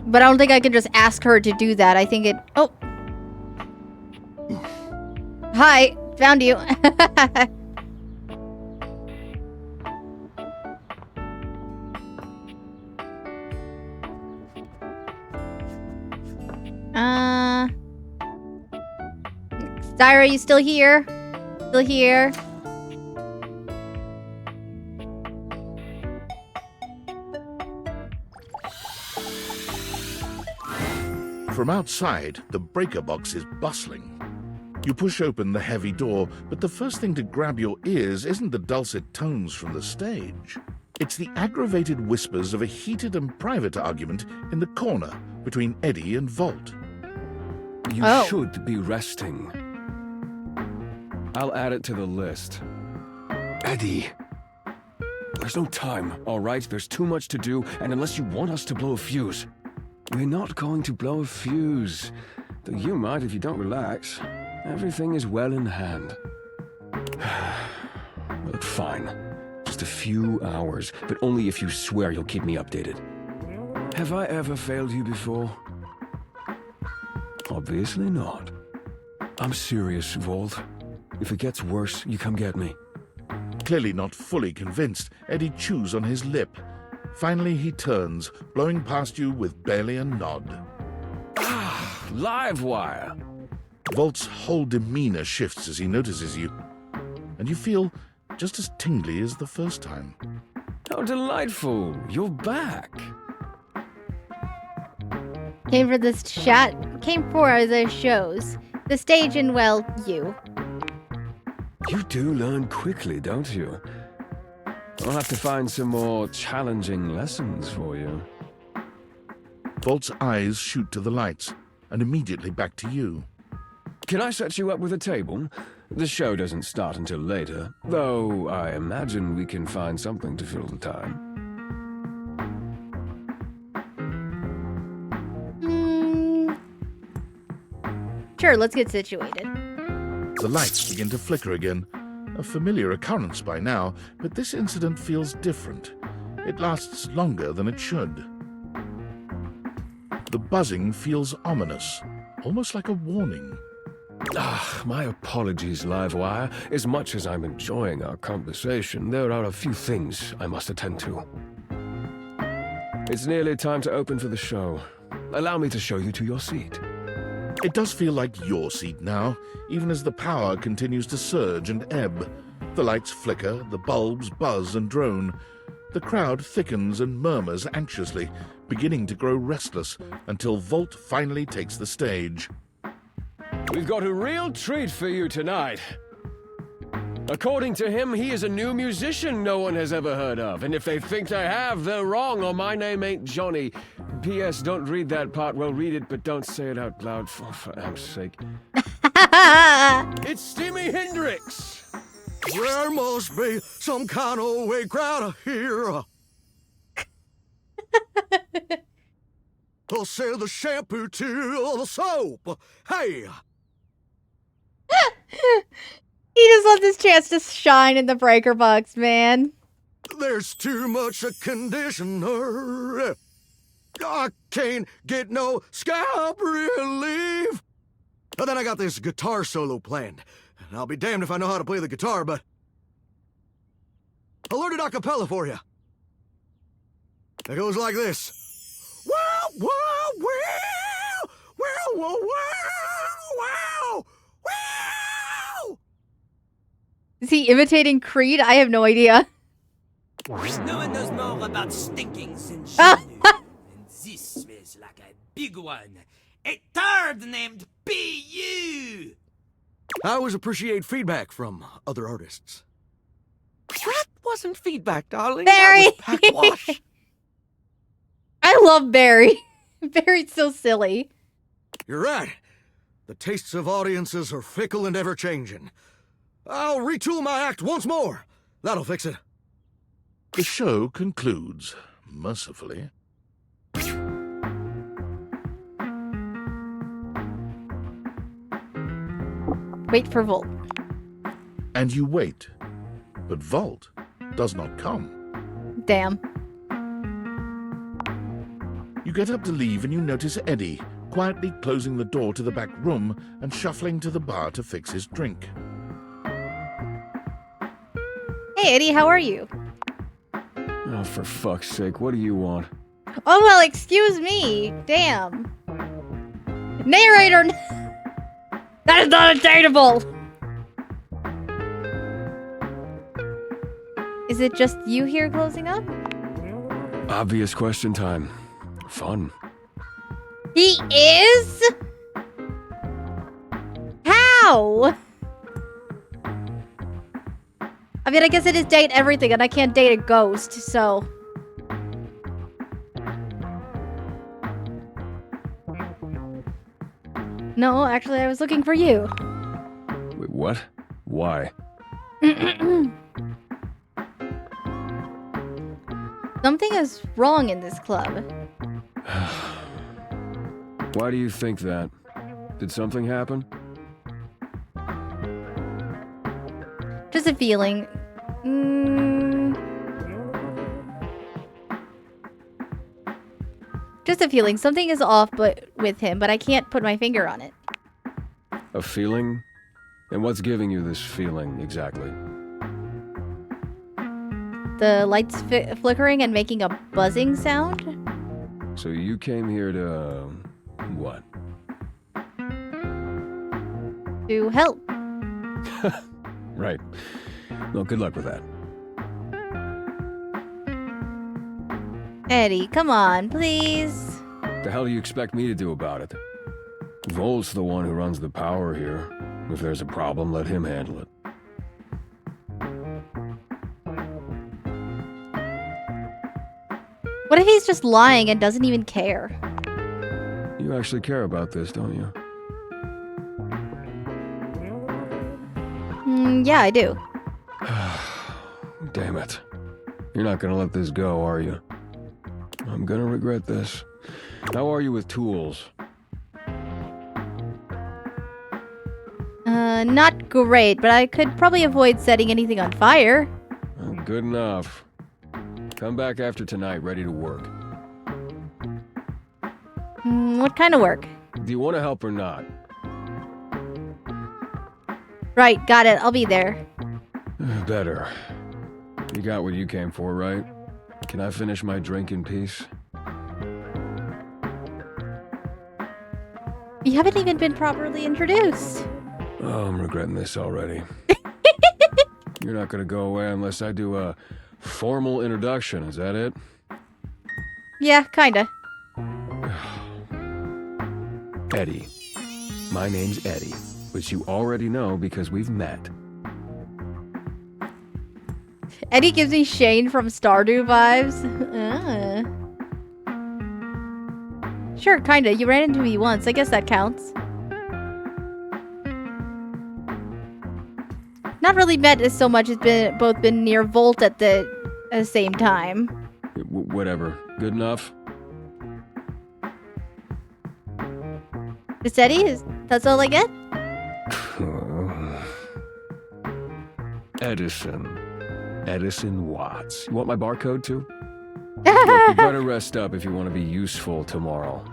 But I don't think I can just ask her to do that. I think it... Oh. Hi. Found you. Zyra, you still here? Still here? From outside, the breaker box is bustling. You push open the heavy door, but the first thing to grab your ears isn't the dulcet tones from the stage. It's the aggravated whispers of a heated and private argument in the corner between Eddie and Volt. You should be resting. I'll add it to the list. Eddie. There's no time, all right? There's too much to do, and unless you want us to blow a fuse... We're not going to blow a fuse. Though you might if you don't relax. Everything is well in hand. Well, fine. Just a few hours, but only if you swear you'll keep me updated. Have I ever failed you before? Obviously not. I'm serious, Volt. If it gets worse, you come get me. Clearly not fully convinced, Eddie chews on his lip. Finally, he turns, blowing past you with barely a nod. Livewire! Volt's whole demeanor shifts as he notices you, and you feel just as tingly as the first time. How delightful! You're back! Came for this chat. Came for the shows. The stage and, well, you. You do learn quickly, don't you? I'll have to find some more challenging lessons for you. Volt's eyes shoot to the lights, and immediately back to you. Can I set you up with a table? The show doesn't start until later, though I imagine we can find something to fill the time. Sure, let's get situated. The lights begin to flicker again. A familiar occurrence by now, but this incident feels different. It lasts longer than it should. The buzzing feels ominous, almost like a warning. My apologies, Livewire. As much as I'm enjoying our conversation, there are a few things I must attend to. It's nearly time to open for the show. Allow me to show you to your seat. It does feel like your seat now, even as the power continues to surge and ebb. The lights flicker, the bulbs buzz and drone. The crowd thickens and murmurs anxiously, beginning to grow restless, until Volt finally takes the stage. We've got a real treat for you tonight. According to him, he is a new musician no one has ever heard of. And if they think they have, they're wrong, or my name ain't Johnny. P.S. Don't read that part. Well, read it, but don't say it out loud, for amp's sake. It's Jimi Hendrix! There must be some kind of way crowd here. They'll sell the shampoo to the soap. Hey! He just wants his chance to shine in the breaker box, man. There's too much conditioner. I can't get no scalp relief. And then I got this guitar solo planned. And I'll be damned if I know how to play the guitar, but I learned it a cappella for you. It goes like this. Wow, wow, wow, wow, wow, wow, wow. Is he imitating Creed? I have no idea. No one knows more about stinkings than Janu. And this smells like a big one. A turd named P.U. I always appreciate feedback from other artists. That wasn't feedback, darling. Barry! That was backwash. I love Barry. Barry's so silly. You're right. The tastes of audiences are fickle and ever-changing. I'll retool my act once more. That'll fix it. The show concludes, mercifully. Wait for Volt. And you wait. But Volt does not come. Damn. You get up to leave and you notice Eddie, quietly closing the door to the back room and shuffling to the bar to fix his drink. Hey, Eddie, how are you? Oh, for fuck's sake, what do you want? Oh, well, excuse me. Damn. Narrator! That is not attainable! Is it just you here closing up? Obvious question time. Fun. He is? How? I mean, I guess it is date everything, and I can't date a ghost, so... No, actually, I was looking for you. Wait, what? Why? Something is wrong in this club. Why do you think that? Did something happen? Just a feeling. Just a feeling. Something is off with him, but I can't put my finger on it. A feeling? And what's giving you this feeling, exactly? The lights flickering and making a buzzing sound? So you came here to... what? To help. Right. Well, good luck with that. Eddie, come on, please. The hell do you expect me to do about it? Volt's the one who runs the power here. If there's a problem, let him handle it. What if he's just lying and doesn't even care? You actually care about this, don't you? Yeah, I do. Damn it. You're not gonna let this go, are you? I'm gonna regret this. How are you with tools? Not great, but I could probably avoid setting anything on fire. Good enough. Come back after tonight, ready to work. What kind of work? Do you want to help or not? Right, got it. I'll be there. Better. You got what you came for, right? Can I finish my drink in peace? You haven't even been properly introduced. Oh, I'm regretting this already. You're not gonna go away unless I do a formal introduction, is that it? Yeah, kinda. Eddie. My name's Eddie, which you already know because we've met. Eddie gives me Shane from Stardew vibes. Sure, kinda. You ran into me once. I guess that counts. Not really met as so much as both been near Volt at the same time. Whatever. Good enough? Is Eddie? That's all I get? Edison. Edison Watts. You want my barcode too? Look, you better rest up if you want to be useful tomorrow.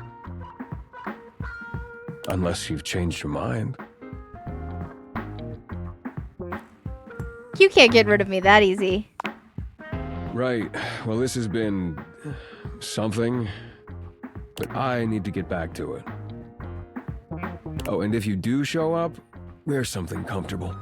Unless you've changed your mind. You can't get rid of me that easy. Right. Well, this has been something, but I need to get back to it. Oh, and if you do show up, wear something comfortable.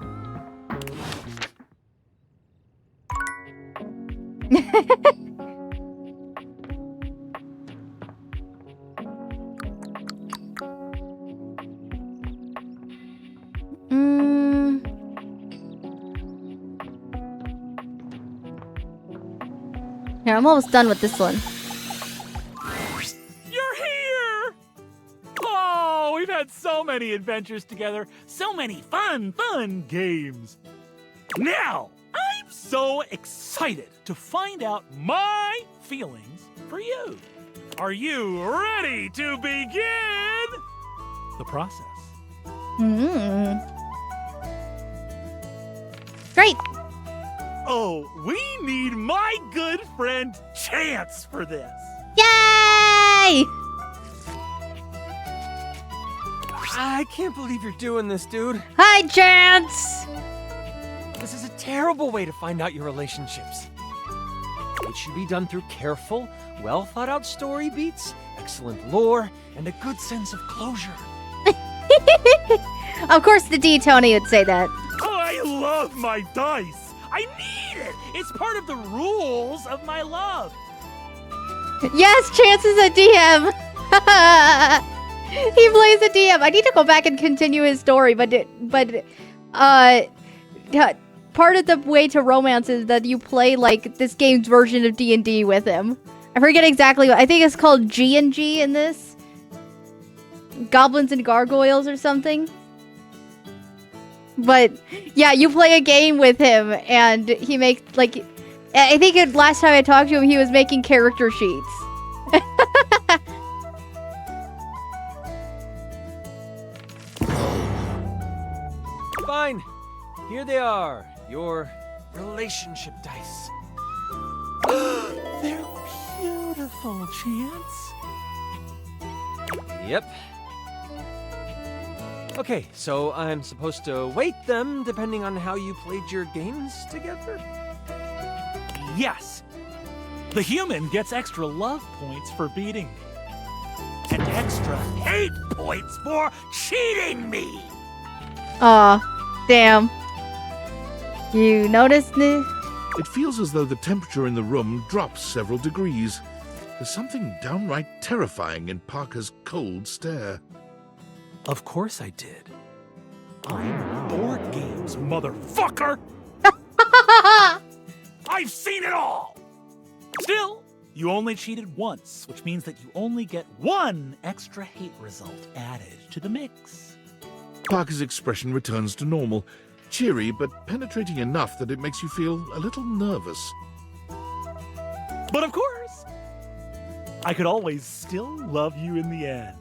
Yeah, I'm almost done with this one. You're here! Oh, we've had so many adventures together. So many fun games. Now, I'm so excited to find out my feelings for you. Are you ready to begin the process? Great. Oh, we need my good friend Chance for this. Yay! I can't believe you're doing this, dude. Hi, Chance! This is a terrible way to find out your relationships. It should be done through careful, well-thought-out story beats, excellent lore, and a good sense of closure. Of course the D-Tony would say that. I love my dice. I need it. It's part of the rules of my love. Yes, Chance is a DM. He plays a DM. I need to go back and continue his story, but part of the way to romance is that you play like this game's version of D&D with him. I forget exactly what. I think it's called G&G in this. Goblins and Gargoyles or something. But yeah, you play a game with him, and he makes like. I think last time I talked to him, he was making character sheets. Fine. Here they are. Your relationship dice. They're beautiful, Chance. Yep. Okay, so I'm supposed to weight them depending on how you played your games together? Yes. The human gets extra love points for beating me. And extra hate points for cheating me. Aw, damn. You noticed this? It feels as though the temperature in the room drops several degrees. There's something downright terrifying in Parker's cold stare. Of course I did. I'm board games, motherfucker! I've seen it all! Still, you only cheated once, which means that you only get one extra hate result added to the mix. Parker's expression returns to normal, cheery but penetrating enough that it makes you feel a little nervous. But of course, I could always still love you in the end.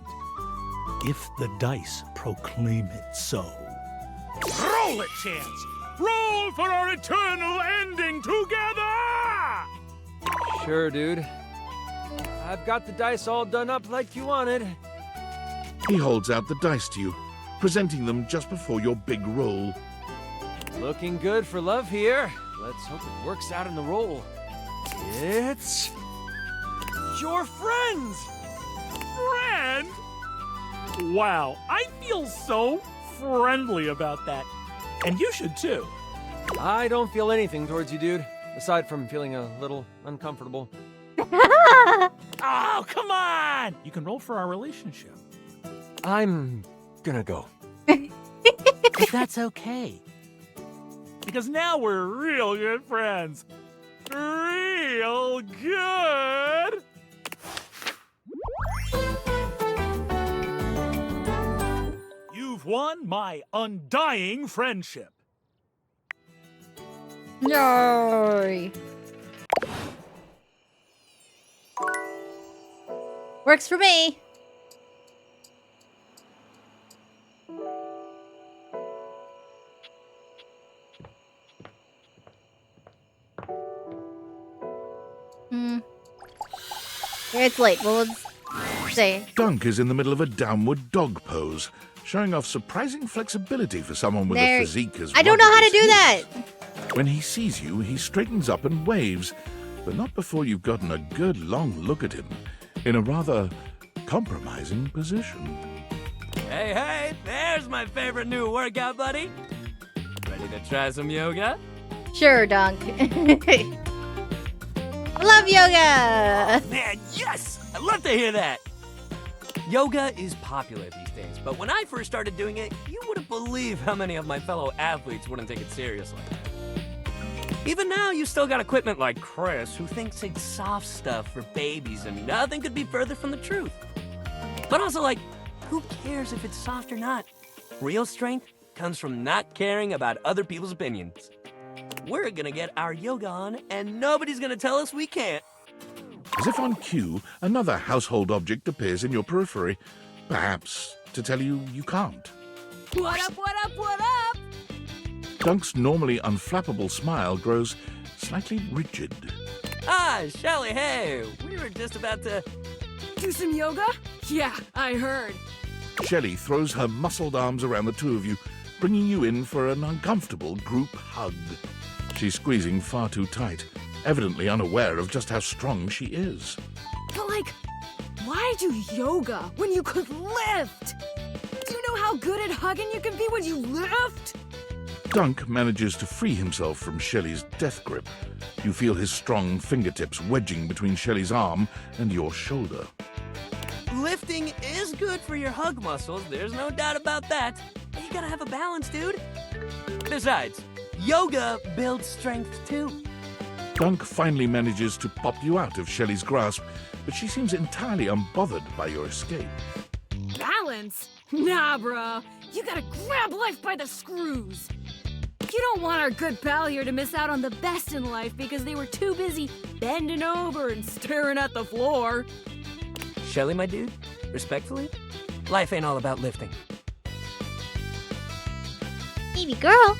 If the dice proclaim it so. Roll it, Chance! Roll for our eternal ending together! Sure, dude. I've got the dice all done up like you wanted. He holds out the dice to you, presenting them just before your big roll. Looking good for love here. Let's hope it works out in the roll. It's your friends! Friend? Wow, I feel so friendly about that. And you should too. I don't feel anything towards you, dude. Aside from feeling a little uncomfortable. Oh, come on! You can roll for our relationship. I'm gonna go. If that's okay. Because now we're real good friends. Real good! You've won my undying friendship. No. Works for me. It's late. Well, let's see. Dunk is in the middle of a downward dog pose, showing off surprising flexibility for someone with There- a physique as I don't know rugged how to as do his. that. When he sees you, he straightens up and waves, but not before you've gotten a good long look at him, in a rather compromising position. Hey, hey, there's my favorite new workout buddy. Ready to try some yoga? Sure, Dunk. I love yoga. Man, yes! I love to hear that. Yoga is popular these days, but when I first started doing it, you wouldn't believe how many of my fellow athletes wouldn't take it seriously. Even now, you still got equipment like Chris, who thinks it's soft stuff for babies, and nothing could be further from the truth. But also, like, who cares if it's soft or not? Real strength comes from not caring about other people's opinions. We're gonna get our yoga on, and nobody's gonna tell us we can't. As if on cue, another household object appears in your periphery, perhaps to tell you you can't. What up, what up, what up? Dunk's normally unflappable smile grows slightly rigid. Ah, Shelly, hey, we were just about to... Do some yoga? Yeah, I heard. Shelley throws her muscled arms around the two of you, bringing you in for an uncomfortable group hug. She's squeezing far too tight, evidently unaware of just how strong she is. But like, why do yoga when you could lift? Do you know how good at hugging you can be when you lift? Dunk manages to free himself from Shelley's death grip. You feel his strong fingertips wedging between Shelley's arm and your shoulder. Lifting is good for your hug muscles, there's no doubt about that. But you gotta have a balance, dude. Besides, yoga builds strength too. Dunk finally manages to pop you out of Shelley's grasp, but she seems entirely unbothered by your escape. Balance? Nah, bro. You gotta grab life by the screws. You don't want our good pal here to miss out on the best in life because they were too busy bending over and staring at the floor. Shelly, my dude, respectfully, life ain't all about lifting. Baby girl.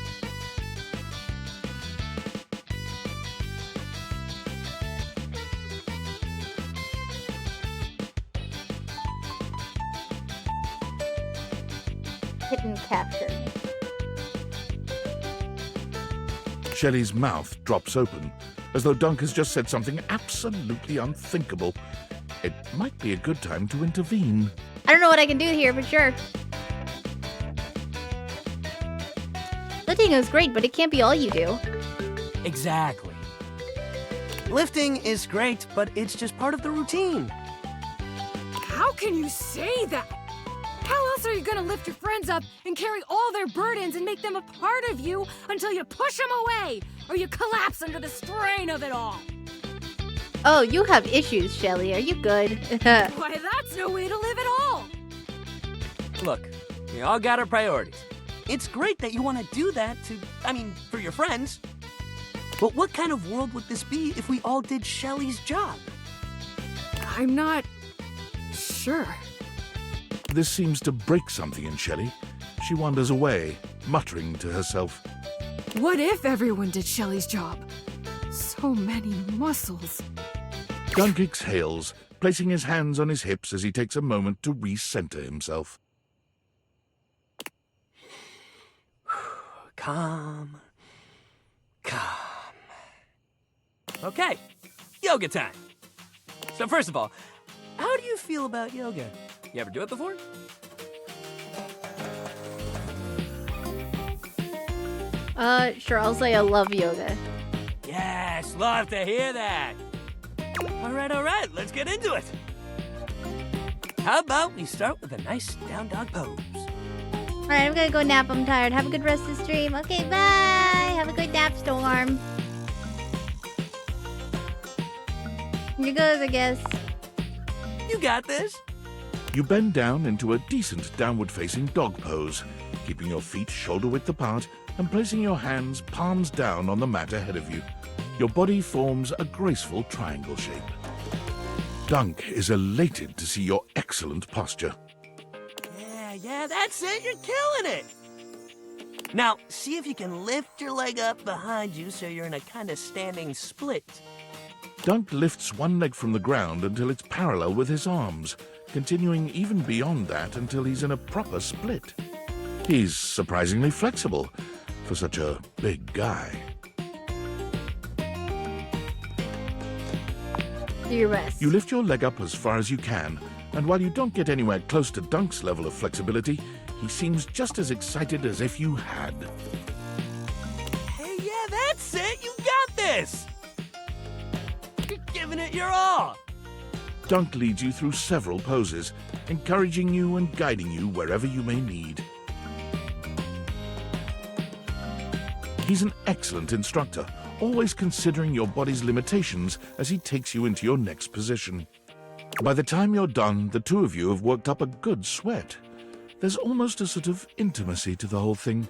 Hidden capture. Shelley's mouth drops open, as though Dunk has just said something absolutely unthinkable. It might be a good time to intervene. I don't know what I can do here, but sure. Lifting is great, but it can't be all you do. Exactly. Lifting is great, but it's just part of the routine. How can you say that? How else are you gonna lift your friends up and carry all their burdens and make them a part of you until you push them away or you collapse under the strain of it all? Oh, you have issues, Shelly. Are you good? Why, that's no way to live at all. Look, we all got our priorities. It's great that you want to do that for your friends. But what kind of world would this be if we all did Shelly's job? I'm not sure. This seems to break something in Shelley. She wanders away, muttering to herself. What if everyone did Shelly's job? So many muscles. Dunk exhales, placing his hands on his hips as he takes a moment to recenter himself. Calm. Okay, yoga time. So first of all, how do you feel about yoga? You ever do it before? Sure, I'll say I love yoga. Yes, love to hear that. All right, let's get into it. How about we start with a nice down dog pose? Alright, I'm gonna go nap. I'm tired. Have a good rest of the stream. Okay, bye! Have a good nap, Storm. Here goes, I guess. You got this. You bend down into a decent downward-facing dog pose, keeping your feet shoulder-width apart and placing your hands palms down on the mat ahead of you. Your body forms a graceful triangle shape. Dunk is elated to see your excellent posture. Yeah, that's it. You're killing it. Now, see if you can lift your leg up behind you so you're in a kind of standing split. Dunk lifts one leg from the ground until it's parallel with his arms, continuing even beyond that until he's in a proper split. He's surprisingly flexible for such a big guy. Do your best. You lift your leg up as far as you can, and while you don't get anywhere close to Dunk's level of flexibility, he seems just as excited as if you had. Hey, yeah, that's it. You got this. You're giving it your all. Dunk leads you through several poses, encouraging you and guiding you wherever you may need. He's an excellent instructor, always considering your body's limitations as he takes you into your next position. By the time you're done, the two of you have worked up a good sweat. There's almost a sort of intimacy to the whole thing.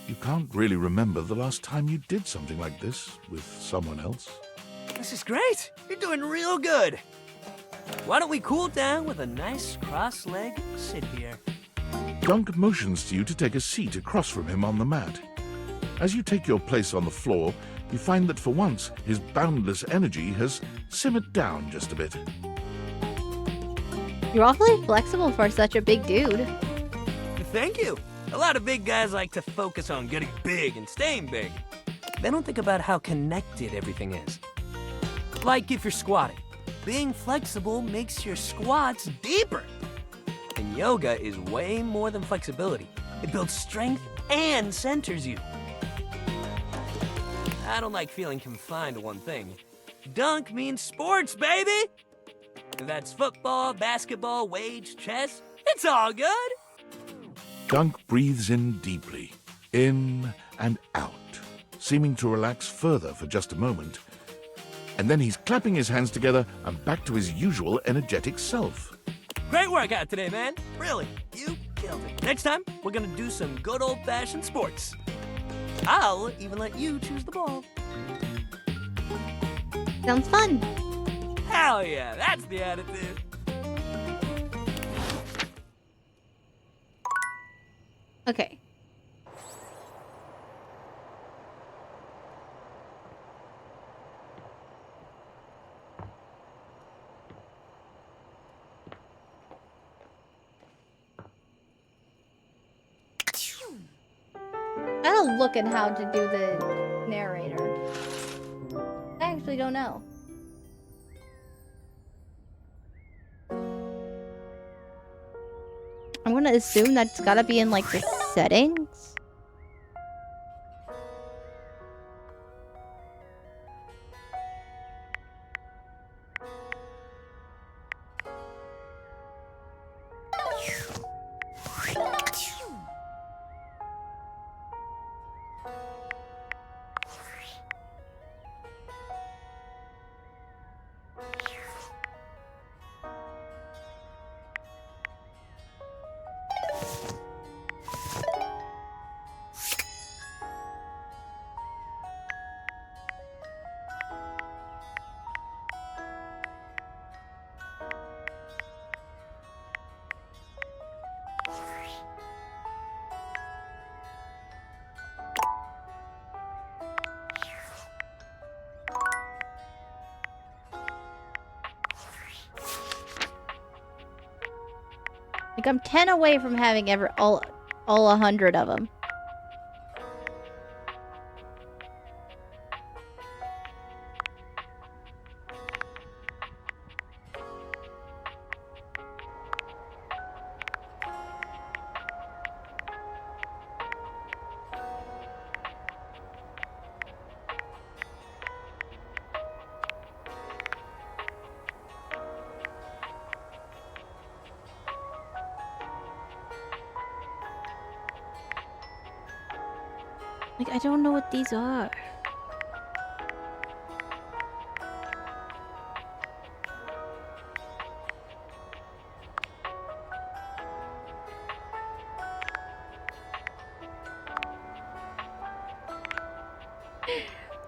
You can't really remember the last time you did something like this with someone else. This is great. You're doing real good. Why don't we cool down with a nice cross-leg sit here? Dunk motions to you to take a seat across from him on the mat. As you take your place on the floor, you find that for once, his boundless energy has simmered down just a bit. You're awfully flexible for such a big dude. Thank you. A lot of big guys like to focus on getting big and staying big. They don't think about how connected everything is. Like if you're squatting. Being flexible makes your squats deeper. And yoga is way more than flexibility. It builds strength and centers you. I don't like feeling confined to one thing. Dunk means sports, baby! That's football, basketball, weights, chess. It's all good. Dunk breathes in deeply, in and out, seeming to relax further for just a moment. And then he's clapping his hands together and back to his usual energetic self. Great workout today, man. Really, you killed it. Next time, we're gonna do some good old-fashioned sports. I'll even let you choose the ball. Sounds fun. Hell yeah, that's the attitude. Okay. I don't look at how to do the narrator. I actually don't know. I'm gonna assume that's gotta be in like the settings. Like I'm 10 away from having all 100 of them. Like, I don't know what these are.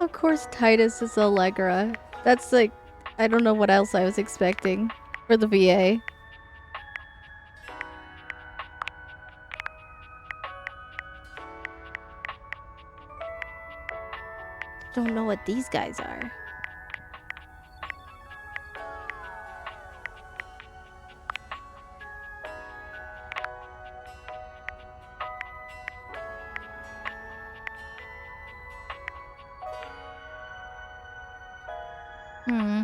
Of course, Titus is Allegra. That's like, I don't know what else I was expecting for the VA. Don't know what these guys are. Hmm.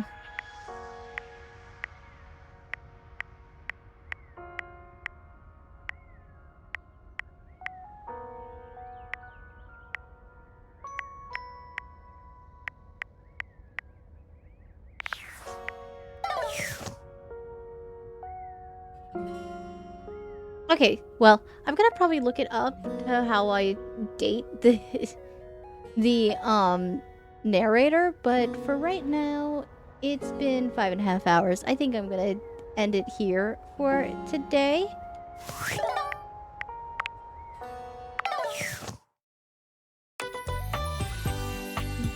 Okay, well, I'm gonna probably look it up to how I date the narrator, but for right now, it's been 5.5 hours. I think I'm gonna end it here for today.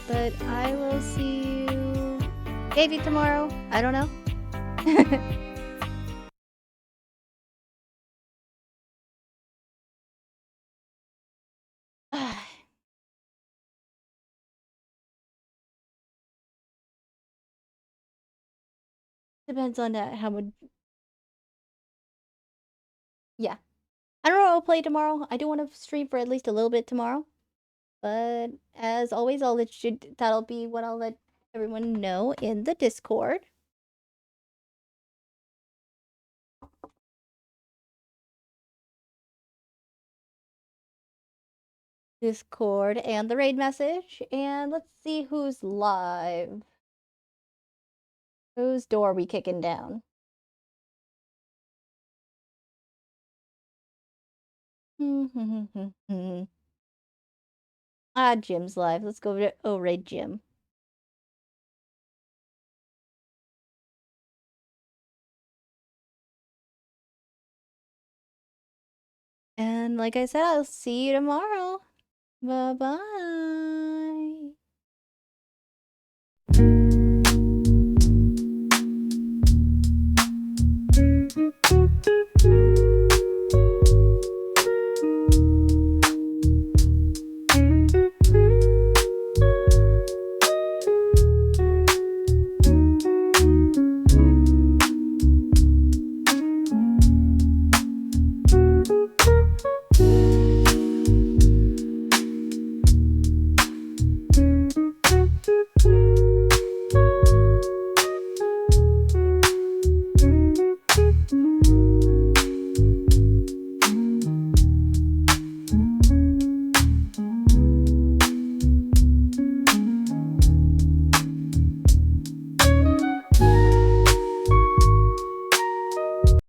But I will see you maybe tomorrow. I don't know. Depends on how much. Yeah. I don't know what I'll play tomorrow. I do want to stream for at least a little bit tomorrow. But as always, that'll be what I'll let everyone know in the Discord. Discord and the raid message. And let's see who's live. Whose door are we kicking down? Ah, Jim's live. Let's go to raid Jim. And like I said, I'll see you tomorrow. Bye-bye.